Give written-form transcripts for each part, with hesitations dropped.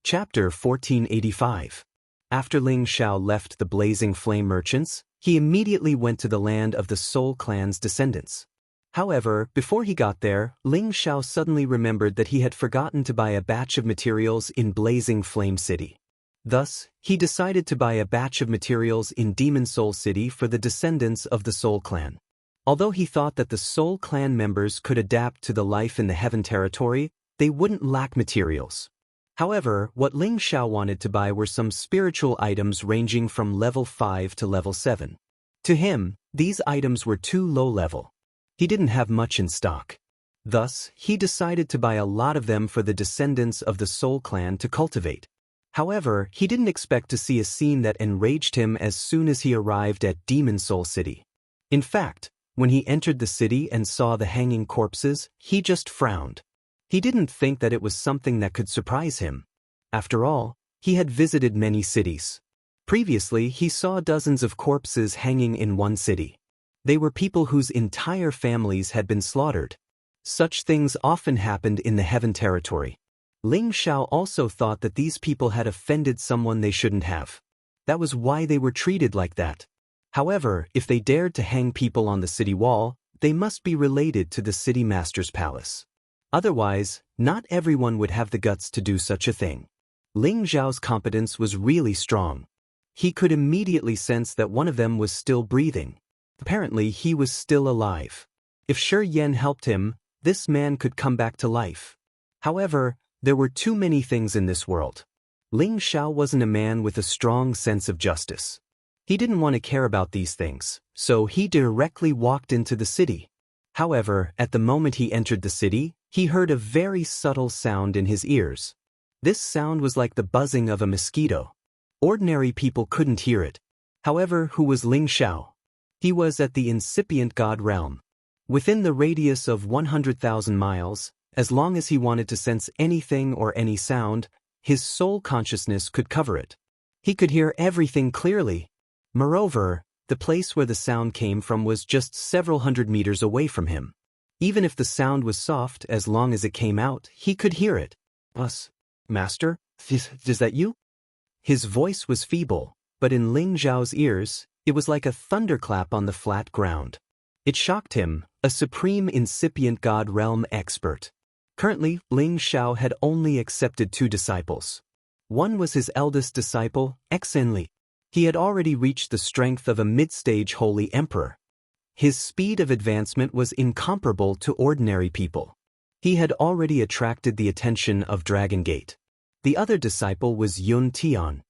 Chapter 1485. After Ling Xiao left the blazing flame merchants, he immediately went to the land of the Soul Clan's descendants. However, before he got there, Ling Xiao suddenly remembered that he had forgotten to buy a batch of materials in Blazing Flame City. Thus, he decided to buy a batch of materials in Demon Soul City for the descendants of the Soul Clan. Although he thought that the Soul Clan members could adapt to the life in the Heaven Territory, they wouldn't lack materials. However, what Ling Xiao wanted to buy were some spiritual items ranging from level 5 to level 7. To him, these items were too low level. He didn't have much in stock. Thus, he decided to buy a lot of them for the descendants of the Soul Clan to cultivate. However, he didn't expect to see a scene that enraged him as soon as he arrived at Demon Soul City. In fact, when he entered the city and saw the hanging corpses, he just frowned. He didn't think that it was something that could surprise him. After all, he had visited many cities. Previously, he saw dozens of corpses hanging in one city. They were people whose entire families had been slaughtered. Such things often happened in the Heaven Territory. Ling Xiao also thought that these people had offended someone they shouldn't have. That was why they were treated like that. However, if they dared to hang people on the city wall, they must be related to the city master's palace. Otherwise, not everyone would have the guts to do such a thing. Ling Xiao's competence was really strong. He could immediately sense that one of them was still breathing. Apparently, he was still alive. If Shi Yan helped him, this man could come back to life. However, there were too many things in this world. Ling Xiao wasn't a man with a strong sense of justice. He didn't want to care about these things, so he directly walked into the city. However, at the moment he entered the city, he heard a very subtle sound in his ears. This sound was like the buzzing of a mosquito. Ordinary people couldn't hear it. However, who was Ling Xiao? He was at the incipient God realm. Within the radius of 100,000 miles, as long as he wanted to sense anything or any sound, his soul consciousness could cover it. He could hear everything clearly. Moreover, the place where the sound came from was just several hundred meters away from him. Even if the sound was soft, as long as it came out, he could hear it. Master? Is that you? His voice was feeble, but in Ling Xiao's ears, it was like a thunderclap on the flat ground. It shocked him, a supreme incipient God realm expert. Currently, Ling Xiao had only accepted 2 disciples. One was his eldest disciple, Xianxia. He had already reached the strength of a mid-stage holy emperor. His speed of advancement was incomparable to ordinary people. He had already attracted the attention of Dragon Gate. The other disciple was Yun Tian.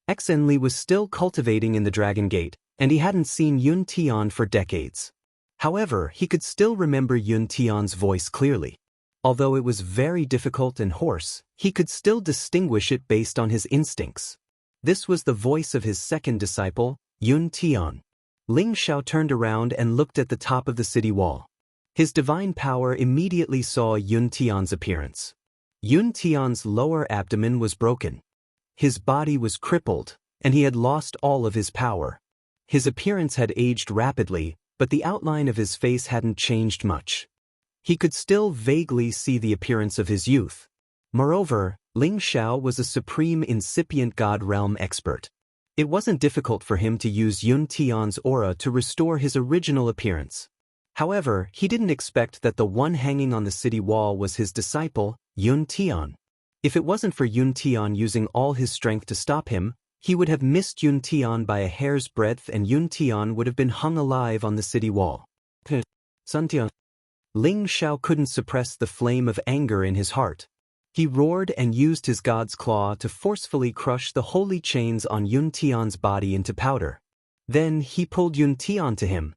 Xianxia was still cultivating in the Dragon Gate, and he hadn't seen Yun Tian for decades. However, he could still remember Yun Tian's voice clearly. Although it was very difficult and hoarse, he could still distinguish it based on his instincts. This was the voice of his second disciple, Yun Tian. Ling Xiao turned around and looked at the top of the city wall. His divine power immediately saw Yun Tian's appearance. Yun Tian's lower abdomen was broken. His body was crippled, and he had lost all of his power. His appearance had aged rapidly, but the outline of his face hadn't changed much. He could still vaguely see the appearance of his youth. Moreover, Ling Xiao was a supreme incipient God realm expert. It wasn't difficult for him to use Yun Tian's aura to restore his original appearance. However, he didn't expect that the one hanging on the city wall was his disciple, Yun Tian. If it wasn't for Yun Tian using all his strength to stop him, he would have missed Yun Tian by a hair's breadth and Yun Tian would have been hung alive on the city wall. Sun Tian. Ling Xiao couldn't suppress the flame of anger in his heart. He roared and used his god's claw to forcefully crush the holy chains on Yun Tian's body into powder. Then he pulled Yun Tian to him.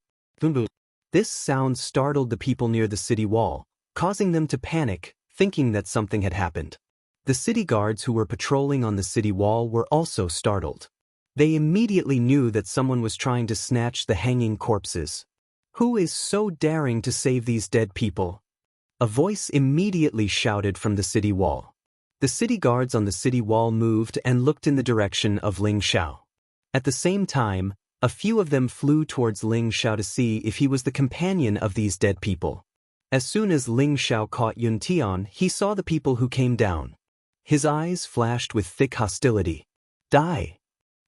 This sound startled the people near the city wall, causing them to panic, thinking that something had happened. The city guards who were patrolling on the city wall were also startled. They immediately knew that someone was trying to snatch the hanging corpses. Who is so daring to save these dead people? A voice immediately shouted from the city wall. The city guards on the city wall moved and looked in the direction of Ling Xiao. At the same time, a few of them flew towards Ling Xiao to see if he was the companion of these dead people. As soon as Ling Xiao caught Yun Tian, he saw the people who came down. His eyes flashed with thick hostility. Die!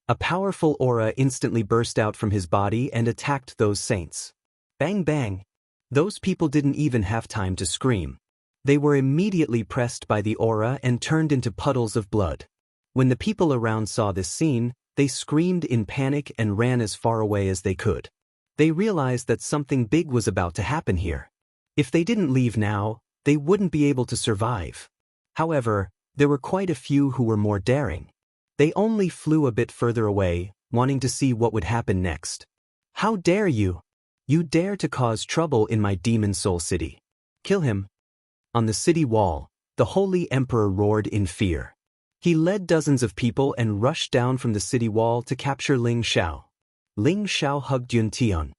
A powerful aura instantly burst out from his body and attacked those saints. Bang bang! Those people didn't even have time to scream. They were immediately pressed by the aura and turned into puddles of blood. When the people around saw this scene, they screamed in panic and ran as far away as they could. They realized that something big was about to happen here. If they didn't leave now, they wouldn't be able to survive. However, there were quite a few who were more daring. They only flew a bit further away, wanting to see what would happen next. How dare you! You dare to cause trouble in my demon soul city. Kill him! On the city wall, the holy emperor roared in fear. He led dozens of people and rushed down from the city wall to capture Ling Xiao. Ling Xiao hugged Yun Tian.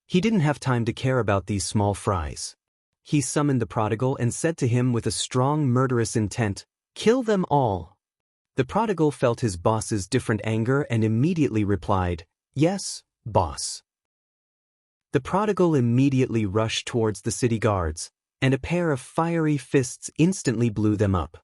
He didn't have time to care about these small fries. He summoned the prodigal and said to him with a strong murderous intent, "Kill them all." The prodigal felt his boss's different anger and immediately replied, "Yes, boss." The prodigal immediately rushed towards the city guards, and a pair of fiery fists instantly blew them up.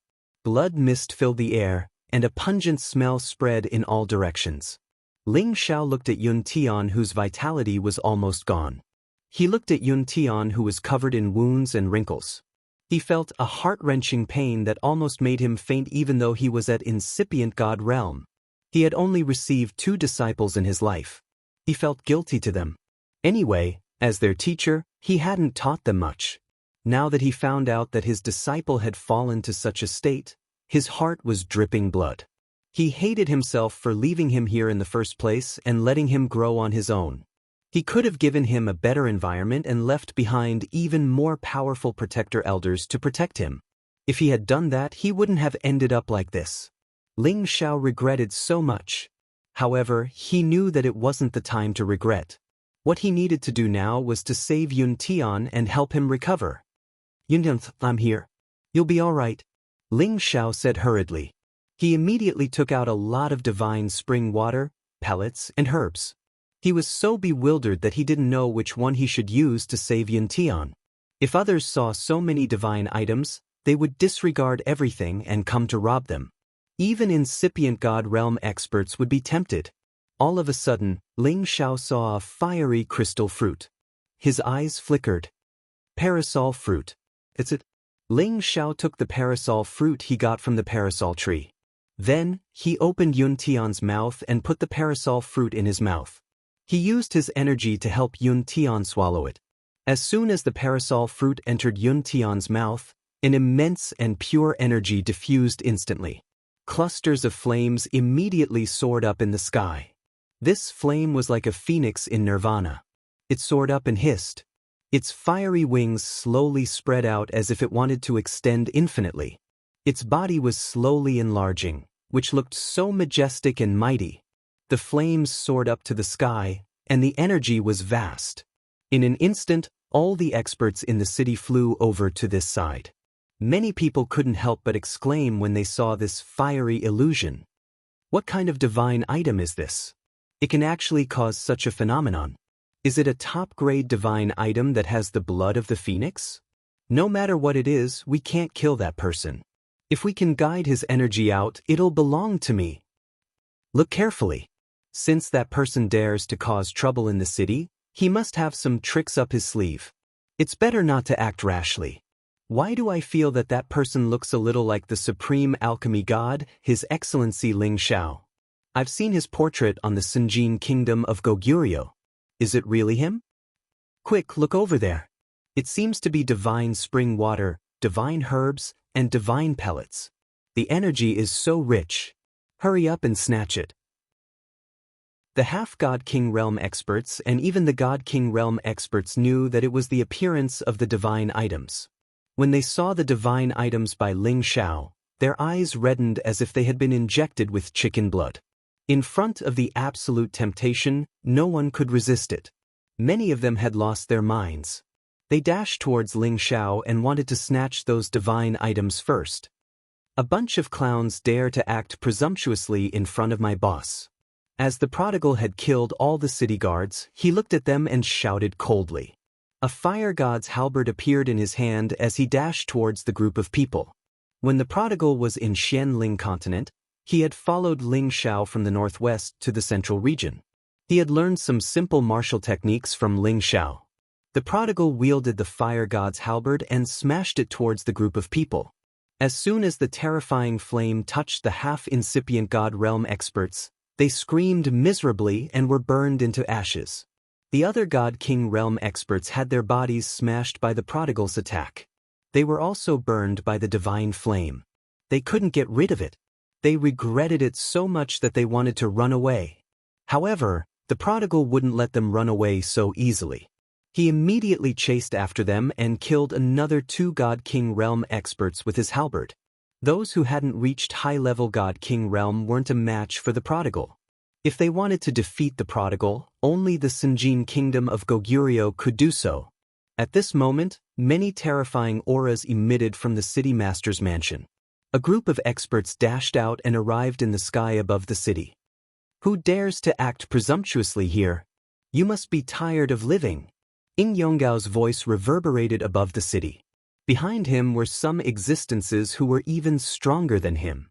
Blood mist filled the air, and a pungent smell spread in all directions. Ling Xiao looked at Yun Tian, whose vitality was almost gone. He looked at Yun Tian, who was covered in wounds and wrinkles. He felt a heart-wrenching pain that almost made him faint even though he was at incipient God realm. He had only received 2 disciples in his life. He felt guilty to them. Anyway, as their teacher, he hadn't taught them much. Now that he found out that his disciple had fallen to such a state, his heart was dripping blood. He hated himself for leaving him here in the first place and letting him grow on his own. He could have given him a better environment and left behind even more powerful protector elders to protect him. If he had done that, he wouldn't have ended up like this. Ling Xiao regretted so much. However, he knew that it wasn't the time to regret. What he needed to do now was to save Yun Tian and help him recover. "Yun Tian, I'm here. You'll be all right," Ling Xiao said hurriedly. He immediately took out a lot of divine spring water, pellets, and herbs. He was so bewildered that he didn't know which one he should use to save Yun Tian. If others saw so many divine items, they would disregard everything and come to rob them. Even incipient God realm experts would be tempted. All of a sudden, Ling Xiao saw a fiery crystal fruit. His eyes flickered. Parasol fruit. It's it. Ling Xiao took the parasol fruit he got from the parasol tree. Then, he opened Yun Tian's mouth and put the parasol fruit in his mouth. He used his energy to help Yun Tian swallow it. As soon as the parasol fruit entered Yun Tian's mouth, an immense and pure energy diffused instantly. Clusters of flames immediately soared up in the sky. This flame was like a phoenix in nirvana. It soared up and hissed. Its fiery wings slowly spread out as if it wanted to extend infinitely. Its body was slowly enlarging, which looked so majestic and mighty. The flames soared up to the sky, and the energy was vast. In an instant, all the experts in the city flew over to this side. Many people couldn't help but exclaim when they saw this fiery illusion. What kind of divine item is this? It can actually cause such a phenomenon. Is it a top-grade divine item that has the blood of the phoenix? No matter what it is, we can't kill that person. If we can guide his energy out, it'll belong to me. Look carefully. Since that person dares to cause trouble in the city, he must have some tricks up his sleeve. It's better not to act rashly. Why do I feel that that person looks a little like the supreme alchemy god, His Excellency Ling Xiao? I've seen his portrait on the Sinjin Kingdom of Goguryeo. Is it really him? Quick, look over there. It seems to be divine spring water, divine herbs, and divine pellets. The energy is so rich. Hurry up and snatch it. The half-God King Realm experts and even the God King Realm experts knew that it was the appearance of the divine items. When they saw the divine items by Ling Xiao, their eyes reddened as if they had been injected with chicken blood. In front of the absolute temptation, no one could resist it. Many of them had lost their minds. They dashed towards Ling Xiao and wanted to snatch those divine items first. A bunch of clowns dare to act presumptuously in front of my boss. As the prodigal had killed all the city guards, he looked at them and shouted coldly. A fire god's halberd appeared in his hand as he dashed towards the group of people. When the prodigal was in Xianling continent, he had followed Ling Xiao from the northwest to the central region. He had learned some simple martial techniques from Ling Xiao. The prodigal wielded the fire god's halberd and smashed it towards the group of people. As soon as the terrifying flame touched the half-incipient god realm experts, they screamed miserably and were burned into ashes. The other god king realm experts had their bodies smashed by the prodigal's attack. They were also burned by the divine flame. They couldn't get rid of it. They regretted it so much that they wanted to run away. However, the prodigal wouldn't let them run away so easily. He immediately chased after them and killed another 2 God King Realm experts with his halberd. Those who hadn't reached high-level God King Realm weren't a match for the prodigal. If they wanted to defeat the prodigal, only the Sinjin kingdom of Goguryeo could do so. At this moment, many terrifying auras emitted from the city master's mansion. A group of experts dashed out and arrived in the sky above the city. Who dares to act presumptuously here? You must be tired of living. In Yonggao's voice reverberated above the city. Behind him were some existences who were even stronger than him.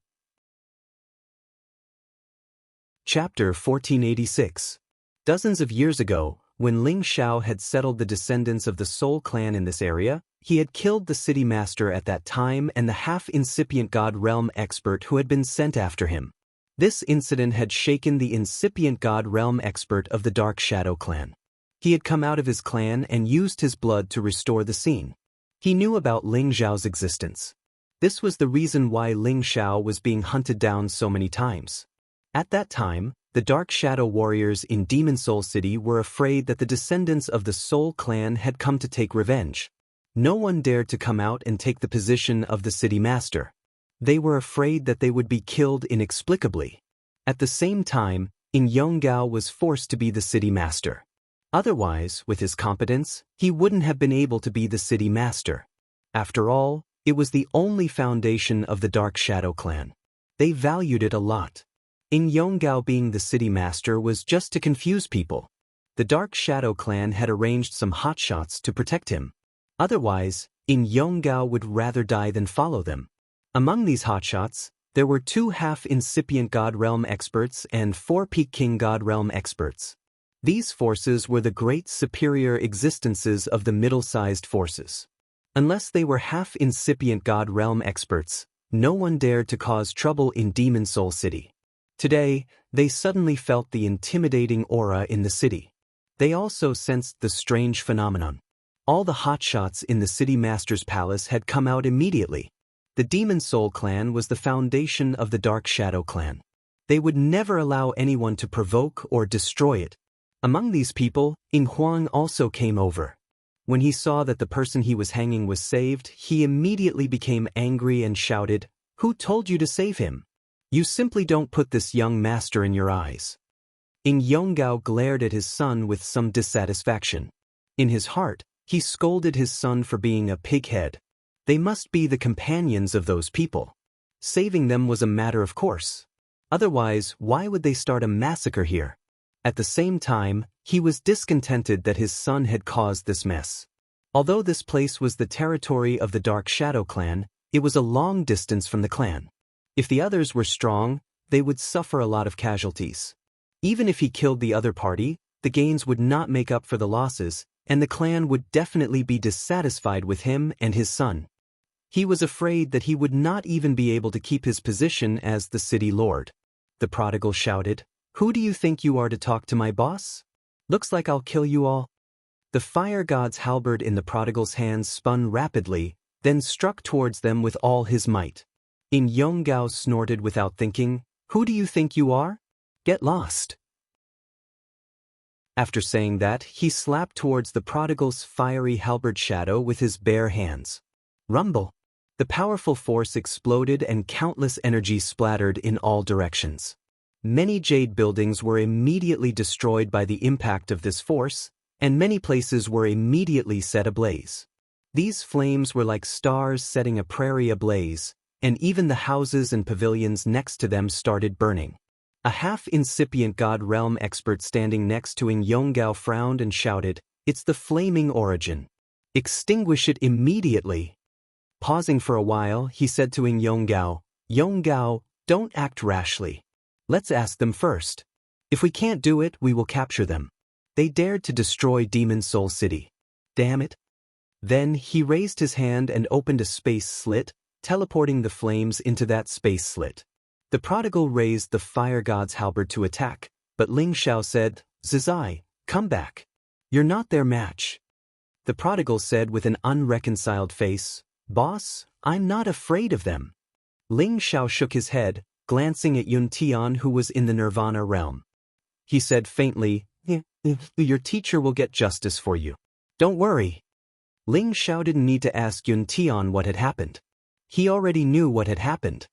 Chapter 1486. Dozens of years ago, when Ling Xiao had settled the descendants of the Soul clan in this area, he had killed the city master at that time and the half-incipient god realm expert who had been sent after him. This incident had shaken the incipient god realm expert of the Dark Shadow clan. He had come out of his clan and used his blood to restore the scene. He knew about Ling Xiao's existence. This was the reason why Ling Xiao was being hunted down so many times. At that time, the Dark Shadow warriors in Demon Soul City were afraid that the descendants of the Soul clan had come to take revenge. No one dared to come out and take the position of the city master. They were afraid that they would be killed inexplicably. At the same time, In Yonggao was forced to be the city master. Otherwise, with his competence, he wouldn't have been able to be the city master. After all, it was the only foundation of the Dark Shadow clan. They valued it a lot. In Yonggao being the city master was just to confuse people. The Dark Shadow clan had arranged some hotshots to protect him. Otherwise, In Yonggao would rather die than follow them. Among these hotshots, there were 2 half-incipient God Realm experts and 4 Peak King God Realm experts. These forces were the great superior existences of the middle-sized forces. Unless they were half-incipient God Realm experts, no one dared to cause trouble in Demon Soul City. Today, they suddenly felt the intimidating aura in the city. They also sensed the strange phenomenon. All the hotshots in the city master's palace had come out immediately. The Demon Soul clan was the foundation of the Dark Shadow clan. They would never allow anyone to provoke or destroy it. Among these people, In Huang also came over. When he saw that the person he was hanging was saved, he immediately became angry and shouted, "Who told you to save him? You simply don't put this young master in your eyes." In Yonggao glared at his son with some dissatisfaction. In his heart, he scolded his son for being a pighead. They must be the companions of those people. Saving them was a matter of course. Otherwise, why would they start a massacre here? At the same time, he was discontented that his son had caused this mess. Although this place was the territory of the Dark Shadow clan, it was a long distance from the clan. If the others were strong, they would suffer a lot of casualties. Even if he killed the other party, the gains would not make up for the losses, and the clan would definitely be dissatisfied with him and his son. He was afraid that he would not even be able to keep his position as the city lord. The prodigal shouted, "Who do you think you are to talk to my boss? Looks like I'll kill you all." The fire god's halberd in the prodigal's hands spun rapidly, then struck towards them with all his might. In Yonggao snorted without thinking, "Who do you think you are? Get lost." After saying that, he slapped towards the prodigal's fiery halberd shadow with his bare hands. Rumble! The powerful force exploded and countless energy splattered in all directions. Many jade buildings were immediately destroyed by the impact of this force, and many places were immediately set ablaze. These flames were like stars setting a prairie ablaze, and even the houses and pavilions next to them started burning. A half-incipient God Realm expert standing next to In Yonggao frowned and shouted, "It's the flaming origin. Extinguish it immediately." Pausing for a while, he said to Yonggao, don't act rashly. Let's ask them first. If we can't do it, we will capture them. They dared to destroy Demon Soul City. Damn it. Then he raised his hand and opened a space slit, teleporting the flames into that space slit. The prodigal raised the fire god's halberd to attack, but Ling Xiao said, Zizai, come back. You're not their match. The prodigal said with an unreconciled face, Boss, I'm not afraid of them. Ling Xiao shook his head, glancing at Yun Tian who was in the Nirvana realm. He said faintly, Your teacher will get justice for you. Don't worry. Ling Xiao didn't need to ask Yun Tian what had happened. He already knew what had happened.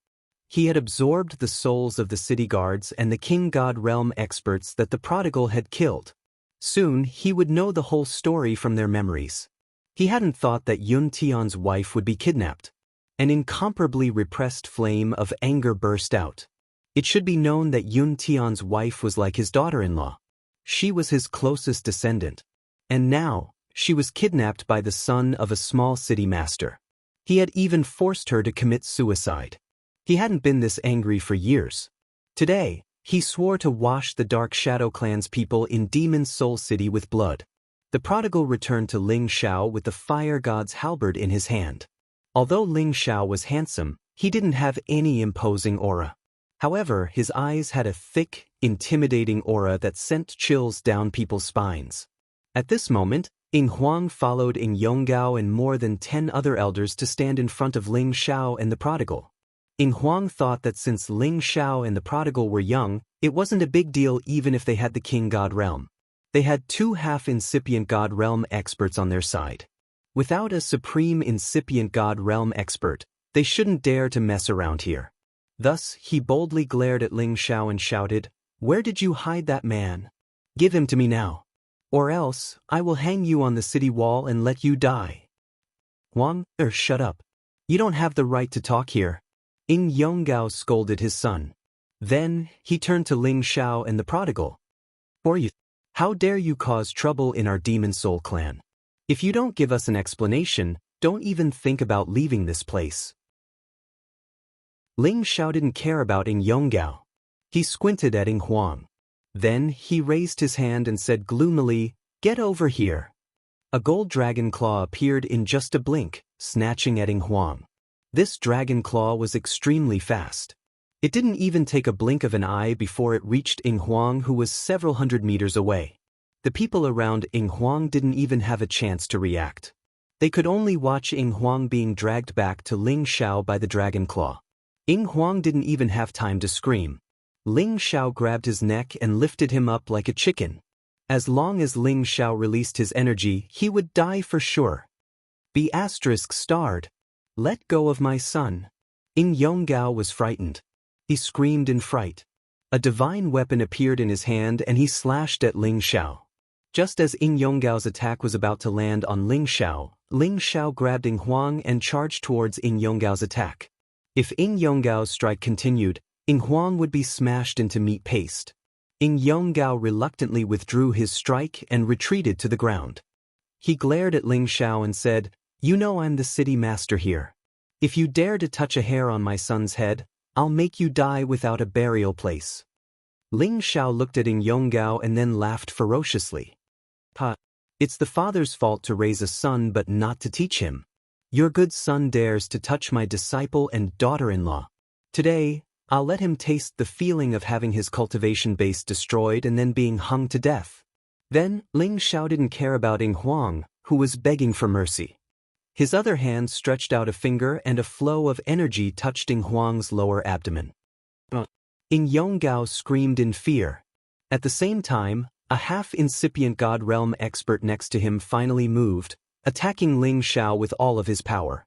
He had absorbed the souls of the city guards and the King God realm experts that the prodigal had killed. Soon he would know the whole story from their memories. He hadn't thought that Yun Tian's wife would be kidnapped. An incomparably repressed flame of anger burst out. It should be known that Yun Tian's wife was like his daughter-in-law. She was his closest descendant. And now, she was kidnapped by the son of a small city master. He had even forced her to commit suicide. He hadn't been this angry for years. Today, he swore to wash the Dark Shadow Clan's people in Demon Soul City with blood. The prodigal returned to Ling Xiao with the fire god's halberd in his hand. Although Ling Xiao was handsome, he didn't have any imposing aura. However, his eyes had a thick, intimidating aura that sent chills down people's spines. At this moment, Ying Huang followed Ying Yonggao and more than 10 other elders to stand in front of Ling Xiao and the prodigal. Ying Huang thought that since Ling Xiao and the prodigal were young, it wasn't a big deal even if they had the King God realm. They had 2 half-incipient God realm experts on their side. Without a supreme incipient God realm expert, they shouldn't dare to mess around here. Thus, he boldly glared at Ling Xiao and shouted, Where did you hide that man? Give him to me now. Or else, I will hang you on the city wall and let you die. Huang, shut up. You don't have the right to talk here. Ying Yonggao scolded his son. Then, he turned to Ling Xiao and the prodigal. How dare you cause trouble in our Demon Soul clan? If you don't give us an explanation, don't even think about leaving this place. Ling Xiao didn't care about Ying Yonggao. He squinted at Ying Huang. Then he raised his hand and said gloomily, Get over here. A gold dragon claw appeared in just a blink, snatching at Ying Huang. This dragon claw was extremely fast. It didn't even take a blink of an eye before it reached Ying Huang, who was several hundred meters away. The people around Ying Huang didn't even have a chance to react. They could only watch Ying Huang being dragged back to Ling Xiao by the dragon claw. Ying Huang didn't even have time to scream. Ling Xiao grabbed his neck and lifted him up like a chicken. As long as Ling Xiao released his energy, he would die for sure. Be *starred. Let go of my son. Ying Yonggao was frightened. He screamed in fright. A divine weapon appeared in his hand and he slashed at Ling Xiao. Just as Ying Yonggao's attack was about to land on Ling Xiao grabbed Ying Huang and charged towards Ying Yonggao's attack. If Ying Yonggao's strike continued, Ying Huang would be smashed into meat paste. Ying Yonggao reluctantly withdrew his strike and retreated to the ground. He glared at Ling Xiao and said, You know I'm the city master here. If you dare to touch a hair on my son's head, I'll make you die without a burial place. Ling Xiao looked at Ying Yonggao and then laughed ferociously. It's the father's fault to raise a son but not to teach him. Your good son dares to touch my disciple and daughter-in-law. Today, I'll let him taste the feeling of having his cultivation base destroyed and then being hung to death. Then, Ling Xiao didn't care about Ying Huang, who was begging for mercy. His other hand stretched out a finger and a flow of energy touched Ying Huang's lower abdomen. Ying Yonggao screamed in fear. At the same time, a half-incipient God realm expert next to him finally moved, attacking Ling Xiao with all of his power.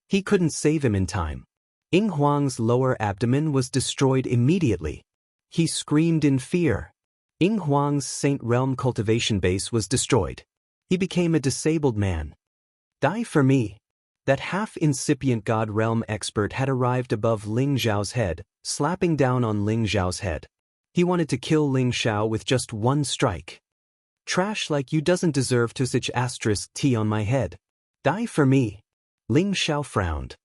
He couldn't save him in time. Ying Huang's lower abdomen was destroyed immediately. He screamed in fear. Ying Huang's Saint Realm cultivation base was destroyed. He became a disabled man. Die for me. That half-incipient God realm expert had arrived above Ling Xiao's head, slapping down on Ling Xiao's head. He wanted to kill Ling Xiao with just one strike. Trash like you doesn't deserve to such *T on my head. Die for me. Ling Xiao frowned.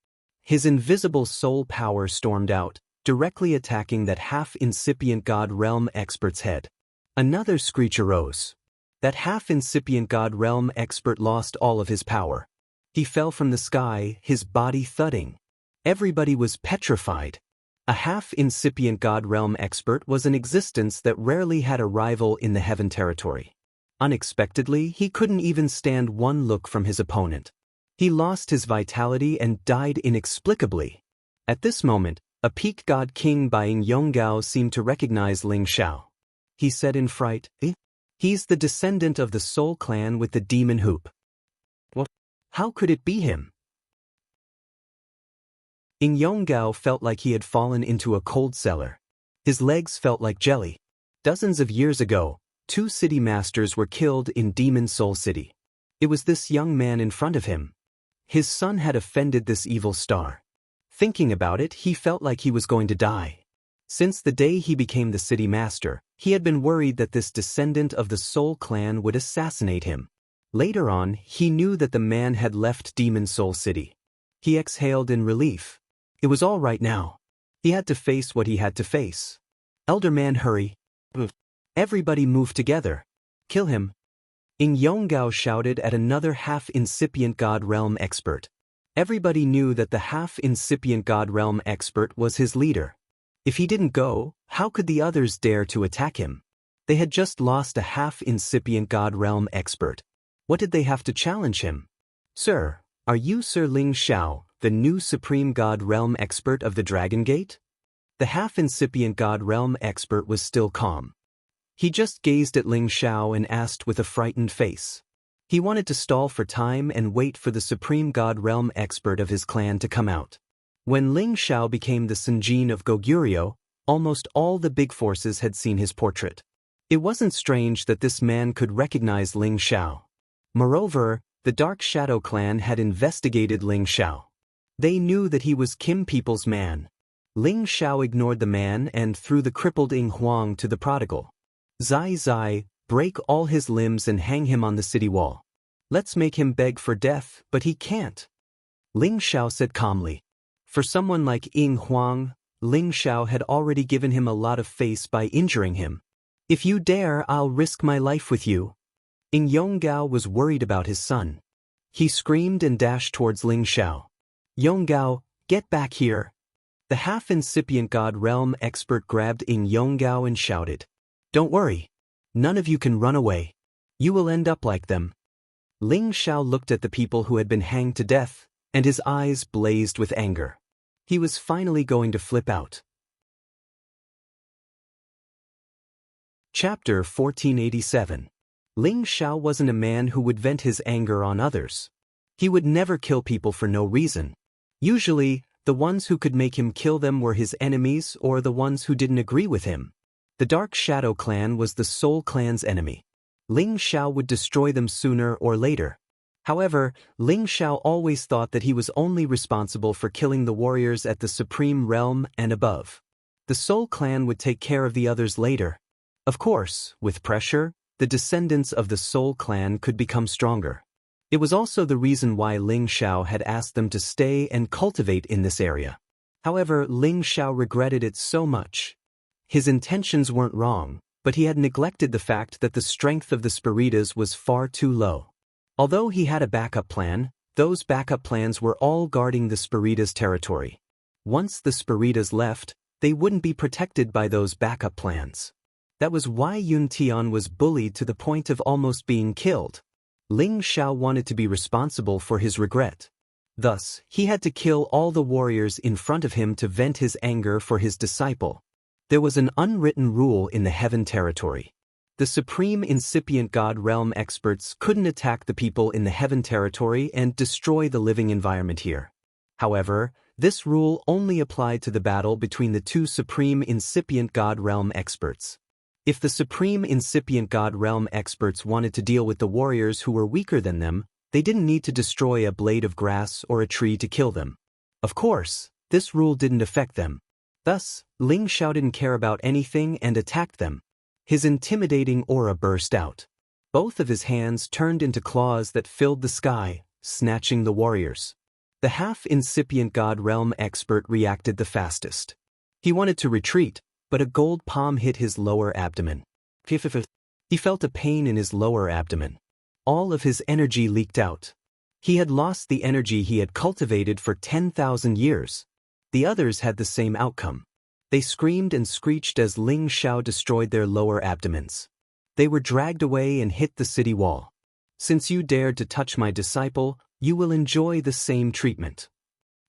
His invisible soul power stormed out, directly attacking that half-incipient God Realm expert's head. Another screech arose. That half-incipient God Realm expert lost all of his power. He fell from the sky, his body thudding. Everybody was petrified. A half-incipient God Realm expert was an existence that rarely had a rival in the Heaven territory. Unexpectedly, he couldn't even stand one look from his opponent. He lost his vitality and died inexplicably. At this moment, a peak god king Baiying Yonggao seemed to recognize Ling Xiao. He said in fright, He's the descendant of the Soul clan with the demon hoop. What? How could it be him? Ing Yonggao felt like he had fallen into a cold cellar. His legs felt like jelly. Dozens of years ago, 2 city masters were killed in Demon Soul City. It was this young man in front of him. His son had offended this evil star. Thinking about it, he felt like he was going to die. Since the day he became the city master, he had been worried that this descendant of the Soul clan would assassinate him. Later on, he knew that the man had left Demon Soul City. He exhaled in relief. It was all right now. He had to face what he had to face. Elder man, hurry. Everybody move together. Kill him. Ing Yonggao shouted at another half-incipient God Realm expert. Everybody knew that the half-incipient God Realm expert was his leader. If he didn't go, how could the others dare to attack him? They had just lost a half-incipient God Realm expert. What did they have to challenge him? Sir, are you Sir Ling Xiao, the new Supreme God Realm expert of the Dragon Gate? The half-incipient God Realm expert was still calm. He just gazed at Ling Xiao and asked with a frightened face. He wanted to stall for time and wait for the Supreme God Realm expert of his clan to come out. When Ling Xiao became the Senjin of Goguryeo, almost all the big forces had seen his portrait. It wasn't strange that this man could recognize Ling Xiao. Moreover, the Dark Shadow clan had investigated Ling Xiao. They knew that he was Kim People's man. Ling Xiao ignored the man and threw the crippled Ing Huang to the prodigal. Zai Zai, break all his limbs and hang him on the city wall. Let's make him beg for death, but he can't. Ling Xiao said calmly. For someone like Ing Huang, Ling Xiao had already given him a lot of face by injuring him. If you dare, I'll risk my life with you. Ing Yonggao was worried about his son. He screamed and dashed towards Ling Xiao. Yonggao, get back here. The half-incipient God Realm expert grabbed Ing Yonggao and shouted. Don't worry. None of you can run away. You will end up like them. Ling Xiao looked at the people who had been hanged to death, and his eyes blazed with anger. He was finally going to flip out. Chapter 1487. Ling Xiao wasn't a man who would vent his anger on others. He would never kill people for no reason. Usually, the ones who could make him kill them were his enemies or the ones who didn't agree with him. The Dark Shadow clan was the Soul clan's enemy. Ling Xiao would destroy them sooner or later. However, Ling Xiao always thought that he was only responsible for killing the warriors at the Supreme Realm and above. The Soul clan would take care of the others later. Of course, with pressure, the descendants of the Soul clan could become stronger. It was also the reason why Ling Xiao had asked them to stay and cultivate in this area. However, Ling Xiao regretted it so much. His intentions weren't wrong, but he had neglected the fact that the strength of the Spiritas was far too low. Although he had a backup plan, those backup plans were all guarding the Spiritas' territory. Once the Spiritas left, they wouldn't be protected by those backup plans. That was why Yun Tian was bullied to the point of almost being killed. Ling Xiao wanted to be responsible for his regret. Thus, he had to kill all the warriors in front of him to vent his anger for his disciple. There was an unwritten rule in the Heaven territory. The Supreme Incipient God Realm experts couldn't attack the people in the Heaven territory and destroy the living environment here. However, this rule only applied to the battle between the 2 Supreme Incipient God Realm experts. If the Supreme Incipient God Realm experts wanted to deal with the warriors who were weaker than them, they didn't need to destroy a blade of grass or a tree to kill them. Of course, this rule didn't affect them. Thus, Ling Xiao didn't care about anything and attacked them. His intimidating aura burst out. Both of his hands turned into claws that filled the sky, snatching the warriors. The half-incipient God Realm expert reacted the fastest. He wanted to retreat, but a gold palm hit his lower abdomen. He felt a pain in his lower abdomen. All of his energy leaked out. He had lost the energy he had cultivated for 10,000 years. The others had the same outcome. They screamed and screeched as Ling Xiao destroyed their lower abdomens. They were dragged away and hit the city wall. Since you dared to touch my disciple, you will enjoy the same treatment.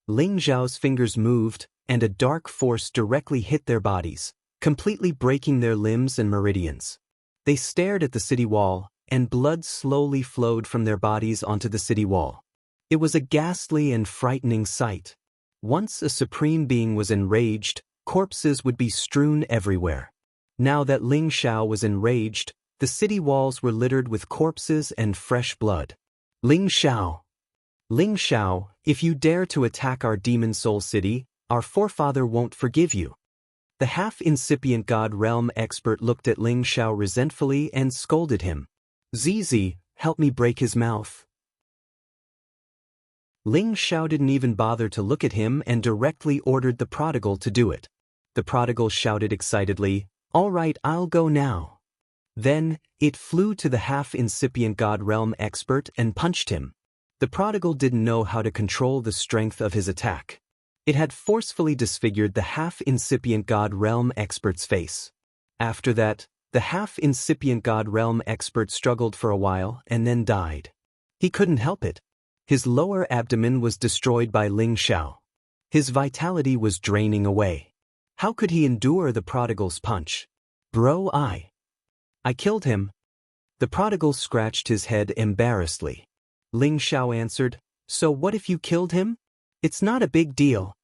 Ling Xiao's fingers moved, and a dark force directly hit their bodies, completely breaking their limbs and meridians. They stared at the city wall, and blood slowly flowed from their bodies onto the city wall. It was a ghastly and frightening sight. Once a supreme being was enraged, corpses would be strewn everywhere. Now that Ling Xiao was enraged, the city walls were littered with corpses and fresh blood. Ling Xiao! Ling Xiao, if you dare to attack our demon soul city, our forefather won't forgive you. The half-incipient God Realm expert looked at Ling Xiao resentfully and scolded him. Zizi, help me break his mouth. Ling Xiao didn't even bother to look at him and directly ordered the prodigal to do it. The prodigal shouted excitedly, "All right, I'll go now." Then, it flew to the half-incipient God Realm expert and punched him. The prodigal didn't know how to control the strength of his attack. It had forcefully disfigured the half-incipient God Realm expert's face. After that, the half-incipient God Realm expert struggled for a while and then died. He couldn't help it. His lower abdomen was destroyed by Ling Xiao. His vitality was draining away. How could he endure the prodigal's punch? Bro, I killed him. The prodigal scratched his head embarrassedly. Ling Xiao answered, "So what if you killed him? It's not a big deal."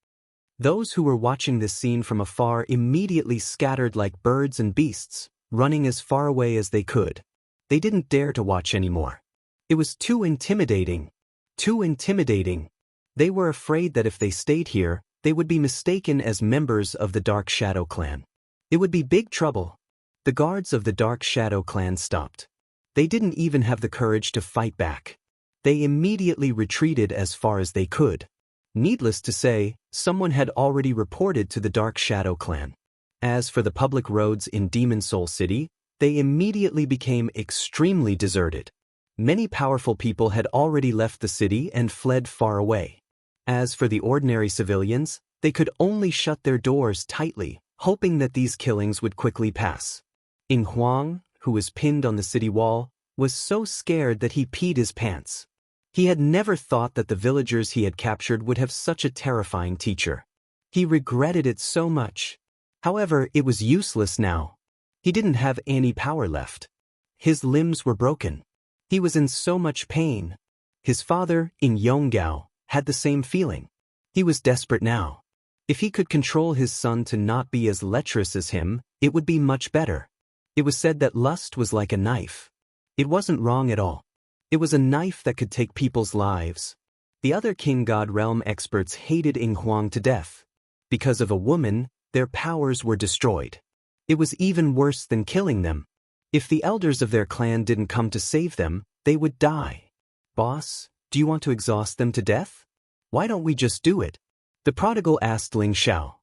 Those who were watching this scene from afar immediately scattered like birds and beasts, running as far away as they could. They didn't dare to watch anymore. It was too intimidating. Too intimidating. They were afraid that if they stayed here, they would be mistaken as members of the Dark Shadow clan. It would be big trouble. The guards of the Dark Shadow clan stopped. They didn't even have the courage to fight back. They immediately retreated as far as they could. Needless to say, someone had already reported to the Dark Shadow clan. As for the public roads in Demon Soul City, they immediately became extremely deserted. Many powerful people had already left the city and fled far away. As for the ordinary civilians, they could only shut their doors tightly, hoping that these killings would quickly pass. Ying Huang, who was pinned on the city wall, was so scared that he peed his pants. He had never thought that the villagers he had captured would have such a terrifying teacher. He regretted it so much. However, it was useless now. He didn't have any power left. His limbs were broken. He was in so much pain. His father, Ying Yonggao, had the same feeling. He was desperate now. If he could control his son to not be as lecherous as him, it would be much better. It was said that lust was like a knife. It wasn't wrong at all. It was a knife that could take people's lives. The other King God Realm experts hated Ying Huang to death. Because of a woman, their powers were destroyed. It was even worse than killing them. If the elders of their clan didn't come to save them, they would die. Boss, do you want to exhaust them to death? Why don't we just do it? The prodigal asked Ling Xiao.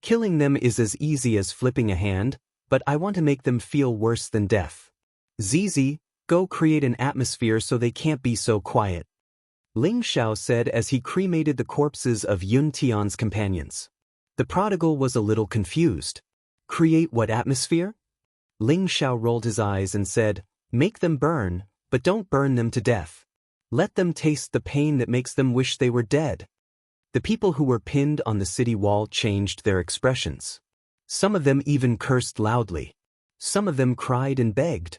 Killing them is as easy as flipping a hand, but I want to make them feel worse than death. Zizi, go create an atmosphere so they can't be so quiet. Ling Xiao said as he cremated the corpses of Yun Tian's companions. The prodigal was a little confused. Create what atmosphere? Ling Xiao rolled his eyes and said, "Make them burn, but don't burn them to death. Let them taste the pain that makes them wish they were dead." The people who were pinned on the city wall changed their expressions. Some of them even cursed loudly. Some of them cried and begged.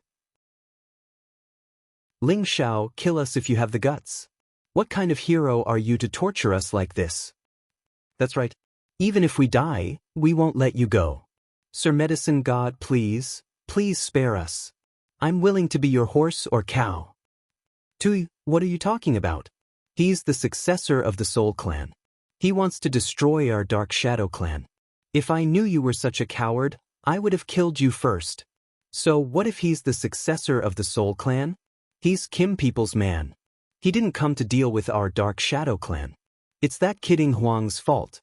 Ling Xiao, kill us if you have the guts. What kind of hero are you to torture us like this? That's right. Even if we die, we won't let you go. Sir Medicine God, please spare us. I'm willing to be your horse or cow. Tui, what are you talking about? He's the successor of the Soul Clan. He wants to destroy our Dark Shadow Clan. If I knew you were such a coward, I would have killed you first. So what if he's the successor of the Soul Clan? He's Kim People's man. He didn't come to deal with our Dark Shadow Clan. It's that kidding Huang's fault.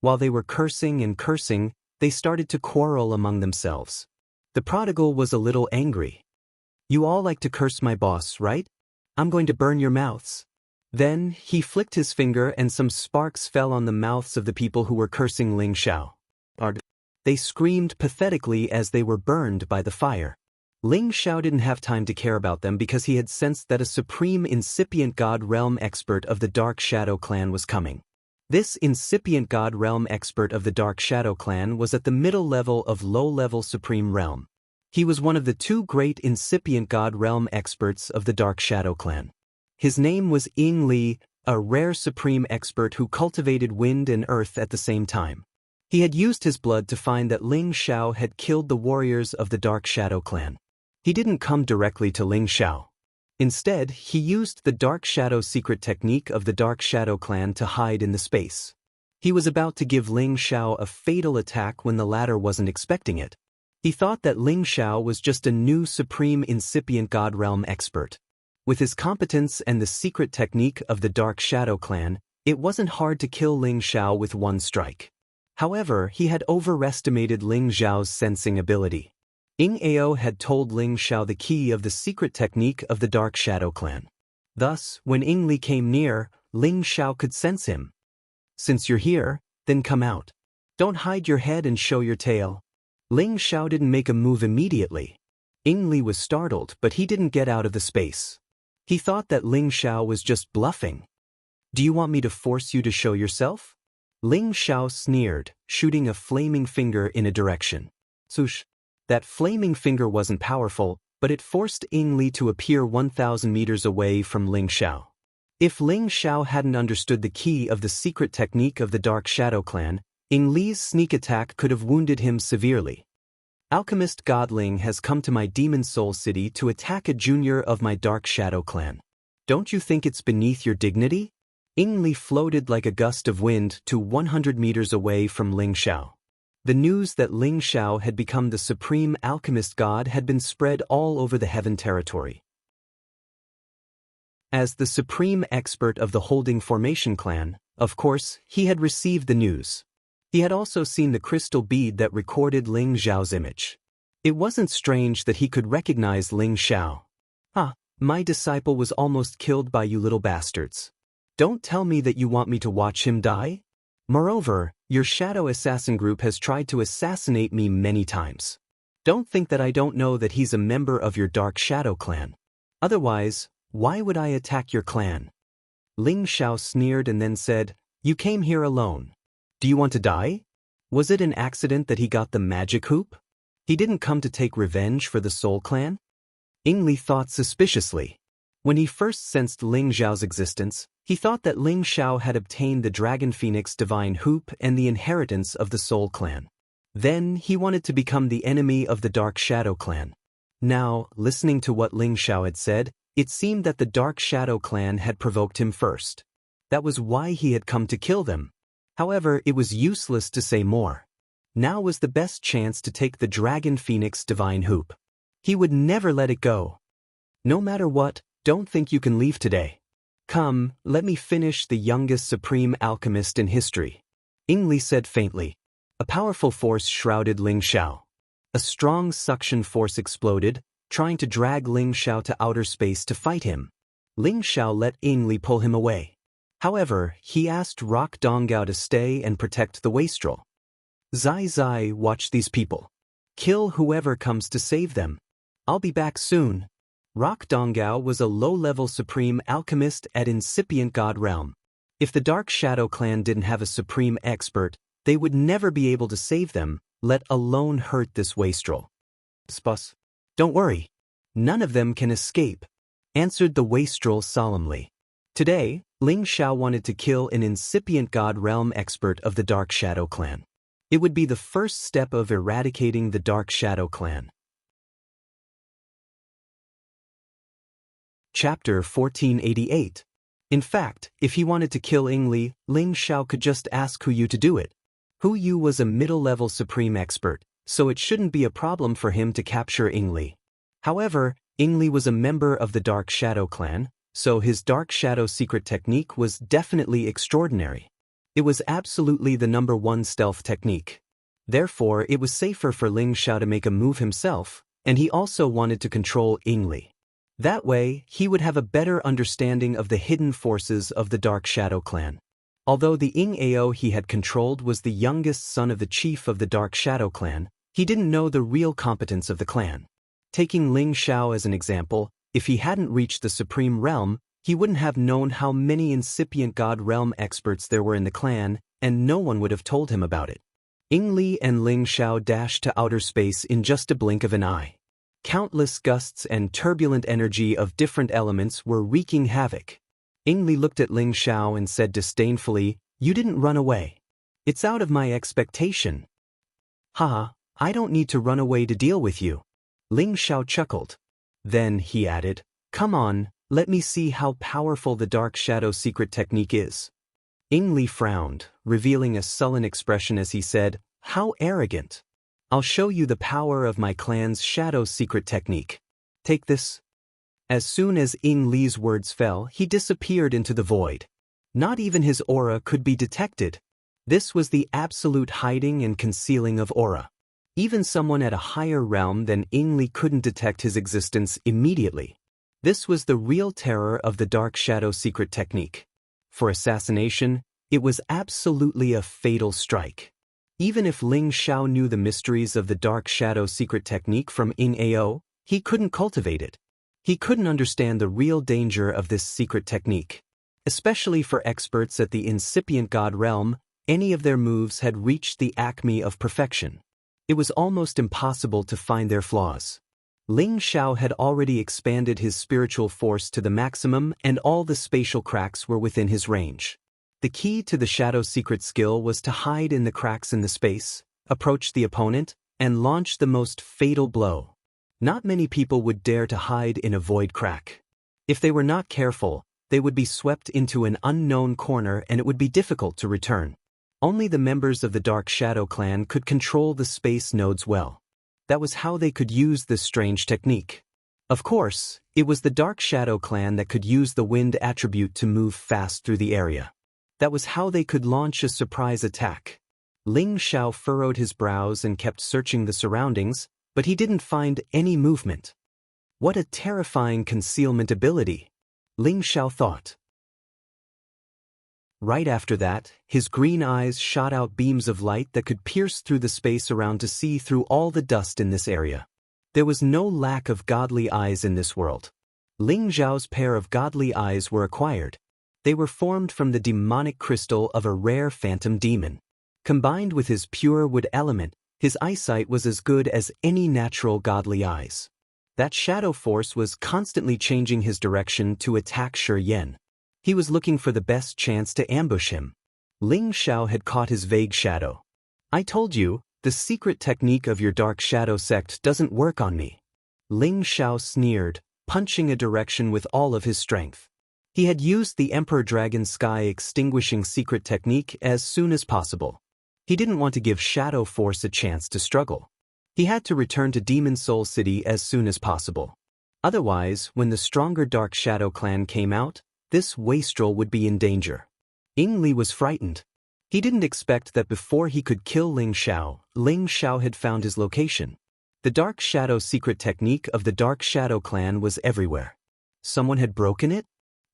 While they were cursing and cursing, they started to quarrel among themselves. The prodigal was a little angry. You all like to curse my boss, right? I'm going to burn your mouths. Then, he flicked his finger and some sparks fell on the mouths of the people who were cursing Ling Xiao. They screamed pathetically as they were burned by the fire. Ling Xiao didn't have time to care about them because he had sensed that a supreme incipient God Realm expert of the Dark Shadow Clan was coming. This incipient God Realm expert of the Dark Shadow Clan was at the middle level of low-level Supreme Realm. He was one of the two great incipient God Realm experts of the Dark Shadow Clan. His name was Ying Li, a rare supreme expert who cultivated wind and earth at the same time. He had used his blood to find that Ling Xiao had killed the warriors of the Dark Shadow Clan. He didn't come directly to Ling Xiao. Instead, he used the Dark Shadow secret technique of the Dark Shadow Clan to hide in the space. He was about to give Ling Xiao a fatal attack when the latter wasn't expecting it. He thought that Ling Xiao was just a new supreme incipient God Realm expert. With his competence and the secret technique of the Dark Shadow Clan, it wasn't hard to kill Ling Xiao with one strike. However, he had overestimated Ling Xiao's sensing ability. Ying Ao had told Ling Xiao the key of the secret technique of the Dark Shadow Clan. Thus, when Ying Li came near, Ling Xiao could sense him. Since you're here, then come out. Don't hide your head and show your tail. Ling Xiao didn't make a move immediately. Ying Li was startled, but he didn't get out of the space. He thought that Ling Xiao was just bluffing. Do you want me to force you to show yourself? Ling Xiao sneered, shooting a flaming finger in a direction. Swoosh. That flaming finger wasn't powerful, but it forced Ying Li to appear 1,000 meters away from Ling Xiao. If Ling Xiao hadn't understood the key of the secret technique of the Dark Shadow Clan, Ying Li's sneak attack could have wounded him severely. Alchemist Godling has come to my Demon Soul City to attack a junior of my Dark Shadow Clan. Don't you think it's beneath your dignity? Ying Li floated like a gust of wind to 100 meters away from Ling Xiao. The news that Ling Xiao had become the supreme alchemist god had been spread all over the Heaven territory. As the supreme expert of the Holding Formation clan, of course, he had received the news. He had also seen the crystal bead that recorded Ling Xiao's image. It wasn't strange that he could recognize Ling Xiao. My disciple was almost killed by you little bastards. Don't tell me that you want me to watch him die? Moreover, your shadow assassin group has tried to assassinate me many times. Don't think that I don't know that he's a member of your Dark Shadow Clan. Otherwise, why would I attack your clan? Ling Xiao sneered and then said, You came here alone. Do you want to die? Was it an accident that he got the magic hoop? He didn't come to take revenge for the Soul Clan? Ying Li thought suspiciously. When he first sensed Ling Xiao's existence, he thought that Ling Xiao had obtained the Dragon Phoenix Divine Hoop and the inheritance of the Soul Clan. Then he wanted to become the enemy of the Dark Shadow Clan. Now, listening to what Ling Xiao had said, it seemed that the Dark Shadow Clan had provoked him first. That was why he had come to kill them. However, it was useless to say more. Now was the best chance to take the Dragon Phoenix Divine Hoop. He would never let it go. No matter what, don't think you can leave today. Come, let me finish the youngest supreme alchemist in history. Ying Li said faintly. A powerful force shrouded Ling Xiao. A strong suction force exploded, trying to drag Ling Xiao to outer space to fight him. Ling Xiao let Ying Li pull him away. However, he asked Rock Donggao to stay and protect the wastrel. Zai Zai, watch these people. Kill whoever comes to save them. I'll be back soon. Rock Donggao was a low-level supreme alchemist at incipient god realm. If the Dark Shadow Clan didn't have a supreme expert, they would never be able to save them, let alone hurt this wastrel. Spus. Don't worry. None of them can escape, answered the wastrel solemnly. Today, Ling Xiao wanted to kill an incipient god realm expert of the Dark Shadow Clan. It would be the first step of eradicating the Dark Shadow Clan. Chapter 1488. In fact, if he wanted to kill Ying Li, Ling Xiao could just ask Hu Yu to do it. Hu Yu was a middle-level supreme expert, so it shouldn't be a problem for him to capture Ying Li. However, Ying Li was a member of the Dark Shadow Clan, so his dark shadow secret technique was definitely extraordinary. It was absolutely the #1 stealth technique. Therefore, it was safer for Ling Xiao to make a move himself, and he also wanted to control Yingli. That way, he would have a better understanding of the hidden forces of the Dark Shadow clan. Although the Ying Ao he had controlled was the youngest son of the chief of the Dark Shadow clan, he didn't know the real competence of the clan. Taking Ling Xiao as an example, if he hadn't reached the Supreme Realm, he wouldn't have known how many incipient God Realm experts there were in the clan, and no one would have told him about it. Yingli and Ling Xiao dashed to outer space in just a blink of an eye. Countless gusts and turbulent energy of different elements were wreaking havoc. Yingli looked at Ling Xiao and said disdainfully, "You didn't run away. It's out of my expectation." "Haha, I don't need to run away to deal with you." Ling Xiao chuckled. Then he added, "Come on, let me see how powerful the Dark Shadow secret technique is." Yingli frowned, revealing a sullen expression as he said, "How arrogant. I'll show you the power of my clan's shadow secret technique. Take this." As soon as Yingli's words fell, he disappeared into the void. Not even his aura could be detected. This was the absolute hiding and concealing of aura. Even someone at a higher realm than Yingli couldn't detect his existence immediately. This was the real terror of the Dark Shadow secret technique. For assassination, it was absolutely a fatal strike. Even if Ling Xiao knew the mysteries of the Dark Shadow secret technique from Ying Ao, he couldn't cultivate it. He couldn't understand the real danger of this secret technique. Especially for experts at the incipient God realm, any of their moves had reached the acme of perfection. It was almost impossible to find their flaws. Ling Xiao had already expanded his spiritual force to the maximum, and all the spatial cracks were within his range. The key to the shadow secret skill was to hide in the cracks in the space, approach the opponent, and launch the most fatal blow. Not many people would dare to hide in a void crack. If they were not careful, they would be swept into an unknown corner and it would be difficult to return. Only the members of the Dark Shadow clan could control the space nodes well. That was how they could use this strange technique. Of course, it was the Dark Shadow clan that could use the wind attribute to move fast through the area. That was how they could launch a surprise attack. Ling Xiao furrowed his brows and kept searching the surroundings, but he didn't find any movement. What a terrifying concealment ability, Ling Xiao thought. Right after that, his green eyes shot out beams of light that could pierce through the space around to see through all the dust in this area. There was no lack of godly eyes in this world. Ling Xiao's pair of godly eyes were acquired. They were formed from the demonic crystal of a rare phantom demon. Combined with his pure wood element, his eyesight was as good as any natural godly eyes. That shadow force was constantly changing his direction to attack Shi Yan. He was looking for the best chance to ambush him. Ling Xiao had caught his vague shadow. "I told you, the secret technique of your Dark Shadow sect doesn't work on me." Ling Xiao sneered, punching a direction with all of his strength. He had used the Emperor Dragon Sky extinguishing secret technique as soon as possible. He didn't want to give Shadow Force a chance to struggle. He had to return to Demon Soul City as soon as possible. Otherwise, when the stronger Dark Shadow clan came out, this wastrel would be in danger. Yingli was frightened. He didn't expect that before he could kill Ling Xiao had found his location. The Dark Shadow secret technique of the Dark Shadow clan was everywhere. Someone had broken it?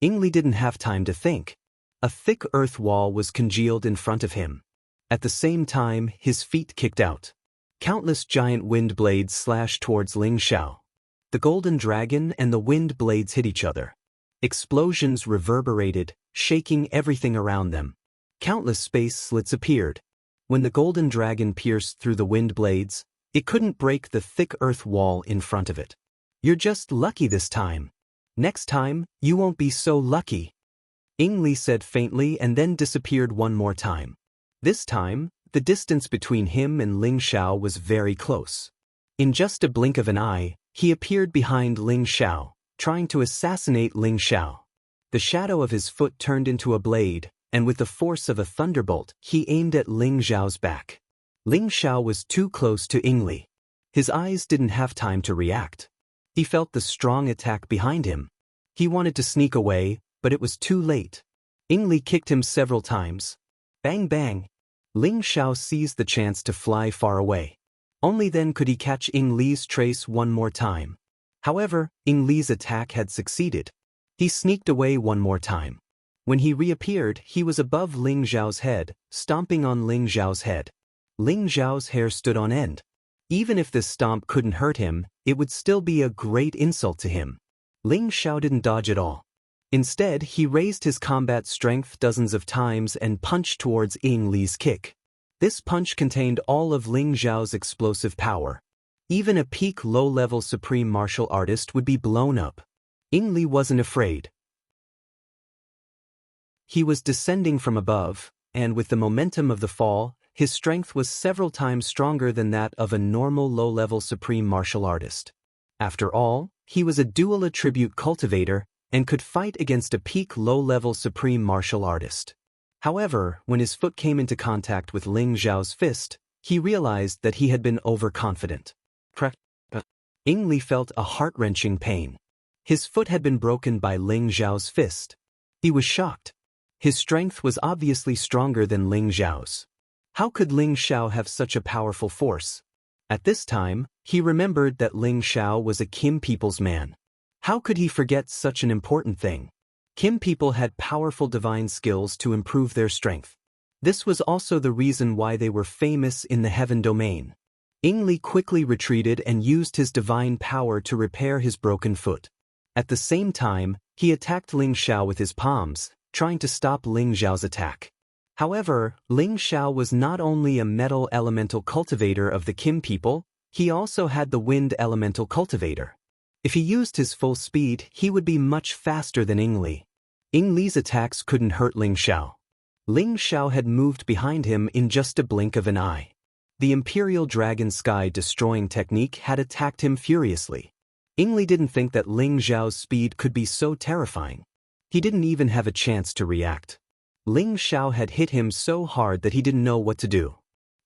Yingli didn't have time to think. A thick earth wall was congealed in front of him. At the same time, his feet kicked out. Countless giant wind blades slashed towards Ling Xiao. The golden dragon and the wind blades hit each other. Explosions reverberated, shaking everything around them. Countless space slits appeared. When the golden dragon pierced through the wind blades, it couldn't break the thick earth wall in front of it. "You're just lucky this time. Next time, you won't be so lucky," Yingli said faintly and then disappeared one more time. This time, the distance between him and Ling Xiao was very close. In just a blink of an eye, he appeared behind Ling Xiao, trying to assassinate Ling Xiao. The shadow of his foot turned into a blade, and with the force of a thunderbolt, he aimed at Ling Xiao's back. Ling Xiao was too close to Yingli. His eyes didn't have time to react. He felt the strong attack behind him. He wanted to sneak away, but it was too late. Ying Li kicked him several times. Bang bang! Ling Xiao seized the chance to fly far away. Only then could he catch Ying Li's trace one more time. However, Ying Li's attack had succeeded. He sneaked away one more time. When he reappeared, he was above Ling Xiao's head, stomping on Ling Xiao's head. Ling Xiao's hair stood on end. Even if this stomp couldn't hurt him, it would still be a great insult to him. Ling Xiao didn't dodge at all. Instead, he raised his combat strength dozens of times and punched towards Ying Li's kick. This punch contained all of Ling Xiao's explosive power. Even a peak low-level supreme martial artist would be blown up. Ying Li wasn't afraid. He was descending from above, and with the momentum of the fall, his strength was several times stronger than that of a normal low-level supreme martial artist. After all, he was a dual attribute cultivator and could fight against a peak low-level supreme martial artist. However, when his foot came into contact with Ling Xiao's fist, he realized that he had been overconfident. Ying Li felt a heart-wrenching pain. His foot had been broken by Ling Xiao's fist. He was shocked. His strength was obviously stronger than Ling Xiao's. How could Ling Xiao have such a powerful force? At this time, he remembered that Ling Xiao was a Kim people's man. How could he forget such an important thing? Kim people had powerful divine skills to improve their strength. This was also the reason why they were famous in the heaven domain. Ying Li quickly retreated and used his divine power to repair his broken foot. At the same time, he attacked Ling Xiao with his palms, trying to stop Ling Xiao's attack. However, Ling Xiao was not only a metal elemental cultivator of the Kim people, he also had the wind elemental cultivator. If he used his full speed, he would be much faster than Ying Li. Ying Li's attacks couldn't hurt Ling Xiao. Ling Xiao had moved behind him in just a blink of an eye. The Imperial Dragon Sky destroying technique had attacked him furiously. Ying Li didn't think that Ling Xiao's speed could be so terrifying. He didn't even have a chance to react. Ling Xiao had hit him so hard that he didn't know what to do.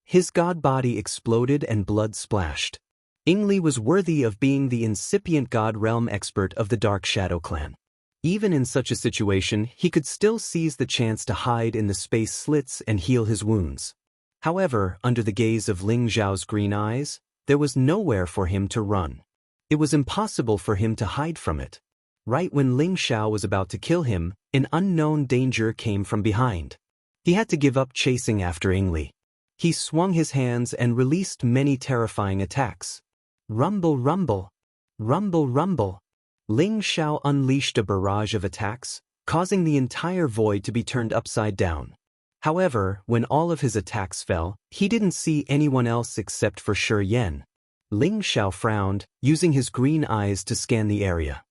His god body exploded and blood splashed. Ying Li was worthy of being the incipient god realm expert of the Dark Shadow clan. Even in such a situation, he could still seize the chance to hide in the space slits and heal his wounds. However, under the gaze of Ling Xiao's green eyes, there was nowhere for him to run. It was impossible for him to hide from it. Right when Ling Xiao was about to kill him, an unknown danger came from behind. He had to give up chasing after Ying Li. He swung his hands and released many terrifying attacks. Rumble, rumble. Rumble, rumble. Ling Xiao unleashed a barrage of attacks, causing the entire void to be turned upside down. However, when all of his attacks fell, he didn't see anyone else except for Shi Yan. Ling Xiao frowned, using his green eyes to scan the area.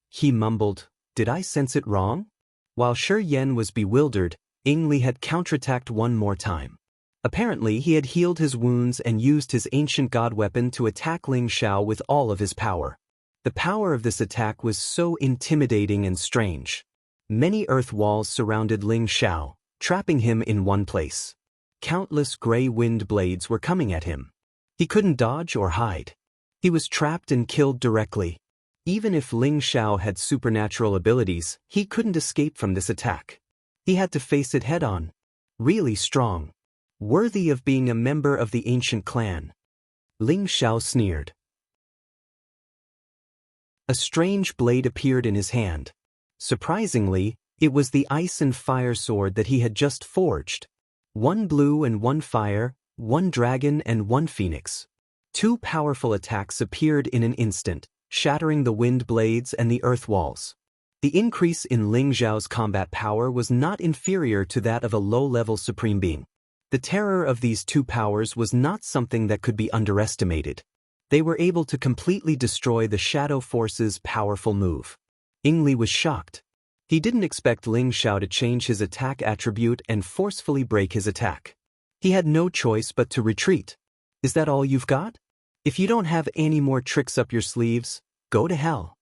He mumbled, "Did I sense it wrong?" While Shi Yan was bewildered, Ying Li had counterattacked one more time. Apparently, he had healed his wounds and used his ancient god weapon to attack Ling Xiao with all of his power. The power of this attack was so intimidating and strange. Many earth walls surrounded Ling Xiao, trapping him in one place. Countless gray wind blades were coming at him. He couldn't dodge or hide. He was trapped and killed directly. Even if Ling Xiao had supernatural abilities, he couldn't escape from this attack. He had to face it head-on. Really strong. Worthy of being a member of the ancient clan. Ling Xiao sneered. A strange blade appeared in his hand. Surprisingly, it was the ice and fire sword that he had just forged. One blue and one fire, one dragon and one phoenix. Two powerful attacks appeared in an instant, shattering the wind blades and the earth walls. The increase in Ling Xiao's combat power was not inferior to that of a low-level supreme being. The terror of these two powers was not something that could be underestimated. They were able to completely destroy the Shadow Force's powerful move. Ying Li was shocked. He didn't expect Ling Xiao to change his attack attribute and forcefully break his attack. He had no choice but to retreat. Is that all you've got? If you don't have any more tricks up your sleeves, go to hell.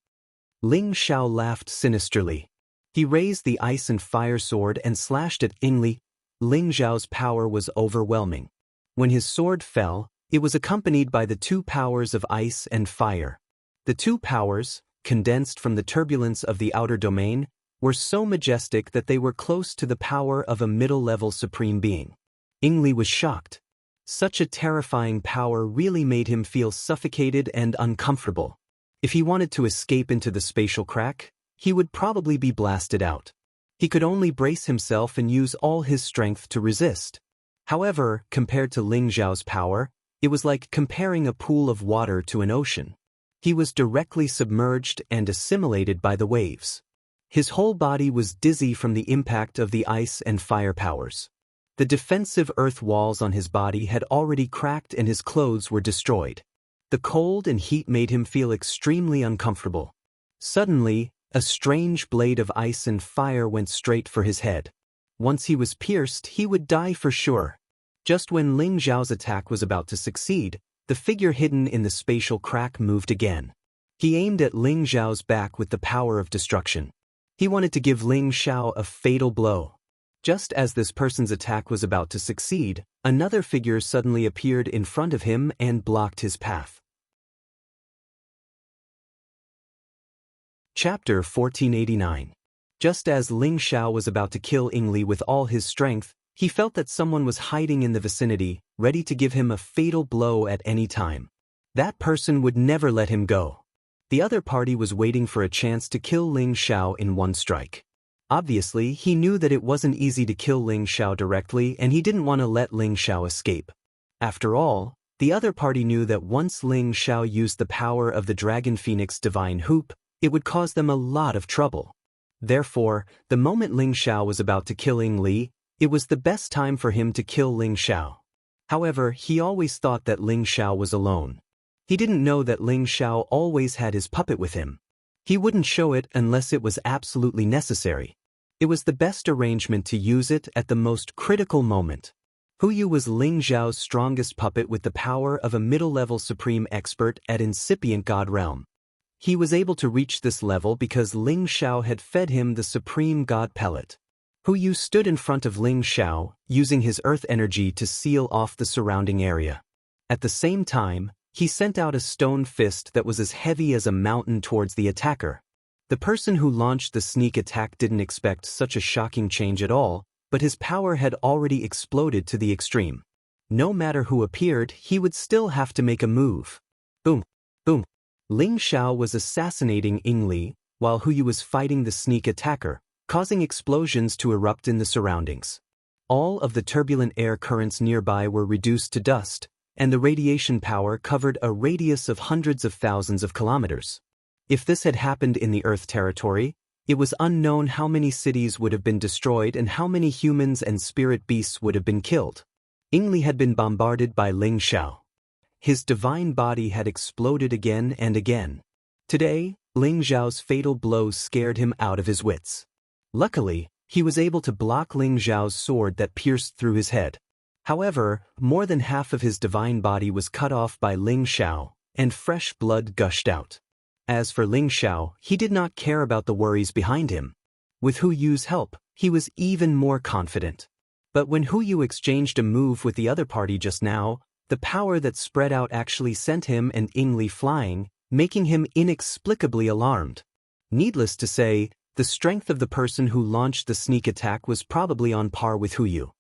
Ling Xiao laughed sinisterly. He raised the ice and fire sword and slashed at Ying Li. Ling Xiao's power was overwhelming. When his sword fell, it was accompanied by the two powers of ice and fire. The two powers, condensed from the turbulence of the outer domain, were so majestic that they were close to the power of a middle-level supreme being. Yingli was shocked. Such a terrifying power really made him feel suffocated and uncomfortable. If he wanted to escape into the spatial crack, he would probably be blasted out. He could only brace himself and use all his strength to resist. However, compared to Ling Xiao's power, it was like comparing a pool of water to an ocean. He was directly submerged and assimilated by the waves. His whole body was dizzy from the impact of the ice and fire powers. The defensive earth walls on his body had already cracked and his clothes were destroyed. The cold and heat made him feel extremely uncomfortable. Suddenly, a strange blade of ice and fire went straight for his head. Once he was pierced, he would die for sure. Just when Ling Xiao's attack was about to succeed, the figure hidden in the spatial crack moved again. He aimed at Ling Xiao's back with the power of destruction. He wanted to give Ling Xiao a fatal blow. Just as this person's attack was about to succeed, another figure suddenly appeared in front of him and blocked his path. Chapter 1489. Just as Ling Xiao was about to kill Yingli with all his strength, he felt that someone was hiding in the vicinity, ready to give him a fatal blow at any time. That person would never let him go. The other party was waiting for a chance to kill Ling Xiao in one strike. Obviously, he knew that it wasn't easy to kill Ling Xiao directly and he didn't want to let Ling Xiao escape. After all, the other party knew that once Ling Xiao used the power of the Dragon Phoenix Divine Hoop, it would cause them a lot of trouble. Therefore, the moment Ling Xiao was about to kill Yingli, it was the best time for him to kill Ling Xiao. However, he always thought that Ling Xiao was alone. He didn't know that Ling Xiao always had his puppet with him. He wouldn't show it unless it was absolutely necessary. It was the best arrangement to use it at the most critical moment. Huyu was Ling Xiao's strongest puppet with the power of a middle-level supreme expert at incipient god realm. He was able to reach this level because Ling Xiao had fed him the supreme god pellet. Huyu stood in front of Ling Xiao, using his earth energy to seal off the surrounding area. At the same time, he sent out a stone fist that was as heavy as a mountain towards the attacker. The person who launched the sneak attack didn't expect such a shocking change at all, but his power had already exploded to the extreme. No matter who appeared, he would still have to make a move. Boom! Boom! Ling Xiao was assassinating Yingli, while Huyu was fighting the sneak attacker, causing explosions to erupt in the surroundings. All of the turbulent air currents nearby were reduced to dust, and the radiation power covered a radius of hundreds of thousands of kilometers. If this had happened in the Earth territory, it was unknown how many cities would have been destroyed and how many humans and spirit beasts would have been killed. Yingli had been bombarded by Ling Xiao. His divine body had exploded again and again. Today, Ling Xiao's fatal blow scared him out of his wits. Luckily, he was able to block Ling Xiao's sword that pierced through his head. However, more than half of his divine body was cut off by Ling Xiao, and fresh blood gushed out. As for Ling Xiao, he did not care about the worries behind him. With Huyu's help, he was even more confident. But when Huyu exchanged a move with the other party just now, the power that spread out actually sent him and Yingli flying, making him inexplicably alarmed. Needless to say, the strength of the person who launched the sneak attack was probably on par with Huyu.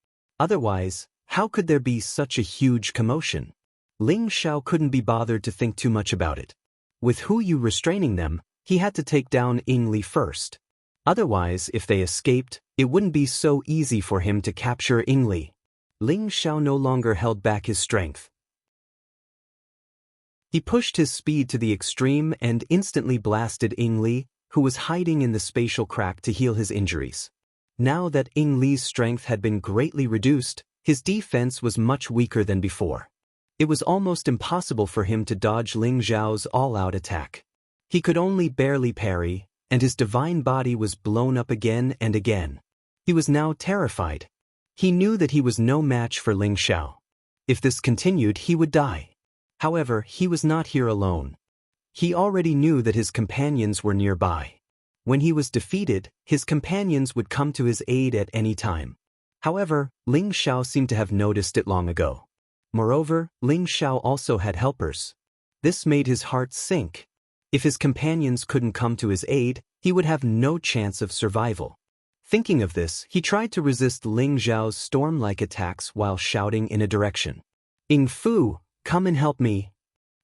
Otherwise, how could there be such a huge commotion? Ling Xiao couldn't be bothered to think too much about it. With Huyu restraining them, he had to take down Yingli first. Otherwise, if they escaped, it wouldn't be so easy for him to capture Yingli. Ling Xiao no longer held back his strength. He pushed his speed to the extreme and instantly blasted Yingli, who was hiding in the spatial crack to heal his injuries. Now that Yingli's strength had been greatly reduced, his defense was much weaker than before. It was almost impossible for him to dodge Ling Xiao's all-out attack. He could only barely parry, and his divine body was blown up again and again. He was now terrified. He knew that he was no match for Ling Xiao. If this continued, he would die. However, he was not here alone. He already knew that his companions were nearby. When he was defeated, his companions would come to his aid at any time. However, Ling Xiao seemed to have noticed it long ago. Moreover, Ling Xiao also had helpers. This made his heart sink. If his companions couldn't come to his aid, he would have no chance of survival. Thinking of this, he tried to resist Ling Xiao's storm-like attacks while shouting in a direction. "Ing Fu, come and help me."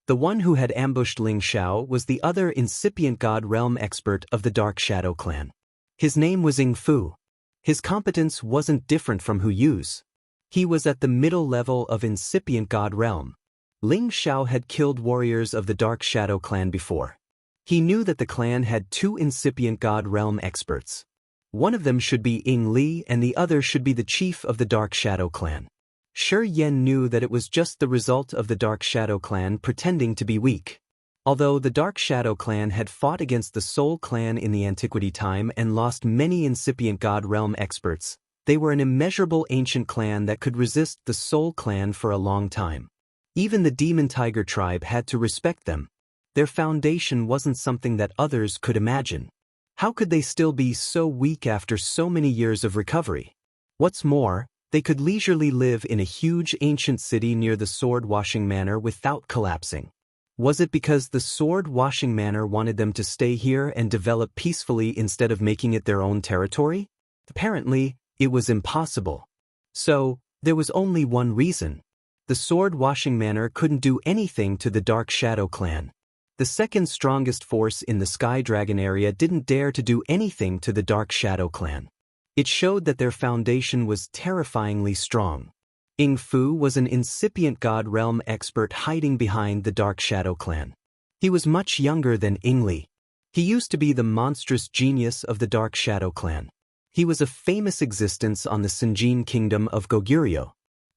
The one who had ambushed Ling Xiao was the other incipient God Realm expert of the Dark Shadow clan. His name was Ing Fu. His competence wasn't different from Hu Yu's. He was at the middle level of incipient God Realm. Ling Xiao had killed warriors of the Dark Shadow clan before. He knew that the clan had two incipient God Realm experts. One of them should be Ying Li and the other should be the chief of the Dark Shadow clan. Shi Yan knew that it was just the result of the Dark Shadow clan pretending to be weak. Although the Dark Shadow clan had fought against the Soul clan in the Antiquity time and lost many incipient God Realm experts, they were an immeasurable ancient clan that could resist the Soul clan for a long time. Even the Demon Tiger tribe had to respect them. Their foundation wasn't something that others could imagine. How could they still be so weak after so many years of recovery? What's more, they could leisurely live in a huge ancient city near the Sword Washing Manor without collapsing. Was it because the Sword Washing Manor wanted them to stay here and develop peacefully instead of making it their own territory? Apparently, it was impossible. So, there was only one reason. The Sword Washing Manor couldn't do anything to the Dark Shadow clan. The second strongest force in the Sky Dragon area didn't dare to do anything to the Dark Shadow clan. It showed that their foundation was terrifyingly strong. Ing Fu was an incipient God Realm expert hiding behind the Dark Shadow clan. He was much younger than Ying Li. He used to be the monstrous genius of the Dark Shadow clan. He was a famous existence on the Sinjin kingdom of Goguryeo.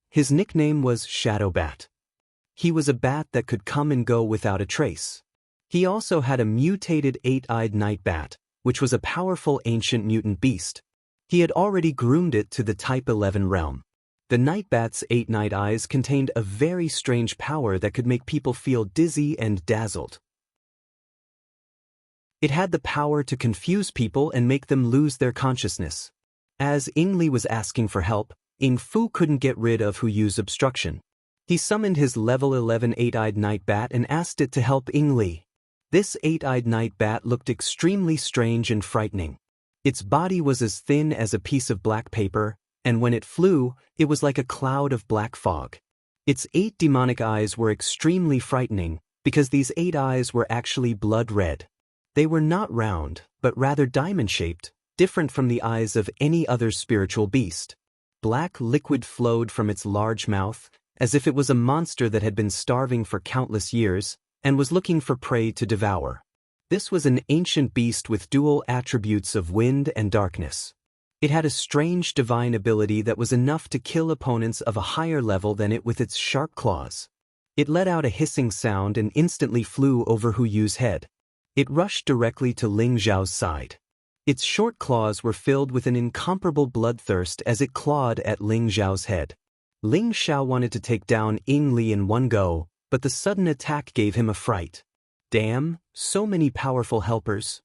His nickname was Shadow Bat. He was a bat that could come and go without a trace. He also had a mutated eight-eyed night bat, which was a powerful ancient mutant beast. He had already groomed it to the Type 11 realm. The night bat's 8 night eyes contained a very strange power that could make people feel dizzy and dazzled. It had the power to confuse people and make them lose their consciousness. As Ying Li was asking for help, Ing Fu couldn't get rid of Hu Yu's obstruction. He summoned his level 11 eight-eyed night bat and asked it to help Ying Li. This eight-eyed night bat looked extremely strange and frightening. Its body was as thin as a piece of black paper, and when it flew, it was like a cloud of black fog. Its 8 demonic eyes were extremely frightening, because these 8 eyes were actually blood red. They were not round, but rather diamond-shaped, different from the eyes of any other spiritual beast. Black liquid flowed from its large mouth, as if it was a monster that had been starving for countless years, and was looking for prey to devour. This was an ancient beast with dual attributes of wind and darkness. It had a strange divine ability that was enough to kill opponents of a higher level than it with its sharp claws. It let out a hissing sound and instantly flew over Hu Yu's head. It rushed directly to Ling Xiao's side. Its short claws were filled with an incomparable bloodthirst as it clawed at Ling Xiao's head. Ling Xiao wanted to take down Ying Li in one go, but the sudden attack gave him a fright. Damn, so many powerful helpers.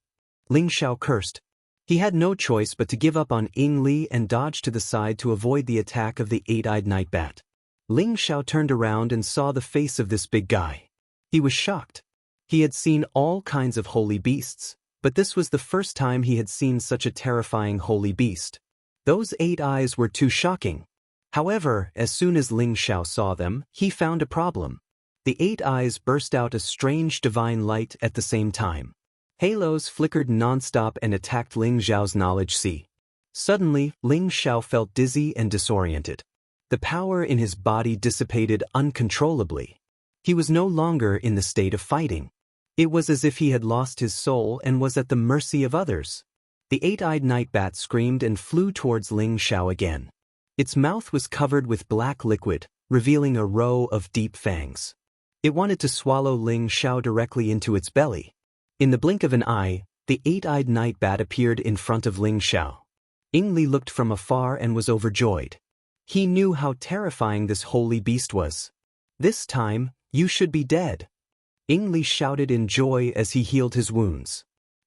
Ling Xiao cursed. He had no choice but to give up on Ying Li and dodge to the side to avoid the attack of the eight-eyed night bat. Ling Xiao turned around and saw the face of this big guy. He was shocked. He had seen all kinds of holy beasts, but this was the first time he had seen such a terrifying holy beast. Those 8 eyes were too shocking. However, as soon as Ling Xiao saw them, he found a problem. The 8 eyes burst out a strange divine light at the same time. Halos flickered non-stop and attacked Ling Xiao's knowledge sea. Suddenly, Ling Xiao felt dizzy and disoriented. The power in his body dissipated uncontrollably. He was no longer in the state of fighting. It was as if he had lost his soul and was at the mercy of others. The 8-eyed night bat screamed and flew towards Ling Xiao again. Its mouth was covered with black liquid, revealing a row of deep fangs. It wanted to swallow Ling Xiao directly into its belly. In the blink of an eye, the 8-eyed night bat appeared in front of Ling Xiao. Ying Li looked from afar and was overjoyed. He knew how terrifying this holy beast was. This time, you should be dead. Ying Li shouted in joy as he healed his wounds.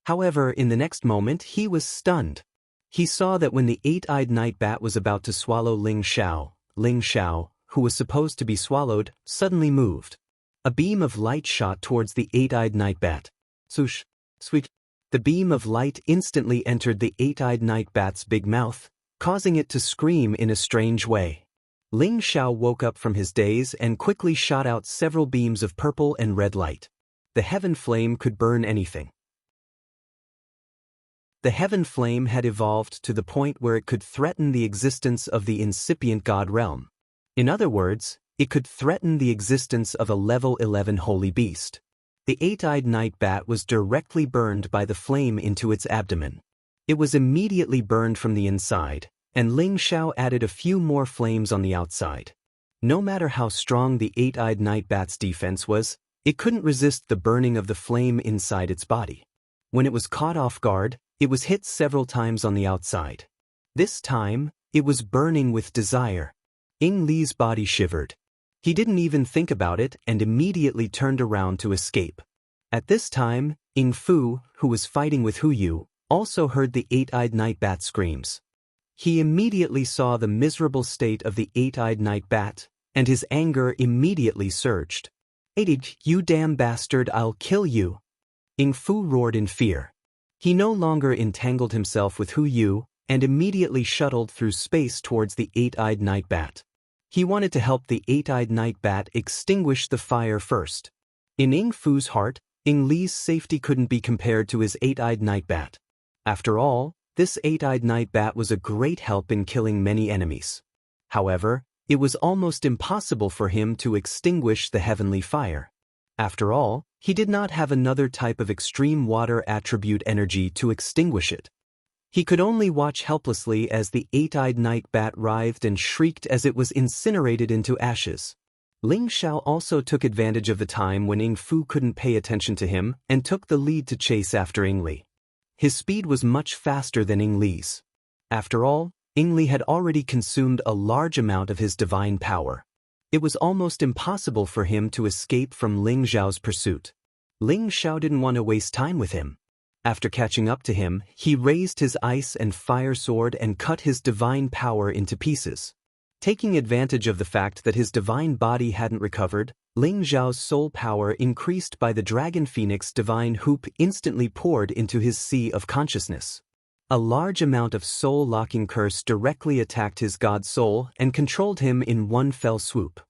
However, in the next moment, he was stunned. He saw that when the 8-eyed night bat was about to swallow Ling Xiao, who was supposed to be swallowed, suddenly moved. A beam of light shot towards the 8-eyed night bat. Swoosh, sweet. The beam of light instantly entered the eight-eyed night bat's big mouth, causing it to scream in a strange way. Ling Xiao woke up from his daze and quickly shot out several beams of purple and red light. The heaven flame could burn anything. The heaven flame had evolved to the point where it could threaten the existence of the incipient god realm. In other words, it could threaten the existence of a level 11 holy beast. The eight-eyed night bat was directly burned by the flame into its abdomen. It was immediately burned from the inside, and Ling Xiao added a few more flames on the outside. No matter how strong the eight-eyed night bat's defense was, it couldn't resist the burning of the flame inside its body. When it was caught off guard, it was hit several times on the outside. This time, it was burning with desire. Ying Li's body shivered. He didn't even think about it and immediately turned around to escape. At this time, Ying Fu, who was fighting with Hu Yu, also heard the eight-eyed night bat screams. He immediately saw the miserable state of the eight-eyed night bat, and his anger immediately surged. "You damn bastard, I'll kill you!" Ying Fu roared in fear. He no longer entangled himself with Hu Yu and immediately shuttled through space towards the eight-eyed night bat. He wanted to help the eight-eyed night bat extinguish the fire first. In Ying Fu's heart, Ying Li's safety couldn't be compared to his eight-eyed night bat. After all, this eight-eyed night bat was a great help in killing many enemies. However, it was almost impossible for him to extinguish the heavenly fire. After all, he did not have another type of extreme water attribute energy to extinguish it. He could only watch helplessly as the eight-eyed night bat writhed and shrieked as it was incinerated into ashes. Ling Xiao also took advantage of the time when Ying Fu couldn't pay attention to him and took the lead to chase after Ying Li. His speed was much faster than Ying Li's. After all, Ying Li had already consumed a large amount of his divine power. It was almost impossible for him to escape from Ling Xiao's pursuit. Ling Xiao didn't want to waste time with him. After catching up to him, he raised his ice and fire sword and cut his divine power into pieces. Taking advantage of the fact that his divine body hadn't recovered, Ling Xiao's soul power increased by the Dragon Phoenix divine hoop instantly poured into his sea of consciousness. A large amount of soul-locking curse directly attacked his god soul and controlled him in one fell swoop.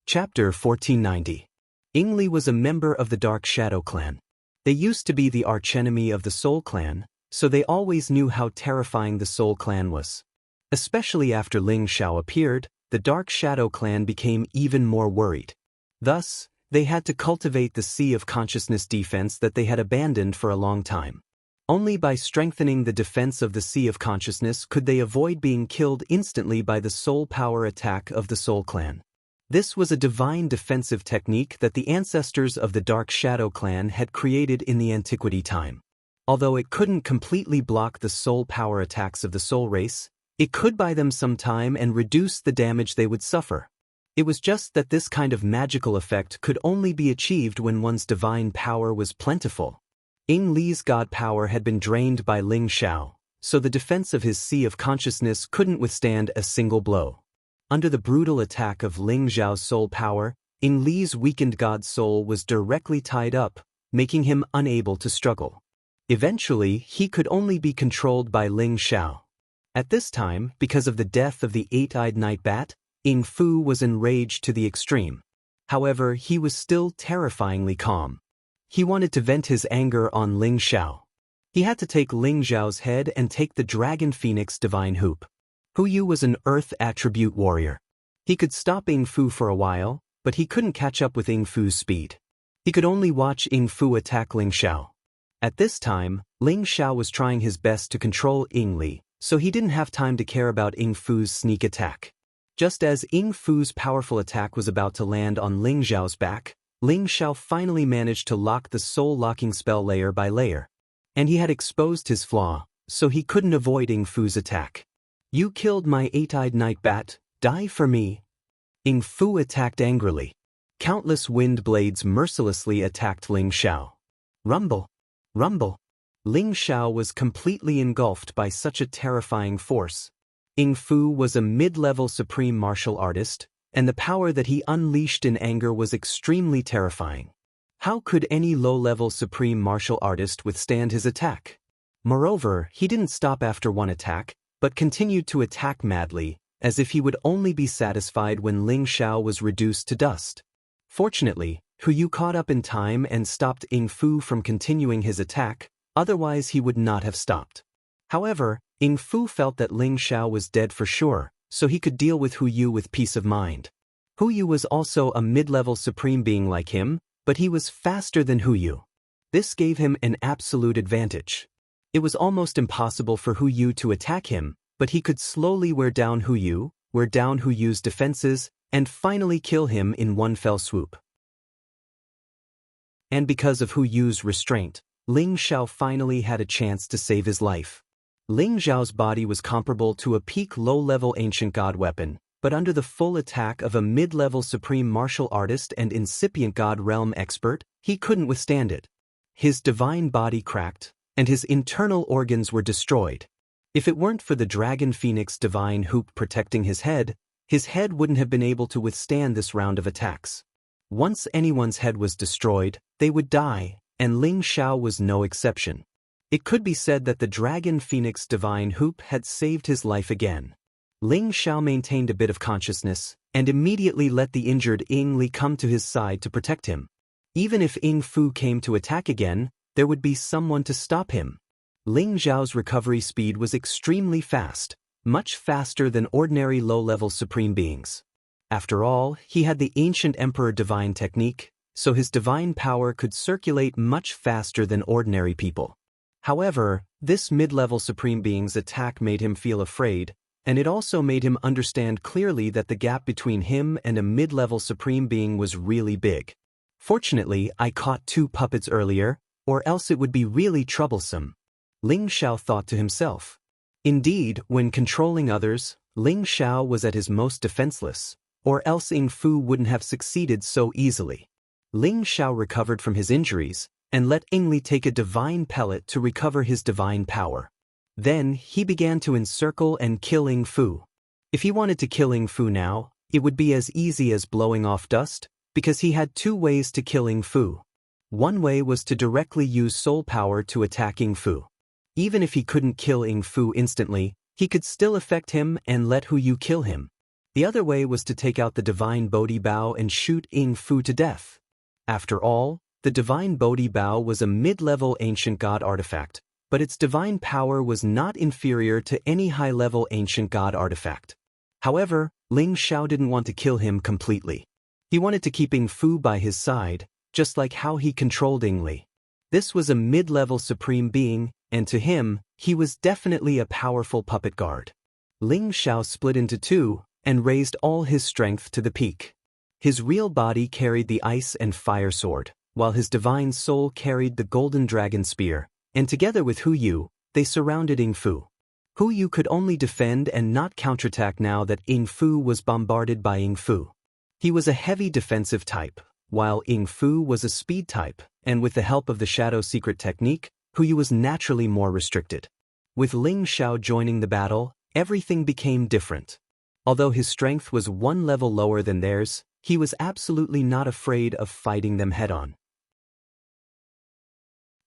Chapter 1490. Ying Li was a member of the Dark Shadow clan. They used to be the archenemy of the Soul clan, so they always knew how terrifying the Soul clan was. Especially after Ling Xiao appeared, the Dark Shadow clan became even more worried. Thus, they had to cultivate the Sea of Consciousness defense that they had abandoned for a long time. Only by strengthening the defense of the Sea of Consciousness could they avoid being killed instantly by the soul power attack of the Soul clan. This was a divine defensive technique that the ancestors of the Dark Shadow clan had created in the antiquity time. Although it couldn't completely block the soul power attacks of the soul race, it could buy them some time and reduce the damage they would suffer. It was just that this kind of magical effect could only be achieved when one's divine power was plentiful. Ying Li's god power had been drained by Ling Xiao, so the defense of his Sea of Consciousness couldn't withstand a single blow. Under the brutal attack of Ling Xiao's soul power, Ying Li's weakened god soul was directly tied up, making him unable to struggle. Eventually, he could only be controlled by Ling Xiao. At this time, because of the death of the eight-eyed night bat, Ying Fu was enraged to the extreme. However, he was still terrifyingly calm. He wanted to vent his anger on Ling Xiao. He had to take Ling Xiao's head and take the Dragon Phoenix divine hoop. Hu Yu was an earth attribute warrior. He could stop Ying Fu for a while, but he couldn't catch up with Ying Fu's speed. He could only watch Ying Fu attack Ling Xiao. At this time, Ling Xiao was trying his best to control Ying Li, so he didn't have time to care about Ying Fu's sneak attack. Just as Ying Fu's powerful attack was about to land on Ling Xiao's back, Ling Xiao finally managed to lock the soul-locking spell layer by layer. And he had exposed his flaw, so he couldn't avoid Ying Fu's attack. "You killed my eight-eyed night bat, die for me." Ying Fu attacked angrily. Countless wind blades mercilessly attacked Ling Xiao. Rumble! Rumble! Ling Xiao was completely engulfed by such a terrifying force. Ying Fu was a mid-level supreme martial artist, and the power that he unleashed in anger was extremely terrifying. How could any low-level supreme martial artist withstand his attack? Moreover, he didn't stop after one attack, but continued to attack madly, as if he would only be satisfied when Ling Xiao was reduced to dust. Fortunately, Hu Yu caught up in time and stopped Ying Fu from continuing his attack, otherwise he would not have stopped. However, Ying Fu felt that Ling Xiao was dead for sure, so he could deal with Hu Yu with peace of mind. Hu Yu was also a mid-level supreme being like him, but he was faster than Hu Yu. This gave him an absolute advantage. It was almost impossible for Hu Yu to attack him, but he could slowly wear down Hu Yu's defenses, and finally kill him in one fell swoop. And because of Hu Yu's restraint, Ling Xiao finally had a chance to save his life. Ling Xiao's body was comparable to a peak low-level ancient god weapon, but under the full attack of a mid-level supreme martial artist and incipient god realm expert, he couldn't withstand it. His divine body cracked, and his internal organs were destroyed. If it weren't for the dragon phoenix divine hoop protecting his head wouldn't have been able to withstand this round of attacks. Once anyone's head was destroyed, they would die, and Ling Xiao was no exception. It could be said that the dragon phoenix divine hoop had saved his life again. Ling Xiao maintained a bit of consciousness, and immediately let the injured Ying Li come to his side to protect him. Even if Ying Fu came to attack again, there would be someone to stop him. Ling Xiao's recovery speed was extremely fast, much faster than ordinary low-level supreme beings. After all, he had the ancient emperor divine technique, so his divine power could circulate much faster than ordinary people. However, this mid-level supreme being's attack made him feel afraid, and it also made him understand clearly that the gap between him and a mid-level supreme being was really big. Fortunately, I caught 2 puppets earlier, or else it would be really troublesome, Ling Xiao thought to himself. Indeed, when controlling others, Ling Xiao was at his most defenseless, or else Ying Fu wouldn't have succeeded so easily. Ling Xiao recovered from his injuries, and let Ying Li take a divine pellet to recover his divine power. Then, he began to encircle and kill Ying Fu. If he wanted to kill Ying Fu now, it would be as easy as blowing off dust, because he had 2 ways to kill Ying Fu. One way was to directly use soul power to attack Ying Fu. Even if he couldn't kill Ying Fu instantly, he could still affect him and let Hu Yu kill him. The other way was to take out the divine Bodhi Bao and shoot Ying Fu to death. After all, the divine Bodhi Bao was a mid-level ancient god artifact, but its divine power was not inferior to any high-level ancient god artifact. However, Ling Xiao didn't want to kill him completely. He wanted to keep Ying Fu by his side, just like how he controlled Ying Li. This was a mid-level supreme being, and to him, he was definitely a powerful puppet guard. Ling Xiao split into 2, and raised all his strength to the peak. His real body carried the ice and fire sword, while his divine soul carried the golden dragon spear, and together with Hu Yu, they surrounded Ying Fu. Hu Yu could only defend and not counterattack now that Ying Fu was bombarded by Ying Fu. He was a heavy defensive type, while Ying Fu was a speed type, and with the help of the shadow secret technique, Hu Yu was naturally more restricted. With Ling Xiao joining the battle, everything became different. Although his strength was 1 level lower than theirs, he was absolutely not afraid of fighting them head-on.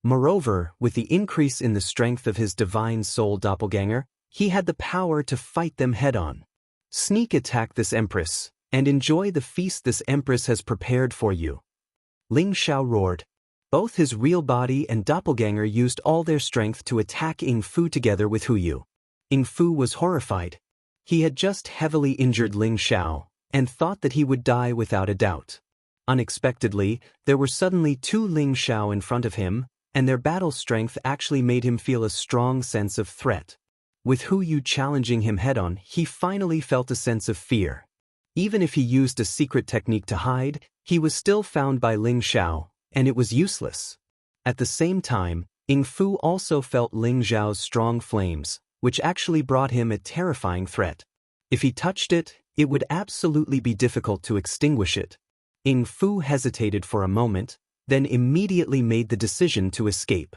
Moreover, with the increase in the strength of his divine soul doppelganger, he had the power to fight them head-on. Sneak attack this empress, and enjoy the feast this empress has prepared for you, Ling Xiao roared. Both his real body and doppelganger used all their strength to attack Ying Fu together with Hu Yu. Ying Fu was horrified. He had just heavily injured Ling Xiao, and thought that he would die without a doubt. Unexpectedly, there were suddenly 2 Ling Xiao in front of him, and their battle strength actually made him feel a strong sense of threat. With Hu Yu challenging him head-on, he finally felt a sense of fear. Even if he used a secret technique to hide, he was still found by Ling Xiao, and it was useless. At the same time, Ying Fu also felt Ling Xiao's strong flames, which actually brought him a terrifying threat. If he touched it, it would absolutely be difficult to extinguish it. Ying Fu hesitated for a moment, then immediately made the decision to escape.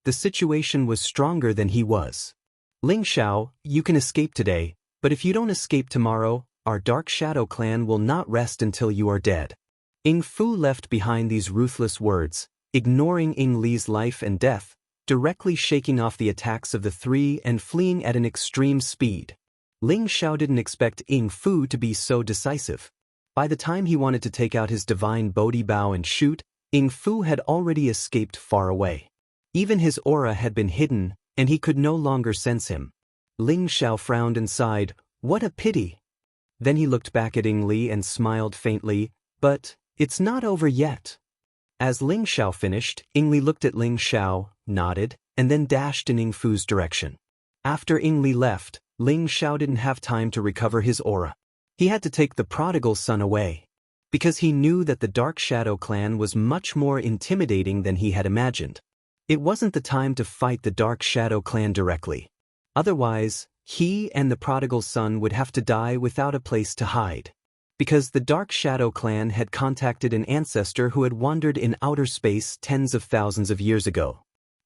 The situation was stronger than he was. Ling Xiao, you can escape today, but if you don't escape tomorrow, our Dark Shadow clan will not rest until you are dead." Ying Fu left behind these ruthless words, ignoring Ying Li's life and death, directly shaking off the attacks of the three and fleeing at an extreme speed. Ling Xiao didn't expect Ying Fu to be so decisive. By the time he wanted to take out his divine Bodhi bow and shoot, Ying Fu had already escaped far away. Even his aura had been hidden, and he could no longer sense him. Ling Xiao frowned and sighed, "What a pity." Then he looked back at Ying Li and smiled faintly, "But it's not over yet." As Ling Xiao finished, Ying Li looked at Ling Xiao, nodded, and then dashed in Ying Fu's direction. After Ying Li left, Ling Xiao didn't have time to recover his aura. He had to take the prodigal son away. Because he knew that the Dark Shadow clan was much more intimidating than he had imagined. It wasn't the time to fight the Dark Shadow clan directly. Otherwise, he and the prodigal son would have to die without a place to hide. Because the Dark Shadow clan had contacted an ancestor who had wandered in outer space tens of thousands of years ago.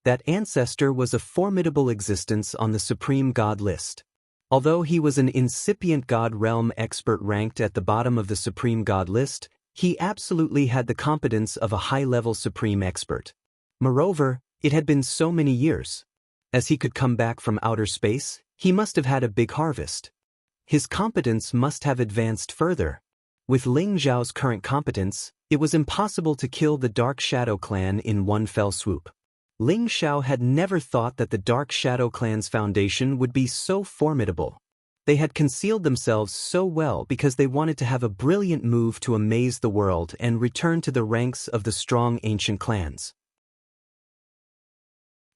That ancestor was a formidable existence on the Supreme God list. Although he was an incipient God realm expert ranked at the bottom of the Supreme God list, he absolutely had the competence of a high-level Supreme expert. Moreover, it had been so many years. As he could come back from outer space, he must have had a big harvest. His competence must have advanced further. With Ling Xiao's current competence, it was impossible to kill the Dark Shadow clan in one fell swoop. Ling Xiao had never thought that the Dark Shadow clan's foundation would be so formidable. They had concealed themselves so well because they wanted to have a brilliant move to amaze the world and return to the ranks of the strong ancient clans.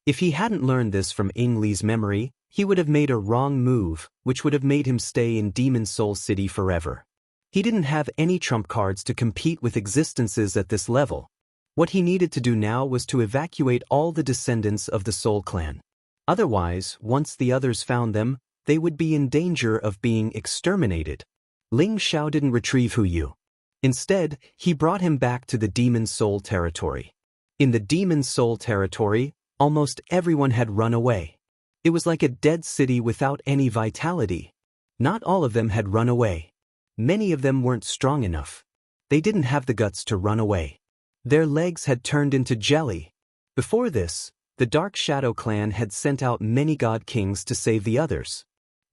If he hadn't learned this from Ying Li's memory, he would have made a wrong move, which would have made him stay in Demon Soul City forever. He didn't have any trump cards to compete with existences at this level. What he needed to do now was to evacuate all the descendants of the Soul Clan. Otherwise, once the others found them, they would be in danger of being exterminated. Ling Xiao didn't retrieve Hu Yu. Instead, he brought him back to the Demon Soul territory. In the Demon Soul territory, almost everyone had run away. It was like a dead city without any vitality. Not all of them had run away. Many of them weren't strong enough. They didn't have the guts to run away. Their legs had turned into jelly. Before this, the Dark Shadow clan had sent out many god kings to save the others.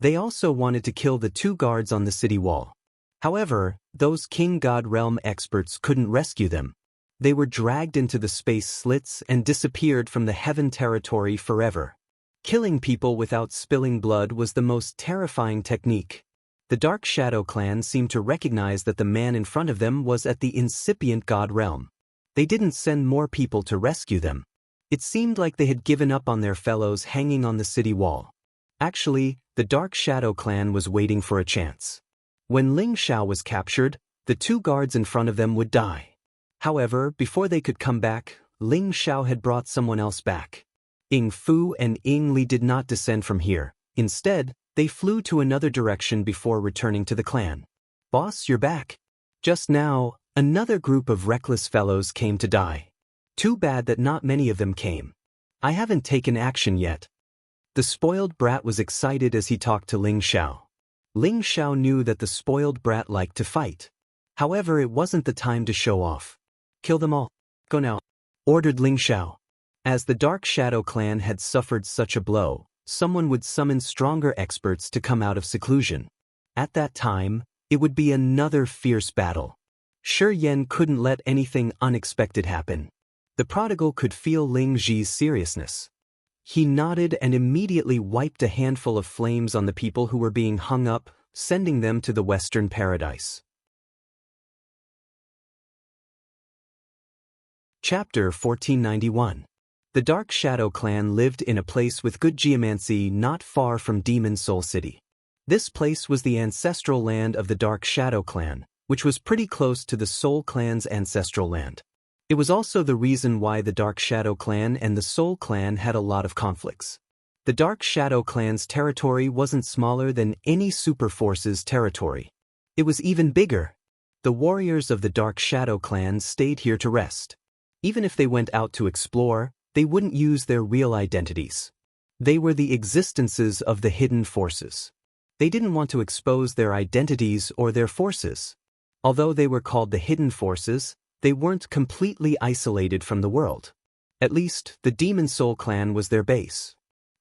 They also wanted to kill the two guards on the city wall. However, those king god realm experts couldn't rescue them. They were dragged into the space slits and disappeared from the heaven territory forever. Killing people without spilling blood was the most terrifying technique. The Dark Shadow clan seemed to recognize that the man in front of them was at the incipient god realm. They didn't send more people to rescue them. It seemed like they had given up on their fellows hanging on the city wall. Actually, the Dark Shadow clan was waiting for a chance. When Ling Xiao was captured, the two guards in front of them would die. However, before they could come back, Ling Xiao had brought someone else back. Ying Fu and Ying Li did not descend from here. Instead, they flew to another direction before returning to the clan. "Boss, you're back." Just now, another group of reckless fellows came to die. Too bad that not many of them came. I haven't taken action yet. The spoiled brat was excited as he talked to Ling Xiao. Ling Xiao knew that the spoiled brat liked to fight. However, it wasn't the time to show off. "Kill them all. Go now," ordered Ling Xiao. As the Dark Shadow clan had suffered such a blow, someone would summon stronger experts to come out of seclusion. At that time, it would be another fierce battle. Shi Yan couldn't let anything unexpected happen. The prodigal could feel Ling Ji's seriousness. He nodded and immediately wiped a handful of flames on the people who were being hung up, sending them to the Western Paradise. Chapter 1491. The Dark Shadow clan lived in a place with good geomancy not far from Demon Soul City. This place was the ancestral land of the Dark Shadow clan, which was pretty close to the Soul clan's ancestral land. It was also the reason why the Dark Shadow clan and the Soul clan had a lot of conflicts. The Dark Shadow clan's territory wasn't smaller than any super force's territory. It was even bigger. The warriors of the Dark Shadow clan stayed here to rest. Even if they went out to explore, they wouldn't use their real identities. They were the existences of the hidden forces. They didn't want to expose their identities or their forces. Although they were called the hidden forces, they weren't completely isolated from the world. At least, the Demon Soul clan was their base.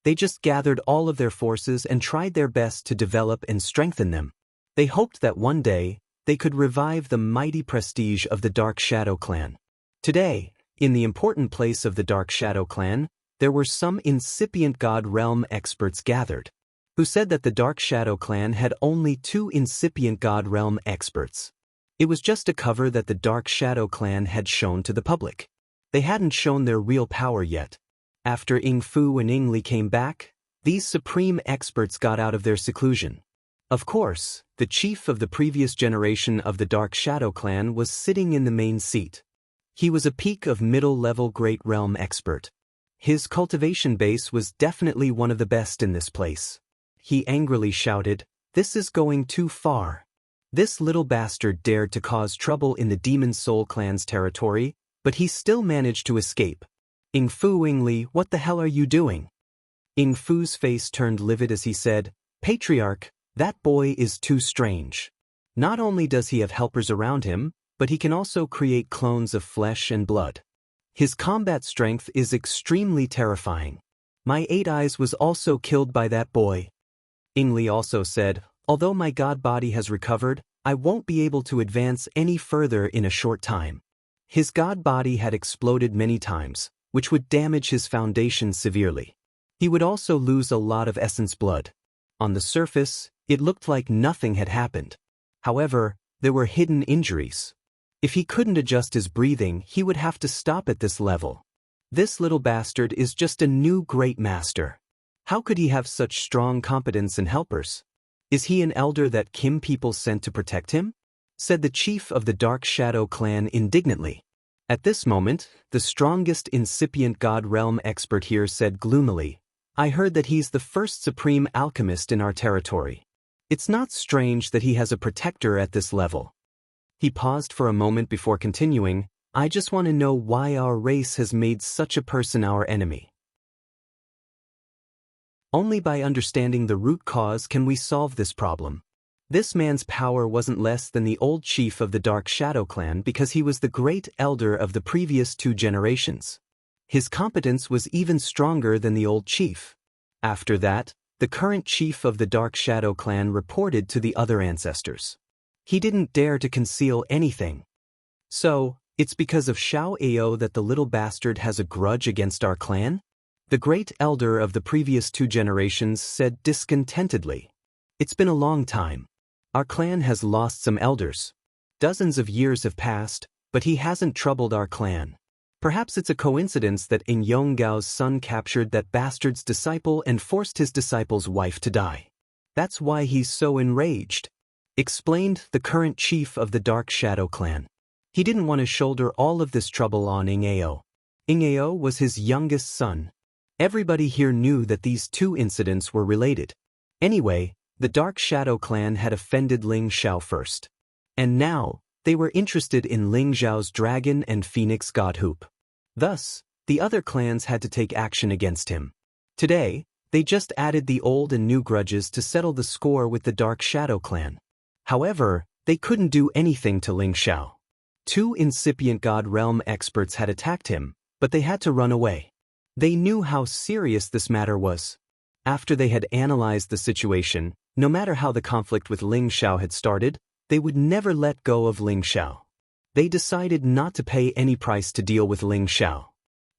They just gathered all of their forces and tried their best to develop and strengthen them. They hoped that one day, they could revive the mighty prestige of the Dark Shadow clan. Today, in the important place of the Dark Shadow clan, there were some incipient God Realm experts gathered, who said that the Dark Shadow clan had only 2 incipient God Realm experts. It was just a cover that the Dark Shadow clan had shown to the public. They hadn't shown their real power yet. After Ying Fu and Ying Li came back, these supreme experts got out of their seclusion. Of course, the chief of the previous generation of the Dark Shadow clan was sitting in the main seat. He was a peak of middle-level Great Realm expert. His cultivation base was definitely one of the best in this place. He angrily shouted, "This is going too far." This little bastard dared to cause trouble in the Demon Soul clan's territory, but he still managed to escape. "Ying Fu, Ying Li, what the hell are you doing?" Ying Fu's face turned livid as he said, "Patriarch, that boy is too strange. Not only does he have helpers around him, but he can also create clones of flesh and blood. His combat strength is extremely terrifying. My 8 eyes was also killed by that boy." Ying Li also said, "Although my god body has recovered, I won't be able to advance any further in a short time." His god body had exploded many times, which would damage his foundation severely. He would also lose a lot of essence blood. On the surface, it looked like nothing had happened. However, there were hidden injuries. If he couldn't adjust his breathing, he would have to stop at this level. This little bastard is just a new great master. How could he have such strong competence and helpers? Is he an elder that Kim people sent to protect him? Said the chief of the Dark Shadow clan indignantly. At this moment, the strongest incipient God Realm expert here said gloomily, "I heard that he's the first supreme alchemist in our territory. It's not strange that he has a protector at this level." He paused for a moment before continuing, "I just want to know why our race has made such a person our enemy. Only by understanding the root cause can we solve this problem. This man's power wasn't less than the old chief of the Dark Shadow clan because he was the great elder of the previous 2 generations. His competence was even stronger than the old chief. After that, the current chief of the Dark Shadow clan reported to the other ancestors. He didn't dare to conceal anything. "So, it's because of Xiao Ao that the little bastard has a grudge against our clan?" The great elder of the previous 2 generations said discontentedly. "It's been a long time. Our clan has lost some elders. Dozens of years have passed, but he hasn't troubled our clan. Perhaps it's a coincidence that In Yonggao's son captured that bastard's disciple and forced his disciple's wife to die. That's why he's so enraged," explained the current chief of the Dark Shadow clan. He didn't want to shoulder all of this trouble on Ying Ao. Ying Ao was his youngest son. Everybody here knew that these 2 incidents were related. Anyway, the Dark Shadow clan had offended Ling Xiao first. And now, they were interested in Ling Xiao's dragon and phoenix god hoop. Thus, the other clans had to take action against him. Today, they just added the old and new grudges to settle the score with the Dark Shadow clan. However, they couldn't do anything to Ling Xiao. 2 incipient God Realm experts had attacked him, but they had to run away. They knew how serious this matter was. After they had analyzed the situation, no matter how the conflict with Ling Xiao had started, they would never let go of Ling Xiao. They decided not to pay any price to deal with Ling Xiao.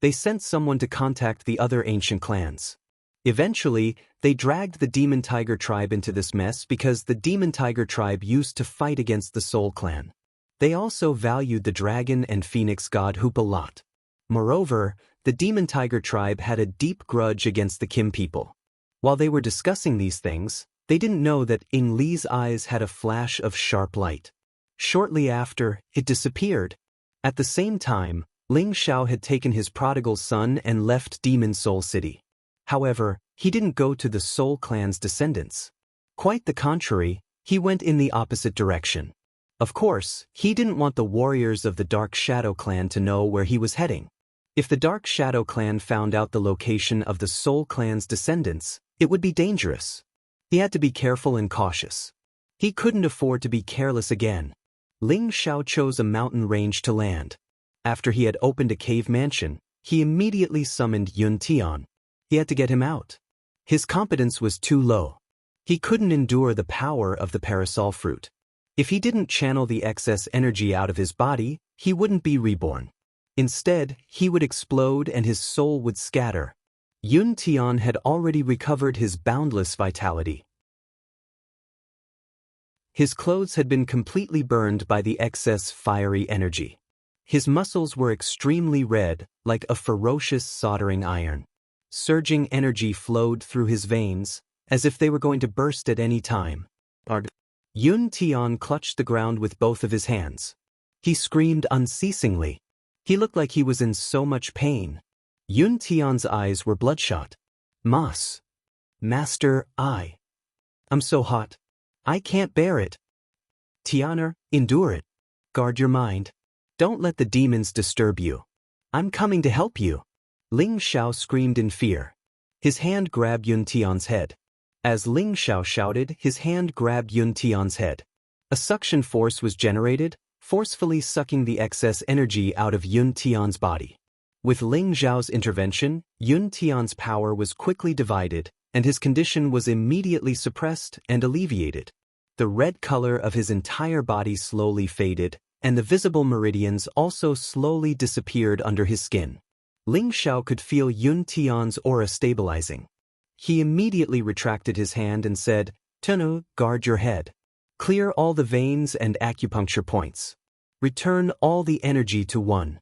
They sent someone to contact the other ancient clans. Eventually, they dragged the Demon Tiger tribe into this mess because the Demon Tiger tribe used to fight against the Soul clan. They also valued the dragon and phoenix god Hoop a lot. Moreover, the Demon Tiger tribe had a deep grudge against the Kim people. While they were discussing these things, they didn't know that Ying Li's eyes had a flash of sharp light. Shortly after, it disappeared. At the same time, Ling Xiao had taken his prodigal son and left Demon Soul City. However, he didn't go to the Soul clan's descendants. Quite the contrary, he went in the opposite direction. Of course, he didn't want the warriors of the Dark Shadow clan to know where he was heading. If the Dark Shadow clan found out the location of the Soul clan's descendants, it would be dangerous. He had to be careful and cautious. He couldn't afford to be careless again. Ling Xiao chose a mountain range to land. After he had opened a cave mansion, he immediately summoned Yun Tian. He had to get him out. His competence was too low. He couldn't endure the power of the parasol fruit. If he didn't channel the excess energy out of his body, he wouldn't be reborn. Instead, he would explode and his soul would scatter. Yun Tian had already recovered his boundless vitality. His clothes had been completely burned by the excess fiery energy. His muscles were extremely red, like a ferocious soldering iron. Surging energy flowed through his veins, as if they were going to burst at any time. Yun Tian clutched the ground with both of his hands. He screamed unceasingly. He looked like he was in so much pain. Yun Tian's eyes were bloodshot. Master, I'm so hot. I can't bear it. Tianer, endure it. Guard your mind. Don't let the demons disturb you. I'm coming to help you. Ling Xiao screamed in fear. His hand grabbed Yun Tian's head. As Ling Xiao shouted, his hand grabbed Yun Tian's head. A suction force was generated, forcefully sucking the excess energy out of Yun Tian's body. With Ling Xiao's intervention, Yun Tian's power was quickly divided, and his condition was immediately suppressed and alleviated. The red color of his entire body slowly faded, and the visible meridians also slowly disappeared under his skin. Ling Xiao could feel Yun Tian's aura stabilizing. He immediately retracted his hand and said, "Tenu, guard your head. Clear all the veins and acupuncture points. Return all the energy to one."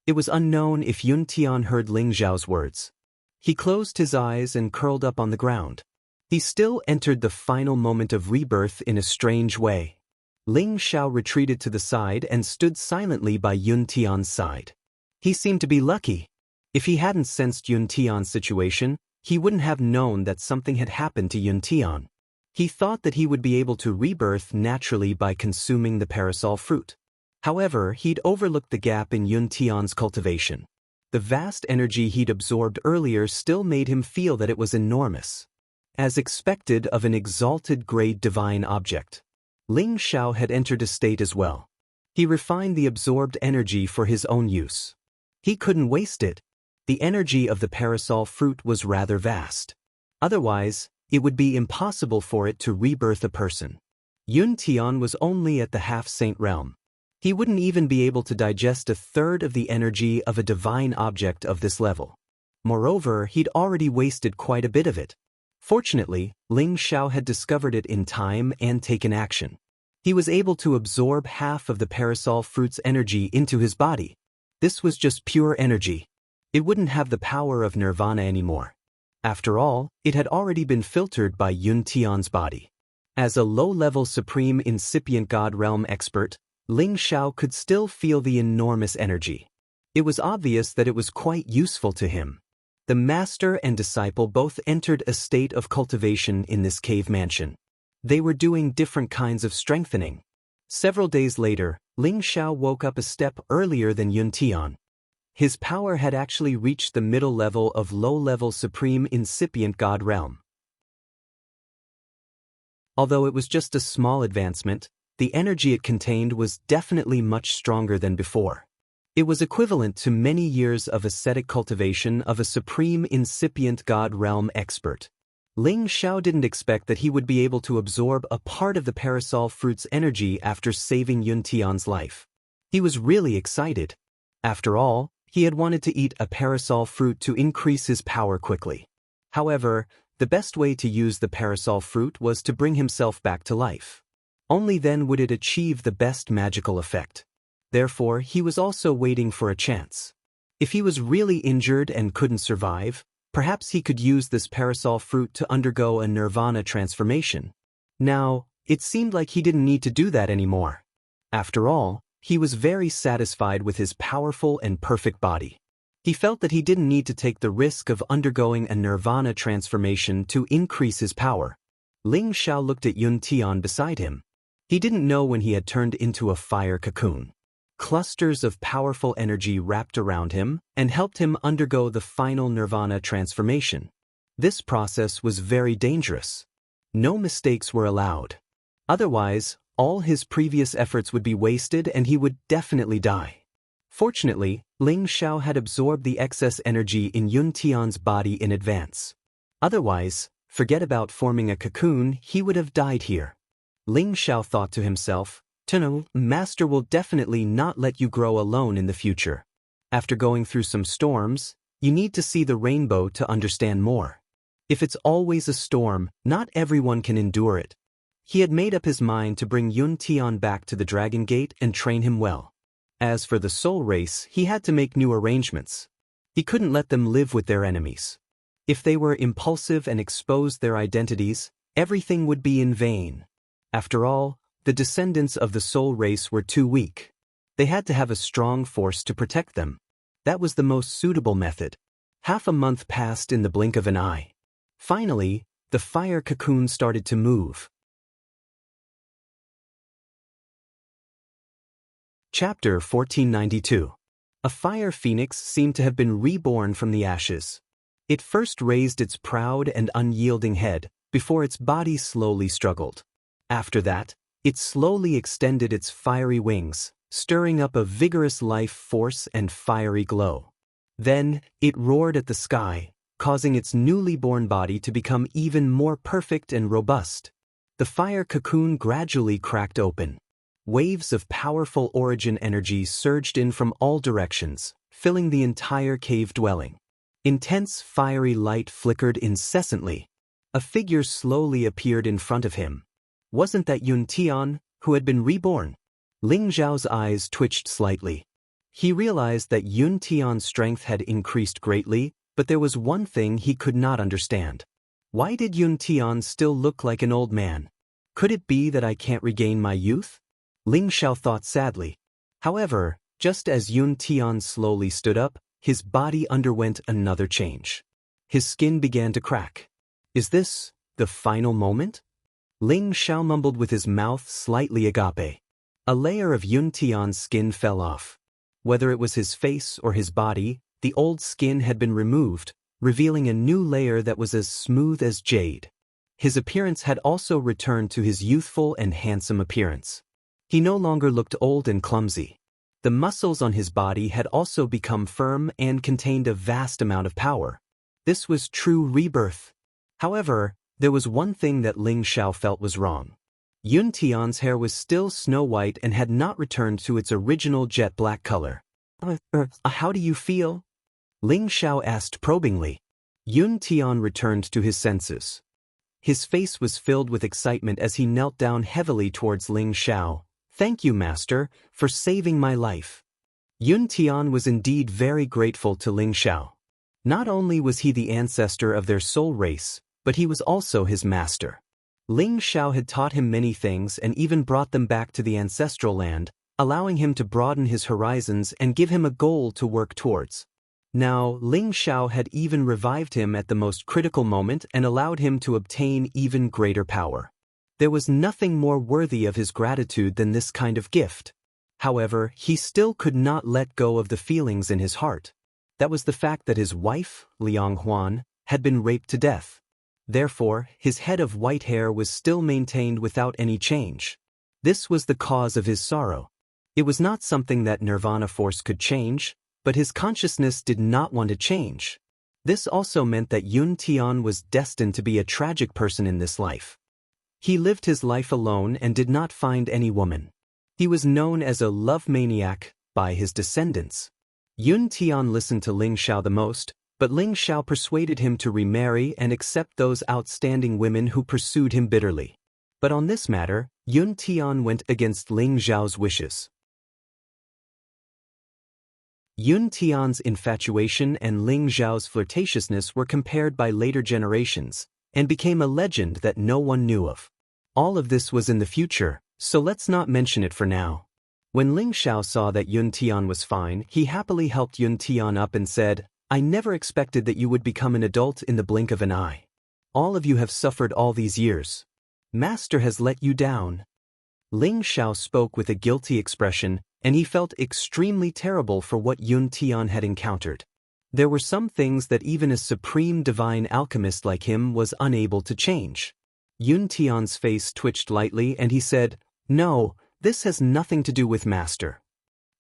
It was unknown if Yun Tian heard Ling Xiao's words. He closed his eyes and curled up on the ground. He still entered the final moment of rebirth in a strange way. Ling Xiao retreated to the side and stood silently by Yun Tian's side. He seemed to be lucky. If he hadn't sensed Yun Tian's situation, he wouldn't have known that something had happened to Yun Tian. He thought that he would be able to rebirth naturally by consuming the parasol fruit. However, he'd overlooked the gap in Yun Tian's cultivation. The vast energy he'd absorbed earlier still made him feel that it was enormous. As expected of an exalted grade divine object, Ling Xiao had entered a state as well. He refined the absorbed energy for his own use. He couldn't waste it. The energy of the parasol fruit was rather vast. Otherwise, it would be impossible for it to rebirth a person. Yun Tian was only at the half-saint realm. He wouldn't even be able to digest a third of the energy of a divine object of this level. Moreover, he'd already wasted quite a bit of it. Fortunately, Ling Xiao had discovered it in time and taken action. He was able to absorb half of the parasol fruit's energy into his body. This was just pure energy. It wouldn't have the power of nirvana anymore. After all, it had already been filtered by Yun Tian's body. As a low-level supreme incipient god realm expert, Ling Xiao could still feel the enormous energy. It was obvious that it was quite useful to him. The master and disciple both entered a state of cultivation in this cave mansion. They were doing different kinds of strengthening. Several days later, Ling Xiao woke up a step earlier than Yun Tian. His power had actually reached the middle level of low-level supreme incipient god realm. Although it was just a small advancement, the energy it contained was definitely much stronger than before. It was equivalent to many years of ascetic cultivation of a supreme incipient god realm expert. Ling Xiao didn't expect that he would be able to absorb a part of the parasol fruit's energy after saving Yun Tian's life. He was really excited. After all, he had wanted to eat a parasol fruit to increase his power quickly. However, the best way to use the parasol fruit was to bring himself back to life. Only then would it achieve the best magical effect. Therefore, he was also waiting for a chance. If he was really injured and couldn't survive, perhaps he could use this parasol fruit to undergo a nirvana transformation. Now, it seemed like he didn't need to do that anymore. After all, he was very satisfied with his powerful and perfect body. He felt that he didn't need to take the risk of undergoing a nirvana transformation to increase his power. Ling Xiao looked at Yun Tian beside him. He didn't know when he had turned into a fire cocoon. Clusters of powerful energy wrapped around him and helped him undergo the final nirvana transformation. This process was very dangerous. No mistakes were allowed. Otherwise, all his previous efforts would be wasted and he would definitely die. Fortunately, Ling Xiao had absorbed the excess energy in Yun Tian's body in advance. Otherwise, forget about forming a cocoon, he would have died here. Ling Xiao thought to himself, "Tenno, Master will definitely not let you grow alone in the future. After going through some storms, you need to see the rainbow to understand more. If it's always a storm, not everyone can endure it." He had made up his mind to bring Yun Tian back to the Dragon Gate and train him well. As for the soul race, he had to make new arrangements. He couldn't let them live with their enemies. If they were impulsive and exposed their identities, everything would be in vain. After all, the descendants of the soul race were too weak. They had to have a strong force to protect them. That was the most suitable method. Half a month passed in the blink of an eye. Finally, the fire cocoon started to move. Chapter 1492. A fire phoenix seemed to have been reborn from the ashes. It first raised its proud and unyielding head, before its body slowly struggled. After that, it slowly extended its fiery wings, stirring up a vigorous life force and fiery glow. Then, it roared at the sky, causing its newly born body to become even more perfect and robust. The fire cocoon gradually cracked open. Waves of powerful origin energy surged in from all directions, filling the entire cave dwelling. Intense fiery light flickered incessantly. A figure slowly appeared in front of him. Wasn't that Yun Tian, who had been reborn? Ling Zhao's eyes twitched slightly. He realized that Yun Tian's strength had increased greatly, but there was one thing he could not understand. Why did Yun Tian still look like an old man? Could it be that I can't regain my youth? Ling Xiao thought sadly. However, just as Yun Tian slowly stood up, his body underwent another change. His skin began to crack. Is this the final moment? Ling Xiao mumbled with his mouth slightly agape. A layer of Yun Tian's skin fell off. Whether it was his face or his body, the old skin had been removed, revealing a new layer that was as smooth as jade. His appearance had also returned to his youthful and handsome appearance. He no longer looked old and clumsy. The muscles on his body had also become firm and contained a vast amount of power. This was true rebirth. However, there was one thing that Ling Xiao felt was wrong. Yun Tian's hair was still snow-white and had not returned to its original jet-black color. How do you feel?" Ling Xiao asked probingly. Yun Tian returned to his senses. His face was filled with excitement as he knelt down heavily towards Ling Xiao. "Thank you, Master, for saving my life." Yun Tian was indeed very grateful to Ling Xiao. Not only was he the ancestor of their soul race, but he was also his master. Ling Xiao had taught him many things and even brought them back to the ancestral land, allowing him to broaden his horizons and give him a goal to work towards. Now, Ling Xiao had even revived him at the most critical moment and allowed him to obtain even greater power. There was nothing more worthy of his gratitude than this kind of gift. However, he still could not let go of the feelings in his heart. That was the fact that his wife, Liang Huan, had been raped to death. Therefore, his head of white hair was still maintained without any change. This was the cause of his sorrow. It was not something that Nirvana Force could change, but his consciousness did not want to change. This also meant that Yun Tian was destined to be a tragic person in this life. He lived his life alone and did not find any woman. He was known as a love maniac by his descendants. Yun Tian listened to Ling Xiao the most, but Ling Xiao persuaded him to remarry and accept those outstanding women who pursued him bitterly. But on this matter, Yun Tian went against Ling Xiao's wishes. Yun Tian's infatuation and Ling Xiao's flirtatiousness were compared by later generations, and became a legend that no one knew of. All of this was in the future, so let's not mention it for now. When Ling Xiao saw that Yun Tian was fine, he happily helped Yun Tian up and said, "I never expected that you would become an adult in the blink of an eye. All of you have suffered all these years. Master has let you down." Ling Xiao spoke with a guilty expression, and he felt extremely terrible for what Yun Tian had encountered. There were some things that even a supreme divine alchemist like him was unable to change. Yun Tian's face twitched lightly and he said, "No, this has nothing to do with Master."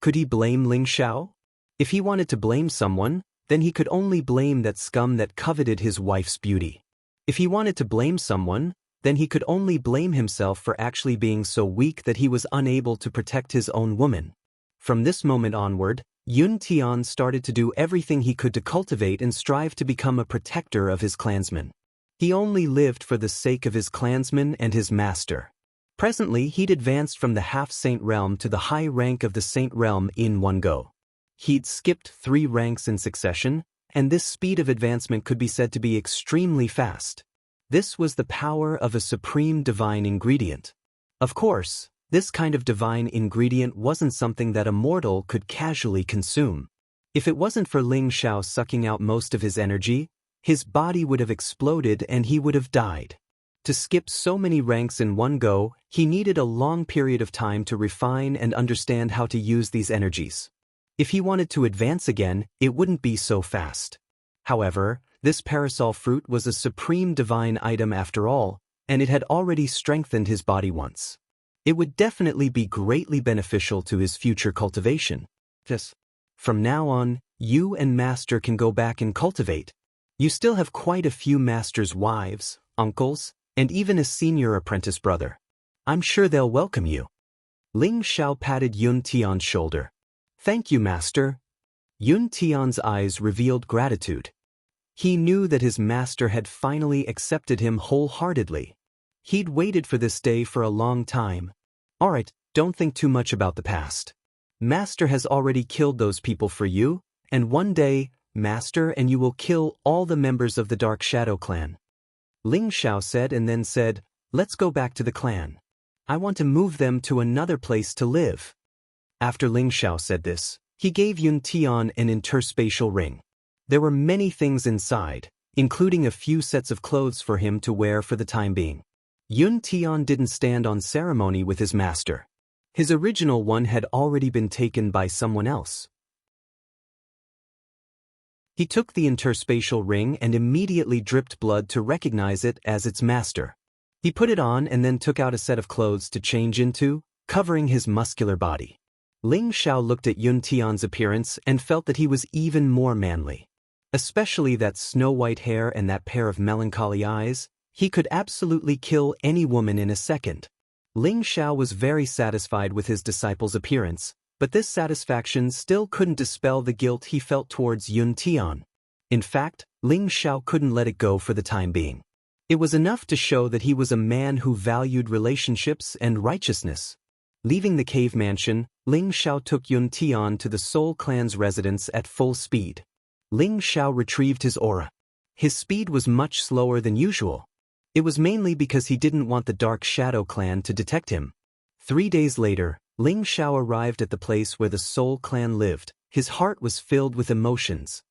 Could he blame Ling Xiao? If he wanted to blame someone, then he could only blame that scum that coveted his wife's beauty. If he wanted to blame someone, then he could only blame himself for actually being so weak that he was unable to protect his own woman. From this moment onward, Yun Tian started to do everything he could to cultivate and strive to become a protector of his clansmen. He only lived for the sake of his clansmen and his master. Presently, he'd advanced from the half-saint realm to the high rank of the saint realm in one go. He'd skipped 3 ranks in succession, and this speed of advancement could be said to be extremely fast. This was the power of a supreme divine ingredient. Of course, this kind of divine ingredient wasn't something that a mortal could casually consume. If it wasn't for Ling Xiao sucking out most of his energy, his body would have exploded and he would have died. To skip so many ranks in one go, he needed a long period of time to refine and understand how to use these energies. If he wanted to advance again, it wouldn't be so fast. However, this parasol fruit was a supreme divine item after all, and it had already strengthened his body once. It would definitely be greatly beneficial to his future cultivation. Yes. From now on, you and Master can go back and cultivate. You still have quite a few Master's wives, uncles, and even a senior apprentice brother. I'm sure they'll welcome you. Ling Xiao patted Yun Tian's shoulder. Thank you, Master. Yun Tian's eyes revealed gratitude. He knew that his master had finally accepted him wholeheartedly. He'd waited for this day for a long time. Alright, don't think too much about the past. Master has already killed those people for you, and one day, Master and you will kill all the members of the Dark Shadow clan. Ling Xiao said and then said, let's go back to the clan. I want to move them to another place to live. After Ling Xiao said this, he gave Yun Tian an interspatial ring. There were many things inside, including a few sets of clothes for him to wear for the time being. Yun Tian didn't stand on ceremony with his master. His original one had already been taken by someone else. He took the interspatial ring and immediately dripped blood to recognize it as its master. He put it on and then took out a set of clothes to change into, covering his muscular body. Ling Xiao looked at Yun Tian's appearance and felt that he was even more manly. Especially that snow-white hair and that pair of melancholy eyes, he could absolutely kill any woman in a second. Ling Xiao was very satisfied with his disciple's appearance, but this satisfaction still couldn't dispel the guilt he felt towards Yun Tian. In fact, Ling Xiao couldn't let it go for the time being. It was enough to show that he was a man who valued relationships and righteousness. Leaving the cave mansion, Ling Xiao took Yun Tian to the Soul Clan's residence at full speed. Ling Xiao retrieved his aura. His speed was much slower than usual. It was mainly because he didn't want the Dark Shadow clan to detect him. 3 days later, Ling Xiao arrived at the place where the Soul Clan lived. His heart was filled with emotions.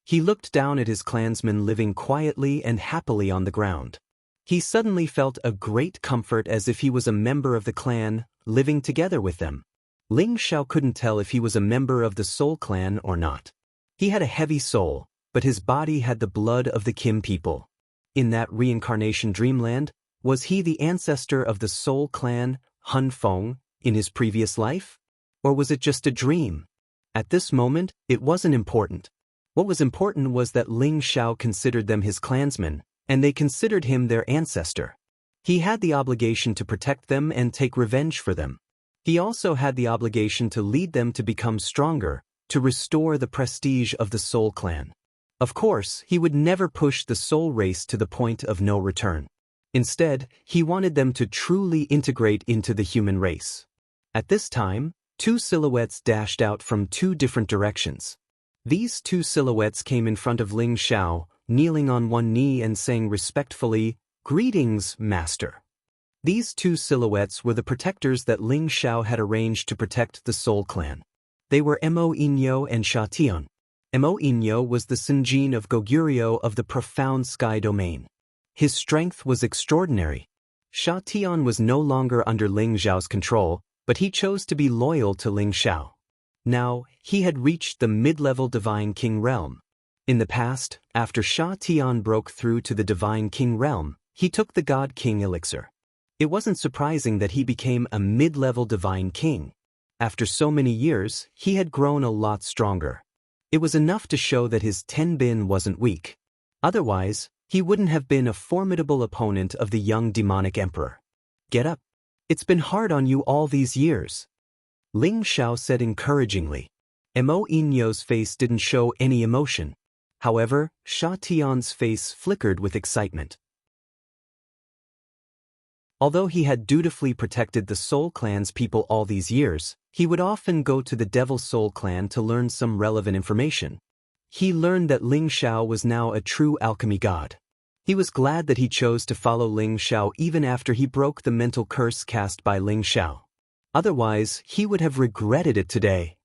He looked down at his clansmen living quietly and happily on the ground. He suddenly felt a great comfort as if he was a member of the clan, living together with them. Ling Xiao couldn't tell if he was a member of the Soul Clan or not. He had a heavy soul, but his body had the blood of the Kim people. In that reincarnation dreamland, was he the ancestor of the Soul Clan, Hun Feng, in his previous life? Or was it just a dream? At this moment, it wasn't important. What was important was that Ling Xiao considered them his clansmen, and they considered him their ancestor. He had the obligation to protect them and take revenge for them. He also had the obligation to lead them to become stronger, to restore the prestige of the Soul Clan. Of course, he would never push the soul race to the point of no return. Instead, he wanted them to truly integrate into the human race. At this time, 2 silhouettes dashed out from 2 different directions. These 2 silhouettes came in front of Ling Xiao, kneeling on one knee and saying respectfully, "Greetings, Master." These 2 silhouettes were the protectors that Ling Xiao had arranged to protect the Soul Clan. They were Mo Inyo and Sha Tian. Mo Inyo was the Sinjin of Goguryeo of the Profound Sky Domain. His strength was extraordinary. Sha Tian was no longer under Ling Xiao's control, but he chose to be loyal to Ling Xiao. Now, he had reached the mid-level Divine King realm. In the past, after Sha Tian broke through to the Divine King realm, he took the God King elixir. It wasn't surprising that he became a mid-level divine king. After so many years, he had grown a lot stronger. It was enough to show that his tenbin wasn't weak. Otherwise, he wouldn't have been a formidable opponent of the young demonic emperor. Get up. It's been hard on you all these years. Ling Xiao said encouragingly. Mo Inyo's face didn't show any emotion. However, Sha Tian's face flickered with excitement. Although he had dutifully protected the Soul Clan's people all these years, he would often go to the Devil Soul Clan to learn some relevant information. He learned that Ling Xiao was now a true alchemy god. He was glad that he chose to follow Ling Xiao even after he broke the mental curse cast by Ling Xiao. Otherwise, he would have regretted it today.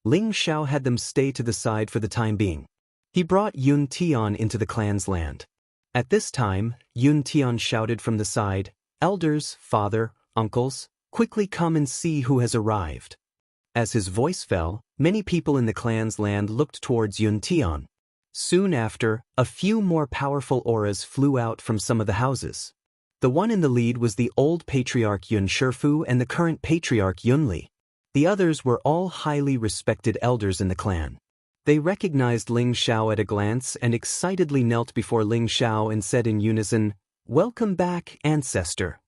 Ling Xiao had them stay to the side for the time being. He brought Yun Tian into the clan's land. At this time, Yun Tian shouted from the side, "Elders, father, uncles, quickly come and see who has arrived." As his voice fell, many people in the clan's land looked towards Yun Tian. Soon after, a few more powerful auras flew out from some of the houses. The one in the lead was the old patriarch Yun Shifu and the current patriarch Yun Li. The others were all highly respected elders in the clan. They recognized Ling Xiao at a glance and excitedly knelt before Ling Xiao and said in unison, "Welcome back, ancestor."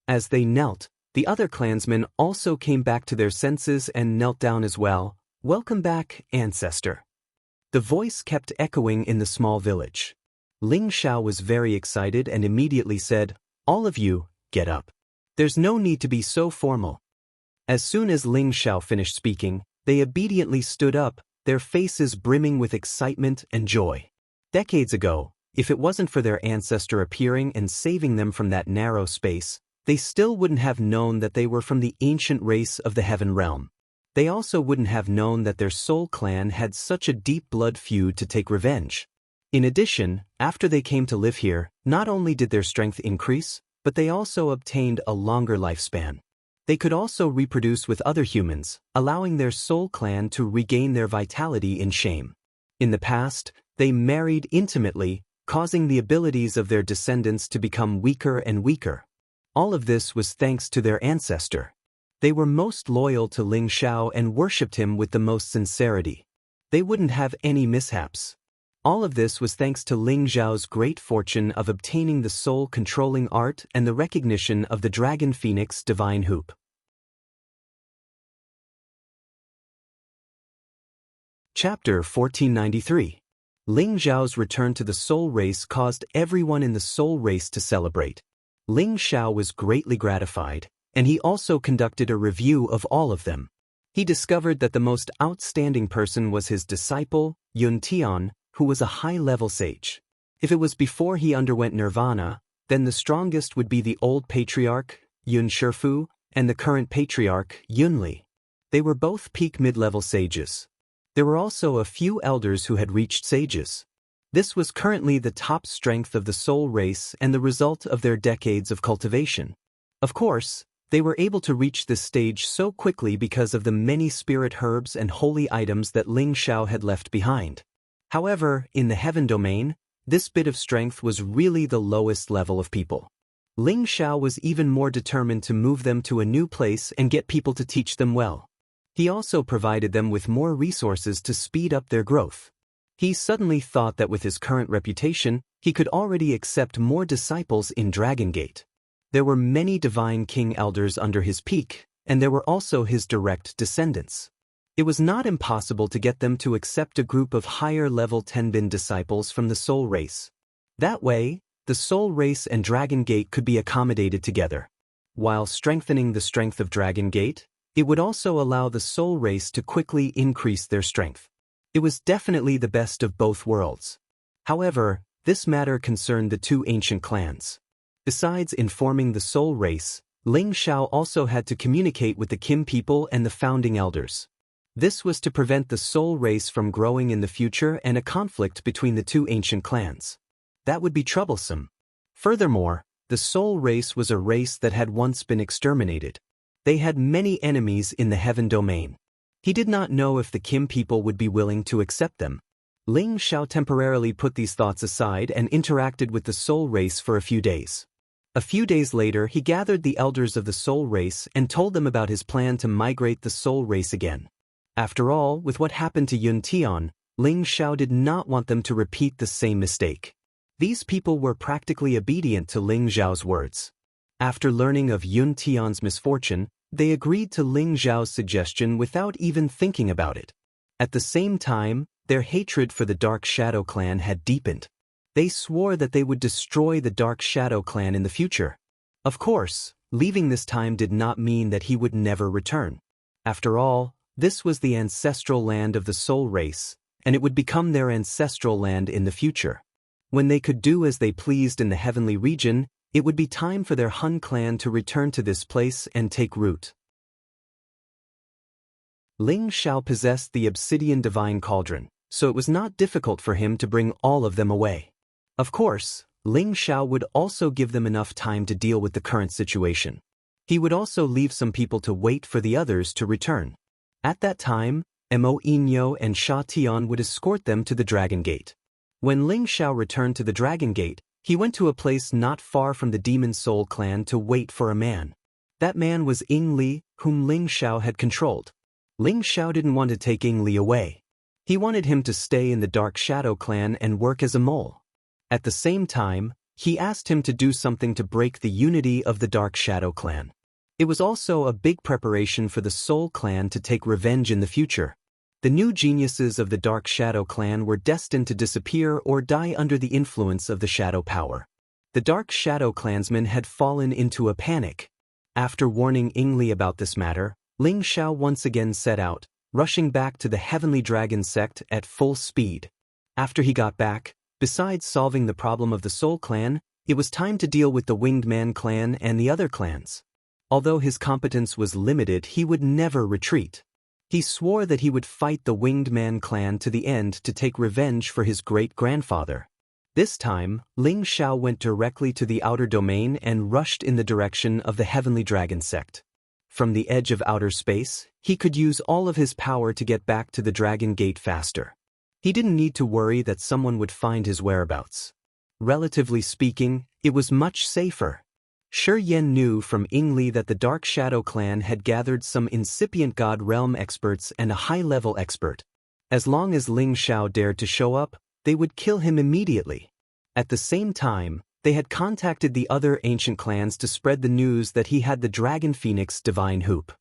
As they knelt, the other clansmen also came back to their senses and knelt down as well. "Welcome back, ancestor." The voice kept echoing in the small village. Ling Xiao was very excited and immediately said, "All of you, get up. There's no need to be so formal." As soon as Ling Xiao finished speaking, they obediently stood up, their faces brimming with excitement and joy. Decades ago, if it wasn't for their ancestor appearing and saving them from that narrow space, they still wouldn't have known that they were from the ancient race of the Heaven Realm. They also wouldn't have known that their soul clan had such a deep blood feud to take revenge. In addition, after they came to live here, not only did their strength increase, but they also obtained a longer lifespan. They could also reproduce with other humans, allowing their soul clan to regain their vitality in shame. In the past, they married intimately, causing the abilities of their descendants to become weaker and weaker. All of this was thanks to their ancestor. They were most loyal to Ling Xiao and worshipped him with the most sincerity. They wouldn't have any mishaps. All of this was thanks to Ling Xiao's great fortune of obtaining the soul-controlling art and the recognition of the Dragon Phoenix Divine Hoop. Chapter 1493. Ling Xiao's return to the soul race caused everyone in the soul race to celebrate. Ling Xiao was greatly gratified, and he also conducted a review of all of them. He discovered that the most outstanding person was his disciple, Yun Tian, who was a high-level sage. If it was before he underwent nirvana, then the strongest would be the old patriarch, Yun Shifu, and the current patriarch, Yun Li. They were both peak mid-level sages. There were also a few elders who had reached sages. This was currently the top strength of the soul race and the result of their decades of cultivation. Of course, they were able to reach this stage so quickly because of the many spirit herbs and holy items that Ling Xiao had left behind. However, in the heaven domain, this bit of strength was really the lowest level of people. Ling Xiao was even more determined to move them to a new place and get people to teach them well. He also provided them with more resources to speed up their growth. He suddenly thought that with his current reputation, he could already accept more disciples in Dragon Gate. There were many divine king elders under his peak, and there were also his direct descendants. It was not impossible to get them to accept a group of higher-level Tenbin disciples from the soul race. That way, the soul race and Dragon Gate could be accommodated together. While strengthening the strength of Dragon Gate, it would also allow the soul race to quickly increase their strength. It was definitely the best of both worlds. However, this matter concerned the two ancient clans. Besides informing the soul race, Ling Xiao also had to communicate with the Kim people and the founding elders. This was to prevent the soul race from growing in the future and a conflict between the two ancient clans. That would be troublesome. Furthermore, the soul race was a race that had once been exterminated. They had many enemies in the heaven domain. He did not know if the Kim people would be willing to accept them. Ling Xiao temporarily put these thoughts aside and interacted with the soul race for a few days. A few days later, he gathered the elders of the soul race and told them about his plan to migrate the soul race again. After all, with what happened to Yun Tian, Ling Xiao did not want them to repeat the same mistake. These people were practically obedient to Ling Xiao's words. After learning of Yun Tian's misfortune, they agreed to Ling Xiao's suggestion without even thinking about it. At the same time, their hatred for the Dark Shadow Clan had deepened. They swore that they would destroy the Dark Shadow Clan in the future. Of course, leaving this time did not mean that he would never return. After all, this was the ancestral land of the soul race, and it would become their ancestral land in the future. When they could do as they pleased in the heavenly region, it would be time for their Hun clan to return to this place and take root. Ling Xiao possessed the obsidian divine cauldron, so it was not difficult for him to bring all of them away. Of course, Ling Xiao would also give them enough time to deal with the current situation. He would also leave some people to wait for the others to return. At that time, Mo Yinyo and Sha Tian would escort them to the Dragon Gate. When Ling Xiao returned to the Dragon Gate, he went to a place not far from the Demon Soul clan to wait for a man. That man was Ying Li, whom Ling Xiao had controlled. Ling Xiao didn't want to take Ying Li away. He wanted him to stay in the Dark Shadow clan and work as a mole. At the same time, he asked him to do something to break the unity of the Dark Shadow clan. It was also a big preparation for the Soul clan to take revenge in the future. The new geniuses of the Dark Shadow clan were destined to disappear or die under the influence of the shadow power. The Dark Shadow clansmen had fallen into a panic. After warning Ying Li about this matter, Ling Xiao once again set out, rushing back to the Heavenly Dragon sect at full speed. After he got back, besides solving the problem of the Soul clan, it was time to deal with the Winged Man clan and the other clans. Although his competence was limited, he would never retreat. He swore that he would fight the Winged Man clan to the end to take revenge for his great-grandfather. This time, Ling Xiao went directly to the outer domain and rushed in the direction of the Heavenly Dragon sect. From the edge of outer space, he could use all of his power to get back to the Dragon Gate faster. He didn't need to worry that someone would find his whereabouts. Relatively speaking, it was much safer. Shi Yan knew from Ying Li that the Dark Shadow clan had gathered some incipient God Realm experts and a high-level expert. As long as Ling Xiao dared to show up, they would kill him immediately. At the same time, they had contacted the other ancient clans to spread the news that he had the Dragon Phoenix Divine Hoop.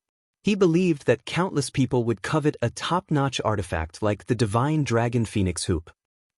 He believed that countless people would covet a top-notch artifact like the Divine Dragon Phoenix Hoop.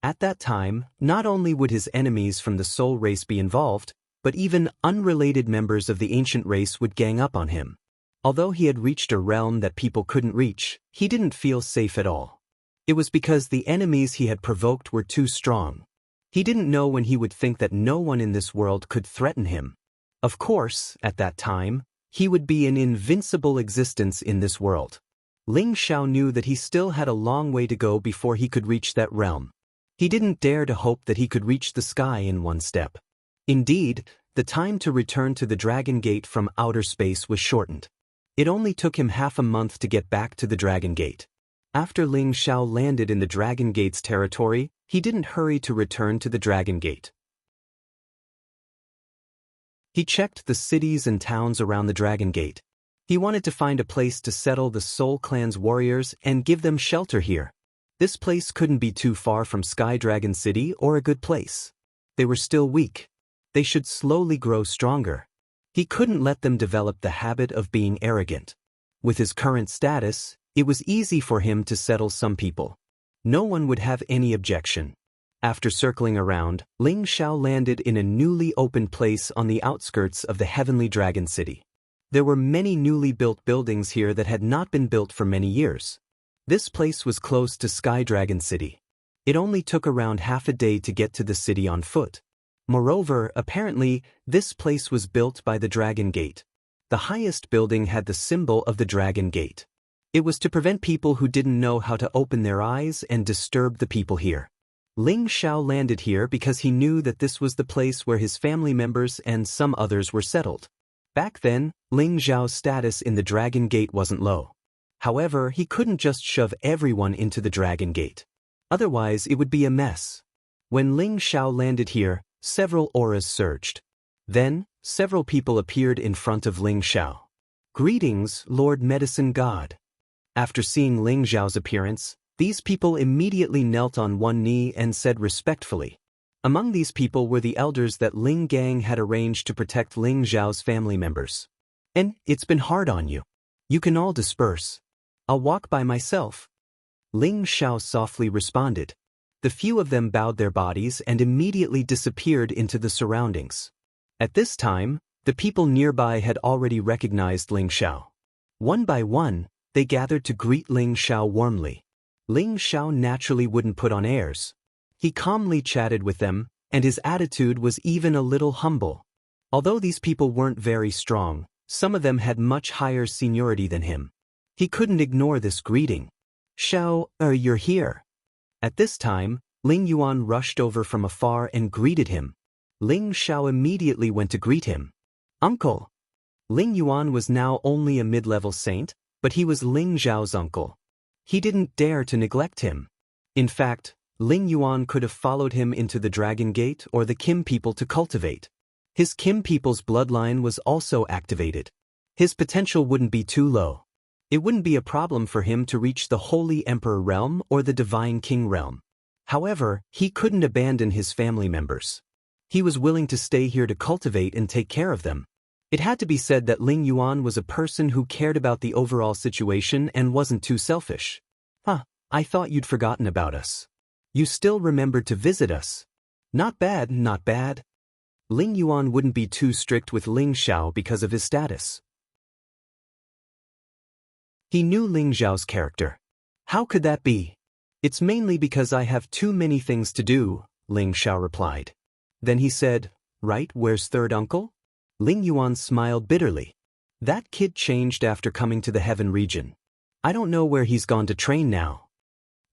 At that time, not only would his enemies from the Soul race be involved, but even unrelated members of the ancient race would gang up on him. Although he had reached a realm that people couldn't reach, he didn't feel safe at all. It was because the enemies he had provoked were too strong. He didn't know when he would think that no one in this world could threaten him. Of course, at that time, he would be an invincible existence in this world. Ling Xiao knew that he still had a long way to go before he could reach that realm. He didn't dare to hope that he could reach the sky in one step. Indeed, the time to return to the Dragon Gate from outer space was shortened. It only took him half a month to get back to the Dragon Gate. After Ling Xiao landed in the Dragon Gate's territory, he didn't hurry to return to the Dragon Gate. He checked the cities and towns around the Dragon Gate. He wanted to find a place to settle the Soul Clan's warriors and give them shelter here. This place couldn't be too far from Sky Dragon City or a good place. They were still weak. They should slowly grow stronger. He couldn't let them develop the habit of being arrogant. With his current status, it was easy for him to settle some people. No one would have any objection. After circling around, Ling Xiao landed in a newly opened place on the outskirts of the Heavenly Dragon City. There were many newly built buildings here that had not been built for many years. This place was close to Sky Dragon City. It only took around half a day to get to the city on foot. Moreover, apparently, this place was built by the Dragon Gate. The highest building had the symbol of the Dragon Gate. It was to prevent people who didn't know how to open their eyes and disturb the people here. Ling Xiao landed here because he knew that this was the place where his family members and some others were settled. Back then, Ling Xiao's status in the Dragon Gate wasn't low. However, he couldn't just shove everyone into the Dragon Gate. Otherwise it would be a mess. When Ling Xiao landed here, several auras surged. Then, several people appeared in front of Ling Xiao. "Greetings, Lord Medicine God." After seeing Ling Xiao's appearance, these people immediately knelt on one knee and said respectfully. Among these people were the elders that Ling Gang had arranged to protect Ling Xiao's family members. "And it's been hard on you. You can all disperse. I'll walk by myself." Ling Xiao softly responded. The few of them bowed their bodies and immediately disappeared into the surroundings. At this time, the people nearby had already recognized Ling Xiao. One by one, they gathered to greet Ling Xiao warmly. Ling Xiao naturally wouldn't put on airs. He calmly chatted with them, and his attitude was even a little humble. Although these people weren't very strong, some of them had much higher seniority than him. He couldn't ignore this greeting. "Xiao, you're here." At this time, Ling Yuan rushed over from afar and greeted him. Ling Xiao immediately went to greet him. "Uncle." Ling Yuan was now only a mid-level saint, but he was Ling Xiao's uncle. He didn't dare to neglect him. In fact, Ling Yuan could have followed him into the Dragon Gate or the Kim people to cultivate. His Kim people's bloodline was also activated. His potential wouldn't be too low. It wouldn't be a problem for him to reach the Holy Emperor realm or the Divine King realm. However, he couldn't abandon his family members. He was willing to stay here to cultivate and take care of them. It had to be said that Ling Yuan was a person who cared about the overall situation and wasn't too selfish. I thought you'd forgotten about us. You still remembered to visit us. Not bad, not bad." Ling Yuan wouldn't be too strict with Ling Xiao because of his status. He knew Ling Xiao's character. "How could that be?" "It's mainly because I have too many things to do," Ling Xiao replied. Then he said, "Right, where's third uncle?" Ling Yuan smiled bitterly. "That kid changed after coming to the Heaven region. I don't know where he's gone to train now."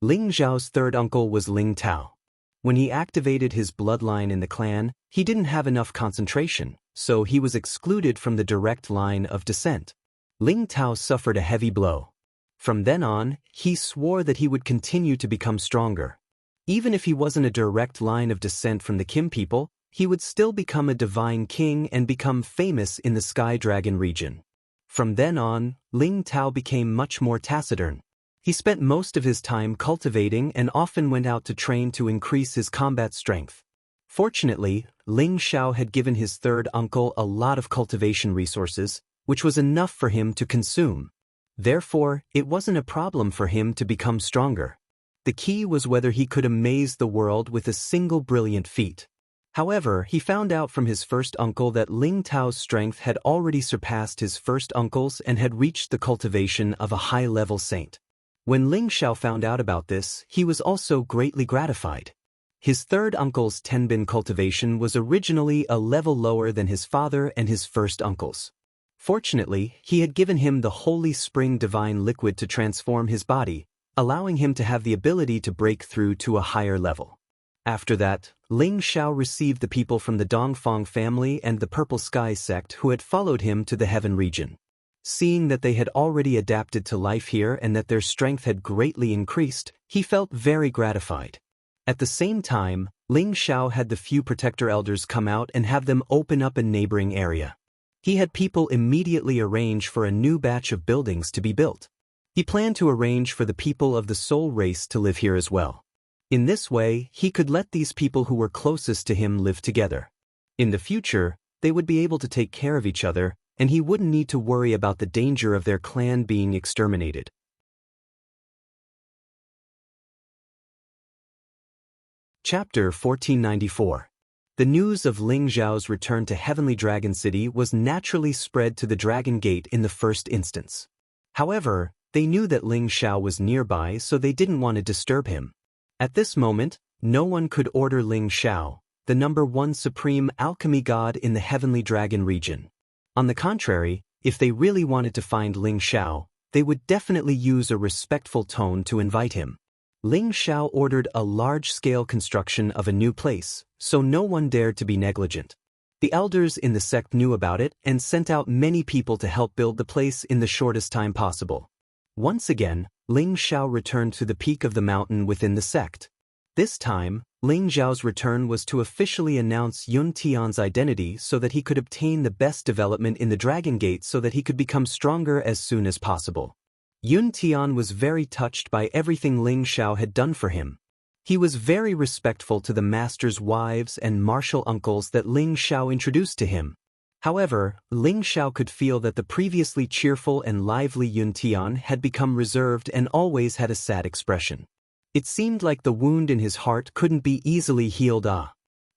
Ling Xiao's third uncle was Ling Tao. When he activated his bloodline in the clan, he didn't have enough concentration, so he was excluded from the direct line of descent. Ling Tao suffered a heavy blow. From then on, he swore that he would continue to become stronger. Even if he wasn't a direct line of descent from the Kim people, he would still become a divine king and become famous in the Sky Dragon region. From then on, Ling Tao became much more taciturn. He spent most of his time cultivating and often went out to train to increase his combat strength. Fortunately, Ling Xiao had given his third uncle a lot of cultivation resources, which was enough for him to consume. Therefore, it wasn't a problem for him to become stronger. The key was whether he could amaze the world with a single brilliant feat. However, he found out from his first uncle that Ling Tao's strength had already surpassed his first uncle's and had reached the cultivation of a high-level saint. When Ling Xiao found out about this, he was also greatly gratified. His third uncle's Tenbin cultivation was originally a level lower than his father and his first uncle's. Fortunately, he had given him the Holy Spring Divine Liquid to transform his body, allowing him to have the ability to break through to a higher level. After that, Ling Xiao received the people from the Dongfang family and the Purple Sky sect who had followed him to the Heaven region. Seeing that they had already adapted to life here and that their strength had greatly increased, he felt very gratified. At the same time, Ling Xiao had the few protector elders come out and have them open up a neighboring area. He had people immediately arrange for a new batch of buildings to be built. He planned to arrange for the people of the soul race to live here as well. In this way, he could let these people who were closest to him live together. In the future, they would be able to take care of each other, and he wouldn't need to worry about the danger of their clan being exterminated. Chapter 1494. The news of Ling Xiao's return to Heavenly Dragon City was naturally spread to the Dragon Gate in the first instance. However, they knew that Ling Xiao was nearby, so they didn't want to disturb him. At this moment, no one could order Ling Xiao, the #1 supreme alchemy god in the Heavenly Dragon region. On the contrary, if they really wanted to find Ling Xiao, they would definitely use a respectful tone to invite him. Ling Xiao ordered a large-scale construction of a new place, so no one dared to be negligent. The elders in the sect knew about it and sent out many people to help build the place in the shortest time possible. Once again, Ling Xiao returned to the peak of the mountain within the sect. This time, Ling Xiao's return was to officially announce Yun Tian's identity so that he could obtain the best development in the Dragon Gate so that he could become stronger as soon as possible. Yun Tian was very touched by everything Ling Xiao had done for him. He was very respectful to the master's wives and martial uncles that Ling Xiao introduced to him. However, Ling Xiao could feel that the previously cheerful and lively Yun Tian had become reserved and always had a sad expression. It seemed like the wound in his heart couldn't be easily healed.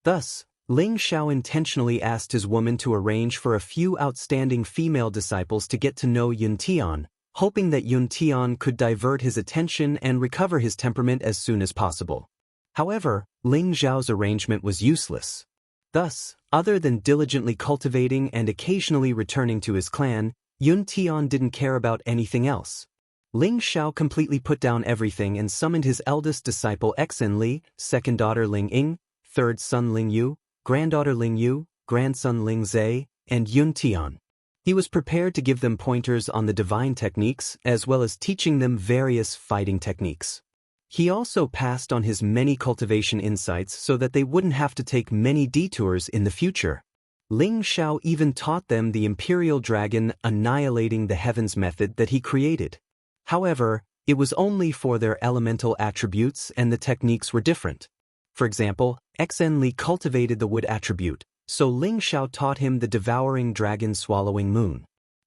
Thus, Ling Xiao intentionally asked his woman to arrange for a few outstanding female disciples to get to know Yun Tian, hoping that Yun Tian could divert his attention and recover his temperament as soon as possible. However, Ling Xiao's arrangement was useless. Thus, other than diligently cultivating and occasionally returning to his clan, Yun Tian didn't care about anything else. Ling Xiao completely put down everything and summoned his eldest disciple Xen Li, second daughter Ling Ying, third son Ling Yu, granddaughter Ling Yu, grandson Ling Zai, and Yun Tian. He was prepared to give them pointers on the divine techniques as well as teaching them various fighting techniques. He also passed on his many cultivation insights so that they wouldn't have to take many detours in the future. Ling Xiao even taught them the Imperial Dragon annihilating the heavens method that he created. However, it was only for their elemental attributes and the techniques were different. For example, Xen Li cultivated the wood attribute, so Ling Xiao taught him the devouring dragon swallowing moon.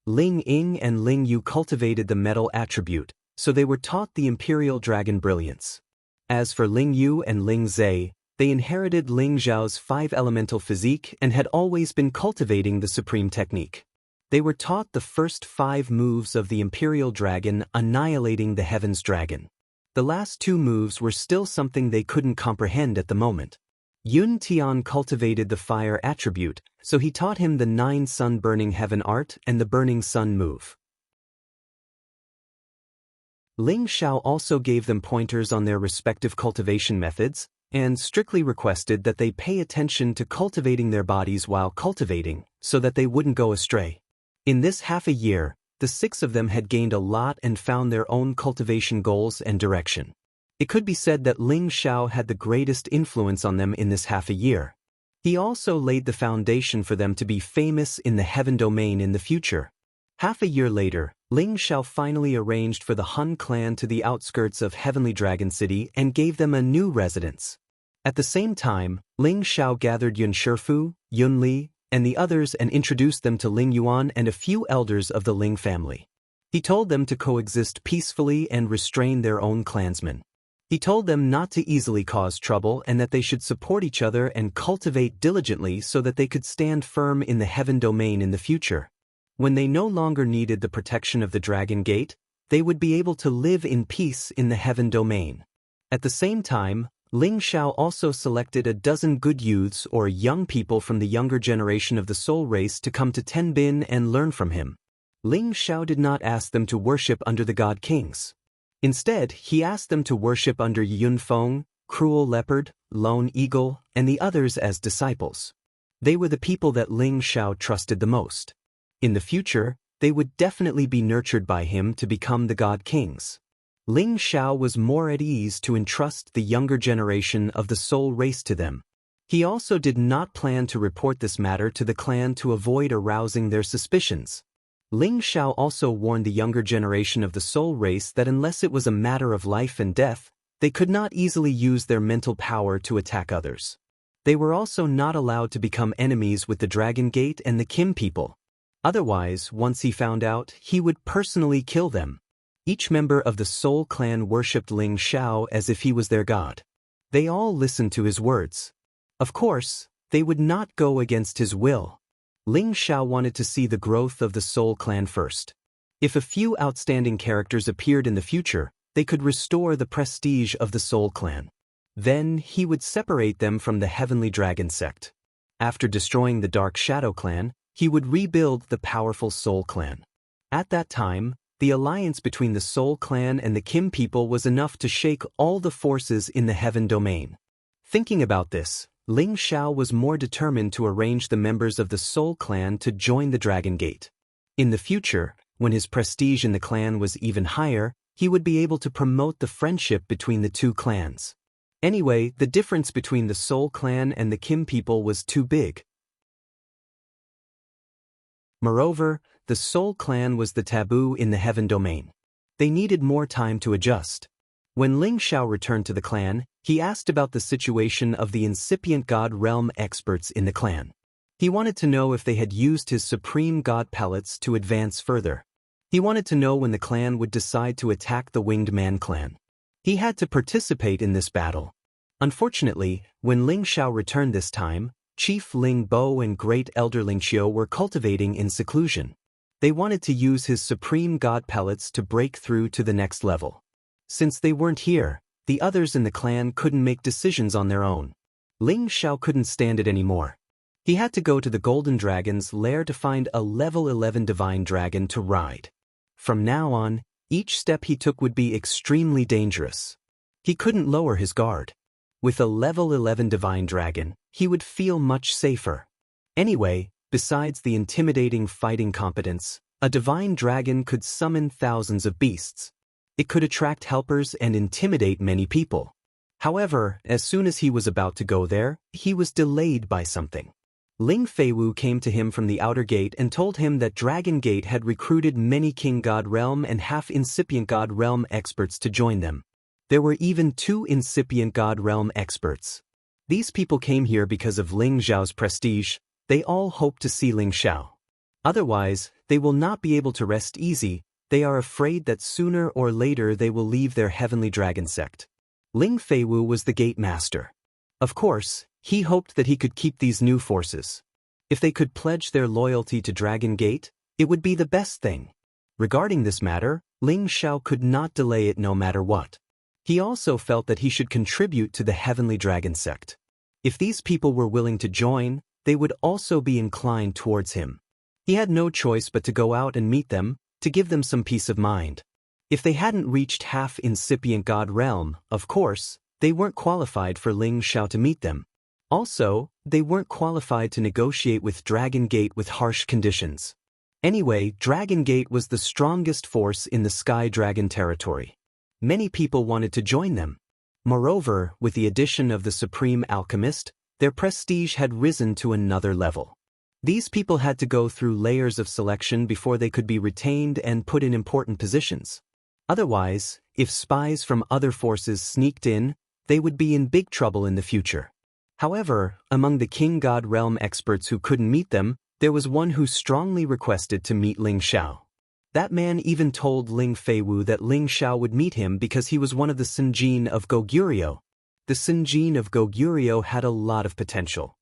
Ling Ying and Ling Yu cultivated the metal attribute, so they were taught the Imperial Dragon brilliance. As for Ling Yu and Ling Zai, they inherited Ling Xiao's 5-elemental physique and had always been cultivating the supreme technique. They were taught the first 5 moves of the Imperial Dragon annihilating the Heavens Dragon. The last 2 moves were still something they couldn't comprehend at the moment. Yun Tian cultivated the fire attribute, so he taught him the 9 sun burning heaven art and the burning sun move. Ling Xiao also gave them pointers on their respective cultivation methods, and strictly requested that they pay attention to cultivating their bodies while cultivating, so that they wouldn't go astray. In this half a year, the 6 of them had gained a lot and found their own cultivation goals and direction. It could be said that Ling Xiao had the greatest influence on them in this half a year. He also laid the foundation for them to be famous in the heaven domain in the future. Half a year later, Ling Xiao finally arranged for the Han clan to the outskirts of Heavenly Dragon City and gave them a new residence. At the same time, Ling Xiao gathered Yun Shifu, Yun Li, and the others and introduced them to Ling Yuan and a few elders of the Ling family. He told them to coexist peacefully and restrain their own clansmen. He told them not to easily cause trouble and that they should support each other and cultivate diligently so that they could stand firm in the heaven domain in the future. When they no longer needed the protection of the Dragon Gate, they would be able to live in peace in the heaven domain. At the same time, Ling Xiao also selected a dozen good youths or young people from the younger generation of the soul race to come to Tenbin and learn from him. Ling Xiao did not ask them to worship under the God Kings. Instead, he asked them to worship under Yun Feng, Cruel Leopard, Lone Eagle, and the others as disciples. They were the people that Ling Xiao trusted the most. In the future, they would definitely be nurtured by him to become the God Kings. Ling Xiao was more at ease to entrust the younger generation of the soul race to them. He also did not plan to report this matter to the clan to avoid arousing their suspicions. Ling Xiao also warned the younger generation of the soul race that unless it was a matter of life and death, they could not easily use their mental power to attack others. They were also not allowed to become enemies with the Dragon Gate and the Kim people. Otherwise, once he found out, he would personally kill them. Each member of the Soul clan worshipped Ling Xiao as if he was their god. They all listened to his words. Of course, they would not go against his will. Ling Xiao wanted to see the growth of the Soul clan first. If a few outstanding characters appeared in the future, they could restore the prestige of the Soul clan. Then he would separate them from the Heavenly Dragon sect. After destroying the Dark Shadow clan, he would rebuild the powerful Soul clan. At that time, the alliance between the Soul clan and the Kim people was enough to shake all the forces in the heaven domain. Thinking about this, Ling Xiao was more determined to arrange the members of the Soul clan to join the Dragon Gate. In the future, when his prestige in the clan was even higher, he would be able to promote the friendship between the two clans. Anyway, the difference between the Soul clan and the Kim people was too big. Moreover, the Soul clan was the taboo in the Heaven domain. They needed more time to adjust. When Ling Xiao returned to the clan, he asked about the situation of the incipient God realm experts in the clan. He wanted to know if they had used his supreme God pellets to advance further. He wanted to know when the clan would decide to attack the Winged Man clan. He had to participate in this battle. Unfortunately, when Ling Xiao returned this time, Chief Ling Bo and Great Elder Ling Xiu were cultivating in seclusion. They wanted to use his supreme God pellets to break through to the next level. Since they weren't here, the others in the clan couldn't make decisions on their own. Ling Xiao couldn't stand it anymore. He had to go to the Golden Dragon's lair to find a level 11 divine dragon to ride. From now on, each step he took would be extremely dangerous. He couldn't lower his guard. With a level 11 divine dragon, he would feel much safer. Anyway, besides the intimidating fighting competence, a divine dragon could summon thousands of beasts. It could attract helpers and intimidate many people. However, as soon as he was about to go there, he was delayed by something. Ling Feiwu came to him from the outer gate and told him that Dragon Gate had recruited many King God Realm and half-incipient God Realm experts to join them. There were even 2 incipient God Realm experts. These people came here because of Ling Xiao's prestige. They all hope to see Ling Xiao. Otherwise, they will not be able to rest easy. They are afraid that sooner or later they will leave their heavenly dragon sect. Ling Feiwu was the gate master. Of course, he hoped that he could keep these new forces. If they could pledge their loyalty to Dragon Gate, it would be the best thing. Regarding this matter, Ling Xiao could not delay it no matter what. He also felt that he should contribute to the Heavenly Dragon sect. If these people were willing to join, they would also be inclined towards him. He had no choice but to go out and meet them, to give them some peace of mind. If they hadn't reached half-incipient God Realm, of course, they weren't qualified for Ling Xiao to meet them. Also, they weren't qualified to negotiate with Dragon Gate with harsh conditions. Anyway, Dragon Gate was the strongest force in the Sky Dragon territory. Many people wanted to join them. Moreover, with the addition of the Supreme Alchemist, their prestige had risen to another level. These people had to go through layers of selection before they could be retained and put in important positions. Otherwise, if spies from other forces sneaked in, they would be in big trouble in the future. However, among the King God Realm experts who couldn't meet them, there was one who strongly requested to meet Ling Xiao. That man even told Ling Feiwu that Ling Xiao would meet him because he was one of the Sinjin of Goguryeo. The Sinjin of Goguryeo had a lot of potential.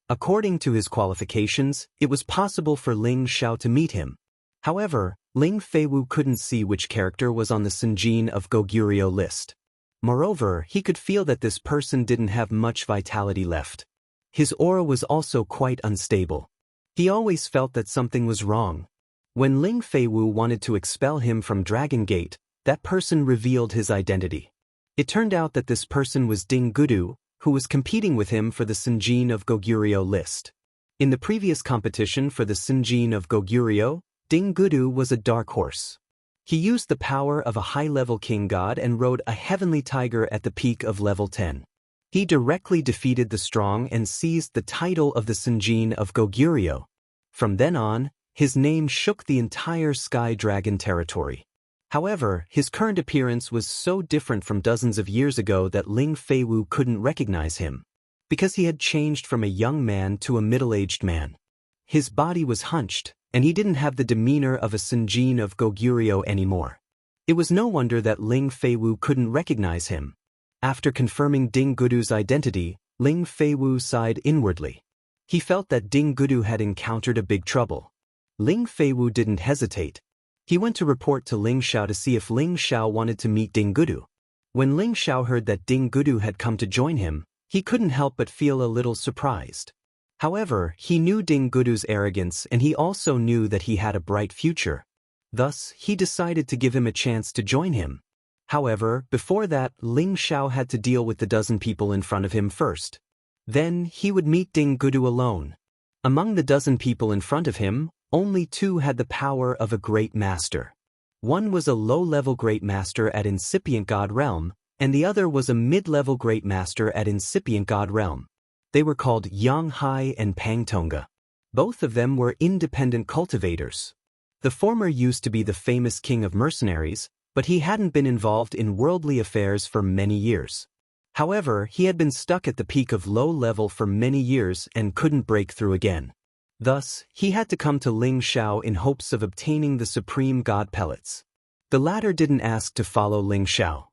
According to his qualifications, it was possible for Ling Xiao to meet him. However, Ling Feiwu couldn't see which character was on the Sinjin of Goguryeo list. Moreover, he could feel that this person didn't have much vitality left. His aura was also quite unstable. He always felt that something was wrong. When Ling Feiwu wanted to expel him from Dragon Gate, that person revealed his identity. It turned out that this person was Ding Gudu, who was competing with him for the Sinjin of Goguryeo list. In the previous competition for the Sinjin of Goguryeo, Ding Gudu was a dark horse. He used the power of a high-level king god and rode a heavenly tiger at the peak of level 10. He directly defeated the strong and seized the title of the Sinjin of Goguryeo. From then on, his name shook the entire Sky Dragon territory. However, his current appearance was so different from dozens of years ago that Ling Feiwu couldn't recognize him, because he had changed from a young man to a middle-aged man. His body was hunched, and he didn't have the demeanor of a Sinjin of Goguryeo anymore. It was no wonder that Ling Feiwu couldn't recognize him. After confirming Ding Gudu's identity, Ling Feiwu sighed inwardly. He felt that Ding Gudu had encountered a big trouble. Ling Feiwu didn't hesitate. He went to report to Ling Xiao to see if Ling Xiao wanted to meet Ding Gudu. When Ling Xiao heard that Ding Gudu had come to join him, he couldn't help but feel a little surprised. However, he knew Ding Gudu's arrogance and he also knew that he had a bright future. Thus, he decided to give him a chance to join him. However, before that, Ling Xiao had to deal with the dozen people in front of him first. Then, he would meet Ding Gudu alone. Among the dozen people in front of him, Only two had the power of a great master. One was a low-level great master at incipient god realm, and the other was a mid-level great master at incipient god realm. They were called Xianxia and Pangtonga. Both of them were independent cultivators. The former used to be the famous king of mercenaries, but he hadn't been involved in worldly affairs for many years. However, he had been stuck at the peak of low level for many years and couldn't break through again. Thus, he had to come to Ling Xiao in hopes of obtaining the supreme god pellets. The latter didn't ask to follow Ling Xiao.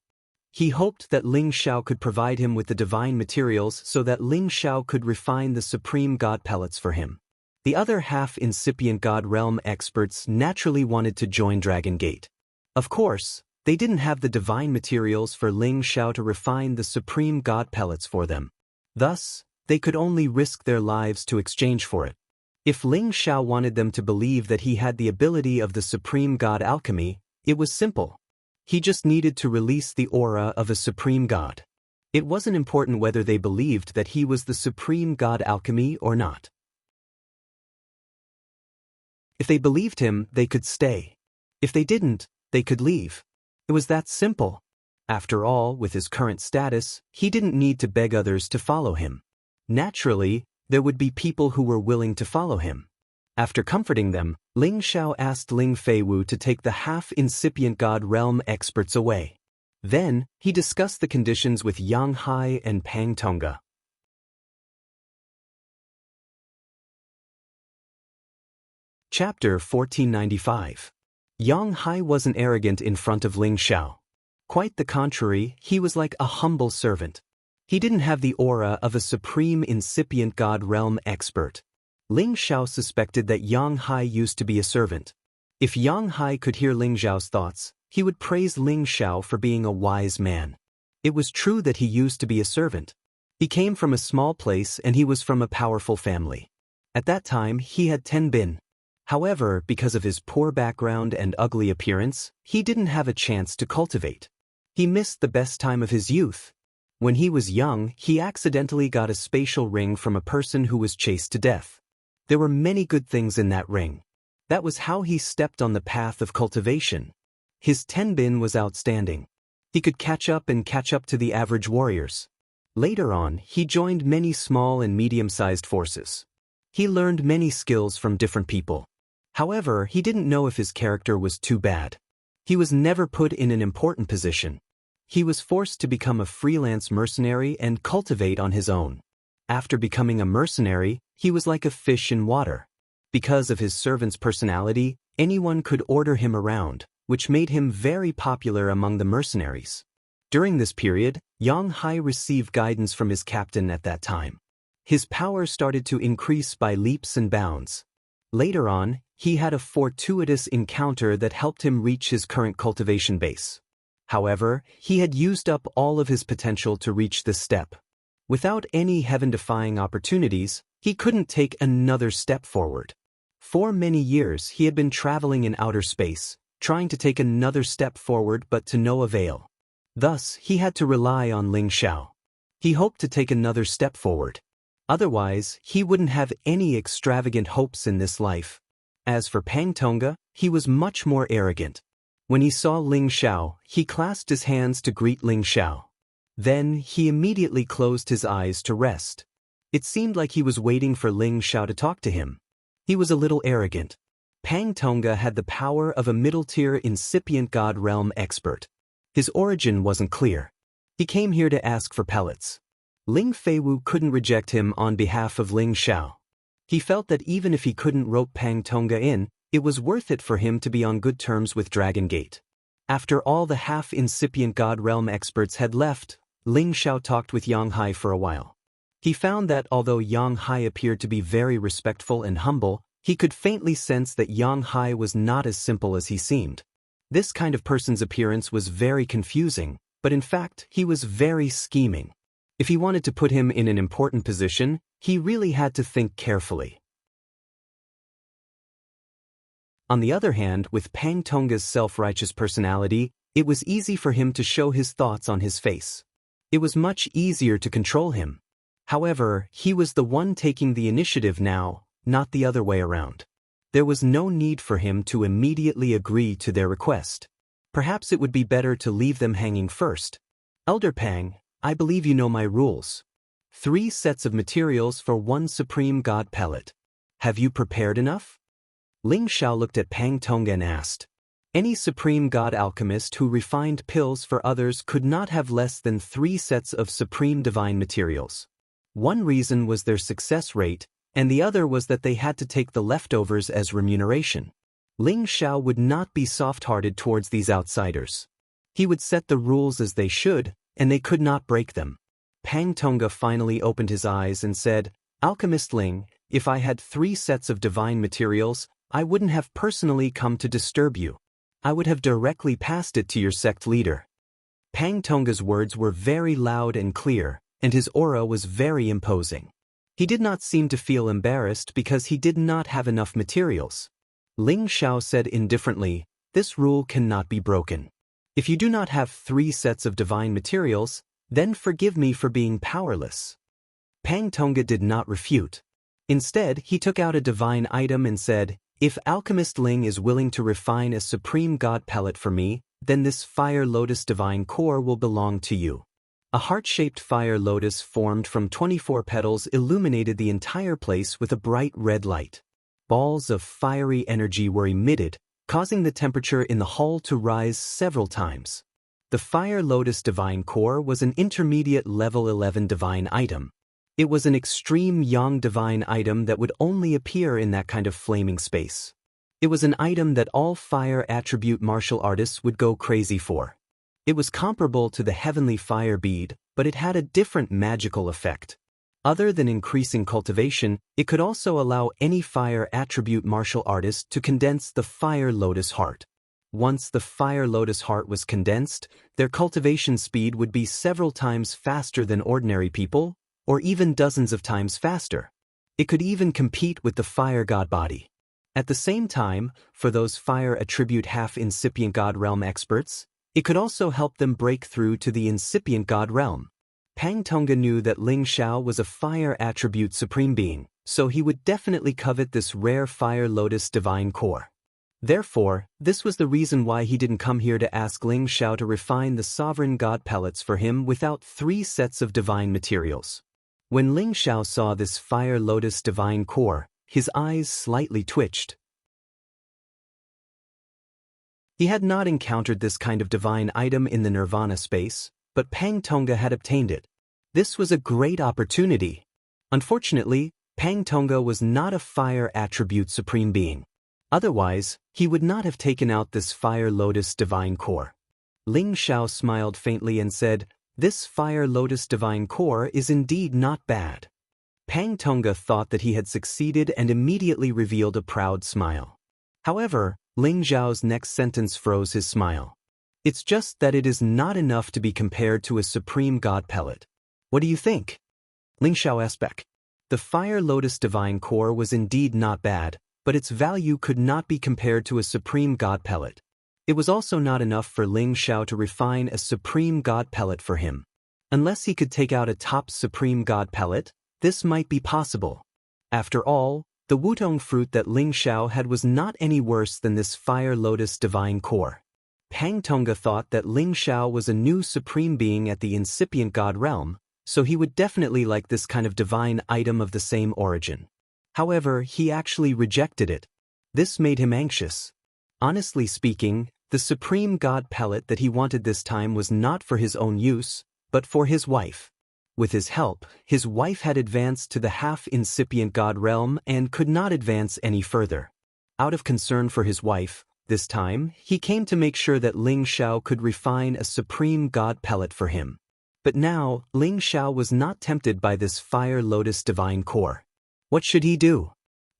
He hoped that Ling Xiao could provide him with the divine materials so that Ling Xiao could refine the supreme god pellets for him. The other half incipient god realm experts naturally wanted to join Dragon Gate. Of course, they didn't have the divine materials for Ling Xiao to refine the supreme god pellets for them. Thus, they could only risk their lives to exchange for it. If Ling Xiao wanted them to believe that he had the ability of the supreme god alchemy, it was simple. He just needed to release the aura of a supreme god. It wasn't important whether they believed that he was the supreme god alchemy or not. If they believed him, they could stay. If they didn't, they could leave. It was that simple. After all, with his current status, he didn't need to beg others to follow him. Naturally, there would be people who were willing to follow him. After comforting them, Ling Xiao asked Ling Feiwu to take the half-incipient god realm experts away. Then, he discussed the conditions with Xianxia and Pangtonga. Chapter 1495. Xianxia wasn't arrogant in front of Ling Xiao. Quite the contrary, he was like a humble servant. He didn't have the aura of a supreme incipient god realm expert. Ling Xiao suspected that Xianxia used to be a servant. If Xianxia could hear Ling Xiao's thoughts, he would praise Ling Xiao for being a wise man. It was true that he used to be a servant. He came from a small place and he was from a powerful family. At that time, he had 10 bin. However, because of his poor background and ugly appearance, he didn't have a chance to cultivate. He missed the best time of his youth. When he was young, he accidentally got a spatial ring from a person who was chased to death. There were many good things in that ring. That was how he stepped on the path of cultivation. His 10 bin was outstanding. He could catch up to the average warriors. Later on, he joined many small and medium-sized forces. He learned many skills from different people. However, he didn't know if his character was too bad. He was never put in an important position. He was forced to become a freelance mercenary and cultivate on his own. After becoming a mercenary, he was like a fish in water. Because of his servant's personality, anyone could order him around, which made him very popular among the mercenaries. During this period, Xianxia received guidance from his captain at that time. His power started to increase by leaps and bounds. Later on, he had a fortuitous encounter that helped him reach his current cultivation base. However, he had used up all of his potential to reach this step. Without any heaven-defying opportunities, he couldn't take another step forward. For many years, he had been traveling in outer space, trying to take another step forward but to no avail. Thus, he had to rely on Ling Xiao. He hoped to take another step forward. Otherwise, he wouldn't have any extravagant hopes in this life. As for Pangtonga, he was much more arrogant. When he saw Ling Xiao, he clasped his hands to greet Ling Xiao. Then, he immediately closed his eyes to rest. It seemed like he was waiting for Ling Xiao to talk to him. He was a little arrogant. Pangtonga had the power of a middle-tier incipient god realm expert. His origin wasn't clear. He came here to ask for pellets. Ling Feiwu couldn't reject him on behalf of Ling Xiao. He felt that even if he couldn't rope Pangtonga in, it was worth it for him to be on good terms with Dragon Gate. After all the half-incipient god realm experts had left, Ling Xiao talked with Xianxia for a while. He found that although Xianxia appeared to be very respectful and humble, he could faintly sense that Xianxia was not as simple as he seemed. This kind of person's appearance was very confusing, but in fact, he was very scheming. If he wanted to put him in an important position, he really had to think carefully. On the other hand, with Pangtonga's self-righteous personality, it was easy for him to show his thoughts on his face. It was much easier to control him. However, he was the one taking the initiative now, not the other way around. There was no need for him to immediately agree to their request. Perhaps it would be better to leave them hanging first. Elder Pang, I believe you know my rules. 3 sets of materials for 1 supreme god pellet. Have you prepared enough? Ling Xiao looked at Pang Tong and asked. Any supreme god alchemist who refined pills for others could not have less than 3 sets of supreme divine materials. One reason was their success rate, and the other was that they had to take the leftovers as remuneration. Ling Xiao would not be soft-hearted towards these outsiders. He would set the rules as they should, and they could not break them. Pang Tonga finally opened his eyes and said, Alchemist Ling, if I had 3 sets of divine materials, I wouldn't have personally come to disturb you. I would have directly passed it to your sect leader. Pang Tonga's words were very loud and clear, and his aura was very imposing. He did not seem to feel embarrassed because he did not have enough materials. Ling Xiao said indifferently, this rule cannot be broken. If you do not have 3 sets of divine materials, then forgive me for being powerless. Pang Tonga did not refute. Instead, he took out a divine item and said, if Alchemist Ling is willing to refine a supreme god pellet for me, then this fire lotus divine core will belong to you. A heart-shaped fire lotus formed from 24 petals illuminated the entire place with a bright red light. Balls of fiery energy were emitted, causing the temperature in the hall to rise several times. The fire lotus divine core was an intermediate level 11 divine item. It was an extreme yang divine item that would only appear in that kind of flaming space. It was an item that all fire attribute martial artists would go crazy for. It was comparable to the heavenly fire bead, but it had a different magical effect. Other than increasing cultivation, it could also allow any fire attribute martial artist to condense the fire lotus heart. Once the fire lotus heart was condensed, their cultivation speed would be several times faster than ordinary people, or even dozens of times faster. It could even compete with the fire god body. At the same time, for those fire attribute half-incipient god realm experts, it could also help them break through to the incipient god realm. Pang Tonga knew that Ling Xiao was a fire attribute supreme being, so he would definitely covet this rare fire lotus divine core. Therefore, this was the reason why he didn't come here to ask Ling Xiao to refine the sovereign god pellets for him without 3 sets of divine materials. When Ling Xiao saw this fire lotus divine core, his eyes slightly twitched. He had not encountered this kind of divine item in the Nirvana space, but Pang Tonga had obtained it. This was a great opportunity. Unfortunately, Pang Tonga was not a fire attribute supreme being. Otherwise, he would not have taken out this fire lotus divine core. Ling Xiao smiled faintly and said, this fire lotus divine core is indeed not bad. Pang Tonga thought that he had succeeded and immediately revealed a proud smile. However, Ling Xiao's next sentence froze his smile. It's just that it is not enough to be compared to a supreme god pellet. What do you think? Ling Xiao asked back. The fire lotus divine core was indeed not bad, but its value could not be compared to a supreme god pellet. It was also not enough for Ling Xiao to refine a supreme god pellet for him. Unless he could take out a top supreme god pellet, this might be possible. After all, the Wutong fruit that Ling Xiao had was not any worse than this fire lotus divine core. Pang Tonga thought that Ling Xiao was a new supreme being at the incipient god realm, so he would definitely like this kind of divine item of the same origin. However, he actually rejected it. This made him anxious. Honestly speaking, the supreme god pellet that he wanted this time was not for his own use, but for his wife. With his help, his wife had advanced to the half-incipient god realm and could not advance any further. Out of concern for his wife, this time, he came to make sure that Ling Xiao could refine a supreme god pellet for him. But now, Ling Xiao was not tempted by this fire lotus divine core. What should he do?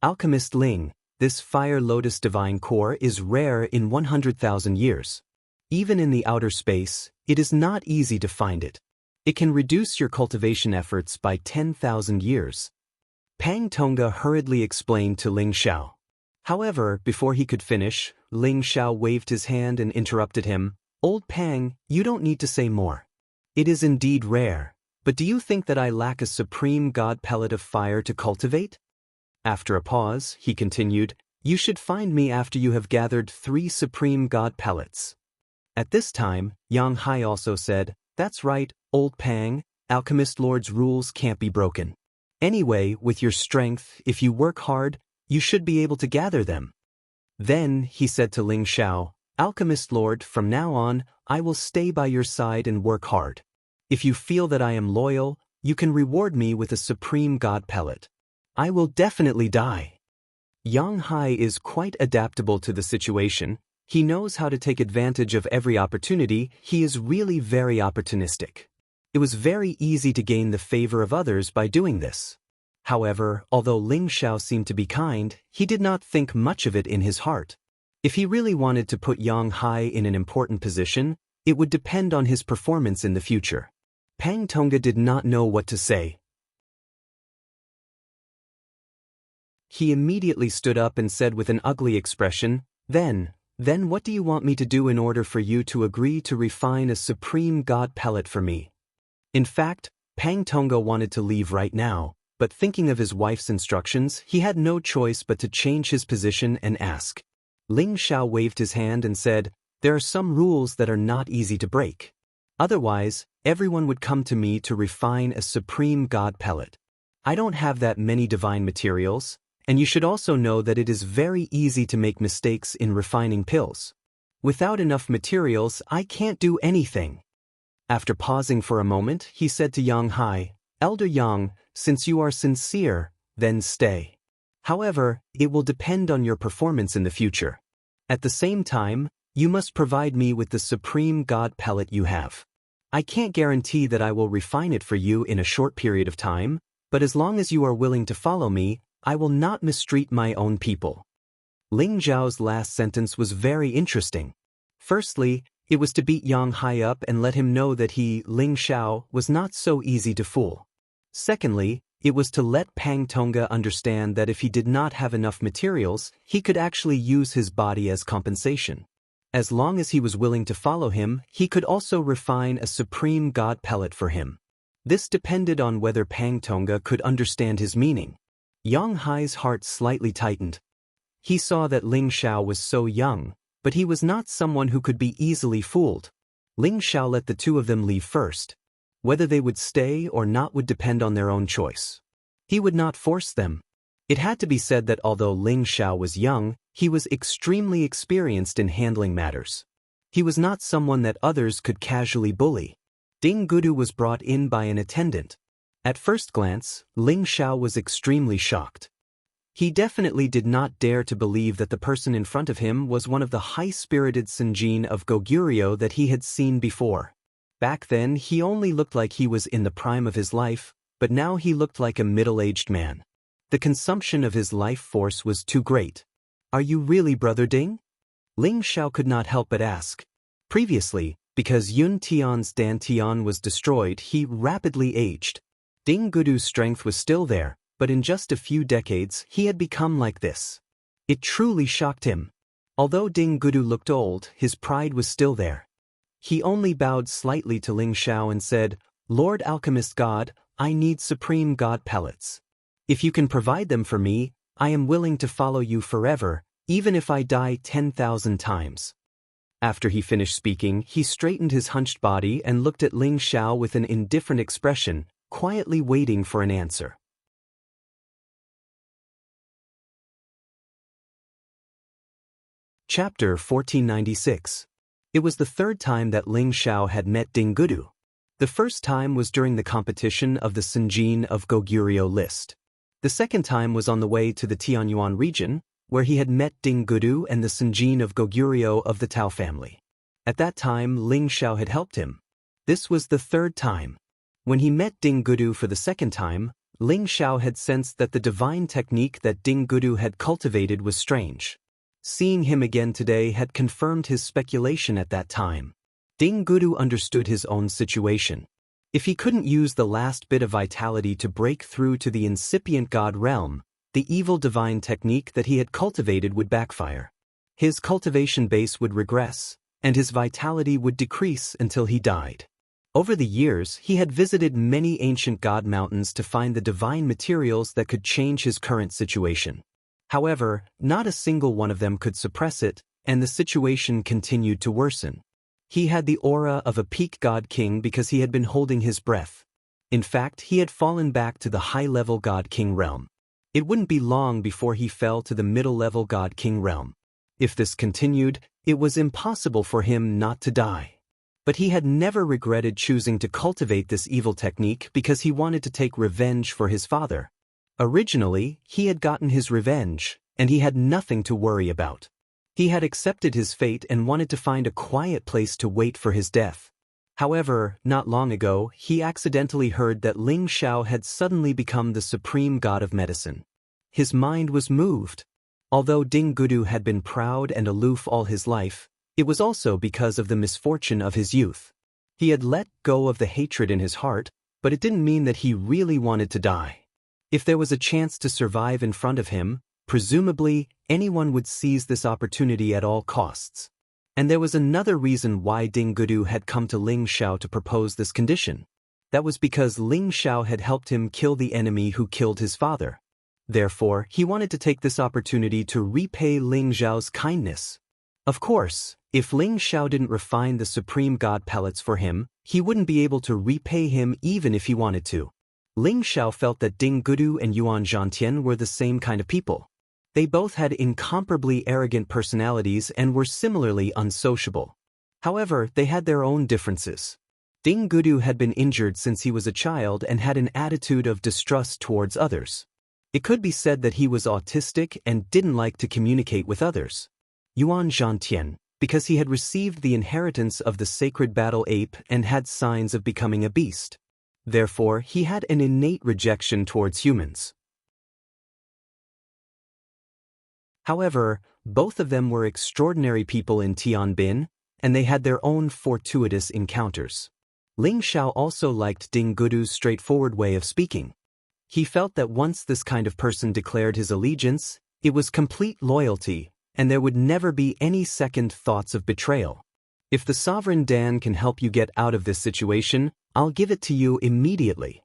Alchemist Ling, this fire lotus divine core is rare in 100,000 years. Even in the outer space, it is not easy to find it. It can reduce your cultivation efforts by 10,000 years. Pang Tonga hurriedly explained to Ling Xiao. However, before he could finish, Ling Xiao waved his hand and interrupted him. Old Pang, you don't need to say more. It is indeed rare, but do you think that I lack a supreme god pellet of fire to cultivate? After a pause, he continued, You should find me after you have gathered 3 supreme god pellets. At this time, Yang Hai also said, "That's right, old Pang, Alchemist Lord's rules can't be broken. Anyway, with your strength, if you work hard, you should be able to gather them." Then, he said to Ling Xiao, "Alchemist Lord, from now on, I will stay by your side and work hard. If you feel that I am loyal, you can reward me with a supreme god pellet. I will definitely die." Yang Hai is quite adaptable to the situation. He knows how to take advantage of every opportunity. He is really very opportunistic. It was very easy to gain the favor of others by doing this. However, although Ling Xiao seemed to be kind, he did not think much of it in his heart. If he really wanted to put Yang Hai in an important position, it would depend on his performance in the future. Pang Tongga did not know what to say. He immediately stood up and said with an ugly expression, Then what do you want me to do in order for you to agree to refine a supreme god pellet for me?" In fact, Pang Tongga wanted to leave right now, but thinking of his wife's instructions, he had no choice but to change his position and ask. Ling Xiao waved his hand and said, "There are some rules that are not easy to break. Otherwise, everyone would come to me to refine a supreme god pellet. I don't have that many divine materials, and you should also know that it is very easy to make mistakes in refining pills. Without enough materials, I can't do anything." After pausing for a moment, he said to Yang Hai, "Elder Yang, since you are sincere, then stay. However, it will depend on your performance in the future. At the same time, you must provide me with the supreme god pellet you have. I can't guarantee that I will refine it for you in a short period of time, but as long as you are willing to follow me, I will not mistreat my own people." Ling Zhao's last sentence was very interesting. Firstly, it was to beat Yang Hai up and let him know that he, Ling Xiao, was not so easy to fool. Secondly, it was to let Pang Tongga understand that if he did not have enough materials, he could actually use his body as compensation. As long as he was willing to follow him, he could also refine a supreme god pellet for him. This depended on whether Pang Tongga could understand his meaning. Yang Hai's heart slightly tightened. He saw that Ling Xiao was so young, but he was not someone who could be easily fooled. Ling Xiao let the two of them leave first. Whether they would stay or not would depend on their own choice. He would not force them. It had to be said that although Ling Xiao was young, he was extremely experienced in handling matters. He was not someone that others could casually bully. Ding Gudu was brought in by an attendant. At first glance, Ling Xiao was extremely shocked. He definitely did not dare to believe that the person in front of him was one of the high-spirited Senjin of Goguryeo that he had seen before. Back then, he only looked like he was in the prime of his life, but now he looked like a middle-aged man. The consumption of his life force was too great. "Are you really Brother Ding?" Ling Xiao could not help but ask. Previously, because Yun Tian's Dan Tian was destroyed, he rapidly aged. Ding Gudu's strength was still there, but in just a few decades, he had become like this. It truly shocked him. Although Ding Gudu looked old, his pride was still there. He only bowed slightly to Ling Xiao and said, "Lord Alchemist God, I need supreme god pellets. If you can provide them for me, I am willing to follow you forever, even if I die 10,000 times." After he finished speaking, he straightened his hunched body and looked at Ling Xiao with an indifferent expression, quietly waiting for an answer. Chapter 1496. It was the third time that Ling Xiao had met Ding Gudu. The first time was during the competition of the Senjin of Goguryeo list. The second time was on the way to the Tianyuan region, where he had met Ding Gudu and the Senjin of Goguryeo of the Tao family. At that time, Ling Xiao had helped him. This was the third time. When he met Ding Gudu for the second time, Ling Xiao had sensed that the divine technique that Ding Gudu had cultivated was strange. Seeing him again today had confirmed his speculation at that time. Ding Gudu understood his own situation. If he couldn't use the last bit of vitality to break through to the incipient god realm, the evil divine technique that he had cultivated would backfire. His cultivation base would regress, and his vitality would decrease until he died. Over the years, he had visited many ancient god mountains to find the divine materials that could change his current situation. However, not a single one of them could suppress it, and the situation continued to worsen. He had the aura of a peak god king because he had been holding his breath. In fact, he had fallen back to the high-level god king realm. It wouldn't be long before he fell to the middle-level god king realm. If this continued, it was impossible for him not to die. But he had never regretted choosing to cultivate this evil technique because he wanted to take revenge for his father. Originally, he had gotten his revenge, and he had nothing to worry about. He had accepted his fate and wanted to find a quiet place to wait for his death. However, not long ago, he accidentally heard that Ling Xiao had suddenly become the supreme god of medicine. His mind was moved. Although Ding Gudu had been proud and aloof all his life, it was also because of the misfortune of his youth. He had let go of the hatred in his heart, but it didn't mean that he really wanted to die. If there was a chance to survive in front of him, presumably, anyone would seize this opportunity at all costs. And there was another reason why Ding Gudu had come to Ling Xiao to propose this condition. That was because Ling Xiao had helped him kill the enemy who killed his father. Therefore, he wanted to take this opportunity to repay Ling Xiao's kindness. Of course, if Ling Xiao didn't refine the supreme god pellets for him, he wouldn't be able to repay him even if he wanted to. Ling Xiao felt that Ding Gudu and Yuan Zhantian were the same kind of people. They both had incomparably arrogant personalities and were similarly unsociable. However, they had their own differences. Ding Gudu had been injured since he was a child and had an attitude of distrust towards others. It could be said that he was autistic and didn't like to communicate with others. Yuan Zhantian, because he had received the inheritance of the sacred battle ape and had signs of becoming a beast. Therefore, he had an innate rejection towards humans. However, both of them were extraordinary people in Tianbin, and they had their own fortuitous encounters. Ling Xiao also liked Ding Gudu's straightforward way of speaking. He felt that once this kind of person declared his allegiance, it was complete loyalty, and there would never be any second thoughts of betrayal. If the Sovereign Dan can help you get out of this situation, I'll give it to you immediately.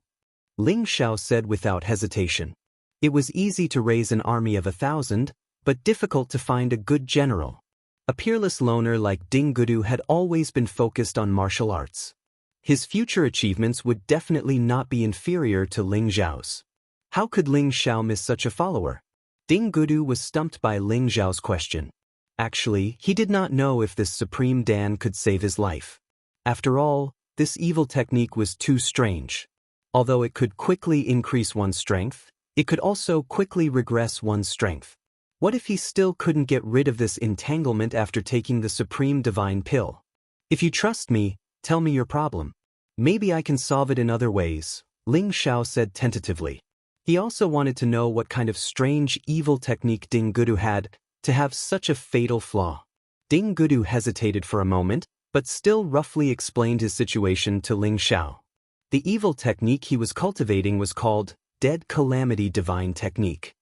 Ling Xiao said without hesitation. It was easy to raise an army of 1,000, but difficult to find a good general. A peerless loner like Ding Gudu had always been focused on martial arts. His future achievements would definitely not be inferior to Ling Xiao's. How could Ling Xiao miss such a follower? Ding Gudu was stumped by Ling Xiao's question. Actually, he did not know if this Supreme Dan could save his life. After all, this evil technique was too strange. Although it could quickly increase one's strength, it could also quickly regress one's strength. What if he still couldn't get rid of this entanglement after taking the Supreme Divine Pill? If you trust me, tell me your problem. Maybe I can solve it in other ways, Ling Xiao said tentatively. He also wanted to know what kind of strange evil technique Ding Gudu had to have such a fatal flaw. Ding Gudu hesitated for a moment, but still roughly explained his situation to Ling Xiao. The evil technique he was cultivating was called Dead Calamity Divine Technique.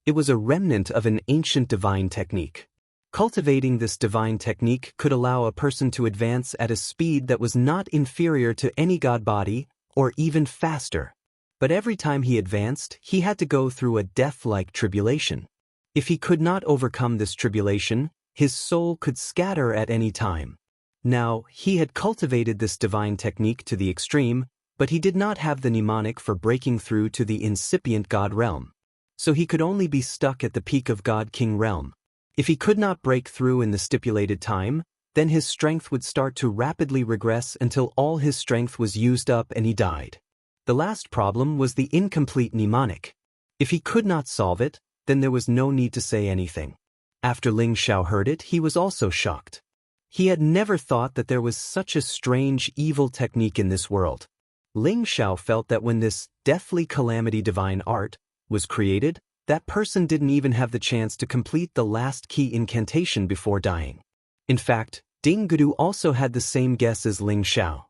It was a remnant of an ancient divine technique. Cultivating this divine technique could allow a person to advance at a speed that was not inferior to any god body, or even faster. But every time he advanced, he had to go through a death-like tribulation. If he could not overcome this tribulation, his soul could scatter at any time. Now, he had cultivated this divine technique to the extreme, but he did not have the mnemonic for breaking through to the incipient god realm. So he could only be stuck at the peak of God King realm. If he could not break through in the stipulated time, then his strength would start to rapidly regress until all his strength was used up and he died. The last problem was the incomplete mnemonic. If he could not solve it, then there was no need to say anything. After Ling Xiao heard it, he was also shocked. He had never thought that there was such a strange evil technique in this world. Ling Xiao felt that when this deathly calamity divine art was created, that person didn't even have the chance to complete the last key incantation before dying. In fact, Ding Gudu also had the same guess as Ling Xiao.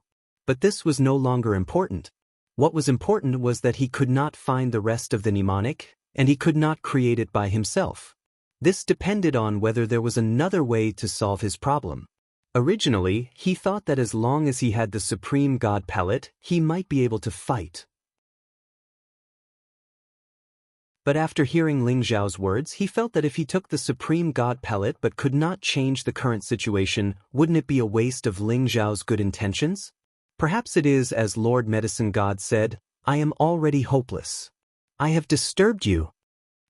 But this was no longer important. What was important was that he could not find the rest of the mnemonic, and he could not create it by himself. This depended on whether there was another way to solve his problem. Originally, he thought that as long as he had the Supreme God Pellet, he might be able to fight. But after hearing Ling Xiao's words, he felt that if he took the Supreme God pellet but could not change the current situation, wouldn't it be a waste of Ling Xiao's good intentions? Perhaps it is as Lord Medicine God said, I am already hopeless. I have disturbed you.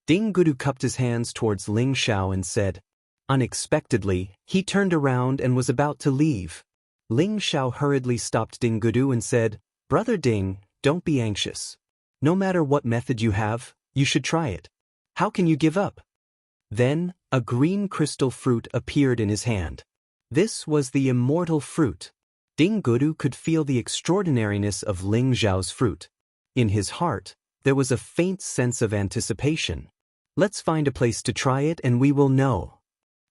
Ding Gudu cupped his hands towards Ling Xiao and said. Unexpectedly, he turned around and was about to leave. Ling Xiao hurriedly stopped Ding Gudu and said, Brother Ding, don't be anxious. No matter what method you have, you should try it. How can you give up? Then, a green crystal fruit appeared in his hand. This was the immortal fruit. Ding Gudu could feel the extraordinariness of Ling Xiao's fruit. In his heart, there was a faint sense of anticipation. Let's find a place to try it and we will know.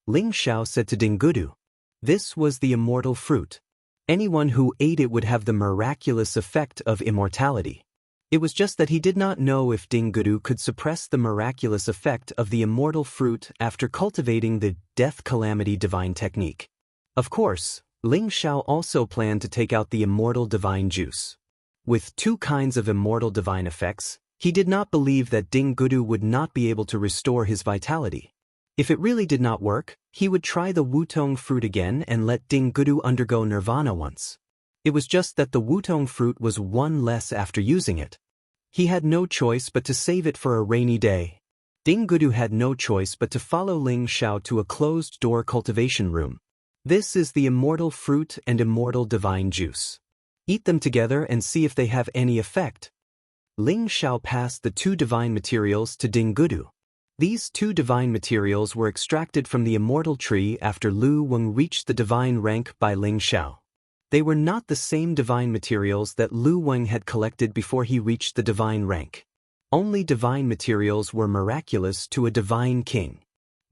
Ling Xiao said to Ding Gudu. This was the immortal fruit. Anyone who ate it would have the miraculous effect of immortality. It was just that he did not know if Ding Gudu could suppress the miraculous effect of the immortal fruit after cultivating the death calamity divine technique. Of course, Ling Xiao also planned to take out the immortal divine juice. With two kinds of immortal divine effects, he did not believe that Ding Gudu would not be able to restore his vitality. If it really did not work, he would try the Wutong fruit again and let Ding Gudu undergo nirvana once. It was just that the Wutong fruit was one less after using it. He had no choice but to save it for a rainy day. Ding Gudu had no choice but to follow Ling Xiao to a closed-door cultivation room. This is the immortal fruit and immortal divine juice. Eat them together and see if they have any effect. Ling Xiao passed the two divine materials to Ding Gudu. These two divine materials were extracted from the immortal tree after Lu Weng reached the divine rank by Ling Xiao. They were not the same divine materials that Lu Weng had collected before he reached the divine rank. Only divine materials were miraculous to a divine king.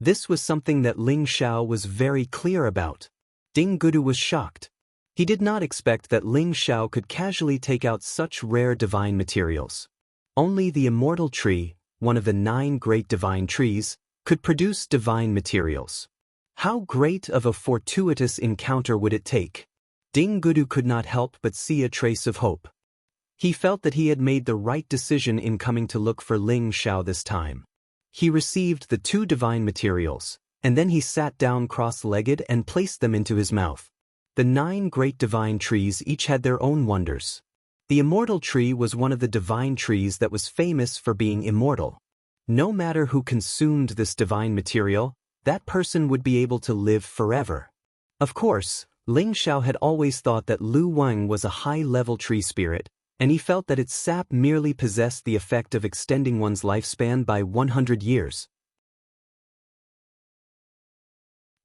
This was something that Ling Xiao was very clear about. Ding Gudu was shocked. He did not expect that Ling Xiao could casually take out such rare divine materials. Only the immortal tree, one of the 9 great divine trees, could produce divine materials. How great of a fortuitous encounter would it take? Ding Gudu could not help but see a trace of hope. He felt that he had made the right decision in coming to look for Ling Xiao this time. He received the 2 divine materials, and then he sat down cross-legged and placed them into his mouth. The 9 great divine trees each had their own wonders. The immortal tree was one of the divine trees that was famous for being immortal. No matter who consumed this divine material, that person would be able to live forever. Of course, Ling Xiao had always thought that Lu Weng was a high-level tree spirit, and he felt that its sap merely possessed the effect of extending one's lifespan by 100 years.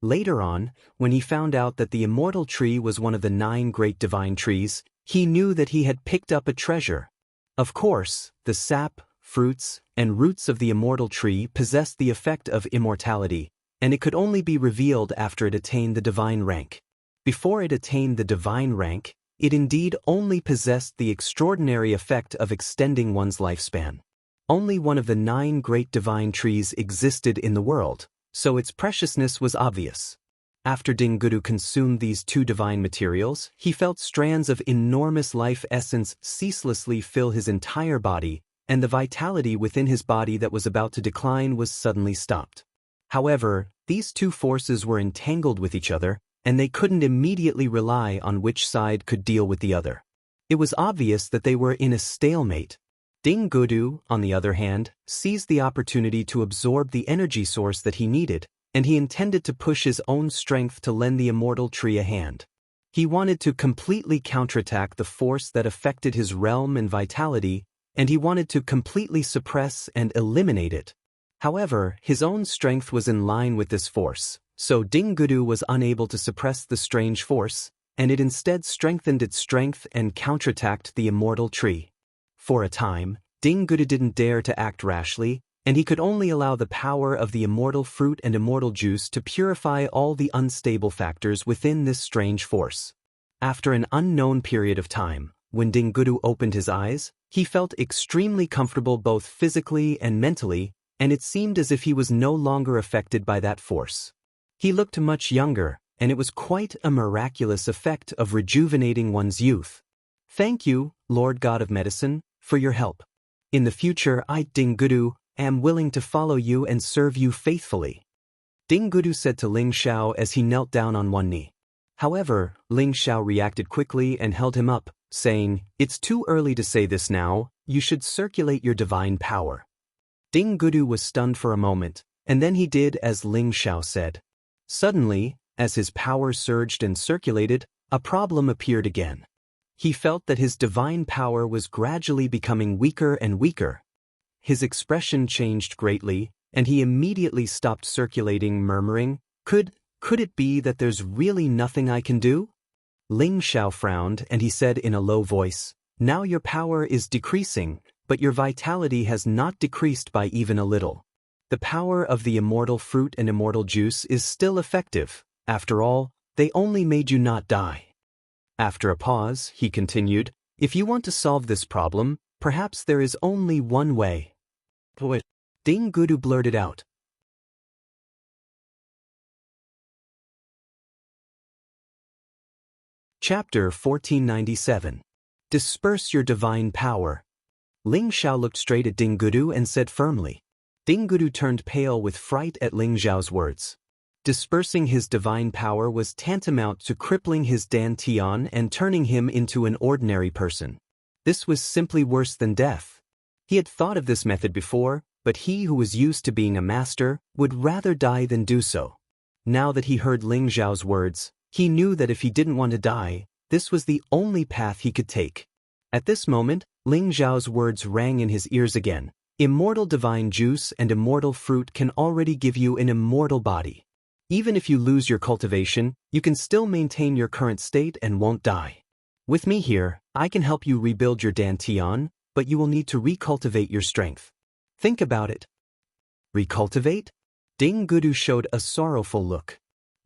Later on, when he found out that the immortal tree was one of the 9 great divine trees, he knew that he had picked up a treasure. Of course, the sap, fruits, and roots of the immortal tree possessed the effect of immortality, and it could only be revealed after it attained the divine rank. Before it attained the divine rank, it indeed only possessed the extraordinary effect of extending one's lifespan. Only one of the 9 great divine trees existed in the world, so its preciousness was obvious. After Ding Gudu consumed these 2 divine materials, he felt strands of enormous life essence ceaselessly fill his entire body, and the vitality within his body that was about to decline was suddenly stopped. However, these 2 forces were entangled with each other, and they couldn't immediately rely on which side could deal with the other. It was obvious that they were in a stalemate. Ding Gudu, on the other hand, seized the opportunity to absorb the energy source that he needed, and he intended to push his own strength to lend the immortal tree a hand. He wanted to completely counterattack the force that affected his realm and vitality, and he wanted to completely suppress and eliminate it. However, his own strength was in line with this force, so Ding Gudu was unable to suppress the strange force, and it instead strengthened its strength and counterattacked the immortal tree. For a time, Ding Gudu didn't dare to act rashly, and he could only allow the power of the immortal fruit and immortal juice to purify all the unstable factors within this strange force. After an unknown period of time, when Ding Gudu opened his eyes, he felt extremely comfortable both physically and mentally, and it seemed as if he was no longer affected by that force. He looked much younger, and it was quite a miraculous effect of rejuvenating one's youth. Thank you, Lord God of Medicine, for your help. In the future, I, Ding Gudu, am willing to follow you and serve you faithfully," Ding Gudu said to Ling Xiao as he knelt down on one knee. However, Ling Xiao reacted quickly and held him up, saying, "It's too early to say this now, you should circulate your divine power." Ding Gudu was stunned for a moment, and then he did as Ling Xiao said. Suddenly, as his power surged and circulated, a problem appeared again. He felt that his divine power was gradually becoming weaker and weaker. His expression changed greatly, and he immediately stopped circulating, murmuring, Could it be that there's really nothing I can do?" Ling Xiao frowned and he said in a low voice, "Now your power is decreasing, but your vitality has not decreased by even a little. The power of the immortal fruit and immortal juice is still effective. After all, they only made you not die." After a pause, he continued, "If you want to solve this problem, perhaps there is only one way." "What?" Ding Gudu blurted out. Chapter 1497. Disperse your divine power. Ling Xiao looked straight at Ding Gudu and said firmly. Ding Gudu turned pale with fright at Ling Xiao's words. Dispersing his divine power was tantamount to crippling his dantian and turning him into an ordinary person. This was simply worse than death. He had thought of this method before, but he who was used to being a master would rather die than do so. Now that he heard Ling Xiao's words, he knew that if he didn't want to die, this was the only path he could take. At this moment, Ling Xiao's words rang in his ears again. Immortal divine juice and immortal fruit can already give you an immortal body. Even if you lose your cultivation, you can still maintain your current state and won't die. With me here, I can help you rebuild your dantian, but you will need to recultivate your strength. Think about it. Recultivate? Ding Gudu showed a sorrowful look.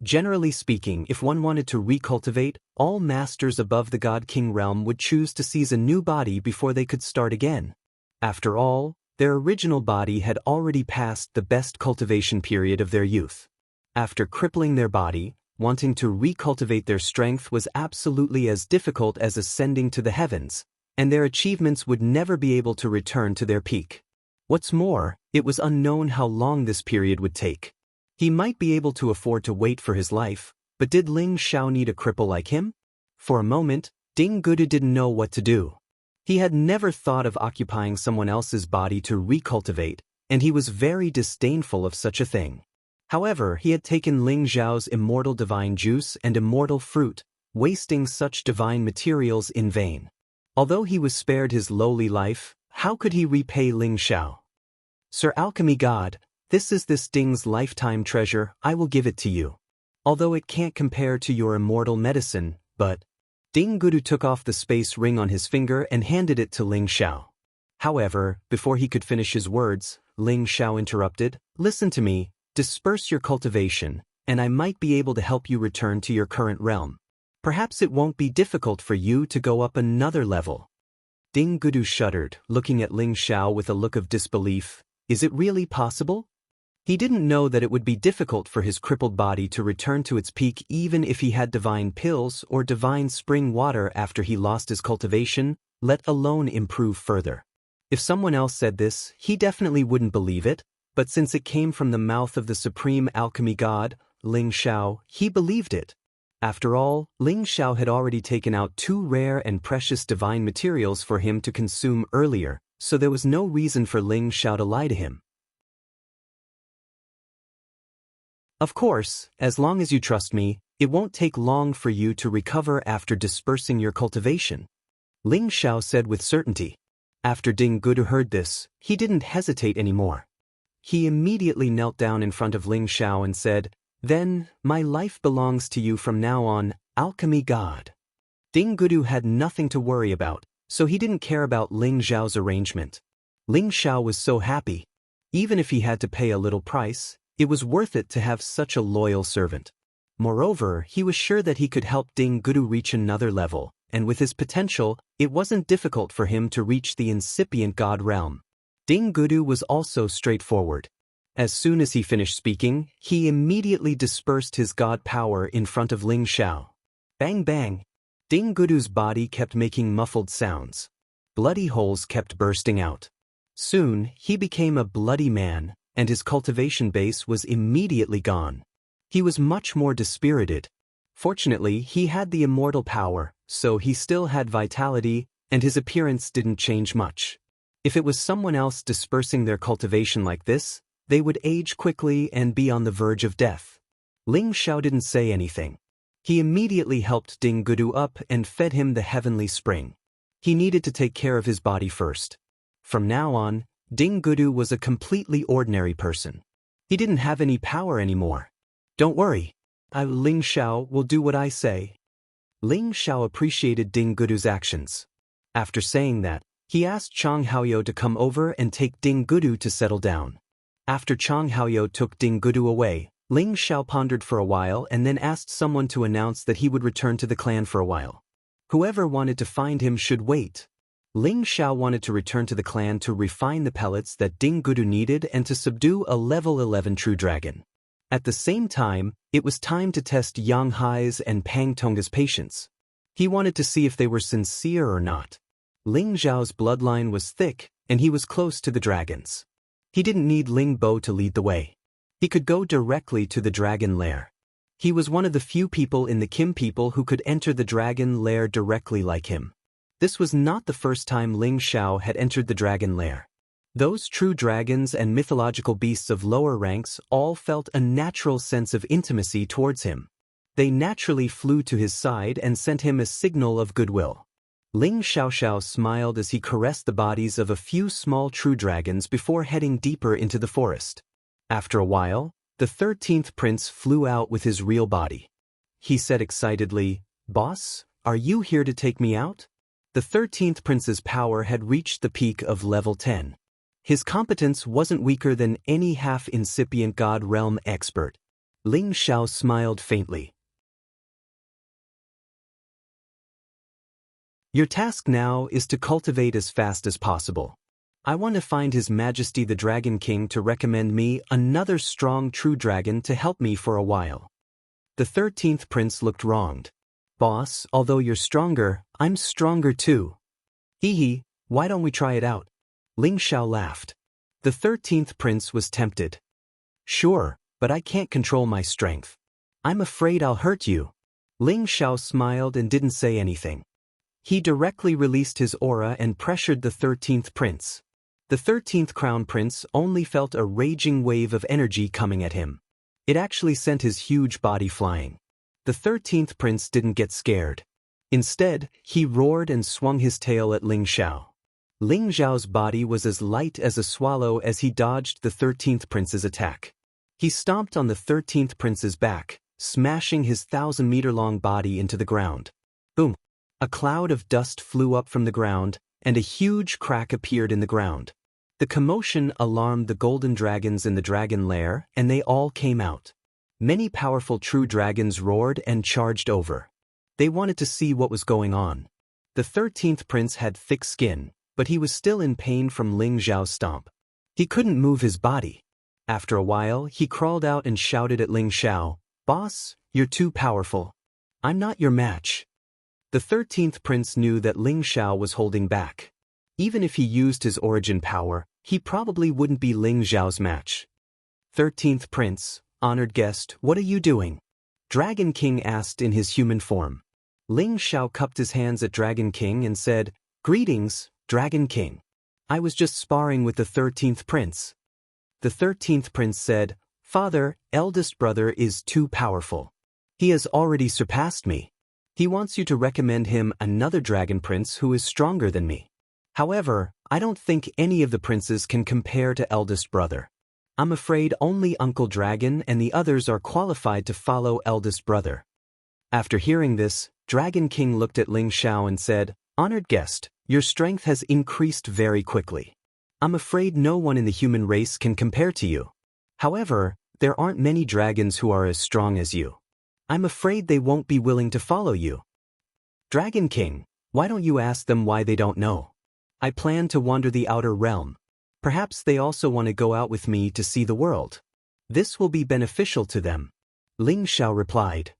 Generally speaking, if one wanted to recultivate, all masters above the God-King realm would choose to seize a new body before they could start again. After all, their original body had already passed the best cultivation period of their youth. After crippling their body, wanting to recultivate their strength was absolutely as difficult as ascending to the heavens, and their achievements would never be able to return to their peak. What's more, it was unknown how long this period would take. He might be able to afford to wait for his life, but did Ling Xiao need a cripple like him? For a moment, Ding Gudu didn't know what to do. He had never thought of occupying someone else's body to recultivate, and he was very disdainful of such a thing. However, he had taken Ling Xiao's immortal divine juice and immortal fruit, wasting such divine materials in vain. Although he was spared his lowly life, how could he repay Ling Xiao? "Sir Alchemy God, this is this Ding's lifetime treasure, I will give it to you. Although it can't compare to your immortal medicine, but..." Ding Gudu took off the space ring on his finger and handed it to Ling Xiao. However, before he could finish his words, Ling Xiao interrupted, "Listen to me, disperse your cultivation, and I might be able to help you return to your current realm. Perhaps it won't be difficult for you to go up another level." Ding Gudu shuddered, looking at Ling Xiao with a look of disbelief. Is it really possible? He didn't know that it would be difficult for his crippled body to return to its peak even if he had divine pills or divine spring water after he lost his cultivation, let alone improve further. If someone else said this, he definitely wouldn't believe it, but since it came from the mouth of the supreme alchemy god, Ling Xiao, he believed it. After all, Ling Xiao had already taken out 2 rare and precious divine materials for him to consume earlier, so there was no reason for Ling Xiao to lie to him. "Of course, as long as you trust me, it won't take long for you to recover after dispersing your cultivation," Ling Xiao said with certainty. After Ding Gudu heard this, he didn't hesitate anymore. He immediately knelt down in front of Ling Xiao and said, "Then, my life belongs to you from now on, alchemy god." Ding Gudu had nothing to worry about, so he didn't care about Ling Xiao's arrangement. Ling Xiao was so happy. Even if he had to pay a little price, it was worth it to have such a loyal servant. Moreover, he was sure that he could help Ding Gudu reach another level, and with his potential, it wasn't difficult for him to reach the incipient god realm. Ding Gudu was also straightforward. As soon as he finished speaking, he immediately dispersed his god power in front of Ling Xiao. Bang bang! Ding Gudu's body kept making muffled sounds. Bloody holes kept bursting out. Soon, he became a bloody man, and his cultivation base was immediately gone. He was much more dispirited. Fortunately, he had the immortal power, so he still had vitality, and his appearance didn't change much. If it was someone else dispersing their cultivation like this, they would age quickly and be on the verge of death. Ling Xiao didn't say anything. He immediately helped Ding Gudu up and fed him the heavenly spring. He needed to take care of his body first. From now on, Ding Gudu was a completely ordinary person. He didn't have any power anymore. Don't worry. Ling Xiao will do what I say. Ling Xiao appreciated Ding Gudu's actions. After saying that, he asked Chang Haoyou to come over and take Ding Gudu to settle down. After Chang Haoyou took Ding Gudu away, Ling Xiao pondered for a while and then asked someone to announce that he would return to the clan for a while. Whoever wanted to find him should wait. Ling Xiao wanted to return to the clan to refine the pellets that Ding Gudu needed and to subdue a level 11 true dragon. At the same time, it was time to test Yang Hai's and Pang Tongga's patience. He wanted to see if they were sincere or not. Ling Zhao's bloodline was thick, and he was close to the dragons. He didn't need Ling Bo to lead the way. He could go directly to the dragon lair. He was one of the few people in the Kim people who could enter the dragon lair directly like him. This was not the first time Ling Xiao had entered the dragon lair. Those true dragons and mythological beasts of lower ranks all felt a natural sense of intimacy towards him. They naturally flew to his side and sent him a signal of goodwill. Ling Xiaoxiao smiled as he caressed the bodies of a few small true dragons before heading deeper into the forest. After a while, the 13th prince flew out with his real body. He said excitedly, "Boss, are you here to take me out?" The 13th prince's power had reached the peak of level 10. His competence wasn't weaker than any half-incipient God realm expert. Ling Xiao smiled faintly. Your task now is to cultivate as fast as possible. I want to find His Majesty the Dragon King to recommend me another strong true dragon to help me for a while. The 13th prince looked wronged. Boss, although you're stronger, I'm stronger too. Hee, why don't we try it out? Ling Xiao laughed. The 13th prince was tempted. Sure, but I can't control my strength. I'm afraid I'll hurt you. Ling Xiao smiled and didn't say anything. He directly released his aura and pressured the 13th prince. The 13th crown prince only felt a raging wave of energy coming at him. It actually sent his huge body flying. The 13th prince didn't get scared. Instead, he roared and swung his tail at Ling Xiao. Ling Xiao's body was as light as a swallow as he dodged the 13th prince's attack. He stomped on the 13th prince's back, smashing his 1,000-meter-long body into the ground. Boom! A cloud of dust flew up from the ground, and a huge crack appeared in the ground. The commotion alarmed the golden dragons in the dragon lair, and they all came out. Many powerful true dragons roared and charged over. They wanted to see what was going on. The 13th prince had thick skin, but he was still in pain from Ling Xiao's stomp. He couldn't move his body. After a while, he crawled out and shouted at Ling Xiao, "Boss, you're too powerful. I'm not your match." The 13th prince knew that Ling Xiao was holding back. Even if he used his origin power, he probably wouldn't be Ling Xiao's match. 13th prince, honored guest, what are you doing? Dragon King asked in his human form. Ling Xiao cupped his hands at Dragon King and said, "Greetings, Dragon King. I was just sparring with the 13th prince." The 13th prince said, "Father, eldest brother is too powerful. He has already surpassed me. He wants you to recommend him another dragon prince who is stronger than me. However, I don't think any of the princes can compare to eldest brother. I'm afraid only Uncle Dragon and the others are qualified to follow eldest brother." After hearing this, Dragon King looked at Ling Xiao and said, "Honored guest, your strength has increased very quickly. I'm afraid no one in the human race can compare to you. However, there aren't many dragons who are as strong as you. I'm afraid they won't be willing to follow you. Dragon King, why don't you ask them why they don't know? I plan to wander the outer realm. Perhaps they also want to go out with me to see the world. This will be beneficial to them." Ling Xiao replied.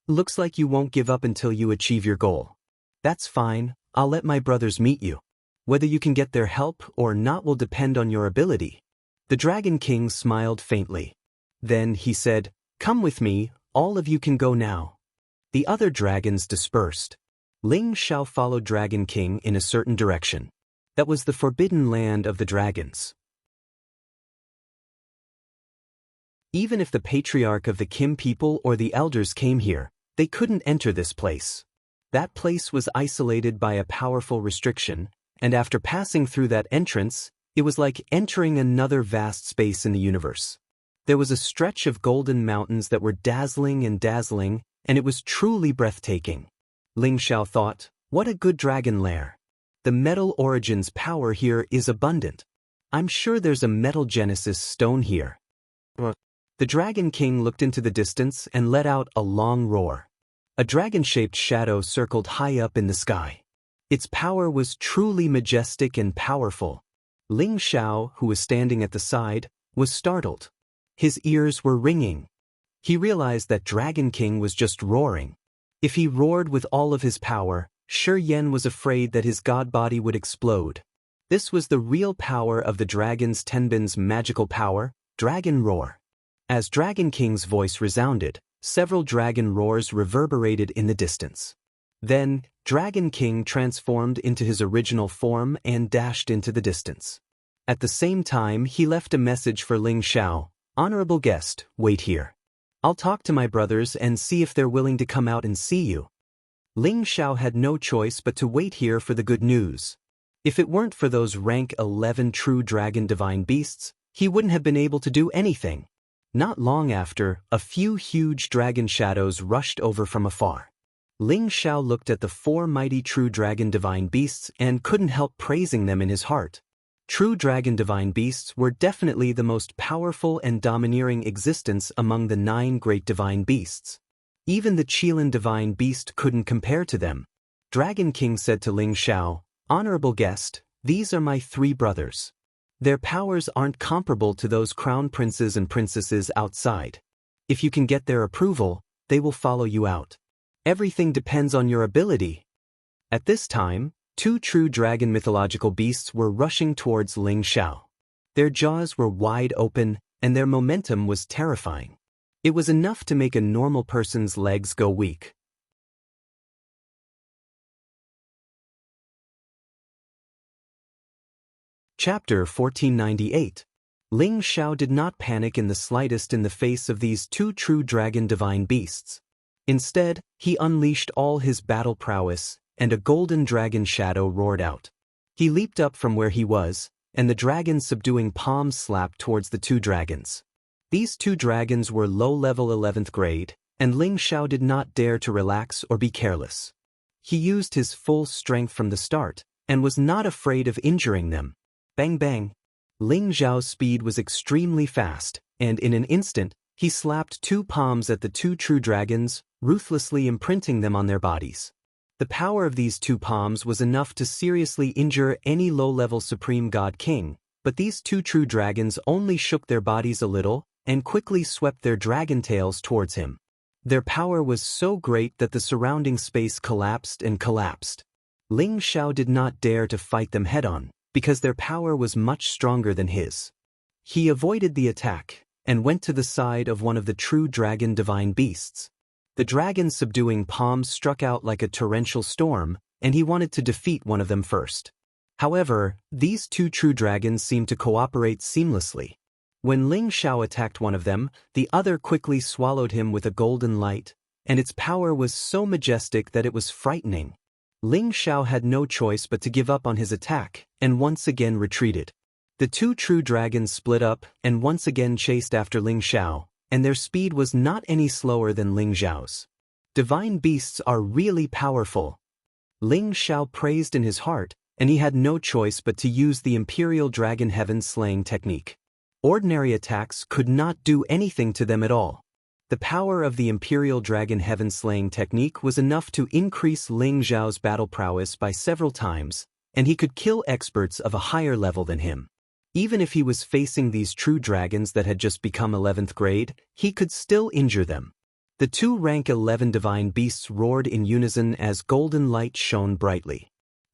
Looks like you won't give up until you achieve your goal. That's fine, I'll let my brothers meet you. Whether you can get their help or not will depend on your ability. The Dragon King smiled faintly. Then he said, "Come with me, all of you can go now." The other dragons dispersed. Ling Xiao followed Dragon King in a certain direction. That was the forbidden land of the dragons. Even if the patriarch of the Kim people or the elders came here, they couldn't enter this place. That place was isolated by a powerful restriction, and after passing through that entrance, it was like entering another vast space in the universe. There was a stretch of golden mountains that were dazzling, and it was truly breathtaking. Ling Xiao thought, what a good dragon lair. The Metal Origins power here is abundant. I'm sure there's a Metal Genesis stone here. The Dragon King looked into the distance and let out a long roar. A dragon-shaped shadow circled high up in the sky. Its power was truly majestic and powerful. Ling Xiao, who was standing at the side, was startled. His ears were ringing. He realized that Dragon King was just roaring. If he roared with all of his power, Shi Yan was afraid that his god body would explode. This was the real power of the dragon's Tenbin's magical power, Dragon Roar. As Dragon King's voice resounded, several dragon roars reverberated in the distance. Then, Dragon King transformed into his original form and dashed into the distance. At the same time, he left a message for Ling Xiao, "Honorable guest, wait here. I'll talk to my brothers and see if they're willing to come out and see you." Ling Xiao had no choice but to wait here for the good news. If it weren't for those rank 11 true dragon divine beasts, he wouldn't have been able to do anything. Not long after, a few huge dragon shadows rushed over from afar. Ling Xiao looked at the 4 mighty true dragon divine beasts and couldn't help praising them in his heart. True dragon divine beasts were definitely the most powerful and domineering existence among the 9 great divine beasts. Even the Qilin divine beast couldn't compare to them. Dragon King said to Ling Xiao, "Honorable guest, these are my 3 brothers. Their powers aren't comparable to those crown princes and princesses outside. If you can get their approval, they will follow you out. Everything depends on your ability." At this time, 2 true dragon mythological beasts were rushing towards Ling Xiao. Their jaws were wide open, and their momentum was terrifying. It was enough to make a normal person's legs go weak. Chapter 1498. Ling Xiao did not panic in the slightest in the face of these 2 true dragon divine beasts. Instead, he unleashed all his battle prowess, and a golden dragon shadow roared out. He leaped up from where he was, and the dragon's subduing palm slapped towards the 2 dragons. These 2 dragons were low-level 11th grade, and Ling Xiao did not dare to relax or be careless. He used his full strength from the start, and was not afraid of injuring them. Bang bang. Ling Xiao's speed was extremely fast, and in an instant, he slapped 2 palms at the 2 true dragons, ruthlessly imprinting them on their bodies. The power of these 2 palms was enough to seriously injure any low-level Supreme God King, but these 2 true dragons only shook their bodies a little and quickly swept their dragon tails towards him. Their power was so great that the surrounding space collapsed and collapsed. Ling Xiao did not dare to fight them head-on, because their power was much stronger than his. He avoided the attack, and went to the side of one of the true dragon divine beasts. The dragon's subduing palms struck out like a torrential storm, and he wanted to defeat one of them first. However, these 2 true dragons seemed to cooperate seamlessly. When Ling Xiao attacked one of them, the other quickly swallowed him with a golden light, and its power was so majestic that it was frightening. Ling Xiao had no choice but to give up on his attack, and once again retreated. The 2 true dragons split up and once again chased after Ling Xiao, and their speed was not any slower than Ling Xiao's. Divine beasts are really powerful. Ling Xiao praised in his heart, and he had no choice but to use the Imperial Dragon Heaven slaying technique. Ordinary attacks could not do anything to them at all. The power of the Imperial Dragon Heaven slaying technique was enough to increase Ling Xiao's battle prowess by several times, and he could kill experts of a higher level than him. Even if he was facing these true dragons that had just become 11th grade, he could still injure them. The 2 rank 11 divine beasts roared in unison as golden light shone brightly.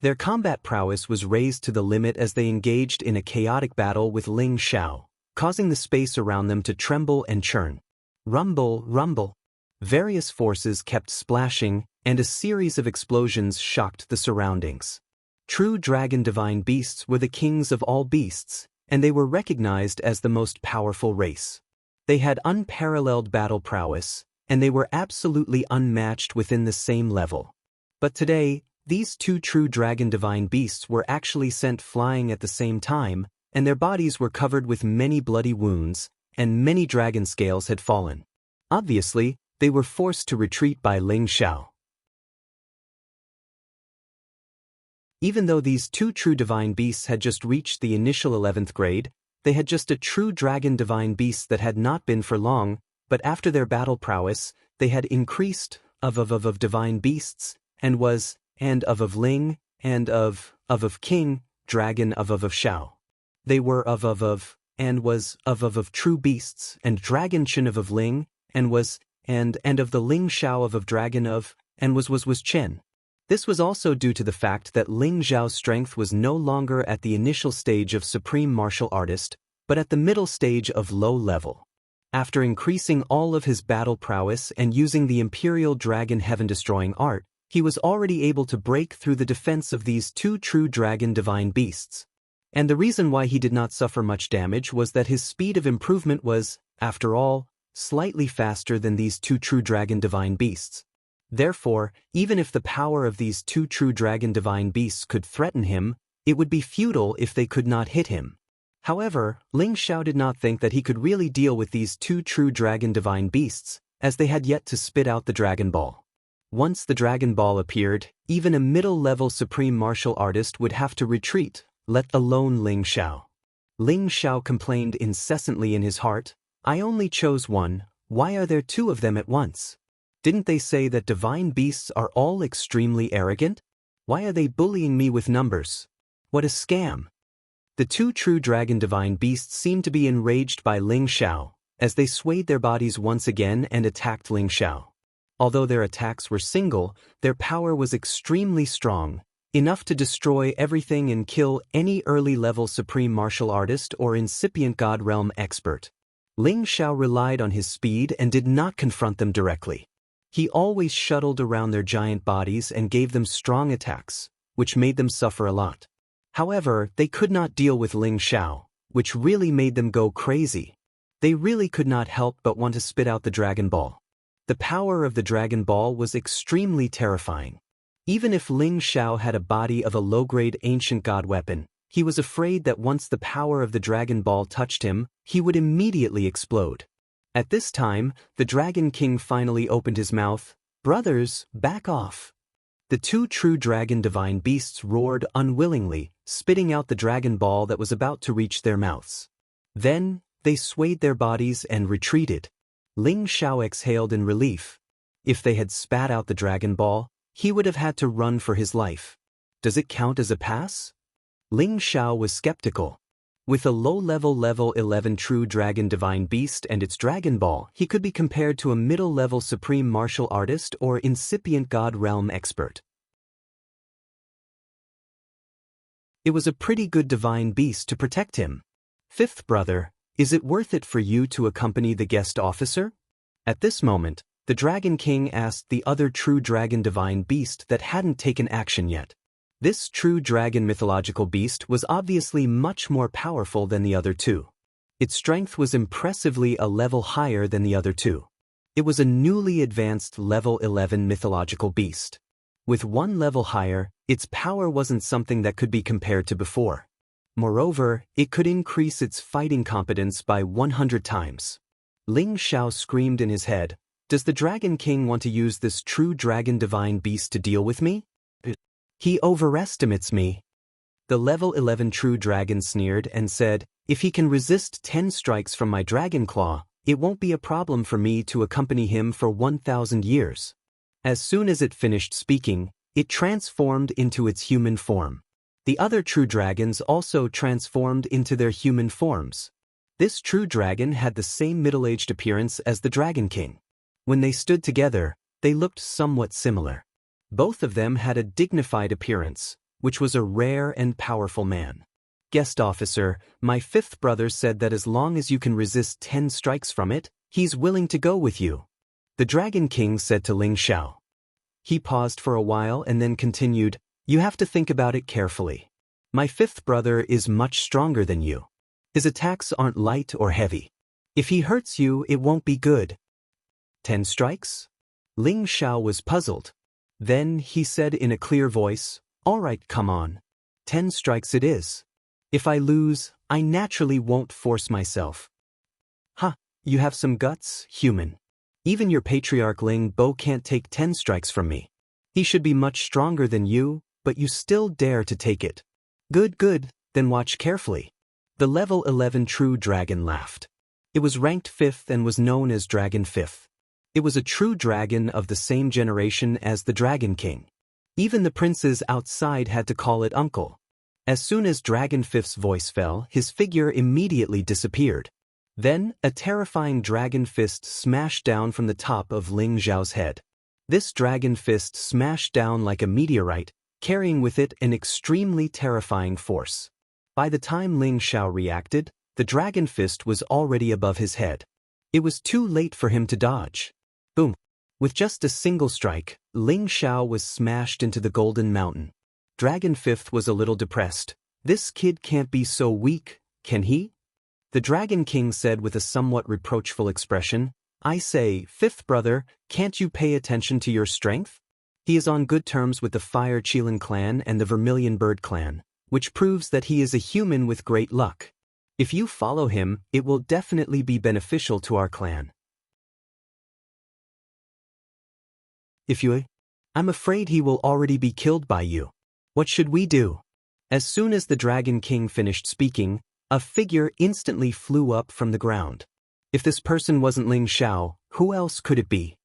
Their combat prowess was raised to the limit as they engaged in a chaotic battle with Ling Xiao, causing the space around them to tremble and churn. Rumble, rumble. Various forces kept splashing, and a series of explosions shocked the surroundings. True dragon divine beasts were the kings of all beasts, and they were recognized as the most powerful race. They had unparalleled battle prowess, and they were absolutely unmatched within the same level. But today, these two true dragon divine beasts were actually sent flying at the same time, and their bodies were covered with many bloody wounds, and many dragon scales had fallen. Obviously, they were forced to retreat by Ling Xiao. Even though these two true divine beasts had just reached the initial 11th grade, they had just a true dragon divine beast that had not been for long, but after their battle prowess, they had increased of divine beasts, and was, and of Ling, and of King, dragon of Xiao. They were and was of true beasts, and dragon Chen of Ling, and was, and of the Ling Xiao of dragon of, and was Chen. This was also due to the fact that Ling Xiao's strength was no longer at the initial stage of supreme martial artist, but at the middle stage of low level. After increasing all of his battle prowess and using the Imperial Dragon Heaven-destroying art, he was already able to break through the defense of these two true dragon divine beasts. And the reason why he did not suffer much damage was that his speed of improvement was, after all, slightly faster than these two true dragon divine beasts. Therefore, even if the power of these two true dragon divine beasts could threaten him, it would be futile if they could not hit him. However, Ling Xiao did not think that he could really deal with these two true dragon divine beasts, as they had yet to spit out the Dragon Ball. Once the Dragon Ball appeared, even a middle-level supreme martial artist would have to retreat, let alone Ling Xiao. Ling Xiao complained incessantly in his heart, "I only chose one, why are there two of them at once? Didn't they say that divine beasts are all extremely arrogant? Why are they bullying me with numbers? What a scam!" The two true dragon divine beasts seemed to be enraged by Ling Xiao, as they swayed their bodies once again and attacked Ling Xiao. Although their attacks were single, their power was extremely strong, enough to destroy everything and kill any early-level supreme martial artist or incipient God realm expert. Ling Xiao relied on his speed and did not confront them directly. He always shuttled around their giant bodies and gave them strong attacks, which made them suffer a lot. However, they could not deal with Ling Xiao, which really made them go crazy. They really could not help but want to spit out the Dragon Ball. The power of the Dragon Ball was extremely terrifying. Even if Ling Xiao had a body of a low-grade ancient god weapon, he was afraid that once the power of the Dragon Ball touched him, he would immediately explode. At this time, the Dragon King finally opened his mouth. "Brothers, back off." The two true dragon divine beasts roared unwillingly, spitting out the Dragon Ball that was about to reach their mouths. Then, they swayed their bodies and retreated. Ling Xiao exhaled in relief. If they had spat out the Dragon Ball, he would have had to run for his life. Does it count as a pass? Ling Xiao was skeptical. With a level 11 true dragon divine beast and its Dragon Ball, he could be compared to a middle-level supreme martial artist or incipient god realm expert. It was a pretty good divine beast to protect him. Fifth brother, is it worth it for you to accompany the guest officer? At this moment, the Dragon King asked the other true dragon divine beast that hadn't taken action yet. This true dragon mythological beast was obviously much more powerful than the other two. Its strength was impressively a level higher than the other two. It was a newly advanced level 11 mythological beast. With one level higher, its power wasn't something that could be compared to before. Moreover, it could increase its fighting competence by 100 times. Ling Xiao screamed in his head, "Does the Dragon King want to use this true dragon divine beast to deal with me? He overestimates me." The level 11 true dragon sneered and said, "If he can resist 10 strikes from my dragon claw, it won't be a problem for me to accompany him for 1,000 years. As soon as it finished speaking, it transformed into its human form. The other true dragons also transformed into their human forms. This true dragon had the same middle-aged appearance as the Dragon King. When they stood together, they looked somewhat similar. Both of them had a dignified appearance, which was a rare and powerful man. Guest officer, my fifth brother said that as long as you can resist 10 strikes from it, he's willing to go with you. The Dragon King said to Ling Xiao. He paused for a while and then continued, you have to think about it carefully. My fifth brother is much stronger than you. His attacks aren't light or heavy. If he hurts you, it won't be good. 10 strikes? Ling Xiao was puzzled. Then he said in a clear voice, all right, come on. 10 strikes it is. If I lose, I naturally won't force myself. You have some guts, human. Even your patriarch Ling Bo can't take 10 strikes from me. He should be much stronger than you, but you still dare to take it. Good, then watch carefully. The level 11 true dragon laughed. It was ranked 5th and was known as Dragon 5th. It was a true dragon of the same generation as the Dragon King. Even the princes outside had to call it uncle. As soon as Dragon 5th's voice fell, his figure immediately disappeared. Then, a terrifying dragon fist smashed down from the top of Ling Xiao's head. This dragon fist smashed down like a meteorite, carrying with it an extremely terrifying force. By the time Ling Xiao reacted, the dragon fist was already above his head. It was too late for him to dodge. Boom! With just a single strike, Ling Xiao was smashed into the Golden Mountain. Dragon 5th was a little depressed. This kid can't be so weak, can he? The Dragon King said with a somewhat reproachful expression, I say, fifth brother, can't you pay attention to your strength? He is on good terms with the Fire Qilin clan and the Vermilion Bird clan, which proves that he is a human with great luck. If you follow him, it will definitely be beneficial to our clan. I'm afraid he will already be killed by you. What should we do? As soon as the Dragon King finished speaking, a figure instantly flew up from the ground. If this person wasn't Ling Xiao, who else could it be?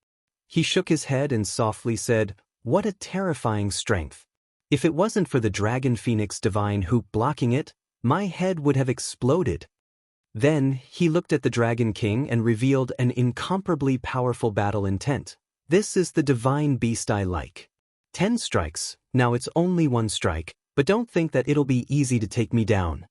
He shook his head and softly said, what a terrifying strength. If it wasn't for the Dragon Phoenix Divine Hoop blocking it, my head would have exploded. Then, he looked at the Dragon King and revealed an incomparably powerful battle intent. This is the divine beast I like. 10 strikes, now it's only 1 strike, but don't think that it'll be easy to take me down.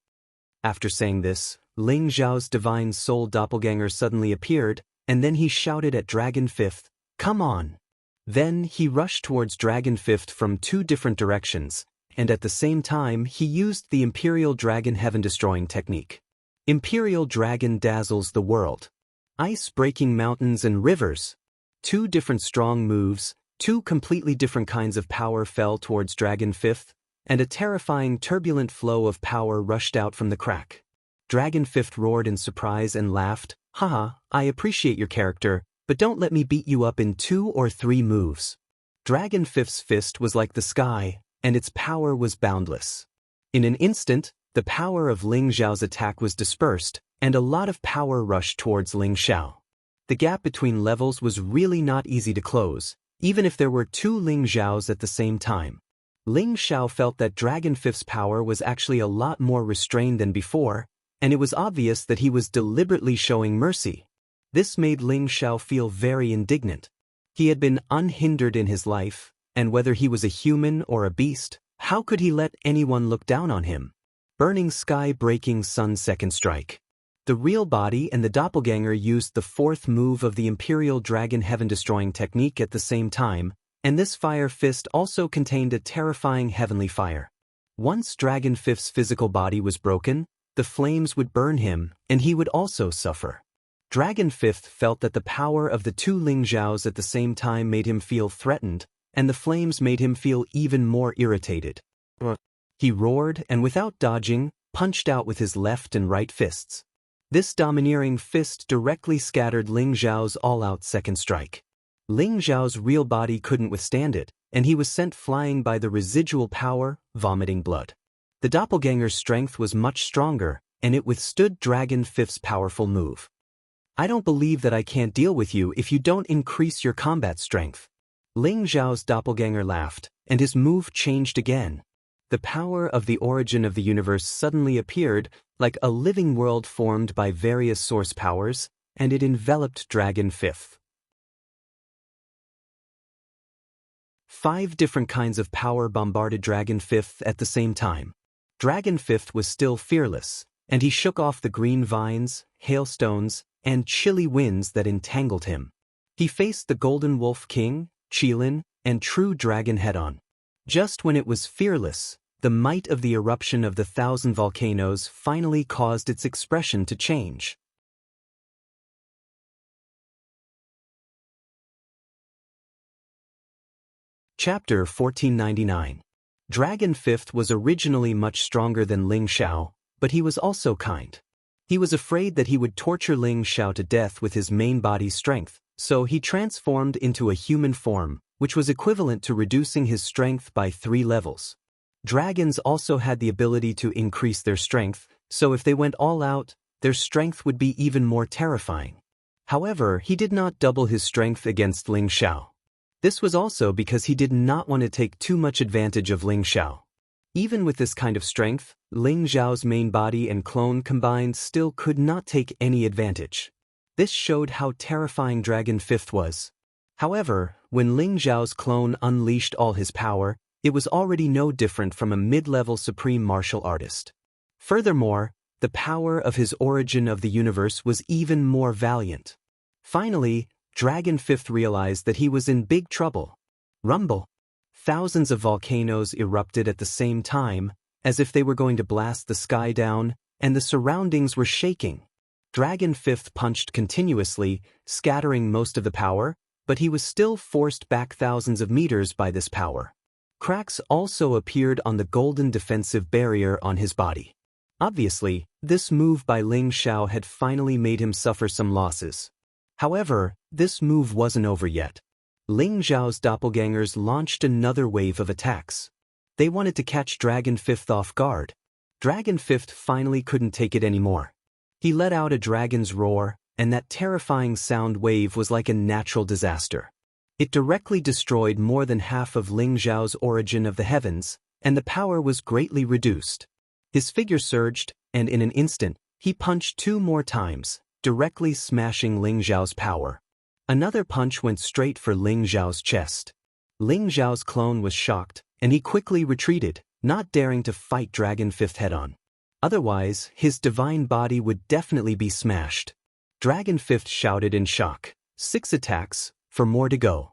After saying this, Ling Xiao's divine soul doppelganger suddenly appeared, and then he shouted at Dragon 5th, come on! Then he rushed towards Dragon 5th from 2 different directions, and at the same time he used the Imperial Dragon Heaven-destroying technique. Imperial Dragon dazzles the world. Ice-breaking mountains and rivers. 2 different strong moves, 2 completely different kinds of power fell towards Dragon 5th, and a terrifying turbulent flow of power rushed out from the crack. Dragon 5th roared in surprise and laughed, haha, I appreciate your character, but don't let me beat you up in 2 or 3 moves. Dragon 5th's fist was like the sky, and its power was boundless. In an instant, the power of Ling Xiao's attack was dispersed, and a lot of power rushed towards Ling Xiao. The gap between levels was really not easy to close, even if there were 2 Ling Xiaos at the same time. Ling Xiao felt that Dragon 5th's power was actually a lot more restrained than before, and it was obvious that he was deliberately showing mercy. This made Ling Xiao feel very indignant. He had been unhindered in his life, and whether he was a human or a beast, how could he let anyone look down on him? Burning sky-breaking sun second strike. The real body and the doppelganger used the 4th move of the Imperial Dragon Heaven-destroying technique at the same time, and this fire fist also contained a terrifying heavenly fire. Once Dragon 5th's physical body was broken, the flames would burn him, and he would also suffer. Dragon 5th felt that the power of the 2 Ling Xiaos at the same time made him feel threatened, and the flames made him feel even more irritated. He roared and without dodging, punched out with his left and right fists. This domineering fist directly scattered Ling Xiao's all-out second strike. Ling Xiao's real body couldn't withstand it, and he was sent flying by the residual power, vomiting blood. The doppelganger's strength was much stronger, and it withstood Dragon 5th's powerful move. I don't believe that I can't deal with you if you don't increase your combat strength. Ling Xiao's doppelganger laughed, and his move changed again. The power of the origin of the universe suddenly appeared, like a living world formed by various source powers, and it enveloped Dragon 5th. 5 different kinds of power bombarded Dragon Fifth at the same time. Dragon Fifth was still fearless, and he shook off the green vines, hailstones, and chilly winds that entangled him. He faced the Golden Wolf King, Qilin, and True Dragon head-on. Just when it was fearless, the might of the eruption of the 1,000 volcanoes finally caused its expression to change. Chapter 1499. Dragon Fifth was originally much stronger than Ling Xiao, but he was also kind. He was afraid that he would torture Ling Xiao to death with his main body's strength, so he transformed into a human form, which was equivalent to reducing his strength by 3 levels. Dragons also had the ability to increase their strength, so if they went all out, their strength would be even more terrifying. However, he did not double his strength against Ling Xiao. This was also because he did not want to take too much advantage of Ling Xiao. Even with this kind of strength, Ling Xiao's main body and clone combined still could not take any advantage. This showed how terrifying Dragon Fifth was. However, when Ling Xiao's clone unleashed all his power, it was already no different from a mid-level supreme martial artist. Furthermore, the power of his origin of the universe was even more valiant. Finally, Dragon Fifth realized that he was in big trouble. Rumble! Thousands of volcanoes erupted at the same time, as if they were going to blast the sky down, and the surroundings were shaking. Dragon Fifth punched continuously, scattering most of the power, but he was still forced back thousands of meters by this power. Cracks also appeared on the golden defensive barrier on his body. Obviously, this move by Ling Xiao had finally made him suffer some losses. However, this move wasn't over yet. Ling Xiao's doppelgangers launched another wave of attacks. They wanted to catch Dragon Fifth off guard. Dragon Fifth finally couldn't take it anymore. He let out a dragon's roar, and that terrifying sound wave was like a natural disaster. It directly destroyed more than half of Ling Xiao's origin of the heavens, and the power was greatly reduced. His figure surged, and in an instant, he punched 2 more times, directly smashing Ling Xiao's power. Another punch went straight for Ling Xiao's chest. Ling Xiao's clone was shocked, and he quickly retreated, not daring to fight Dragon Fifth head-on. Otherwise, his divine body would definitely be smashed. Dragon Fifth shouted in shock, 6 attacks, for more to go.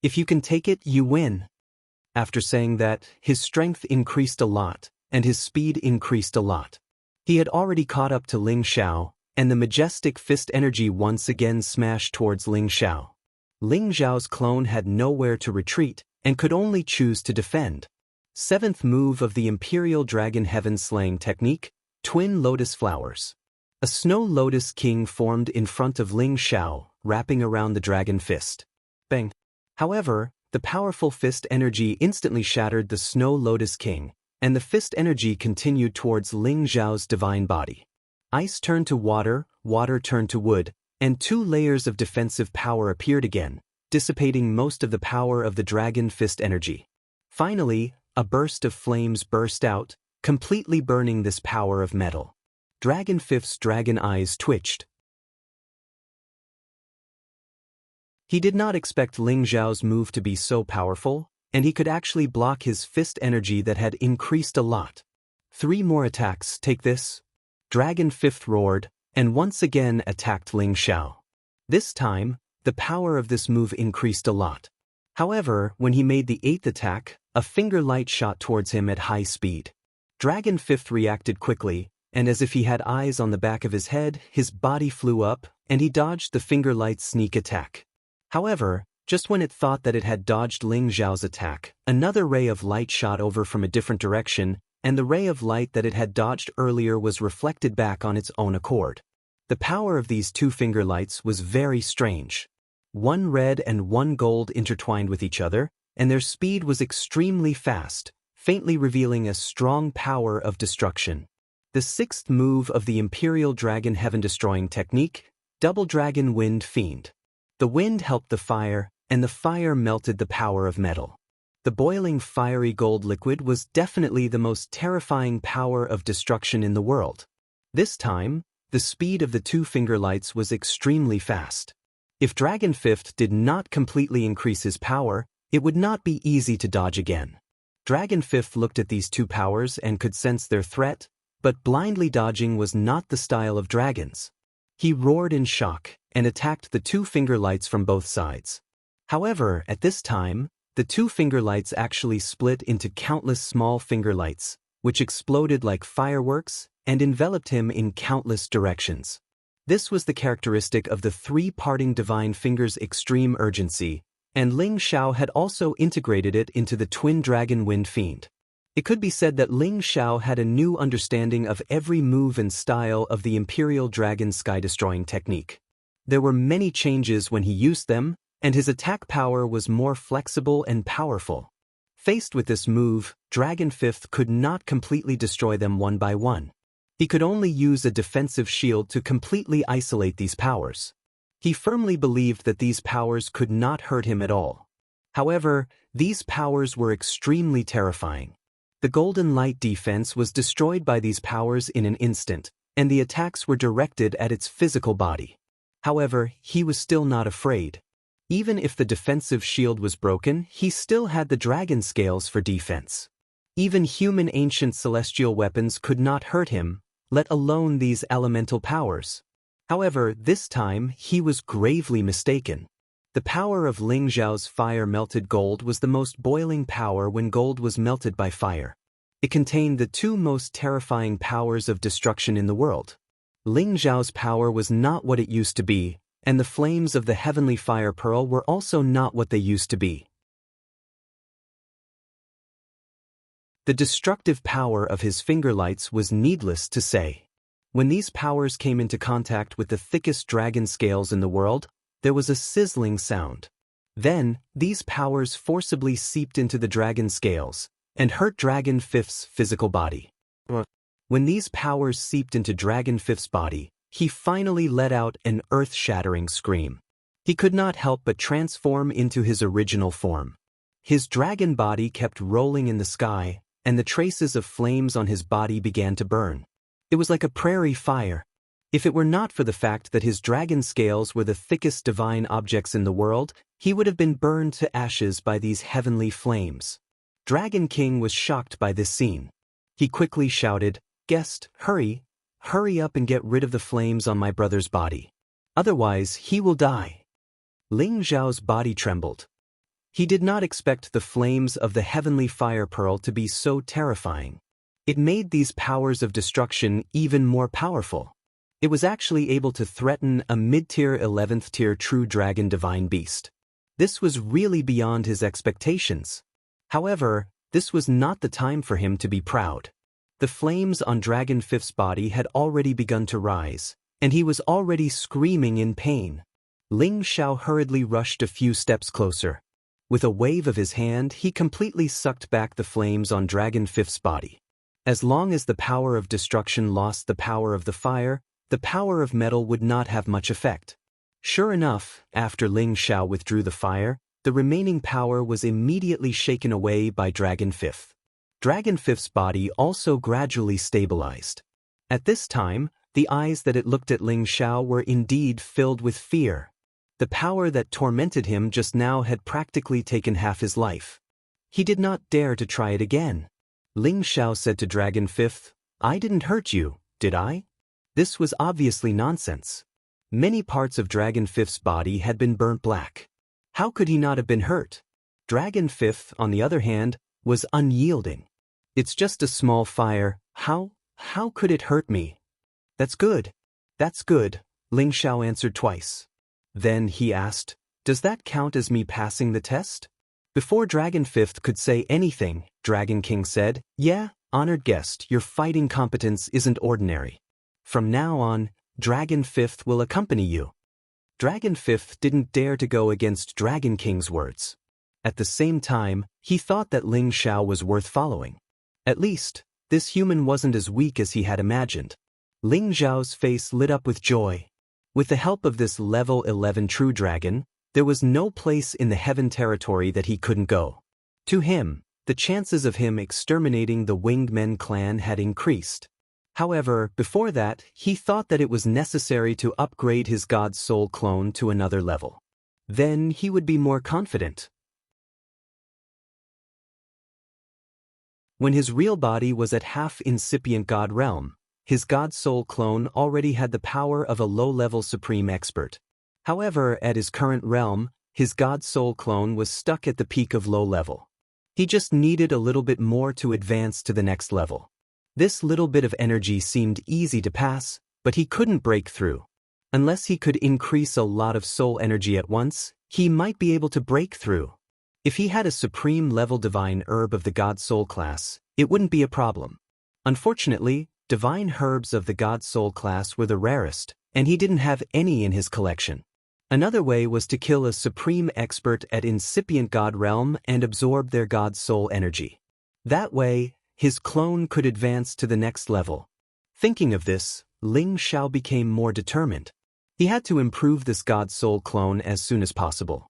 If you can take it, you win. After saying that, his strength increased a lot, and his speed increased a lot. He had already caught up to Ling Xiao, and the majestic fist energy once again smashed towards Ling Xiao. Ling Xiao's clone had nowhere to retreat, and could only choose to defend. 7th move of the Imperial Dragon Heaven Slaying Technique, Twin Lotus Flowers. A Snow Lotus King formed in front of Ling Xiao, wrapping around the Dragon Fist. Bang! However, the powerful fist energy instantly shattered the Snow Lotus King, and the fist energy continued towards Ling Xiao's divine body. Ice turned to water, water turned to wood, and 2 layers of defensive power appeared again, dissipating most of the power of the Dragon Fist energy. Finally, a burst of flames burst out, completely burning this power of metal. Dragon Fifth's dragon eyes twitched. He did not expect Ling Xiao's move to be so powerful, and he could actually block his fist energy that had increased a lot. 3 more attacks, take this. Dragon Fifth roared, and once again attacked Ling Xiao. This time, the power of this move increased a lot. However, when he made the 8th attack, a finger light shot towards him at high speed. Dragon Fifth reacted quickly, and as if he had eyes on the back of his head, his body flew up, and he dodged the finger light's sneak attack. However, just when it thought that it had dodged Ling Xiao's attack, another ray of light shot over from a different direction, and the ray of light that it had dodged earlier was reflected back on its own accord. The power of these 2 finger lights was very strange. 1 red and 1 gold intertwined with each other, and their speed was extremely fast, faintly revealing a strong power of destruction. The 6th move of the Imperial Dragon Heaven Destroying Technique, Double Dragon Wind Fiend. The wind helped the fire, and the fire melted the power of metal. The boiling fiery gold liquid was definitely the most terrifying power of destruction in the world. This time, the speed of the 2 finger lights was extremely fast. If Dragon Fifth did not completely increase his power, It would not be easy to dodge again. Dragon Fifth looked at these two powers and could sense their threat, but blindly dodging was not the style of dragons. He roared in shock and attacked the two finger lights from both sides. However, at this time, the two finger lights actually split into countless small finger lights, which exploded like fireworks and enveloped him in countless directions. This was the characteristic of the three parting divine fingers' extreme urgency, and Ling Xiao had also integrated it into the twin dragon Wind Fiend. It could be said that Ling Xiao had a new understanding of every move and style of the Imperial Dragon sky-destroying technique. There were many changes when he used them, and his attack power was more flexible and powerful. Faced with this move, Dragon Fifth could not completely destroy them one by one. He could only use a defensive shield to completely isolate these powers. He firmly believed that these powers could not hurt him at all. However, these powers were extremely terrifying. The golden light defense was destroyed by these powers in an instant, and the attacks were directed at its physical body. However, he was still not afraid. Even if the defensive shield was broken, he still had the dragon scales for defense. Even human ancient celestial weapons could not hurt him, let alone these elemental powers. However, this time he was gravely mistaken. The power of Ling Xiao's fire-melted gold was the most boiling power when gold was melted by fire. It contained the two most terrifying powers of destruction in the world. Ling Xiao's power was not what it used to be, and the flames of the heavenly fire pearl were also not what they used to be. The destructive power of his finger lights was needless to say. When these powers came into contact with the thickest dragon scales in the world, there was a sizzling sound. Then, these powers forcibly seeped into the dragon scales and hurt Dragon Fifth's physical body. When these powers seeped into Dragon Fifth's body, he finally let out an earth-shattering scream. He could not help but transform into his original form. His dragon body kept rolling in the sky, and the traces of flames on his body began to burn. It was like a prairie fire. If it were not for the fact that his dragon scales were the thickest divine objects in the world, he would have been burned to ashes by these heavenly flames. Dragon King was shocked by this scene. He quickly shouted, "Guest, hurry up and get rid of the flames on my brother's body. Otherwise, he will die." Ling Xiao's body trembled. He did not expect the flames of the heavenly fire pearl to be so terrifying. It made these powers of destruction even more powerful. It was actually able to threaten a mid-tier 11th tier true dragon divine beast. This was really beyond his expectations. However, this was not the time for him to be proud. The flames on Dragon Fifth's body had already begun to rise, and he was already screaming in pain. Ling Xiao hurriedly rushed a few steps closer. With a wave of his hand, he completely sucked back the flames on Dragon Fifth's body. As long as the power of destruction lost the power of the fire, the power of metal would not have much effect. Sure enough, after Ling Xiao withdrew the fire, the remaining power was immediately shaken away by Dragon Fifth. Dragon Fifth's body also gradually stabilized. At this time, the eyes that it looked at Ling Xiao were indeed filled with fear. The power that tormented him just now had practically taken half his life. He did not dare to try it again. Ling Xiao said to Dragon Fifth, "I didn't hurt you, did I?" This was obviously nonsense. Many parts of Dragon Fifth's body had been burnt black. How could he not have been hurt? Dragon Fifth, on the other hand, was unyielding. "It's just a small fire. How could it hurt me?" That's good, Ling Xiao answered twice. Then he asked, "Does that count as me passing the test?" Before Dragon Fifth could say anything, Dragon King said, "Yeah, honored guest, your fighting competence isn't ordinary. From now on, Dragon Fifth will accompany you." Dragon Fifth didn't dare to go against Dragon King's words. At the same time, he thought that Ling Xiao was worth following. At least, this human wasn't as weak as he had imagined. Ling Xiao's face lit up with joy. With the help of this level 11 true dragon, there was no place in the heaven territory that he couldn't go. To him, the chances of him exterminating the Winged Men clan had increased. However, before that, he thought that it was necessary to upgrade his God's Soul clone to another level. Then he would be more confident. When his real body was at half-incipient god realm, his god soul clone already had the power of a low-level supreme expert. However, at his current realm, his god soul clone was stuck at the peak of low level. He just needed a little bit more to advance to the next level. This little bit of energy seemed easy to pass, but he couldn't break through. Unless he could increase a lot of soul energy at once, he might be able to break through. If he had a supreme level divine herb of the god soul class, it wouldn't be a problem. Unfortunately, divine herbs of the god soul class were the rarest, and he didn't have any in his collection. Another way was to kill a supreme expert at incipient god realm and absorb their god soul energy. That way, his clone could advance to the next level. Thinking of this, Ling Xiao became more determined. He had to improve this god soul clone as soon as possible.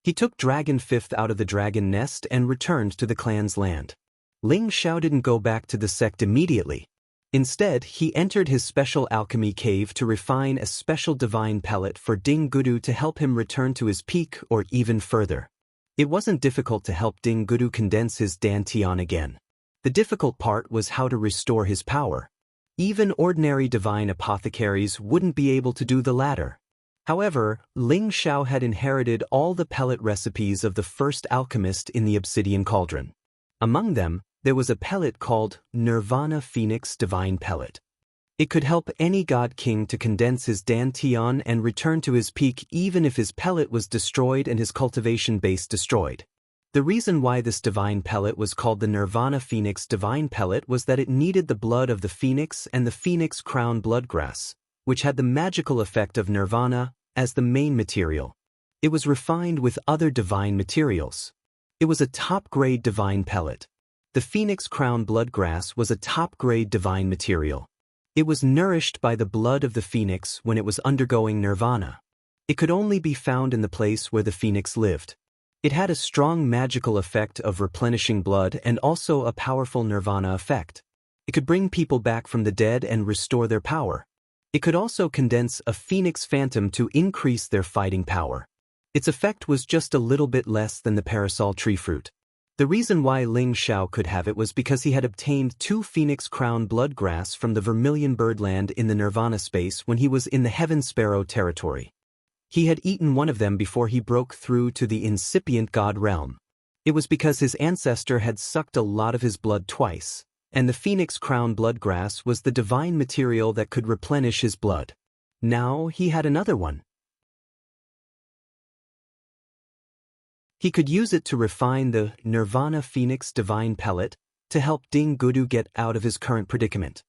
He took Dragon Fifth out of the dragon nest and returned to the clan's land. Ling Xiao didn't go back to the sect immediately. Instead, he entered his special alchemy cave to refine a special divine pellet for Ding Gudu to help him return to his peak or even further. It wasn't difficult to help Ding Gudu condense his dantian again. The difficult part was how to restore his power. Even ordinary divine apothecaries wouldn't be able to do the latter. However, Ling Xiao had inherited all the pellet recipes of the first alchemist in the obsidian cauldron. Among them, there was a pellet called Nirvana Phoenix Divine Pellet. It could help any god king to condense his dantian and return to his peak even if his pellet was destroyed and his cultivation base destroyed. The reason why this divine pellet was called the Nirvana Phoenix Divine Pellet was that it needed the blood of the phoenix and the phoenix crown bloodgrass, which had the magical effect of nirvana, as the main material. It was refined with other divine materials. It was a top-grade divine pellet. The phoenix crown bloodgrass was a top-grade divine material. It was nourished by the blood of the phoenix when it was undergoing nirvana. It could only be found in the place where the phoenix lived. It had a strong magical effect of replenishing blood and also a powerful nirvana effect. It could bring people back from the dead and restore their power. It could also condense a phoenix phantom to increase their fighting power. Its effect was just a little bit less than the parasol tree fruit. The reason why Ling Xiao could have it was because he had obtained 2 phoenix crown bloodgrass from the Vermilion Birdland in the Nirvana space when he was in the Heaven Sparrow territory. He had eaten one of them before he broke through to the incipient god realm. It was because his ancestor had sucked a lot of his blood twice, and the phoenix crown bloodgrass was the divine material that could replenish his blood. Now he had another one. He could use it to refine the Nirvana Phoenix Divine Pellet to help Ding Gudu get out of his current predicament.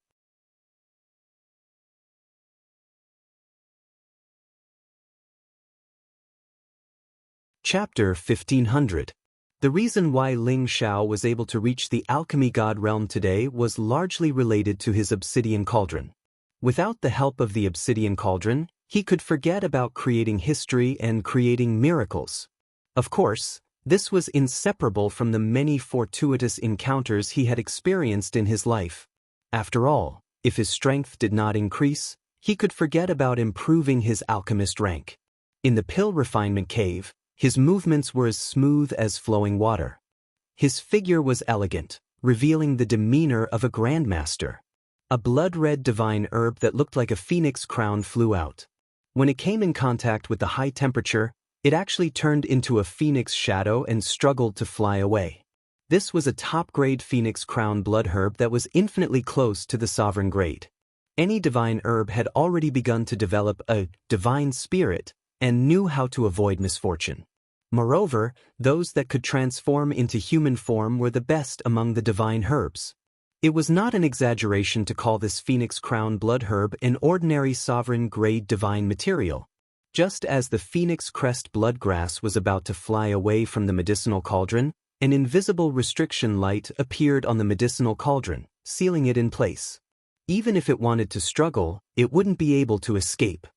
Chapter 1500. The reason why Ling Xiao was able to reach the alchemy god realm today was largely related to his obsidian cauldron. Without the help of the obsidian cauldron, he could forget about creating history and creating miracles. Of course, this was inseparable from the many fortuitous encounters he had experienced in his life. After all, if his strength did not increase, he could forget about improving his alchemist rank. In the pill refinement cave, his movements were as smooth as flowing water. His figure was elegant, revealing the demeanor of a grandmaster. A blood-red divine herb that looked like a phoenix crown flew out. When it came in contact with the high temperature, it actually turned into a phoenix shadow and struggled to fly away. This was a top-grade phoenix crown blood herb that was infinitely close to the sovereign grade. Any divine herb had already begun to develop a divine spirit and knew how to avoid misfortune. Moreover, those that could transform into human form were the best among the divine herbs. It was not an exaggeration to call this phoenix crown blood herb an ordinary sovereign grade divine material. Just as the phoenix crest bloodgrass was about to fly away from the medicinal cauldron, an invisible restriction light appeared on the medicinal cauldron, sealing it in place. Even if it wanted to struggle, it wouldn't be able to escape.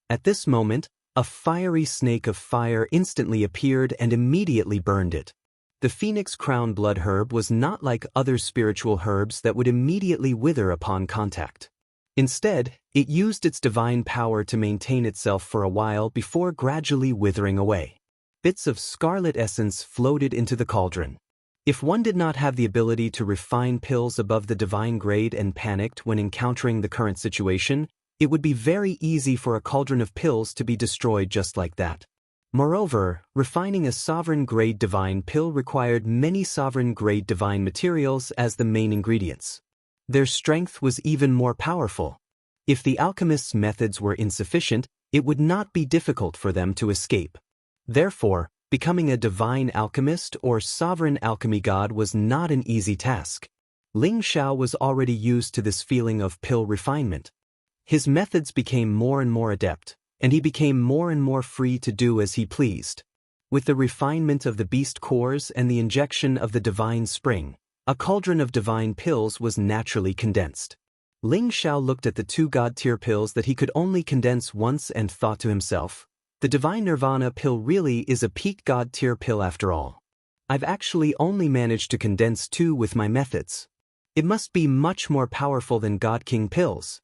At this moment, a fiery snake of fire instantly appeared and immediately burned it. The phoenix crown blood herb was not like other spiritual herbs that would immediately wither upon contact. Instead, it used its divine power to maintain itself for a while before gradually withering away. Bits of scarlet essence floated into the cauldron. If one did not have the ability to refine pills above the divine grade and panicked when encountering the current situation, it would be very easy for a cauldron of pills to be destroyed just like that. Moreover, refining a sovereign-grade divine pill required many sovereign-grade divine materials as the main ingredients. Their strength was even more powerful. If the alchemist's methods were insufficient, it would not be difficult for them to escape. Therefore, becoming a divine alchemist or sovereign alchemy god was not an easy task. Ling Xiao was already used to this feeling of pill refinement. His methods became more and more adept, and he became more and more free to do as he pleased. With the refinement of the beast cores and the injection of the divine spring, a cauldron of divine pills was naturally condensed. Ling Xiao looked at the two god-tier pills that he could only condense once and thought to himself, the divine nirvana pill really is a peak god-tier pill after all. I've actually only managed to condense 2 with my methods. It must be much more powerful than God King pills.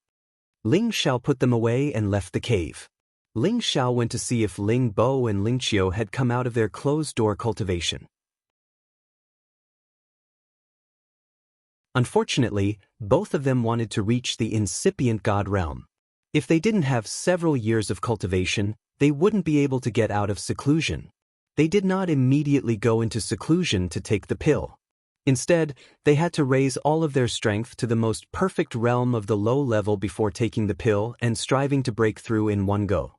Ling Xiao put them away and left the cave. Ling Xiao went to see if Ling Bo and Ling Qiu had come out of their closed-door cultivation. Unfortunately, both of them wanted to reach the incipient god realm. If they didn't have several years of cultivation, they wouldn't be able to get out of seclusion. They did not immediately go into seclusion to take the pill. Instead, they had to raise all of their strength to the most perfect realm of the low level before taking the pill and striving to break through in one go.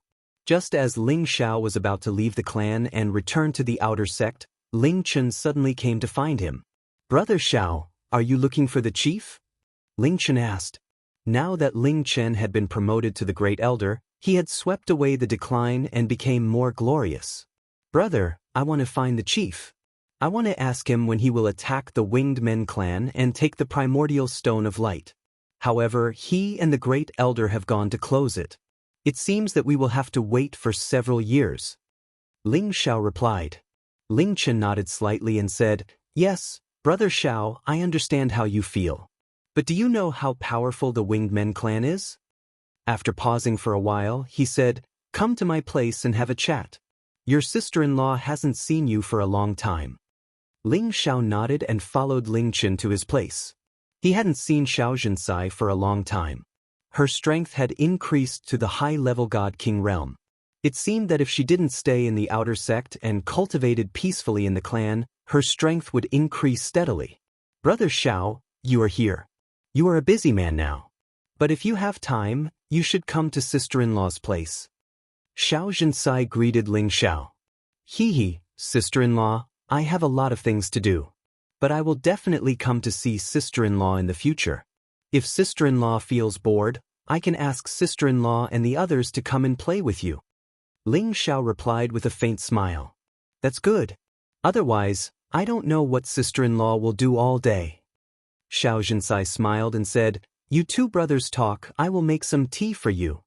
Just as Ling Xiao was about to leave the clan and return to the outer sect, Ling Chen suddenly came to find him. "Brother Xiao, are you looking for the chief?" Ling Chen asked. Now that Ling Chen had been promoted to the Great Elder, he had swept away the decline and became more glorious. "Brother, I want to find the chief. I want to ask him when he will attack the Winged Men clan and take the primordial stone of light. However, he and the Great Elder have gone to close it. It seems that we will have to wait for several years." Ling Xiao replied. Ling Chen nodded slightly and said, "Yes, Brother Xiao, I understand how you feel. But do you know how powerful the Winged Men clan is?" After pausing for a while, he said, "Come to my place and have a chat. Your sister-in-law hasn't seen you for a long time." Ling Xiao nodded and followed Ling Chen to his place. He hadn't seen Xianxia for a long time. Her strength had increased to the high-level God King realm. It seemed that if she didn't stay in the outer sect and cultivated peacefully in the clan, her strength would increase steadily. "Brother Xiao, you are here. You are a busy man now. But if you have time, you should come to sister-in-law's place." Xianxia greeted Ling Xiao. "Hee, sister-in-law, I have a lot of things to do. But I will definitely come to see sister-in-law in the future. If sister-in-law feels bored, I can ask sister-in-law and the others to come and play with you." Ling Xiao replied with a faint smile. "That's good. Otherwise, I don't know what sister-in-law will do all day." Xianxia smiled and said, "You two brothers talk, I will make some tea for you."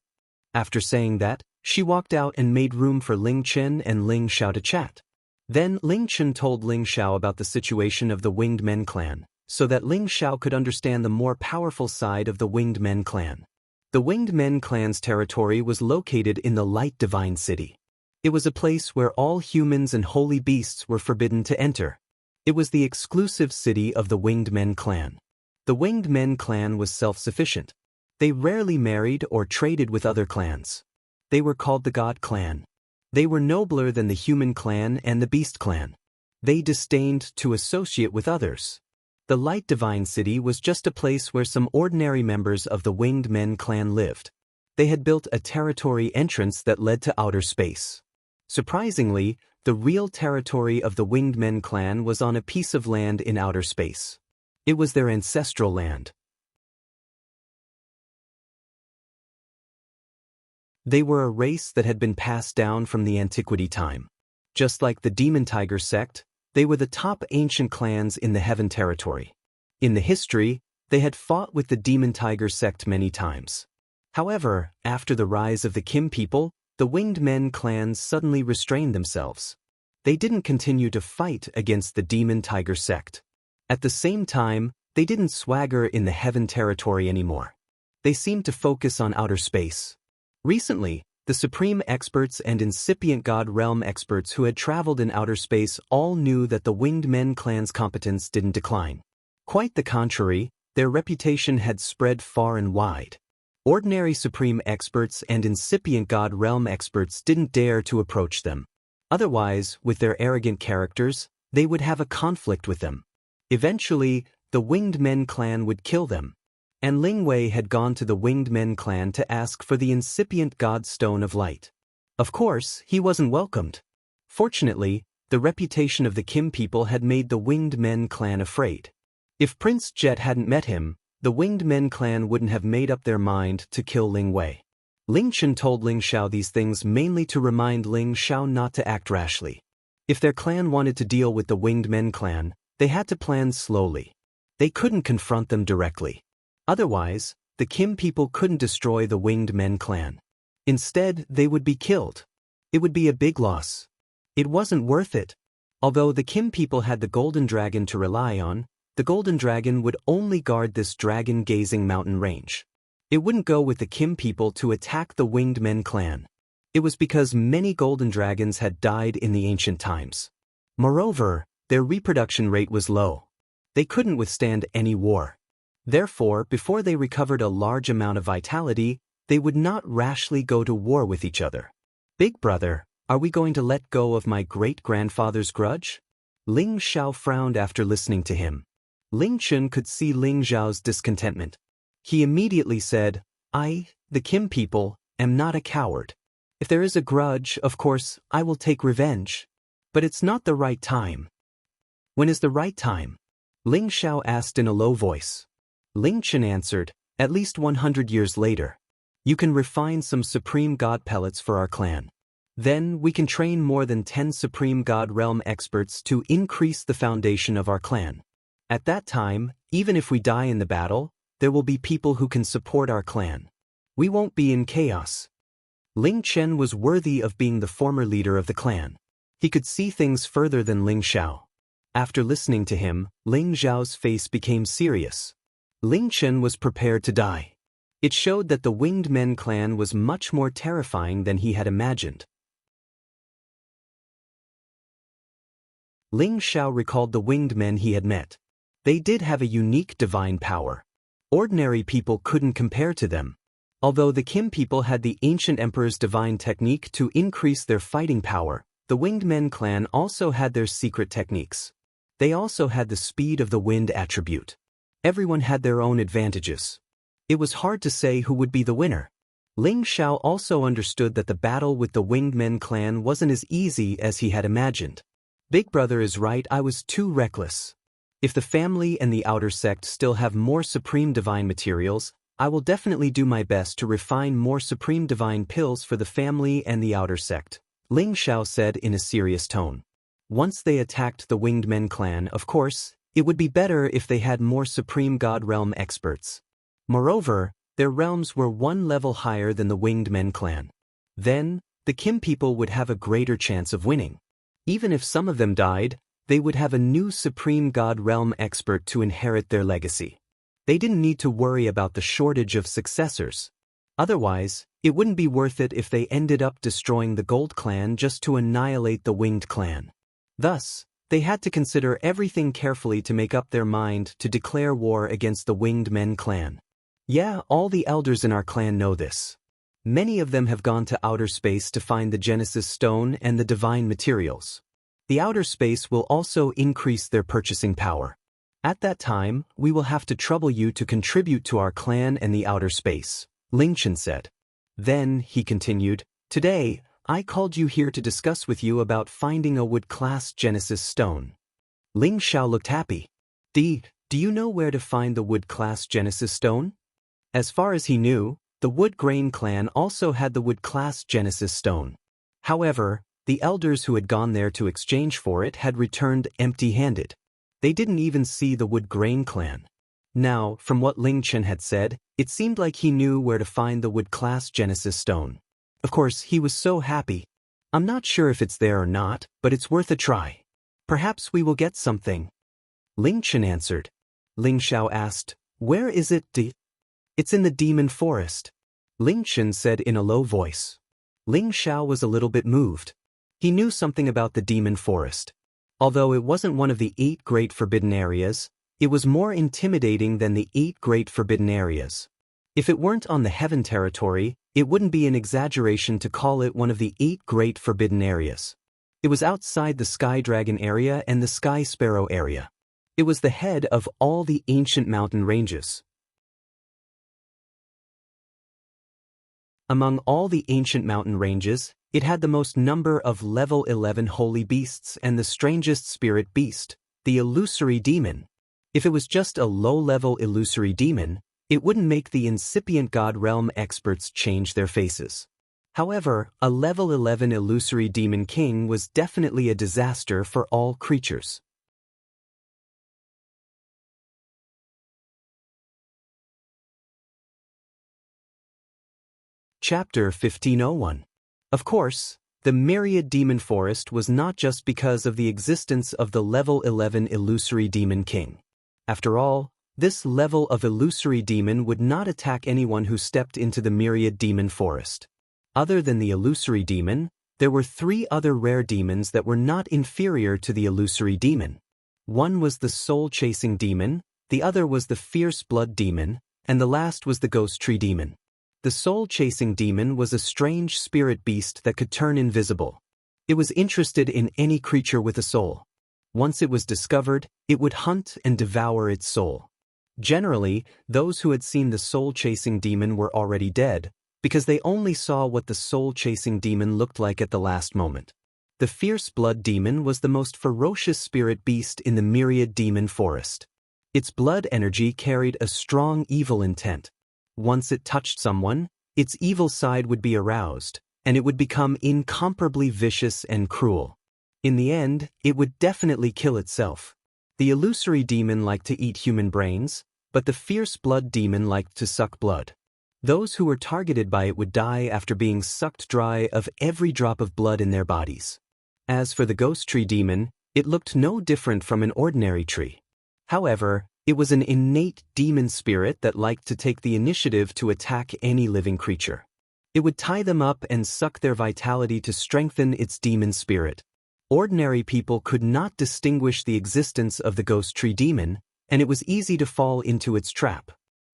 After saying that, she walked out and made room for Ling Chen and Ling Xiao to chat. Then Ling Chen told Ling Xiao about the situation of the Winged Men clan, so that Ling Xiao could understand the more powerful side of the Winged Men clan. The Winged Men clan's territory was located in the Light Divine City. It was a place where all humans and holy beasts were forbidden to enter. It was the exclusive city of the Winged Men clan. The Winged Men clan was self-sufficient. They rarely married or traded with other clans. They were called the God Clan. They were nobler than the Human Clan and the Beast Clan. They disdained to associate with others. The Light Divine City was just a place where some ordinary members of the Winged Men clan lived. They had built a territory entrance that led to outer space. Surprisingly, the real territory of the Winged Men clan was on a piece of land in outer space. It was their ancestral land. They were a race that had been passed down from the antiquity time. Just like the Demon Tiger sect, they were the top ancient clans in the Heaven territory. In the history, they had fought with the Demon Tiger sect many times. However, after the rise of the Kim people, the Winged Men clans suddenly restrained themselves. They didn't continue to fight against the Demon Tiger sect. At the same time, they didn't swagger in the Heaven territory anymore. They seemed to focus on outer space. Recently, The supreme experts and incipient god realm experts who had traveled in outer space all knew that the Winged Men clan's competence didn't decline. Quite the contrary, their reputation had spread far and wide. Ordinary supreme experts and incipient god realm experts didn't dare to approach them. Otherwise, with their arrogant characters, they would have a conflict with them. Eventually, the Winged Men clan would kill them. And Ling Wei had gone to the Winged Men clan to ask for the incipient god stone of light. Of course, he wasn't welcomed. Fortunately, the reputation of the Kim people had made the Winged Men clan afraid. If Prince Jet hadn't met him, the Winged Men clan wouldn't have made up their mind to kill Ling Wei. Ling Chen told Ling Xiao these things mainly to remind Ling Xiao not to act rashly. If their clan wanted to deal with the Winged Men clan, they had to plan slowly. They couldn't confront them directly. Otherwise, the Kim people couldn't destroy the Winged Men clan. Instead, they would be killed. It would be a big loss. It wasn't worth it. Although the Kim people had the Golden Dragon to rely on, the Golden Dragon would only guard this dragon-gazing mountain range. It wouldn't go with the Kim people to attack the Winged Men clan. It was because many Golden Dragons had died in the ancient times. Moreover, their reproduction rate was low. They couldn't withstand any war. Therefore, before they recovered a large amount of vitality, they would not rashly go to war with each other. Big brother, are we going to let go of my great-grandfather's grudge? Ling Xiao frowned after listening to him. Ling Chen could see Ling Xiao's discontentment. He immediately said, I, the Kim people, am not a coward. If there is a grudge, of course, I will take revenge. But it's not the right time. When is the right time? Ling Xiao asked in a low voice. Ling Chen answered, at least 100 years later. You can refine some Supreme God pellets for our clan. Then we can train more than 10 Supreme God realm experts to increase the foundation of our clan. At that time, even if we die in the battle, there will be people who can support our clan. We won't be in chaos. Ling Chen was worthy of being the former leader of the clan. He could see things further than Ling Xiao. After listening to him, Ling Xiao's face became serious. Ling Chen was prepared to die. It showed that the Winged Men clan was much more terrifying than he had imagined. Ling Xiao recalled the Winged Men he had met. They did have a unique divine power. Ordinary people couldn't compare to them. Although the Kim people had the ancient emperor's divine technique to increase their fighting power, the Winged Men clan also had their secret techniques. They also had the speed of the wind attribute. Everyone had their own advantages. It was hard to say who would be the winner. Ling Xiao also understood that the battle with the Winged Men clan wasn't as easy as he had imagined. Big brother is right, I was too reckless. If the family and the outer sect still have more supreme divine materials, I will definitely do my best to refine more supreme divine pills for the family and the outer sect, Ling Xiao said in a serious tone. Once they attacked the Winged Men clan, of course, it would be better if they had more Supreme God realm experts. Moreover, their realms were one level higher than the Winged Men clan. Then, the Kim people would have a greater chance of winning. Even if some of them died, they would have a new Supreme God realm expert to inherit their legacy. They didn't need to worry about the shortage of successors. Otherwise, it wouldn't be worth it if they ended up destroying the Gold Clan just to annihilate the Winged Clan. Thus, they had to consider everything carefully to make up their mind to declare war against the Winged Men clan. Yeah, all the elders in our clan know this. Many of them have gone to outer space to find the Genesis Stone and the divine materials. The outer space will also increase their purchasing power. At that time, we will have to trouble you to contribute to our clan and the outer space, Ling Chen said. Then, he continued, today, I called you here to discuss with you about finding a wood-class Genesis Stone. Ling Xiao looked happy. Do you know where to find the wood-class Genesis Stone? As far as he knew, the Wood Grain clan also had the wood-class Genesis Stone. However, the elders who had gone there to exchange for it had returned empty-handed. They didn't even see the Wood Grain clan. Now, from what Ling Chen had said, it seemed like he knew where to find the wood-class Genesis Stone. Of course, he was so happy. I'm not sure if it's there or not, but it's worth a try. Perhaps we will get something. Ling Chen answered. Ling Xiao asked, where is it? It's in the Demon Forest. Ling Chen said in a low voice. Ling Xiao was a little bit moved. He knew something about the demon forest. Although it wasn't one of the 8 great forbidden areas, it was more intimidating than the 8 great forbidden areas. If it weren't on the heaven territory, it wouldn't be an exaggeration to call it one of the 8 great forbidden areas. It was outside the Sky Dragon area and the Sky Sparrow area. It was the head of all the ancient mountain ranges. Among all the ancient mountain ranges, it had the most number of level 11 holy beasts and the strangest spirit beast, the illusory demon. If it was just a low-level illusory demon, it wouldn't make the incipient God Realm experts change their faces. However, a level 11 illusory demon king was definitely a disaster for all creatures. Chapter 1501. Of course, the myriad demon forest was not just because of the existence of the level 11 illusory demon king. After all, this level of illusory demon would not attack anyone who stepped into the myriad demon forest. Other than the illusory demon, there were 3 other rare demons that were not inferior to the illusory demon. One was the soul-chasing demon, the other was the fierce blood demon, and the last was the ghost tree demon. The soul-chasing demon was a strange spirit beast that could turn invisible. It was interested in any creature with a soul. Once it was discovered, it would hunt and devour its soul. Generally, those who had seen the soul-chasing demon were already dead, because they only saw what the soul-chasing demon looked like at the last moment. The fierce blood demon was the most ferocious spirit beast in the myriad demon forest. Its blood energy carried a strong evil intent. Once it touched someone, its evil side would be aroused, and it would become incomparably vicious and cruel. In the end, it would definitely kill itself. The illusory demon liked to eat human brains, but the fierce blood demon liked to suck blood. Those who were targeted by it would die after being sucked dry of every drop of blood in their bodies. As for the ghost tree demon, it looked no different from an ordinary tree. However, it was an innate demon spirit that liked to take the initiative to attack any living creature. It would tie them up and suck their vitality to strengthen its demon spirit. Ordinary people could not distinguish the existence of the ghost tree demon, and it was easy to fall into its trap.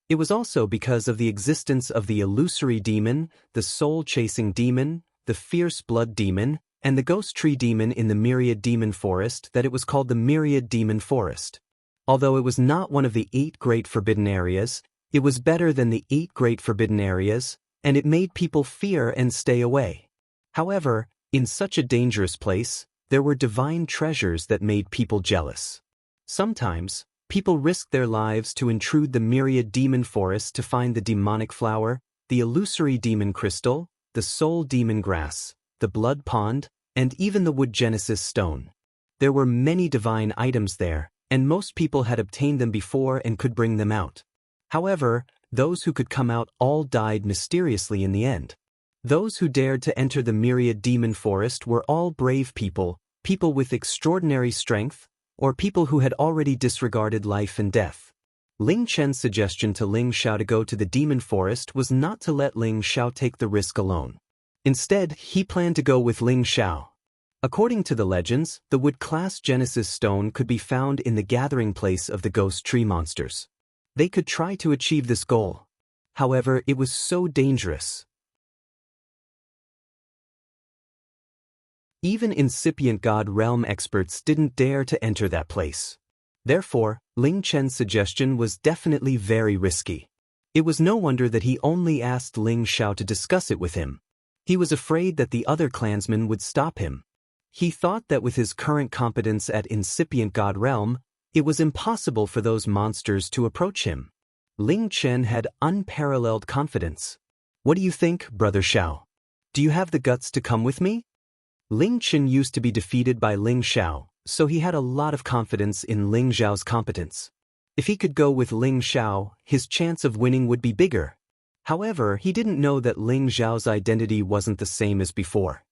It was also because of the existence of the illusory demon, the soul-chasing demon, the fierce blood demon, and the ghost tree demon in the myriad demon forest that it was called the myriad demon forest. Although it was not one of the 8 great forbidden areas, it was better than the 8 great forbidden areas, and it made people fear and stay away. However, in such a dangerous place, there were divine treasures that made people jealous. Sometimes, people risked their lives to intrude the myriad demon forest to find the demonic flower, the illusory demon crystal, the soul demon grass, the blood pond, and even the wood genesis stone. There were many divine items there, and most people had obtained them before and could bring them out. However, those who could come out all died mysteriously in the end. Those who dared to enter the myriad demon forest were all brave people, people with extraordinary strength, or people who had already disregarded life and death. Ling Chen's suggestion to Ling Xiao to go to the demon forest was not to let Ling Xiao take the risk alone. Instead, he planned to go with Ling Xiao. According to the legends, the wood-class Genesis stone could be found in the gathering place of the ghost tree monsters. They could try to achieve this goal. However, it was so dangerous. Even incipient God Realm experts didn't dare to enter that place. Therefore, Ling Chen's suggestion was definitely very risky. It was no wonder that he only asked Ling Xiao to discuss it with him. He was afraid that the other clansmen would stop him. He thought that with his current competence at incipient God Realm, it was impossible for those monsters to approach him. Ling Chen had unparalleled confidence. What do you think, Brother Xiao? Do you have the guts to come with me? Ling Chen used to be defeated by Ling Xiao, so he had a lot of confidence in Ling Xiao's competence. If he could go with Ling Xiao, his chance of winning would be bigger. However, he didn't know that Ling Xiao's identity wasn't the same as before.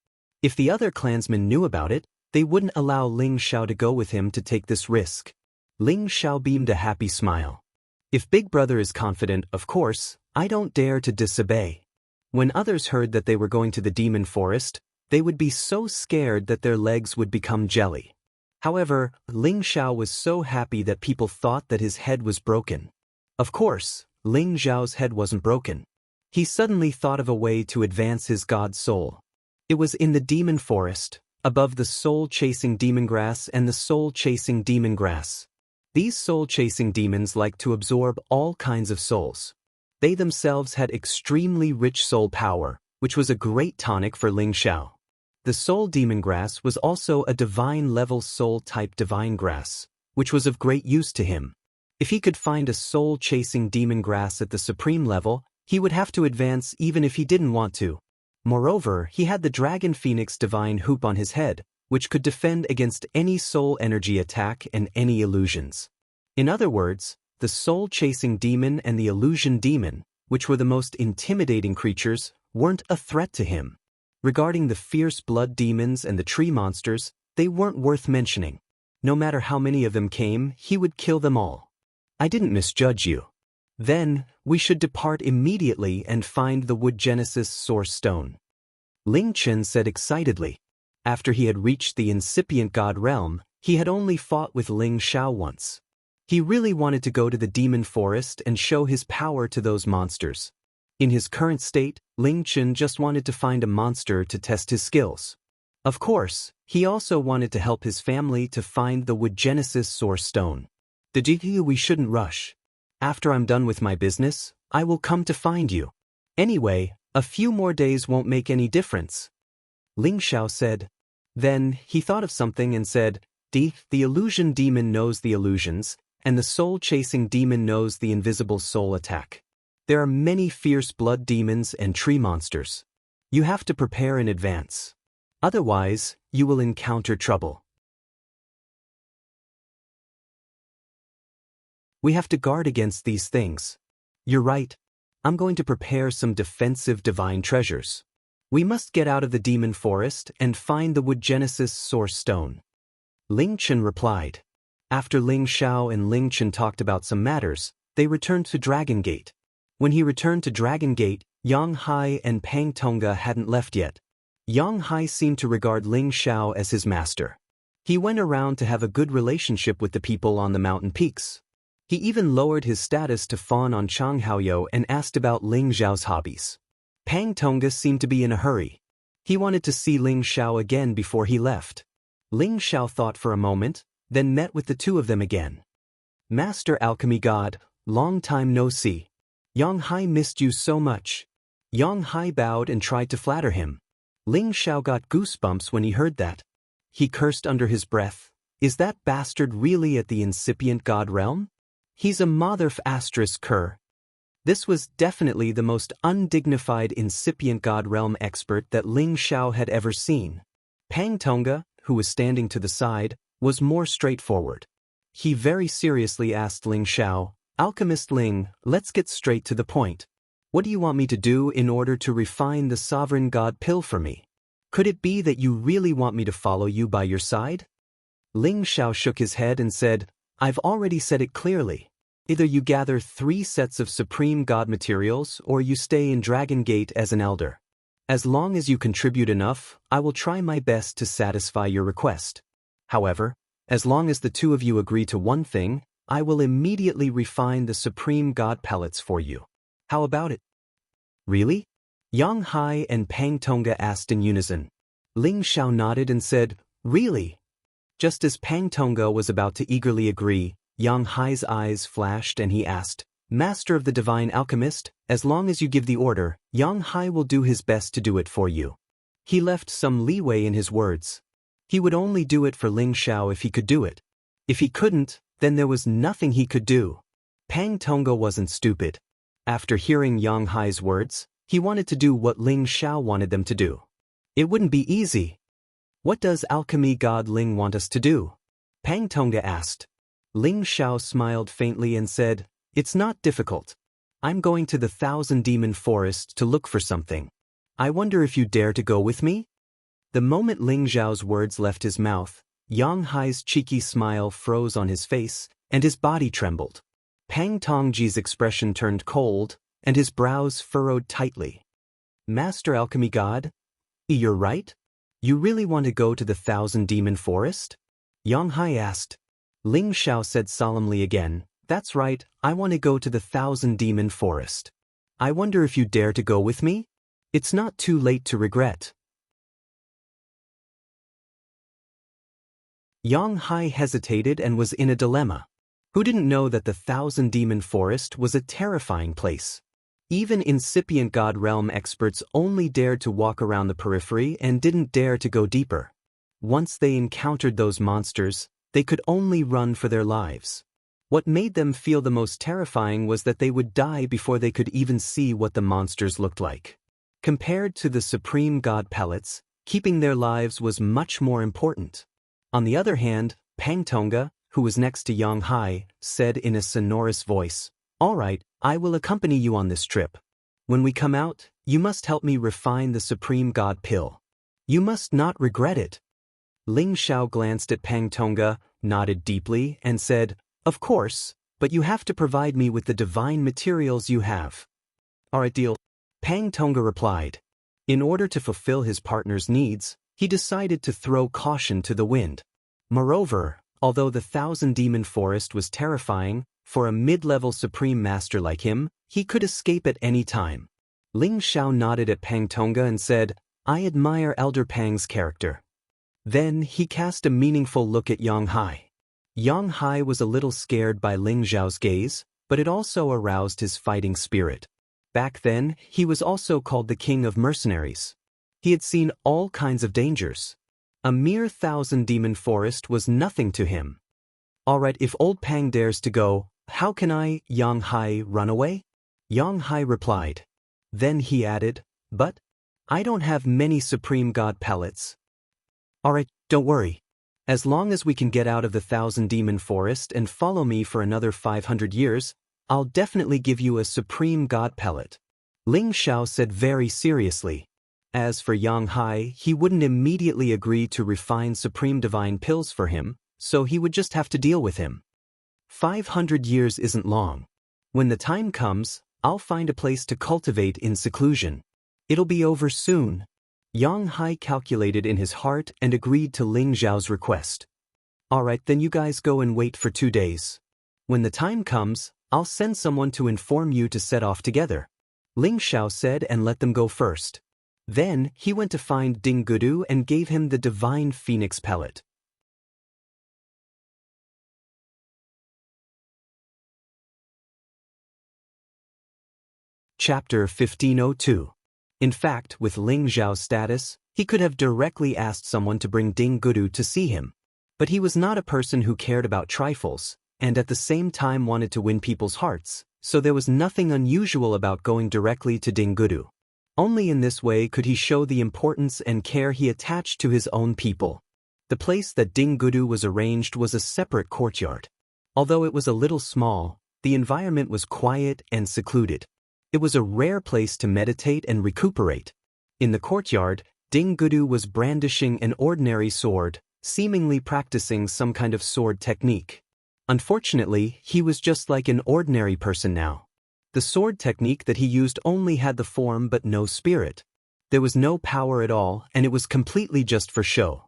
If the other clansmen knew about it, they wouldn't allow Ling Xiao to go with him to take this risk. Ling Xiao beamed a happy smile. If Big Brother is confident, of course, I don't dare to disobey. When others heard that they were going to the demon forest, they would be so scared that their legs would become jelly. However, Ling Xiao was so happy that people thought that his head was broken. Of course, Ling Xiao's head wasn't broken. He suddenly thought of a way to advance his god soul. It was in the demon forest, above the soul-chasing demon grass and the soul-chasing demon grass. These soul-chasing demons like to absorb all kinds of souls. They themselves had extremely rich soul power, which was a great tonic for Ling Xiao. The soul demon grass was also a divine-level soul-type divine grass, which was of great use to him. If he could find a soul-chasing demon grass at the supreme level, he would have to advance even if he didn't want to. Moreover, he had the Dragon Phoenix divine hoop on his head, which could defend against any soul energy attack and any illusions. In other words, the soul-chasing demon and the illusion demon, which were the most intimidating creatures, weren't a threat to him. Regarding the fierce blood demons and the tree monsters, they weren't worth mentioning. No matter how many of them came, he would kill them all. I didn't misjudge you. Then, we should depart immediately and find the Wood Genesis Source Stone. Ling Chen said excitedly. After he had reached the incipient god realm, he had only fought with Ling Xiao once. He really wanted to go to the demon forest and show his power to those monsters. In his current state, Ling Chen just wanted to find a monster to test his skills. Of course, he also wanted to help his family to find the Wood Genesis Source Stone. We shouldn't rush. After I'm done with my business, I will come to find you. Anyway, a few more days won't make any difference. Ling Xiao said. Then, he thought of something and said, The illusion demon knows the illusions, and the soul-chasing demon knows the invisible soul attack. There are many fierce blood demons and tree monsters. You have to prepare in advance. Otherwise, you will encounter trouble. We have to guard against these things. You're right. I'm going to prepare some defensive divine treasures. We must get out of the demon forest and find the Wood Genesis Source Stone. Ling Chen replied. After Ling Xiao and Ling Chen talked about some matters, they returned to Dragon Gate. When he returned to Dragon Gate, Yang Hai and Pang Tonga hadn't left yet. Yang Hai seemed to regard Ling Xiao as his master. He went around to have a good relationship with the people on the mountain peaks. He even lowered his status to fawn on Changhaoyou and asked about Ling Xiao's hobbies. Pang Tonga seemed to be in a hurry. He wanted to see Ling Xiao again before he left. Ling Xiao thought for a moment, then met with the two of them again. Master Alchemy God, long time no see. Yang Hai missed you so much. Yang Hai bowed and tried to flatter him. Ling Xiao got goosebumps when he heard that. He cursed under his breath. Is that bastard really at the incipient god realm? He's a mother-f***er. This was definitely the most undignified incipient god realm expert that Ling Xiao had ever seen. Pang Tonga, who was standing to the side, was more straightforward. He very seriously asked Ling Xiao, Alchemist Ling, let's get straight to the point. What do you want me to do in order to refine the sovereign god pill for me? Could it be that you really want me to follow you by your side? Ling Xiao shook his head and said, I've already said it clearly. Either you gather 3 sets of supreme god materials or you stay in Dragon Gate as an elder. As long as you contribute enough, I will try my best to satisfy your request. However, as long as the two of you agree to one thing, I will immediately refine the supreme god pellets for you. How about it? Really? Yang Hai and Pang Tonga asked in unison. Ling Xiao nodded and said, Really? Just as Pang Tonga was about to eagerly agree, Yang Hai's eyes flashed and he asked, Master of the Divine Alchemist, as long as you give the order, Yang Hai will do his best to do it for you. He left some leeway in his words. He would only do it for Ling Xiao if he could do it. If he couldn't, then there was nothing he could do. Pang Tonga wasn't stupid. After hearing Yang Hai's words, he wanted to do what Ling Xiao wanted them to do. It wouldn't be easy. What does alchemy god Ling want us to do? Pang Tonga asked. Ling Xiao smiled faintly and said, It's not difficult. I'm going to the 1,000 Demon Forest to look for something. I wonder if you dare to go with me? The moment Ling Xiao's words left his mouth, Yang Hai's cheeky smile froze on his face, and his body trembled. Pang Tongji's expression turned cold, and his brows furrowed tightly. Master Alchemy God? You're right? You really want to go to the Thousand Demon Forest? Yang Hai asked. Ling Xiao said solemnly again, That's right, I want to go to the Thousand Demon Forest. I wonder if you dare to go with me? It's not too late to regret. Yang Hai hesitated and was in a dilemma. Who didn't know that the Thousand Demon Forest was a terrifying place? Even incipient God Realm experts only dared to walk around the periphery and didn't dare to go deeper. Once they encountered those monsters, they could only run for their lives. What made them feel the most terrifying was that they would die before they could even see what the monsters looked like. Compared to the Supreme God pellets, keeping their lives was much more important. On the other hand, Pang Tonga, who was next to Yang Hai, said in a sonorous voice, All right, I will accompany you on this trip. When we come out, you must help me refine the Supreme God pill. You must not regret it. Ling Xiao glanced at Pang Tonga, nodded deeply, and said, Of course, but you have to provide me with the divine materials you have. All right, deal. Pang Tonga replied. In order to fulfill his partner's needs, he decided to throw caution to the wind. Moreover, although the Thousand Demon Forest was terrifying, for a mid-level Supreme Master like him, he could escape at any time. Ling Xiao nodded at Pang Tonga and said, I admire Elder Pang's character. Then he cast a meaningful look at Yang Hai. Yang Hai was a little scared by Ling Xiao's gaze, but it also aroused his fighting spirit. Back then, he was also called the King of Mercenaries. He had seen all kinds of dangers. A mere Thousand Demon Forest was nothing to him. All right, if old Pang dares to go, how can I, Yang Hai, run away? Yang Hai replied. Then he added, But I don't have many Supreme God pellets. All right, don't worry. As long as we can get out of the Thousand Demon Forest and follow me for another 500 years, I'll definitely give you a Supreme God pellet. Ling Xiao said very seriously. As for Yang Hai, he wouldn't immediately agree to refine Supreme Divine pills for him, so he would just have to deal with him. 500 years isn't long. When the time comes, I'll find a place to cultivate in seclusion. It'll be over soon. Yang Hai calculated in his heart and agreed to Ling Xiao's request. All right, then you guys go and wait for 2 days. When the time comes, I'll send someone to inform you to set off together. Ling Xiao said and let them go first. Then he went to find Ding Gudu and gave him the Divine Phoenix pellet. Chapter 1502. In fact, with Ling Xiao's status, he could have directly asked someone to bring Ding Gudu to see him. But he was not a person who cared about trifles, and at the same time wanted to win people's hearts, so there was nothing unusual about going directly to Ding Gudu. Only in this way could he show the importance and care he attached to his own people. The place that Ding Gudu was arranged was a separate courtyard. Although it was a little small, the environment was quiet and secluded. It was a rare place to meditate and recuperate. In the courtyard, Ding Gudu was brandishing an ordinary sword, seemingly practicing some kind of sword technique. Unfortunately, he was just like an ordinary person now. The sword technique that he used only had the form but no spirit. There was no power at all, and it was completely just for show.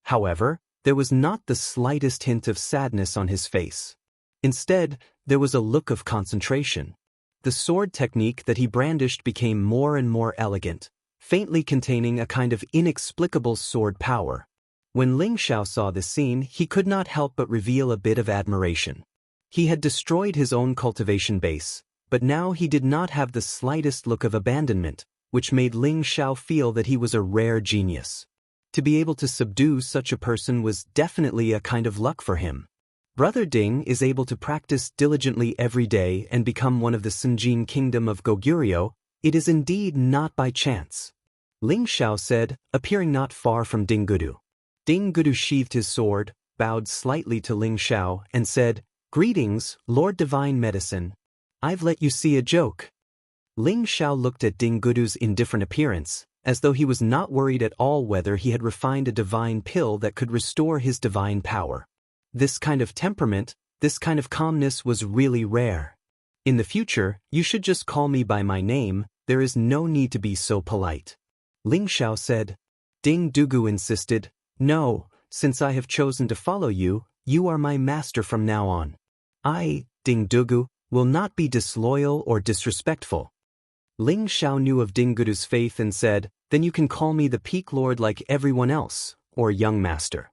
However, there was not the slightest hint of sadness on his face. Instead, there was a look of concentration. The sword technique that he brandished became more and more elegant, faintly containing a kind of inexplicable sword power. When Ling Xiao saw this scene, he could not help but reveal a bit of admiration. He had destroyed his own cultivation base, but now he did not have the slightest look of abandonment, which made Ling Xiao feel that he was a rare genius. To be able to subdue such a person was definitely a kind of luck for him. Brother Ding is able to practice diligently every day and become one of the Sinjin kingdom of Goguryeo. It is indeed not by chance. Ling Xiao said, appearing not far from Ding Gudu. Ding Gudu sheathed his sword, bowed slightly to Ling Xiao, and said, Greetings, Lord Divine Medicine. I've let you see a joke. Ling Xiao looked at Ding Gudu's indifferent appearance, as though he was not worried at all whether he had refined a divine pill that could restore his divine power. This kind of temperament, this kind of calmness was really rare. In the future, you should just call me by my name, there is no need to be so polite. Ling Xiao said. Ding Dugu insisted, no, since I have chosen to follow you, you are my master from now on. I, Ding Dugu, will not be disloyal or disrespectful. Ling Xiao knew of Ding Dugu's faith and said, then you can call me the Peak Lord like everyone else, or young master.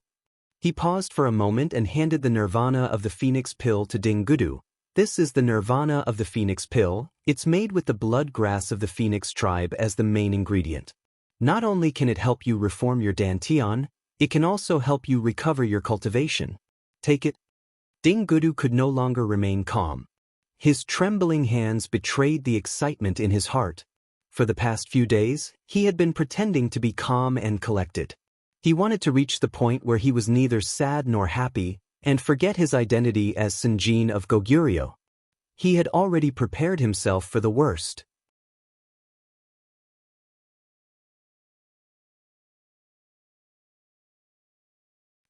He paused for a moment and handed the nirvana of the phoenix pill to Ding Dugu. This is the nirvana of the phoenix pill. It's made with the blood grass of the phoenix tribe as the main ingredient. Not only can it help you reform your dantian, it can also help you recover your cultivation. Take it. Ding Dugu could no longer remain calm. His trembling hands betrayed the excitement in his heart. For the past few days, he had been pretending to be calm and collected. He wanted to reach the point where he was neither sad nor happy, and forget his identity as Sinjin of Goguryeo. He had already prepared himself for the worst.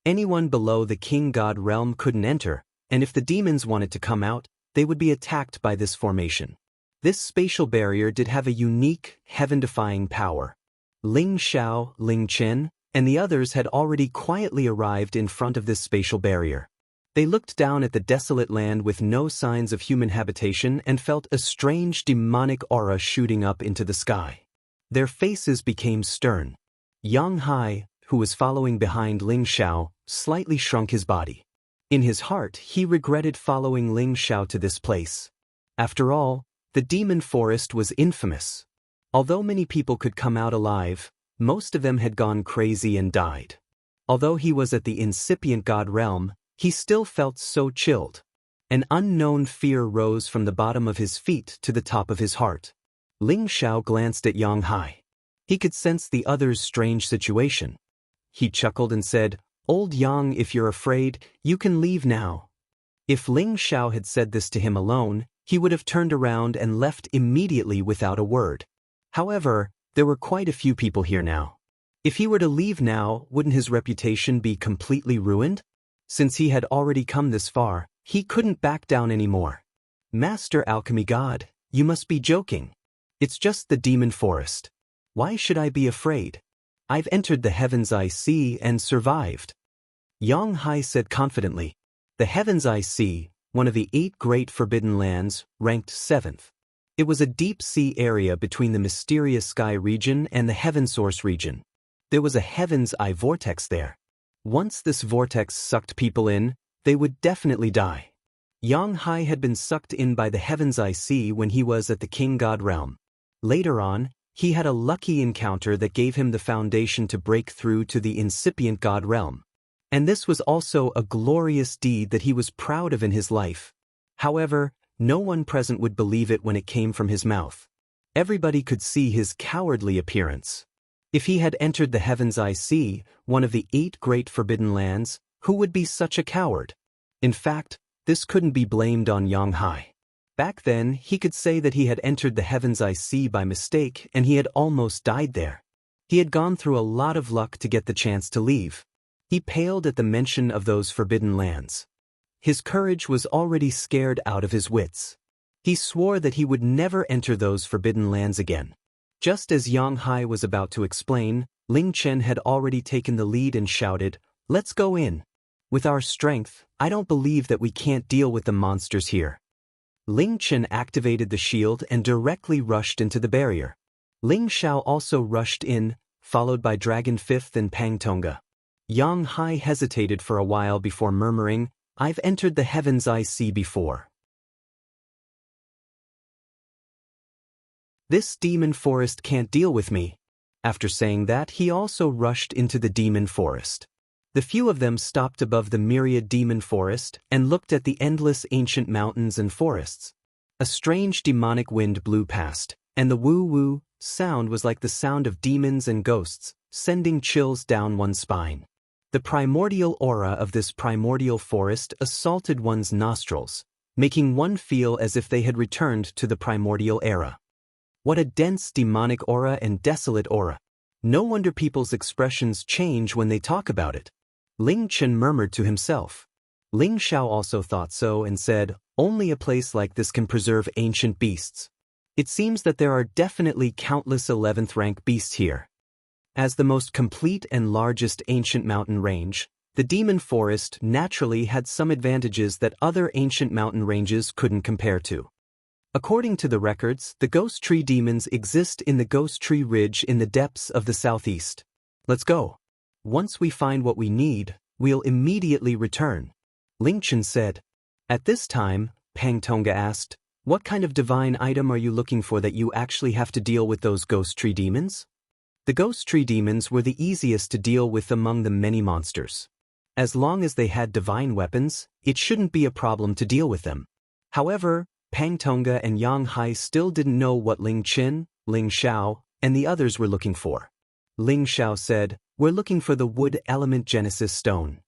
Anyone below the king god realm couldn't enter, and if the demons wanted to come out, they would be attacked by this formation. This spatial barrier did have a unique, heaven-defying power. Ling Xiao, Ling Chen, and the others had already quietly arrived in front of this spatial barrier. They looked down at the desolate land with no signs of human habitation and felt a strange demonic aura shooting up into the sky. Their faces became stern. Yang Hai, who was following behind Ling Xiao, slightly shrunk his body. In his heart, he regretted following Ling Xiao to this place. After all, the demon forest was infamous. Although many people could come out alive, most of them had gone crazy and died. Although he was at the incipient god realm, he still felt so chilled. An unknown fear rose from the bottom of his feet to the top of his heart. Ling Xiao glanced at Yang Hai. He could sense the other's strange situation. He chuckled and said, Old Yang, if you're afraid, you can leave now. If Ling Xiao had said this to him alone, he would have turned around and left immediately without a word. However, there were quite a few people here now. If he were to leave now, wouldn't his reputation be completely ruined? Since he had already come this far, he couldn't back down anymore. Master Alchemy God, you must be joking. It's just the demon forest. Why should I be afraid? I've entered the Heaven's Eye Sea and survived. Yang Hai said confidently. The Heaven's Eye Sea, one of the 8 great forbidden lands, ranked 7th. It was a deep sea area between the mysterious sky region and the heaven source region. There was a Heaven's Eye vortex there. Once this vortex sucked people in, they would definitely die. Yang Hai had been sucked in by the Heaven's Eye Sea when he was at the King God realm. Later on, he had a lucky encounter that gave him the foundation to break through to the incipient god realm. And this was also a glorious deed that he was proud of in his life. However, no one present would believe it when it came from his mouth. Everybody could see his cowardly appearance. If he had entered the Heaven's Eye Sea, one of the 8 great forbidden lands, who would be such a coward? In fact, this couldn't be blamed on Yang Hai. Back then, he could say that he had entered the Heaven's Eye Sea by mistake and he had almost died there. He had gone through a lot of luck to get the chance to leave. He paled at the mention of those forbidden lands. His courage was already scared out of his wits. He swore that he would never enter those forbidden lands again. Just as Yang Hai was about to explain, Ling Chen had already taken the lead and shouted, "Let's go in. With our strength, I don't believe that we can't deal with the monsters here." Ling Chen activated the shield and directly rushed into the barrier. Ling Xiao also rushed in, followed by Dragon Fifth and Pang Tonga. Yang Hai hesitated for a while before murmuring, "I've entered the Heaven's Eye Sea before. This demon forest can't deal with me." After saying that, he also rushed into the demon forest. The few of them stopped above the myriad demon forest and looked at the endless ancient mountains and forests. A strange demonic wind blew past, and the woo-woo sound was like the sound of demons and ghosts, sending chills down one's spine. The primordial aura of this primordial forest assaulted one's nostrils, making one feel as if they had returned to the primordial era. What a dense demonic aura and desolate aura. No wonder people's expressions change when they talk about it. Ling Chen murmured to himself. Ling Xiao also thought so and said, "Only a place like this can preserve ancient beasts. It seems that there are definitely countless 11th rank beasts here. As the most complete and largest ancient mountain range, the Demon Forest naturally had some advantages that other ancient mountain ranges couldn't compare to. According to the records, the Ghost Tree Demons exist in the Ghost Tree Ridge in the depths of the southeast. Let's go. Once we find what we need, we'll immediately return, Ling Chen said. At this time, Pang Tonga asked, what kind of divine item are you looking for that you actually have to deal with those Ghost Tree Demons? The Ghost Tree Demons were the easiest to deal with among the many monsters. As long as they had divine weapons, it shouldn't be a problem to deal with them. However, Pang Tonga and Yang Hai still didn't know what Ling Qin, Ling Xiao, and the others were looking for. Ling Xiao said, we're looking for the wood element Genesis stone.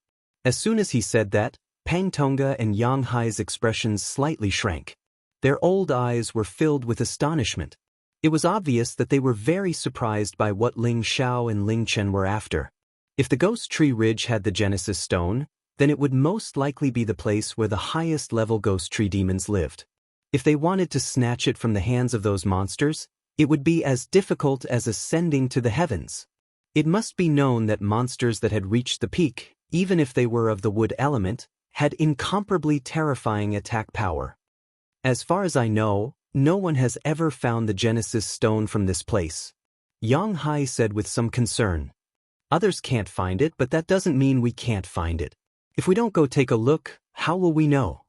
As soon as he said that, Pang Tonga and Yang Hai's expressions slightly shrank. Their old eyes were filled with astonishment. It was obvious that they were very surprised by what Ling Xiao and Ling Chen were after. If the Ghost Tree Ridge had the Genesis stone, then it would most likely be the place where the highest level Ghost Tree Demons lived. If they wanted to snatch it from the hands of those monsters, it would be as difficult as ascending to the heavens. It must be known that monsters that had reached the peak, even if they were of the wood element, had incomparably terrifying attack power. As far as I know, no one has ever found the Genesis stone from this place, Yang Hai said with some concern. Others can't find it, but that doesn't mean we can't find it. If we don't go take a look, how will we know?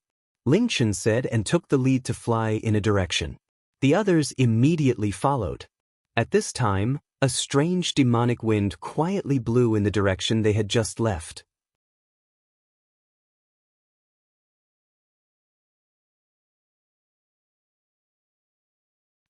Ling Chen said and took the lead to fly in a direction. The others immediately followed. At this time, a strange demonic wind quietly blew in the direction they had just left.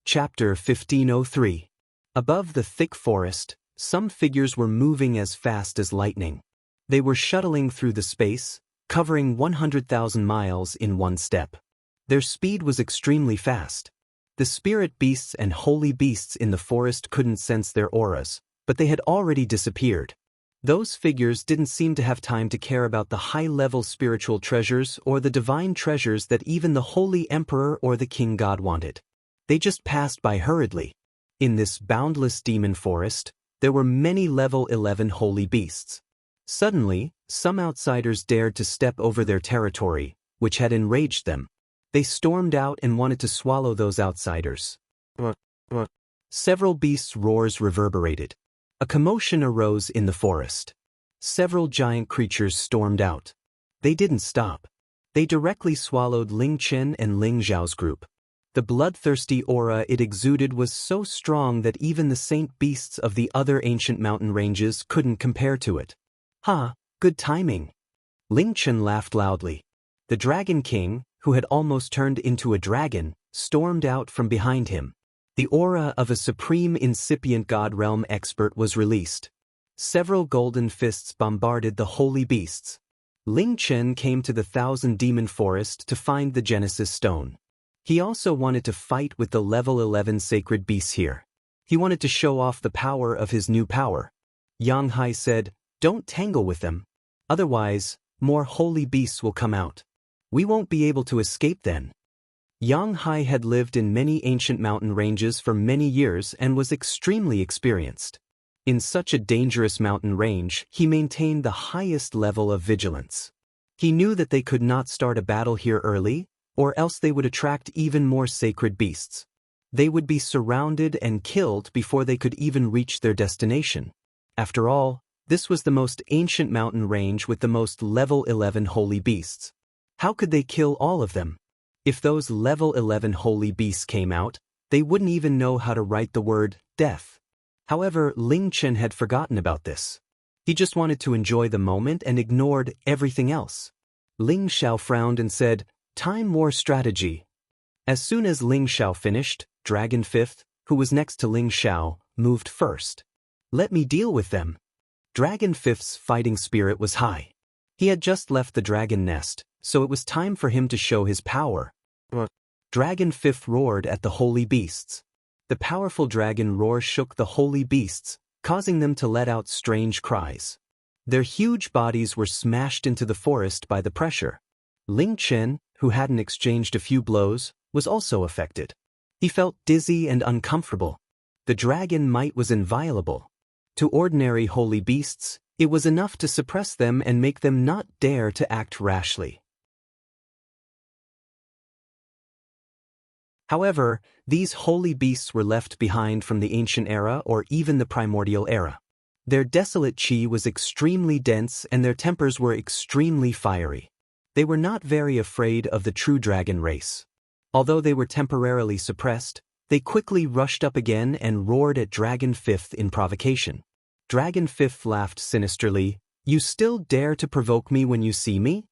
Chapter 1503. Above the thick forest, some figures were moving as fast as lightning. They were shuttling through the space, covering 100,000 miles in one step. Their speed was extremely fast. The spirit beasts and holy beasts in the forest couldn't sense their auras, but they had already disappeared. Those figures didn't seem to have time to care about the high-level spiritual treasures or the divine treasures that even the holy emperor or the king god wanted. They just passed by hurriedly. In this boundless demon forest, there were many level 11 holy beasts. Suddenly, some outsiders dared to step over their territory, which had enraged them. They stormed out and wanted to swallow those outsiders. Several beasts' roars reverberated. A commotion arose in the forest. Several giant creatures stormed out. They didn't stop. They directly swallowed Ling Chen and Ling Zhao's group. The bloodthirsty aura it exuded was so strong that even the saint beasts of the other ancient mountain ranges couldn't compare to it. Good timing. Ling Chen laughed loudly. The Dragon King, who had almost turned into a dragon, stormed out from behind him. The aura of a supreme incipient god realm expert was released. Several golden fists bombarded the holy beasts. Ling Chen came to the Thousand Demon Forest to find the Genesis stone. He also wanted to fight with the level 11 sacred beasts here. He wanted to show off the power of his new power. Yang Hai said, don't tangle with them. Otherwise, more holy beasts will come out. We won't be able to escape then. Yang Hai had lived in many ancient mountain ranges for many years and was extremely experienced. In such a dangerous mountain range, he maintained the highest level of vigilance. He knew that they could not start a battle here early, or else they would attract even more sacred beasts. They would be surrounded and killed before they could even reach their destination. After all, this was the most ancient mountain range with the most level 11 holy beasts. How could they kill all of them? If those level 11 holy beasts came out, they wouldn't even know how to write the word death. However, Ling Chen had forgotten about this. He just wanted to enjoy the moment and ignored everything else. Ling Xiao frowned and said, time more strategy. As soon as Ling Xiao finished, Dragon Fifth, who was next to Ling Xiao, moved first. Let me deal with them. Dragon Fifth's fighting spirit was high. He had just left the dragon nest, so it was time for him to show his power. Dragon Fifth roared at the holy beasts. The powerful dragon roar shook the holy beasts, causing them to let out strange cries. Their huge bodies were smashed into the forest by the pressure. Ling Chen, who hadn't exchanged a few blows, was also affected. He felt dizzy and uncomfortable. The dragon might was inviolable. To ordinary holy beasts, it was enough to suppress them and make them not dare to act rashly. However, these holy beasts were left behind from the ancient era or even the primordial era. Their desolate chi was extremely dense and their tempers were extremely fiery. They were not very afraid of the true dragon race. Although they were temporarily suppressed, they quickly rushed up again and roared at Dragon Fifth in provocation. Dragon Fifth laughed sinisterly. "You still dare to provoke me when you see me?"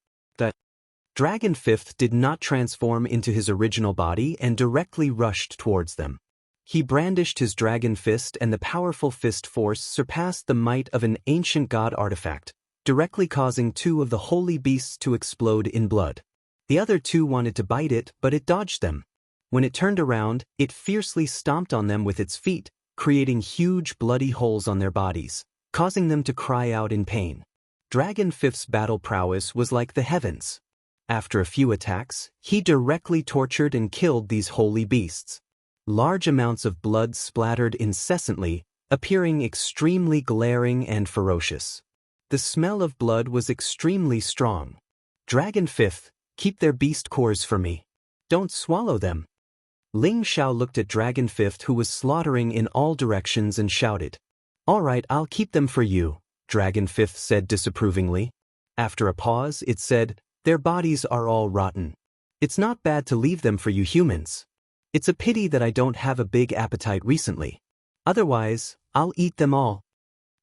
Dragon Fifth did not transform into his original body and directly rushed towards them. He brandished his dragon fist and the powerful fist force surpassed the might of an ancient god artifact, directly causing two of the holy beasts to explode in blood. The other two wanted to bite it, but it dodged them. When it turned around, it fiercely stomped on them with its feet, creating huge bloody holes on their bodies, causing them to cry out in pain. Dragon Fifth's battle prowess was like the heavens. After a few attacks, he directly tortured and killed these holy beasts. Large amounts of blood splattered incessantly, appearing extremely glaring and ferocious. The smell of blood was extremely strong. "Dragon Fifth, keep their beast cores for me. Don't swallow them." Ling Xiao looked at Dragon Fifth, who was slaughtering in all directions, and shouted. "All right, I'll keep them for you," Dragon Fifth said disapprovingly. After a pause, it said, "Their bodies are all rotten. It's not bad to leave them for you humans. It's a pity that I don't have a big appetite recently. Otherwise, I'll eat them all."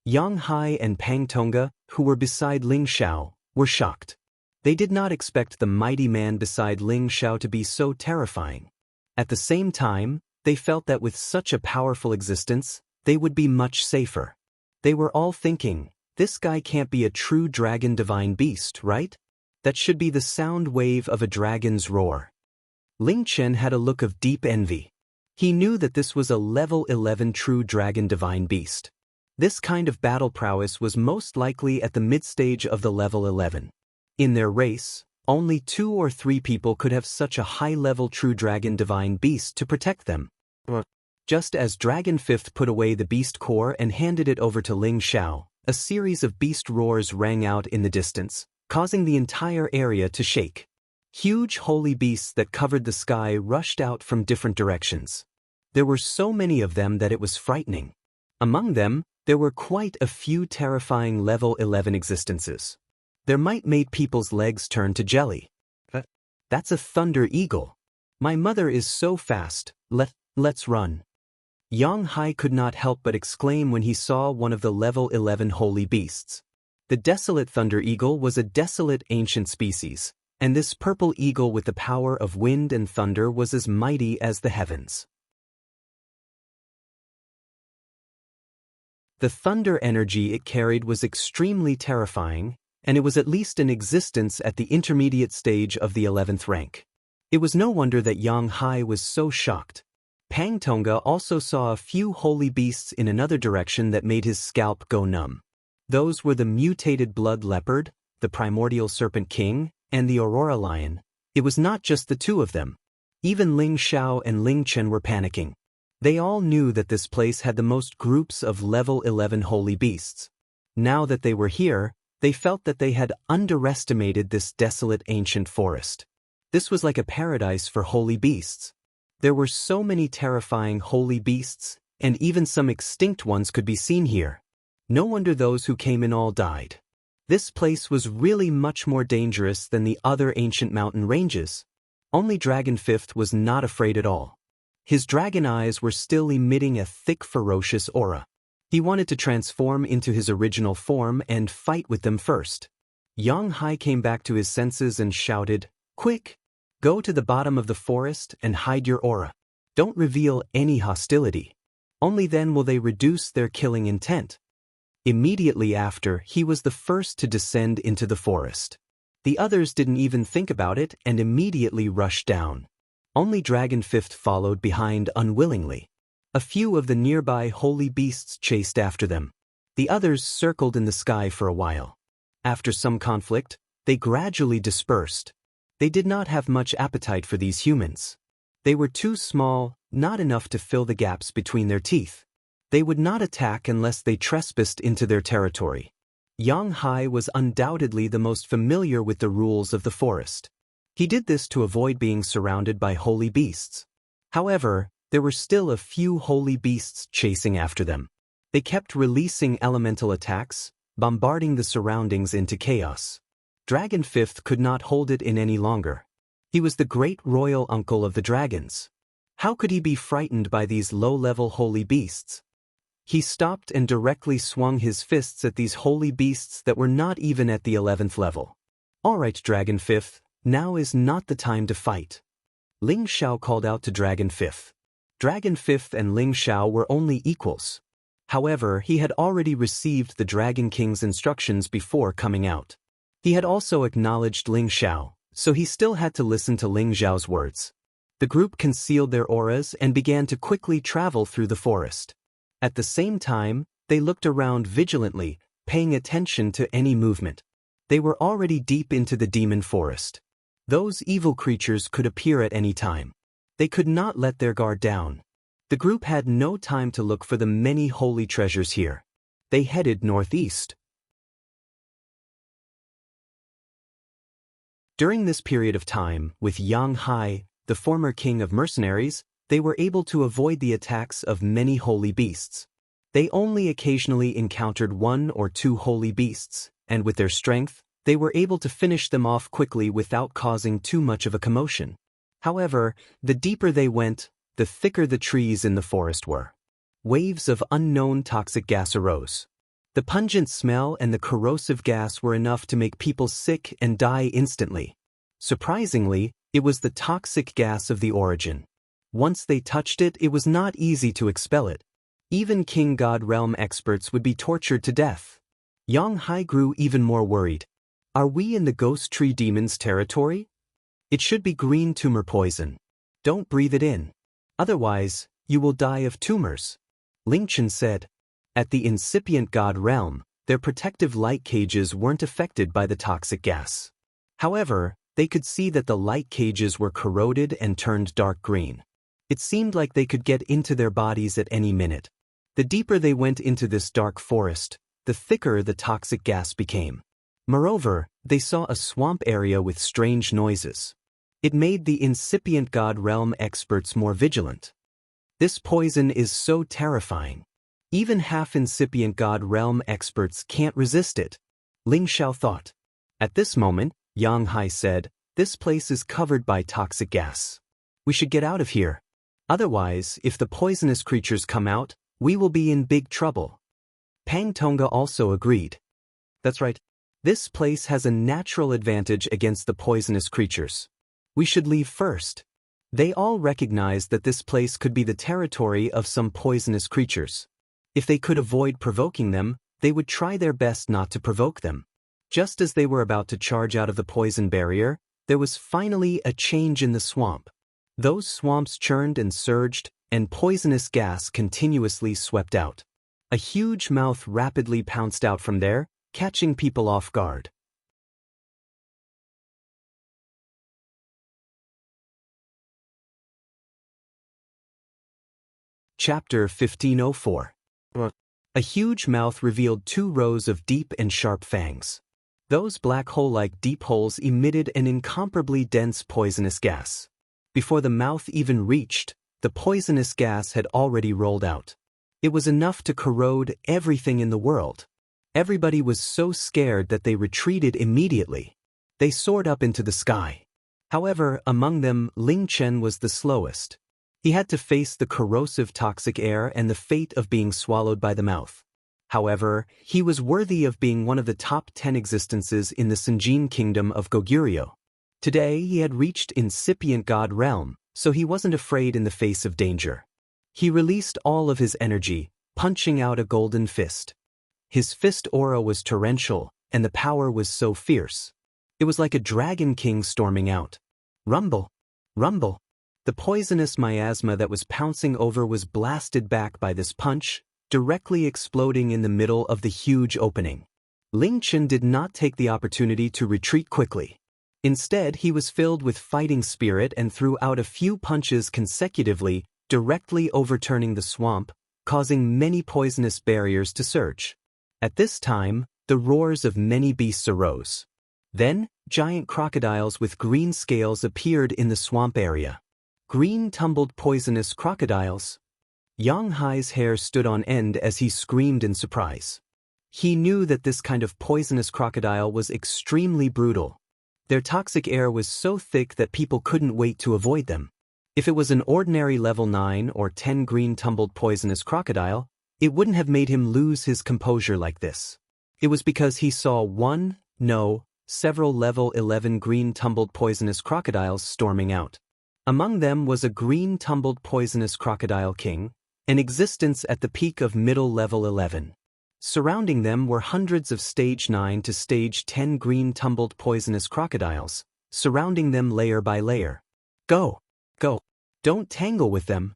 Yang Hai and Pang Tonga, who were beside Ling Xiao, were shocked. They did not expect the mighty man beside Ling Xiao to be so terrifying. At the same time, they felt that with such a powerful existence, they would be much safer. They were all thinking, this guy can't be a true dragon divine beast, right? That should be the sound wave of a dragon's roar. Ling Chen had a look of deep envy. He knew that this was a level 11 true dragon divine beast. This kind of battle prowess was most likely at the mid-stage of the level 11. In their race, only 2 or 3 people could have such a high-level true dragon divine beast to protect them. Just as Dragon Fifth put away the beast core and handed it over to Ling Xiao, a series of beast roars rang out in the distance, causing the entire area to shake. Huge holy beasts that covered the sky rushed out from different directions. There were so many of them that it was frightening. Among them, there were quite a few terrifying level 11 existences. Their might made people's legs turn to jelly. "That's a thunder eagle. My mother is so fast, let's run." Yang Hai could not help but exclaim when he saw one of the level 11 holy beasts. The desolate thunder eagle was a desolate ancient species, and this purple eagle with the power of wind and thunder was as mighty as the heavens. The thunder energy it carried was extremely terrifying, and it was at least in existence at the intermediate stage of the 11th rank. It was no wonder that Yang Hai was so shocked. Pang Tonga also saw a few holy beasts in another direction that made his scalp go numb. Those were the mutated blood leopard, the primordial serpent king, and the aurora lion. It was not just the two of them. Even Ling Xiao and Ling Chen were panicking. They all knew that this place had the most groups of level 11 holy beasts. Now that they were here, they felt that they had underestimated this desolate ancient forest. This was like a paradise for holy beasts. There were so many terrifying holy beasts, and even some extinct ones could be seen here. No wonder those who came in all died. This place was really much more dangerous than the other ancient mountain ranges. Only Dragon Fifth was not afraid at all. His dragon eyes were still emitting a thick, ferocious aura. He wanted to transform into his original form and fight with them first. Yang Hai came back to his senses and shouted, "Quick! Go to the bottom of the forest and hide your aura. Don't reveal any hostility. Only then will they reduce their killing intent." Immediately after, he was the first to descend into the forest. The others didn't even think about it and immediately rushed down. Only Dragon Fifth followed behind unwillingly. A few of the nearby holy beasts chased after them. The others circled in the sky for a while. After some conflict, they gradually dispersed. They did not have much appetite for these humans. They were too small, not enough to fill the gaps between their teeth. They would not attack unless they trespassed into their territory. Yang Hai was undoubtedly the most familiar with the rules of the forest. He did this to avoid being surrounded by holy beasts. However, there were still a few holy beasts chasing after them. They kept releasing elemental attacks, bombarding the surroundings into chaos. Dragon Fifth could not hold it in any longer. He was the great royal uncle of the dragons. How could he be frightened by these low-level holy beasts? He stopped and directly swung his fists at these holy beasts that were not even at the 11th level. "All right, Dragon Fifth, now is not the time to fight." Ling Xiao called out to Dragon Fifth. Dragon Fifth and Ling Xiao were only equals. However, he had already received the Dragon King's instructions before coming out. He had also acknowledged Ling Xiao, so he still had to listen to Ling Xiao's words. The group concealed their auras and began to quickly travel through the forest. At the same time, they looked around vigilantly, paying attention to any movement. They were already deep into the demon forest. Those evil creatures could appear at any time. They could not let their guard down. The group had no time to look for the many holy treasures here. They headed northeast. During this period of time, with Yang Hai, the former king of mercenaries, they were able to avoid the attacks of many holy beasts. They only occasionally encountered 1 or 2 holy beasts, and with their strength, they were able to finish them off quickly without causing too much of a commotion. However, the deeper they went, the thicker the trees in the forest were. Waves of unknown toxic gas arose. The pungent smell and the corrosive gas were enough to make people sick and die instantly. Surprisingly, it was the toxic gas of the origin. Once they touched it, it was not easy to expel it. Even King God Realm experts would be tortured to death. Yang Hai grew even more worried. Are we in the ghost tree demon's territory? It should be green tumor poison. Don't breathe it in. Otherwise, you will die of tumors. Ling Chen said. At the incipient God Realm, their protective light cages weren't affected by the toxic gas. However, they could see that the light cages were corroded and turned dark green. It seemed like they could get into their bodies at any minute. The deeper they went into this dark forest, the thicker the toxic gas became. Moreover, they saw a swamp area with strange noises. It made the incipient God Realm experts more vigilant. This poison is so terrifying. Even half-incipient God Realm experts can't resist it. Ling Xiao thought. At this moment, Yang Hai said, "This place is covered by toxic gas. We should get out of here. Otherwise, if the poisonous creatures come out, we will be in big trouble." Pang Tonga also agreed. That's right. This place has a natural advantage against the poisonous creatures. We should leave first. They all recognized that this place could be the territory of some poisonous creatures. If they could avoid provoking them, they would try their best not to provoke them. Just as they were about to charge out of the poison barrier, there was finally a change in the swamp. Those swamps churned and surged, and poisonous gas continuously swept out. A huge mouth rapidly pounced out from there, catching people off guard. Chapter 1504. A huge mouth revealed 2 rows of deep and sharp fangs. Those black hole-like deep holes emitted an incomparably dense poisonous gas. Before the mouth even reached, the poisonous gas had already rolled out. It was enough to corrode everything in the world. Everybody was so scared that they retreated immediately. They soared up into the sky. However, among them, Ling Chen was the slowest. He had to face the corrosive toxic air and the fate of being swallowed by the mouth. However, he was worthy of being one of the top 10 existences in the Sinjin kingdom of Goguryeo. Today he had reached incipient God Realm, so he wasn't afraid in the face of danger. He released all of his energy, punching out a golden fist. His fist aura was torrential, and the power was so fierce. It was like a dragon king storming out. Rumble! Rumble! The poisonous miasma that was pouncing over was blasted back by this punch, directly exploding in the middle of the huge opening. Ling Chen did not take the opportunity to retreat quickly. Instead, he was filled with fighting spirit and threw out a few punches consecutively, directly overturning the swamp, causing many poisonous barriers to surge. At this time, the roars of many beasts arose. Then, giant crocodiles with green scales appeared in the swamp area. Green tumbled poisonous crocodiles. Yang Hai's hair stood on end as he screamed in surprise. He knew that this kind of poisonous crocodile was extremely brutal. Their toxic air was so thick that people couldn't wait to avoid them. If it was an ordinary level 9 or 10 green tumbled poisonous crocodile, it wouldn't have made him lose his composure like this. It was because he saw several level 11 green tumbled poisonous crocodiles storming out. Among them was a green tumbled poisonous crocodile king, in existence at the peak of middle level 11. Surrounding them were hundreds of stage 9 to stage 10 green tumbled poisonous crocodiles, surrounding them layer by layer. Go! Go! Don't tangle with them!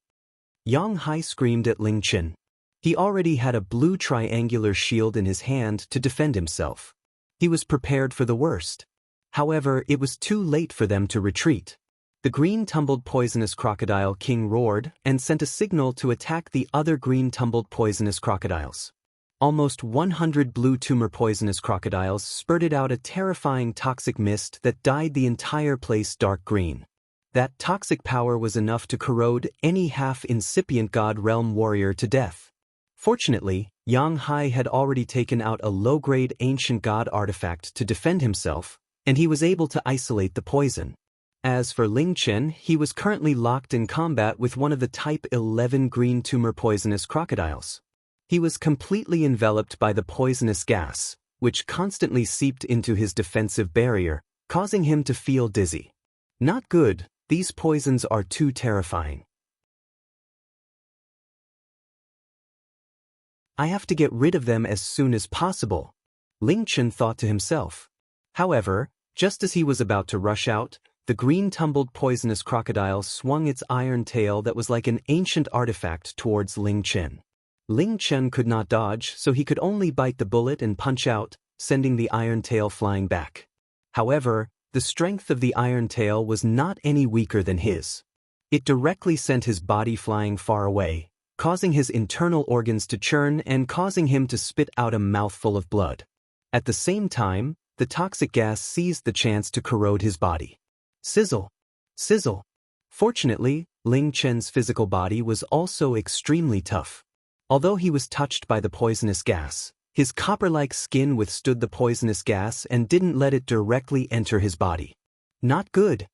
Yang Hai screamed at Ling Chen. He already had a blue triangular shield in his hand to defend himself. He was prepared for the worst. However, it was too late for them to retreat. The green tumbled poisonous crocodile king roared and sent a signal to attack the other green tumbled poisonous crocodiles. Almost 100 blue tumor poisonous crocodiles spurted out a terrifying toxic mist that dyed the entire place dark green. That toxic power was enough to corrode any half-incipient god realm warrior to death. Fortunately, Yang Hai had already taken out a low-grade ancient god artifact to defend himself, and he was able to isolate the poison. As for Ling Chen, he was currently locked in combat with one of the type 11 green tumor poisonous crocodiles. He was completely enveloped by the poisonous gas, which constantly seeped into his defensive barrier, causing him to feel dizzy. Not good, these poisons are too terrifying. I have to get rid of them as soon as possible, Ling Chen thought to himself. However, just as he was about to rush out, the green tumbled poisonous crocodile swung its iron tail that was like an ancient artifact towards Ling Chen. Ling Chen could not dodge, so he could only bite the bullet and punch out, sending the iron tail flying back. However, the strength of the iron tail was not any weaker than his. It directly sent his body flying far away, causing his internal organs to churn and causing him to spit out a mouthful of blood. At the same time, the toxic gas seized the chance to corrode his body. Sizzle! Sizzle! Fortunately, Ling Chen's physical body was also extremely tough. Although he was touched by the poisonous gas, his copper-like skin withstood the poisonous gas and didn't let it directly enter his body. Not good.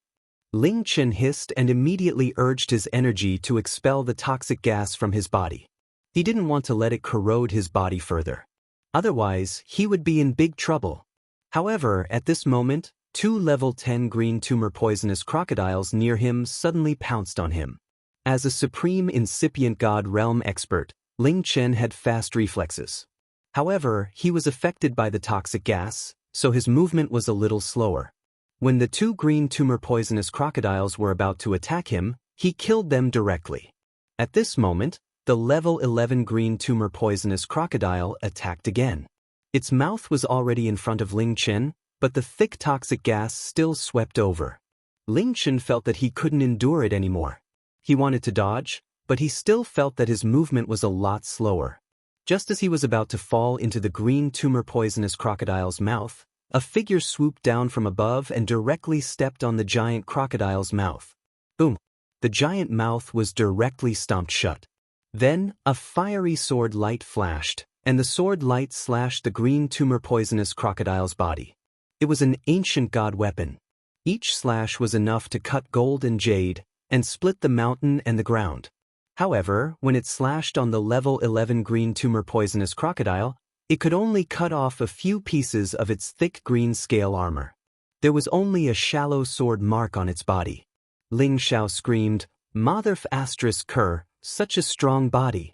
Ling Chen hissed and immediately urged his energy to expel the toxic gas from his body. He didn't want to let it corrode his body further. Otherwise, he would be in big trouble. However, at this moment, 2 level 10 green tumor poisonous crocodiles near him suddenly pounced on him. As a supreme incipient god realm expert, Ling Chen had fast reflexes. However, he was affected by the toxic gas, so his movement was a little slower. When the 2 green tumor poisonous crocodiles were about to attack him, he killed them directly. At this moment, the level 11 green tumor poisonous crocodile attacked again. Its mouth was already in front of Ling Chen, but the thick toxic gas still swept over. Ling Chen felt that he couldn't endure it anymore. He wanted to dodge, but he still felt that his movement was a lot slower. Just as he was about to fall into the green tumor poisonous crocodile's mouth, a figure swooped down from above and directly stepped on the giant crocodile's mouth. Boom! The giant mouth was directly stomped shut. Then, a fiery sword light flashed, and the sword light slashed the green tumor poisonous crocodile's body. It was an ancient god weapon. Each slash was enough to cut gold and jade, and split the mountain and the ground. However, when it slashed on the level 11 green tumor poisonous crocodile, it could only cut off a few pieces of its thick green scale armor. There was only a shallow sword mark on its body. Ling Xiao screamed, "Motherf asterisk cur, such a strong body."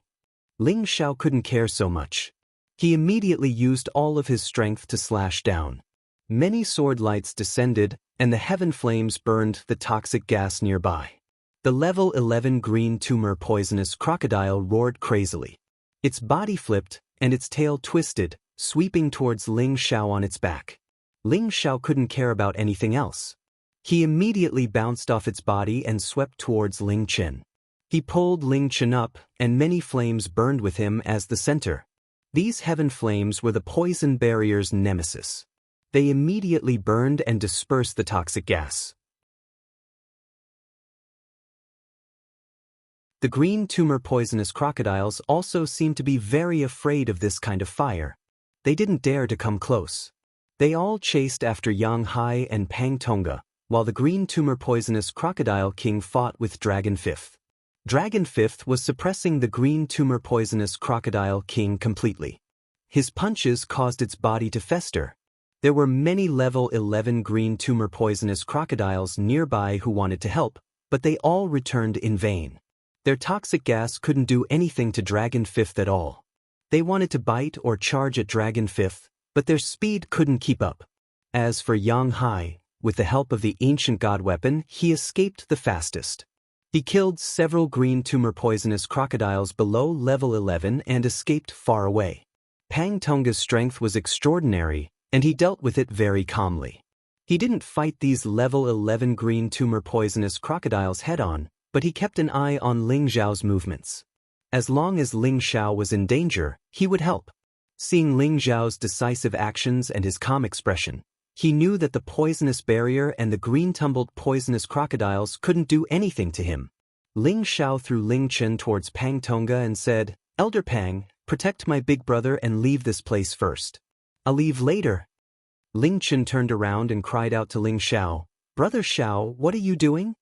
Ling Xiao couldn't care so much. He immediately used all of his strength to slash down. Many sword lights descended, and the heaven flames burned the toxic gas nearby. The level 11 green tumor poisonous crocodile roared crazily. Its body flipped, and its tail twisted, sweeping towards Ling Xiao on its back. Ling Xiao couldn't care about anything else. He immediately bounced off its body and swept towards Ling Chen. He pulled Ling Chen up, and many flames burned with him as the center. These heaven flames were the poison barrier's nemesis. They immediately burned and dispersed the toxic gas. The green tumor poisonous crocodiles also seemed to be very afraid of this kind of fire. They didn't dare to come close. They all chased after Xianxia and Pang Tonga, while the green tumor poisonous crocodile king fought with Dragon Fifth. Dragon Fifth was suppressing the green tumor poisonous crocodile king completely. His punches caused its body to fester. There were many level 11 green tumor poisonous crocodiles nearby who wanted to help, but they all returned in vain. Their toxic gas couldn't do anything to Dragon Fifth at all. They wanted to bite or charge at Dragon Fifth, but their speed couldn't keep up. As for Xianxia, with the help of the ancient god weapon, he escaped the fastest. He killed several green tumor poisonous crocodiles below level 11 and escaped far away. Pang Tonga's strength was extraordinary, and he dealt with it very calmly. He didn't fight these level 11 green tumor poisonous crocodiles head-on, but he kept an eye on Ling Xiao's movements. As long as Ling Xiao was in danger, he would help. Seeing Ling Xiao's decisive actions and his calm expression, he knew that the poisonous barrier and the green-tumbled poisonous crocodiles couldn't do anything to him. Ling Xiao threw Ling Chen towards Pang Tonga and said, "Elder Pang, protect my big brother and leave this place first. I'll leave later." Ling Chen turned around and cried out to Ling Xiao, "Brother Xiao, what are you doing?"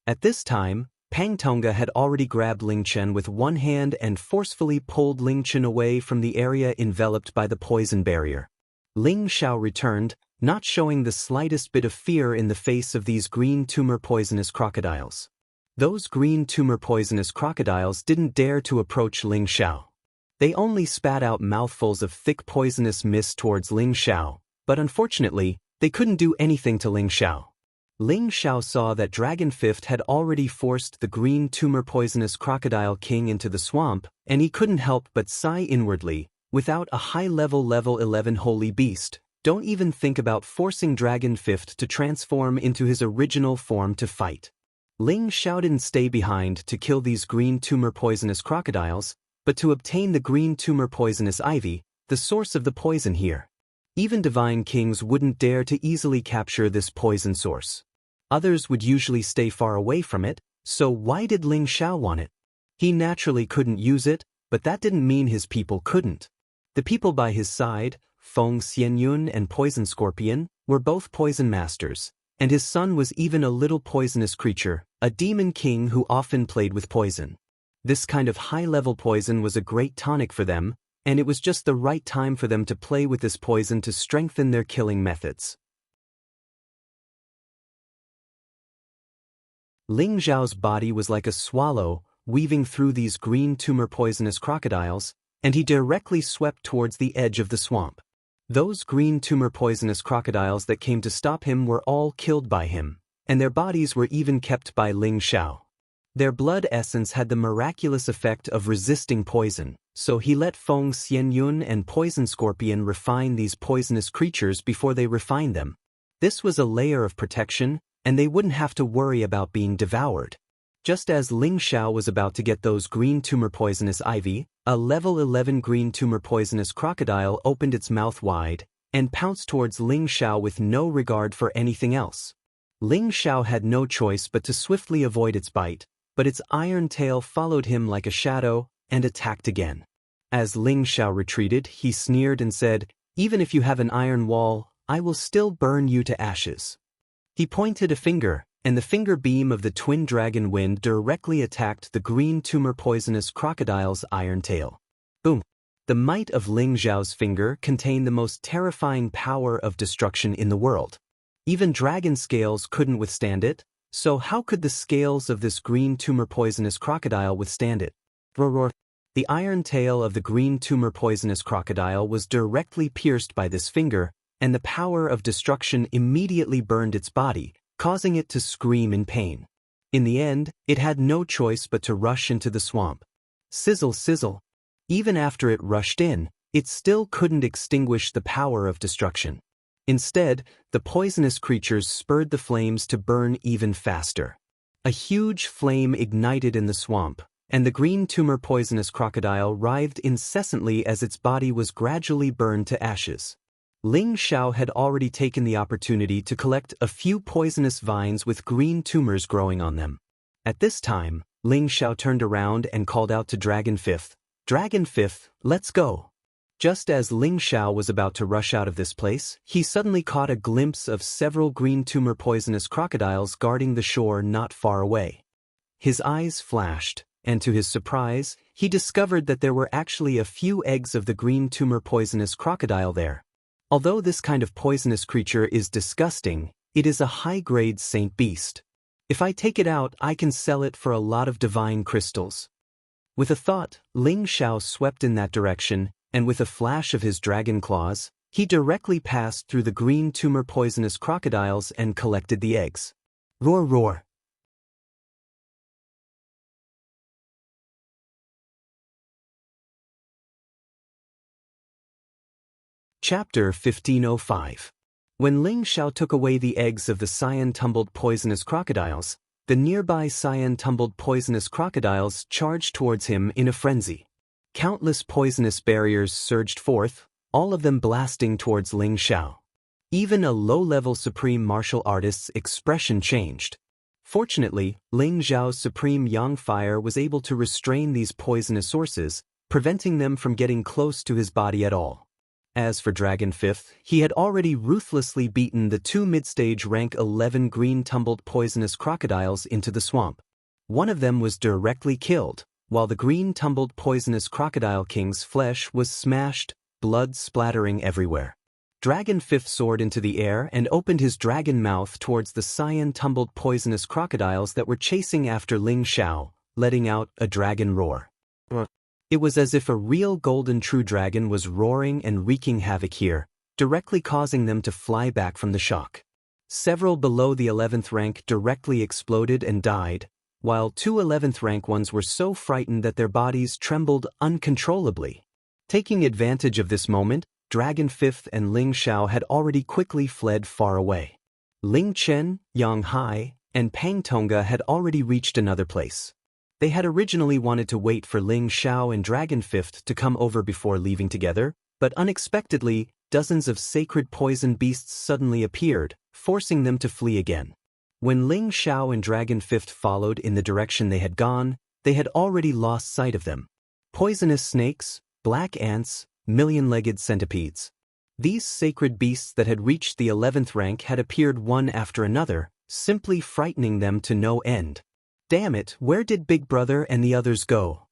At this time, Pang Tonga had already grabbed Ling Chen with one hand and forcefully pulled Ling Chen away from the area enveloped by the poison barrier. Ling Xiao returned, not showing the slightest bit of fear in the face of these green tumor poisonous crocodiles. Those green tumor poisonous crocodiles didn't dare to approach Ling Xiao. They only spat out mouthfuls of thick poisonous mist towards Ling Xiao, but unfortunately, they couldn't do anything to Ling Xiao. Ling Xiao saw that Dragon Fifth had already forced the green tumor poisonous crocodile king into the swamp, and he couldn't help but sigh inwardly. Without a high-level level 11 holy beast, don't even think about forcing Dragon Fifth to transform into his original form to fight. Ling Xiao didn't stay behind to kill these green tumor poisonous crocodiles, but to obtain the green tumor poisonous ivy, the source of the poison here. Even divine kings wouldn't dare to easily capture this poison source. Others would usually stay far away from it, so why did Ling Xiao want it? He naturally couldn't use it, but that didn't mean his people couldn't. The people by his side, Feng Xianyun and Poison Scorpion, were both poison masters, and his son was even a little poisonous creature, a demon king who often played with poison. This kind of high-level poison was a great tonic for them, and it was just the right time for them to play with this poison to strengthen their killing methods. Ling Xiao's body was like a swallow, weaving through these green tumor poisonous crocodiles, and he directly swept towards the edge of the swamp. Those green tumor poisonous crocodiles that came to stop him were all killed by him, and their bodies were even kept by Ling Xiao. Their blood essence had the miraculous effect of resisting poison, so he let Feng Xianyun and Poison Scorpion refine these poisonous creatures before they refined them. This was a layer of protection, and they wouldn't have to worry about being devoured. Just as Ling Xiao was about to get those green tumor poisonous ivy, a level 11 green tumor poisonous crocodile opened its mouth wide and pounced towards Ling Xiao with no regard for anything else. Ling Xiao had no choice but to swiftly avoid its bite, but its iron tail followed him like a shadow and attacked again. As Ling Xiao retreated, he sneered and said, "Even if you have an iron wall, I will still burn you to ashes." He pointed a finger, and the finger beam of the twin dragon wind directly attacked the green tumor poisonous crocodile's iron tail. Boom! The might of Ling Xiao's finger contained the most terrifying power of destruction in the world. Even dragon scales couldn't withstand it, so how could the scales of this green tumor poisonous crocodile withstand it? Roar! The iron tail of the green tumor poisonous crocodile was directly pierced by this finger, and the power of destruction immediately burned its body, causing it to scream in pain. In the end, it had no choice but to rush into the swamp. Sizzle, sizzle. Even after it rushed in, it still couldn't extinguish the power of destruction. Instead, the poisonous creatures spurred the flames to burn even faster. A huge flame ignited in the swamp, and the green tumor poisonous crocodile writhed incessantly as its body was gradually burned to ashes. Ling Xiao had already taken the opportunity to collect a few poisonous vines with green tumors growing on them. At this time, Ling Xiao turned around and called out to Dragon Fifth, "Dragon Fifth, let's go." Just as Ling Xiao was about to rush out of this place, he suddenly caught a glimpse of several green tumor poisonous crocodiles guarding the shore not far away. His eyes flashed, and to his surprise, he discovered that there were actually a few eggs of the green tumor poisonous crocodile there. Although this kind of poisonous creature is disgusting, it is a high-grade saint beast. If I take it out, I can sell it for a lot of divine crystals. With a thought, Ling Xiao swept in that direction, and with a flash of his dragon claws, he directly passed through the green tumor poisonous crocodiles and collected the eggs. Roar, roar. Chapter 1505. When Ling Xiao took away the eggs of the cyan-tumbled poisonous crocodiles, the nearby cyan-tumbled poisonous crocodiles charged towards him in a frenzy. Countless poisonous barriers surged forth, all of them blasting towards Ling Xiao. Even a low-level supreme martial artist's expression changed. Fortunately, Ling Xiao's supreme yang fire was able to restrain these poisonous sources, preventing them from getting close to his body at all. As for Dragon Fifth, he had already ruthlessly beaten the two mid-stage rank 11 green-tumbled poisonous crocodiles into the swamp. One of them was directly killed, while the green-tumbled poisonous crocodile king's flesh was smashed, blood splattering everywhere. Dragon Fifth soared into the air and opened his dragon mouth towards the cyan-tumbled poisonous crocodiles that were chasing after Ling Xiao, letting out a dragon roar. It was as if a real golden true dragon was roaring and wreaking havoc here, directly causing them to fly back from the shock. Several below the 11th rank directly exploded and died, while two 11th rank ones were so frightened that their bodies trembled uncontrollably. Taking advantage of this moment, Dragon Fifth and Ling Xiao had already quickly fled far away. Ling Chen, Yang Hai, and Pang Tonga had already reached another place. They had originally wanted to wait for Ling Xiao and Dragon Fifth to come over before leaving together, but unexpectedly, dozens of sacred poison beasts suddenly appeared, forcing them to flee again. When Ling Xiao and Dragon Fifth followed in the direction they had gone, they had already lost sight of them. Poisonous snakes, black ants, million-legged centipedes. These sacred beasts that had reached the 11th rank had appeared one after another, simply frightening them to no end. Damn it, where did Big Brother and the others go?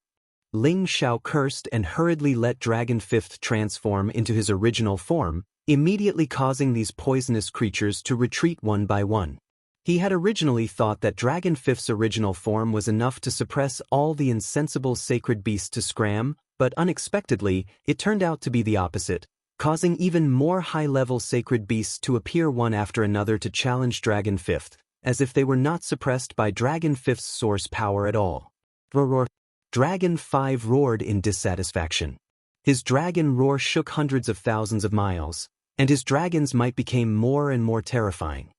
Ling Xiao cursed and hurriedly let Dragon Fifth transform into his original form, immediately causing these poisonous creatures to retreat one by one. He had originally thought that Dragon Fifth's original form was enough to suppress all the insensible sacred beasts to scram, but unexpectedly, it turned out to be the opposite, causing even more high-level sacred beasts to appear one after another to challenge Dragon Fifth, as if they were not suppressed by Dragon Fifth's source power at all. Roar. Dragon 5 roared in dissatisfaction. His dragon roar shook hundreds of thousands of miles, and his dragon's might became more and more terrifying.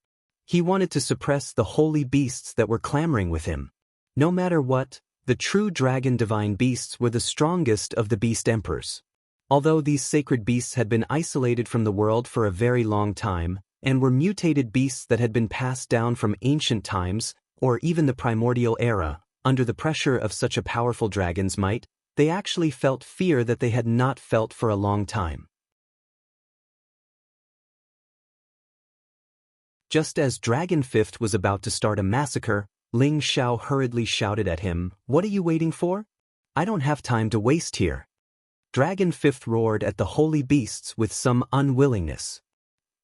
He wanted to suppress the holy beasts that were clamoring with him. No matter what, the true dragon divine beasts were the strongest of the beast emperors. Although these sacred beasts had been isolated from the world for a very long time, and were mutated beasts that had been passed down from ancient times, or even the primordial era, under the pressure of such a powerful dragon's might, they actually felt fear that they had not felt for a long time. Just as Dragon Fifth was about to start a massacre, Ling Xiao hurriedly shouted at him, "What are you waiting for? I don't have time to waste here." Dragon Fifth roared at the holy beasts with some unwillingness.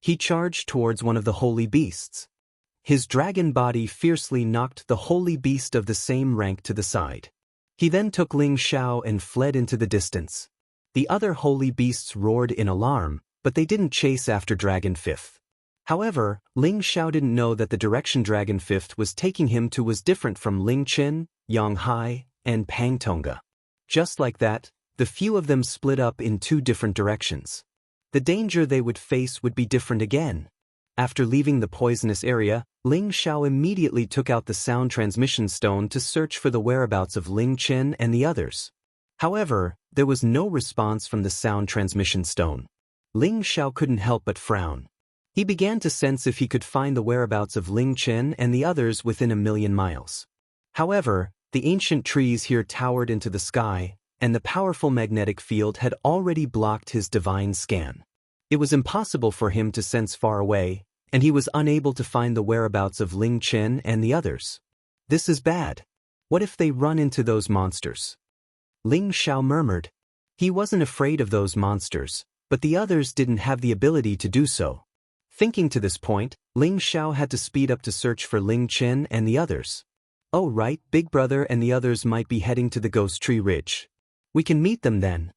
He charged towards one of the holy beasts. His dragon body fiercely knocked the holy beast of the same rank to the side. He then took Ling Xiao and fled into the distance. The other holy beasts roared in alarm, but they didn't chase after Dragon Fifth. However, Ling Xiao didn't know that the direction Dragon Fifth was taking him to was different from Ling Chen, Yang Hai, and Pang Tonga. Just like that, the few of them split up in two different directions. The danger they would face would be different again. After leaving the poisonous area, Ling Xiao immediately took out the sound transmission stone to search for the whereabouts of Ling Chen and the others. However, there was no response from the sound transmission stone. Ling Xiao couldn't help but frown. He began to sense if he could find the whereabouts of Ling Chen and the others within 1,000,000 miles. However, the ancient trees here towered into the sky, and the powerful magnetic field had already blocked his divine scan. It was impossible for him to sense far away, and he was unable to find the whereabouts of Ling Chen and the others. This is bad. What if they run into those monsters? Ling Xiao murmured. He wasn't afraid of those monsters, but the others didn't have the ability to do so. Thinking to this point, Ling Xiao had to speed up to search for Ling Chen and the others. Oh right, Big Brother and the others might be heading to the Ghost Tree Ridge. We can meet them then,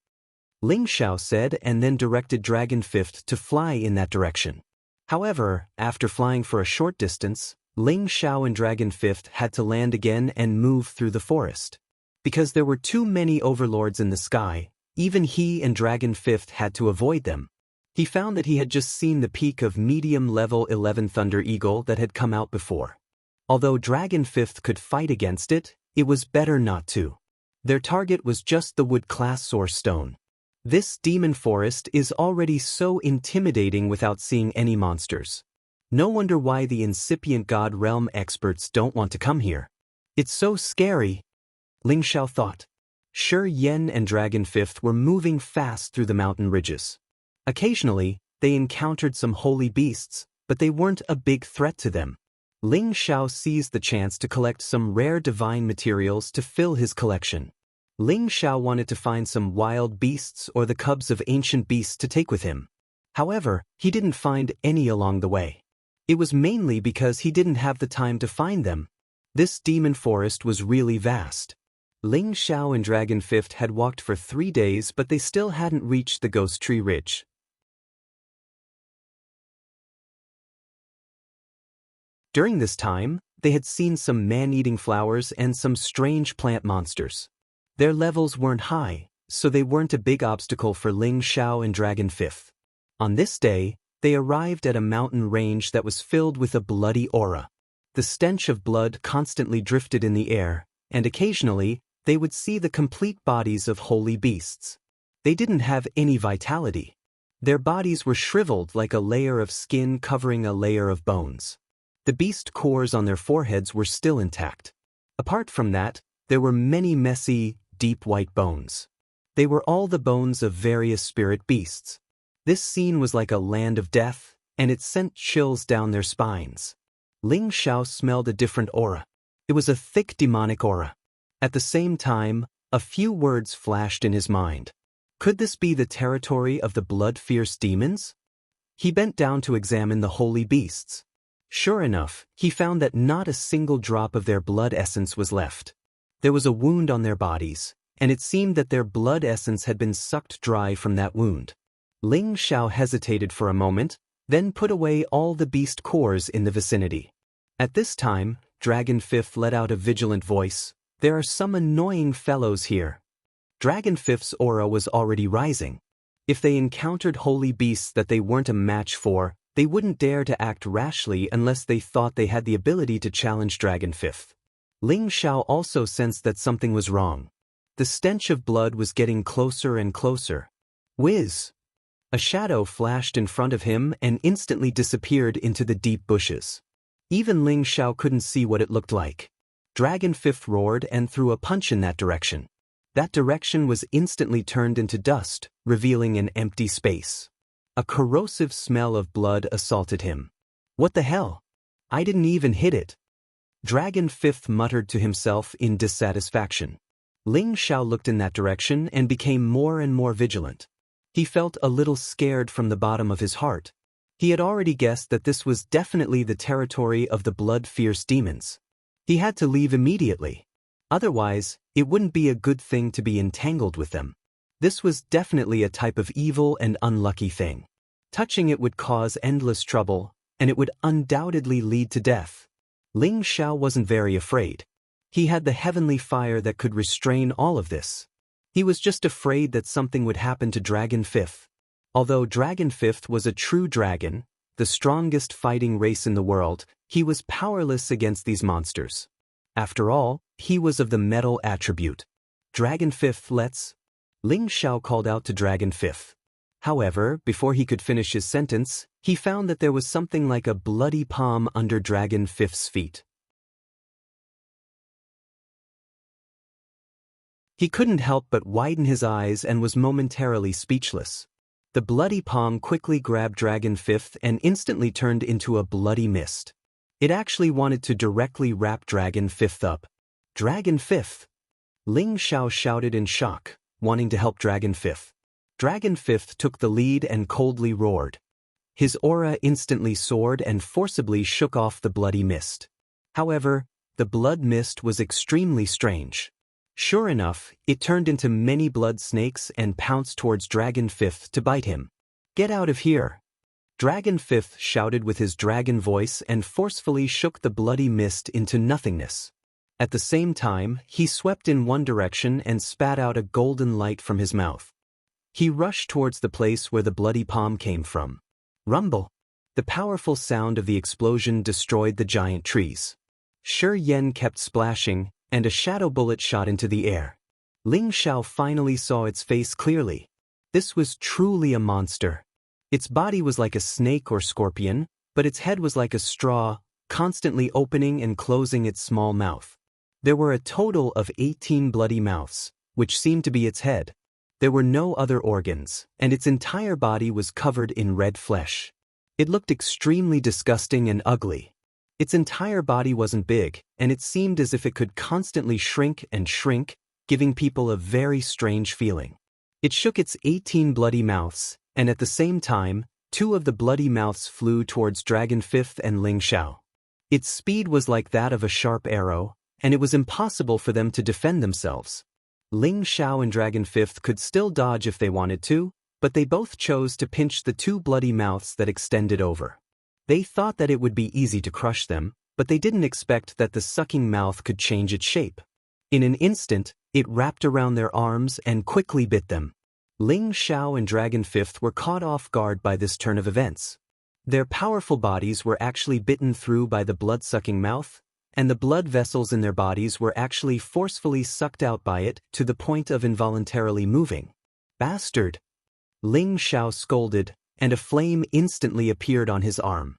Ling Xiao said, and then directed Dragon Fifth to fly in that direction. However, after flying for a short distance, Ling Xiao and Dragon Fifth had to land again and move through the forest. Because there were too many overlords in the sky, even he and Dragon Fifth had to avoid them. He found that he had just seen the peak of medium level 11 Thunder Eagle that had come out before. Although Dragon Fifth could fight against it, it was better not to. Their target was just the wood class source stone. This demon forest is already so intimidating without seeing any monsters. No wonder why the incipient God Realm experts don't want to come here. It's so scary, Ling Xiao thought. Shi Yan and Dragon Fifth were moving fast through the mountain ridges. Occasionally, they encountered some holy beasts, but they weren't a big threat to them. Ling Xiao seized the chance to collect some rare divine materials to fill his collection. Ling Xiao wanted to find some wild beasts or the cubs of ancient beasts to take with him. However, he didn't find any along the way. It was mainly because he didn't have the time to find them. This demon forest was really vast. Ling Xiao and Dragon Fifth had walked for 3 days, but they still hadn't reached the Ghost Tree Ridge. During this time, they had seen some man-eating flowers and some strange plant monsters. Their levels weren't high, so they weren't a big obstacle for Ling Xiao and Dragon Fifth. On this day, they arrived at a mountain range that was filled with a bloody aura. The stench of blood constantly drifted in the air, and occasionally, they would see the complete bodies of holy beasts. They didn't have any vitality. Their bodies were shriveled like a layer of skin covering a layer of bones. The beast cores on their foreheads were still intact. Apart from that, there were many messy, deep white bones. They were all the bones of various spirit beasts. This scene was like a land of death, and it sent chills down their spines. Ling Xiao smelled a different aura. It was a thick demonic aura. At the same time, a few words flashed in his mind. Could this be the territory of the blood-fierce demons? He bent down to examine the holy beasts. Sure enough, he found that not a single drop of their blood essence was left. There was a wound on their bodies, and it seemed that their blood essence had been sucked dry from that wound. Ling Xiao hesitated for a moment, then put away all the beast cores in the vicinity. At this time, Dragon Fifth let out a vigilant voice. There are some annoying fellows here. Dragon Fifth's aura was already rising. If they encountered holy beasts that they weren't a match for, they wouldn't dare to act rashly unless they thought they had the ability to challenge Dragon Fifth. Ling Xiao also sensed that something was wrong. The stench of blood was getting closer and closer. Whiz! A shadow flashed in front of him and instantly disappeared into the deep bushes. Even Ling Xiao couldn't see what it looked like. Dragon Fifth roared and threw a punch in that direction. That direction was instantly turned into dust, revealing an empty space. A corrosive smell of blood assaulted him. What the hell? I didn't even hit it. Dragon Fifth muttered to himself in dissatisfaction. Ling Xiao looked in that direction and became more and more vigilant. He felt a little scared from the bottom of his heart. He had already guessed that this was definitely the territory of the blood-fierce demons. He had to leave immediately. Otherwise, it wouldn't be a good thing to be entangled with them. This was definitely a type of evil and unlucky thing. Touching it would cause endless trouble, and it would undoubtedly lead to death. Ling Xiao wasn't very afraid. He had the heavenly fire that could restrain all of this. He was just afraid that something would happen to Dragon Fifth. Although Dragon Fifth was a true dragon, the strongest fighting race in the world, he was powerless against these monsters. After all, he was of the metal attribute. Dragon Fifth, let's... Ling Xiao called out to Dragon Fifth. However, before he could finish his sentence, he found that there was something like a bloody palm under Dragon Fifth's feet. He couldn't help but widen his eyes and was momentarily speechless. The bloody palm quickly grabbed Dragon Fifth and instantly turned into a bloody mist. It actually wanted to directly wrap Dragon Fifth up. Dragon Fifth! Ling Xiao shouted in shock, wanting to help Dragon Fifth. Dragon Fifth took the lead and coldly roared. His aura instantly soared and forcibly shook off the bloody mist. However, the blood mist was extremely strange. Sure enough, it turned into many blood snakes and pounced towards Dragon Fifth to bite him. "Get out of here!" Dragon Fifth shouted with his dragon voice and forcefully shook the bloody mist into nothingness. At the same time, he swept in one direction and spat out a golden light from his mouth. He rushed towards the place where the bloody palm came from. Rumble! The powerful sound of the explosion destroyed the giant trees. Shi Yan kept splashing, and a shadow bullet shot into the air. Ling Xiao finally saw its face clearly. This was truly a monster. Its body was like a snake or scorpion, but its head was like a straw, constantly opening and closing its small mouth. There were a total of 18 bloody mouths, which seemed to be its head. There were no other organs, and its entire body was covered in red flesh. It looked extremely disgusting and ugly. Its entire body wasn't big, and it seemed as if it could constantly shrink and shrink, giving people a very strange feeling. It shook its 18 bloody mouths, and at the same time, 2 of the bloody mouths flew towards Dragon Fifth and Ling Xiao. Its speed was like that of a sharp arrow, and it was impossible for them to defend themselves. Ling Xiao and Dragon Fifth could still dodge if they wanted to, but they both chose to pinch the 2 bloody mouths that extended over. They thought that it would be easy to crush them, but they didn't expect that the sucking mouth could change its shape. In an instant, it wrapped around their arms and quickly bit them. Ling Xiao and Dragon Fifth were caught off guard by this turn of events. Their powerful bodies were actually bitten through by the blood-sucking mouth, and the blood vessels in their bodies were actually forcefully sucked out by it to the point of involuntarily moving. "Bastard!" Ling Xiao scolded, and a flame instantly appeared on his arm.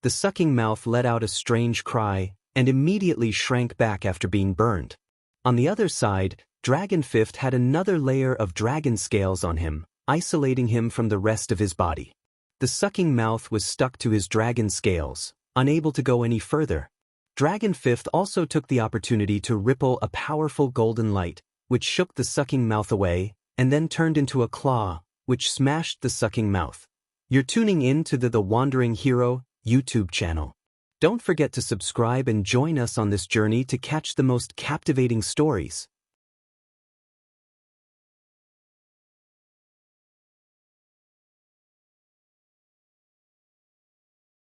The sucking mouth let out a strange cry, and immediately shrank back after being burned. On the other side, Dragon Fifth had another layer of dragon scales on him, isolating him from the rest of his body. The sucking mouth was stuck to his dragon scales, unable to go any further. Dragon Fifth also took the opportunity to ripple a powerful golden light, which shook the sucking mouth away, and then turned into a claw, which smashed the sucking mouth. You're tuning in to the Wandering Hero YouTube channel. Don't forget to subscribe and join us on this journey to catch the most captivating stories.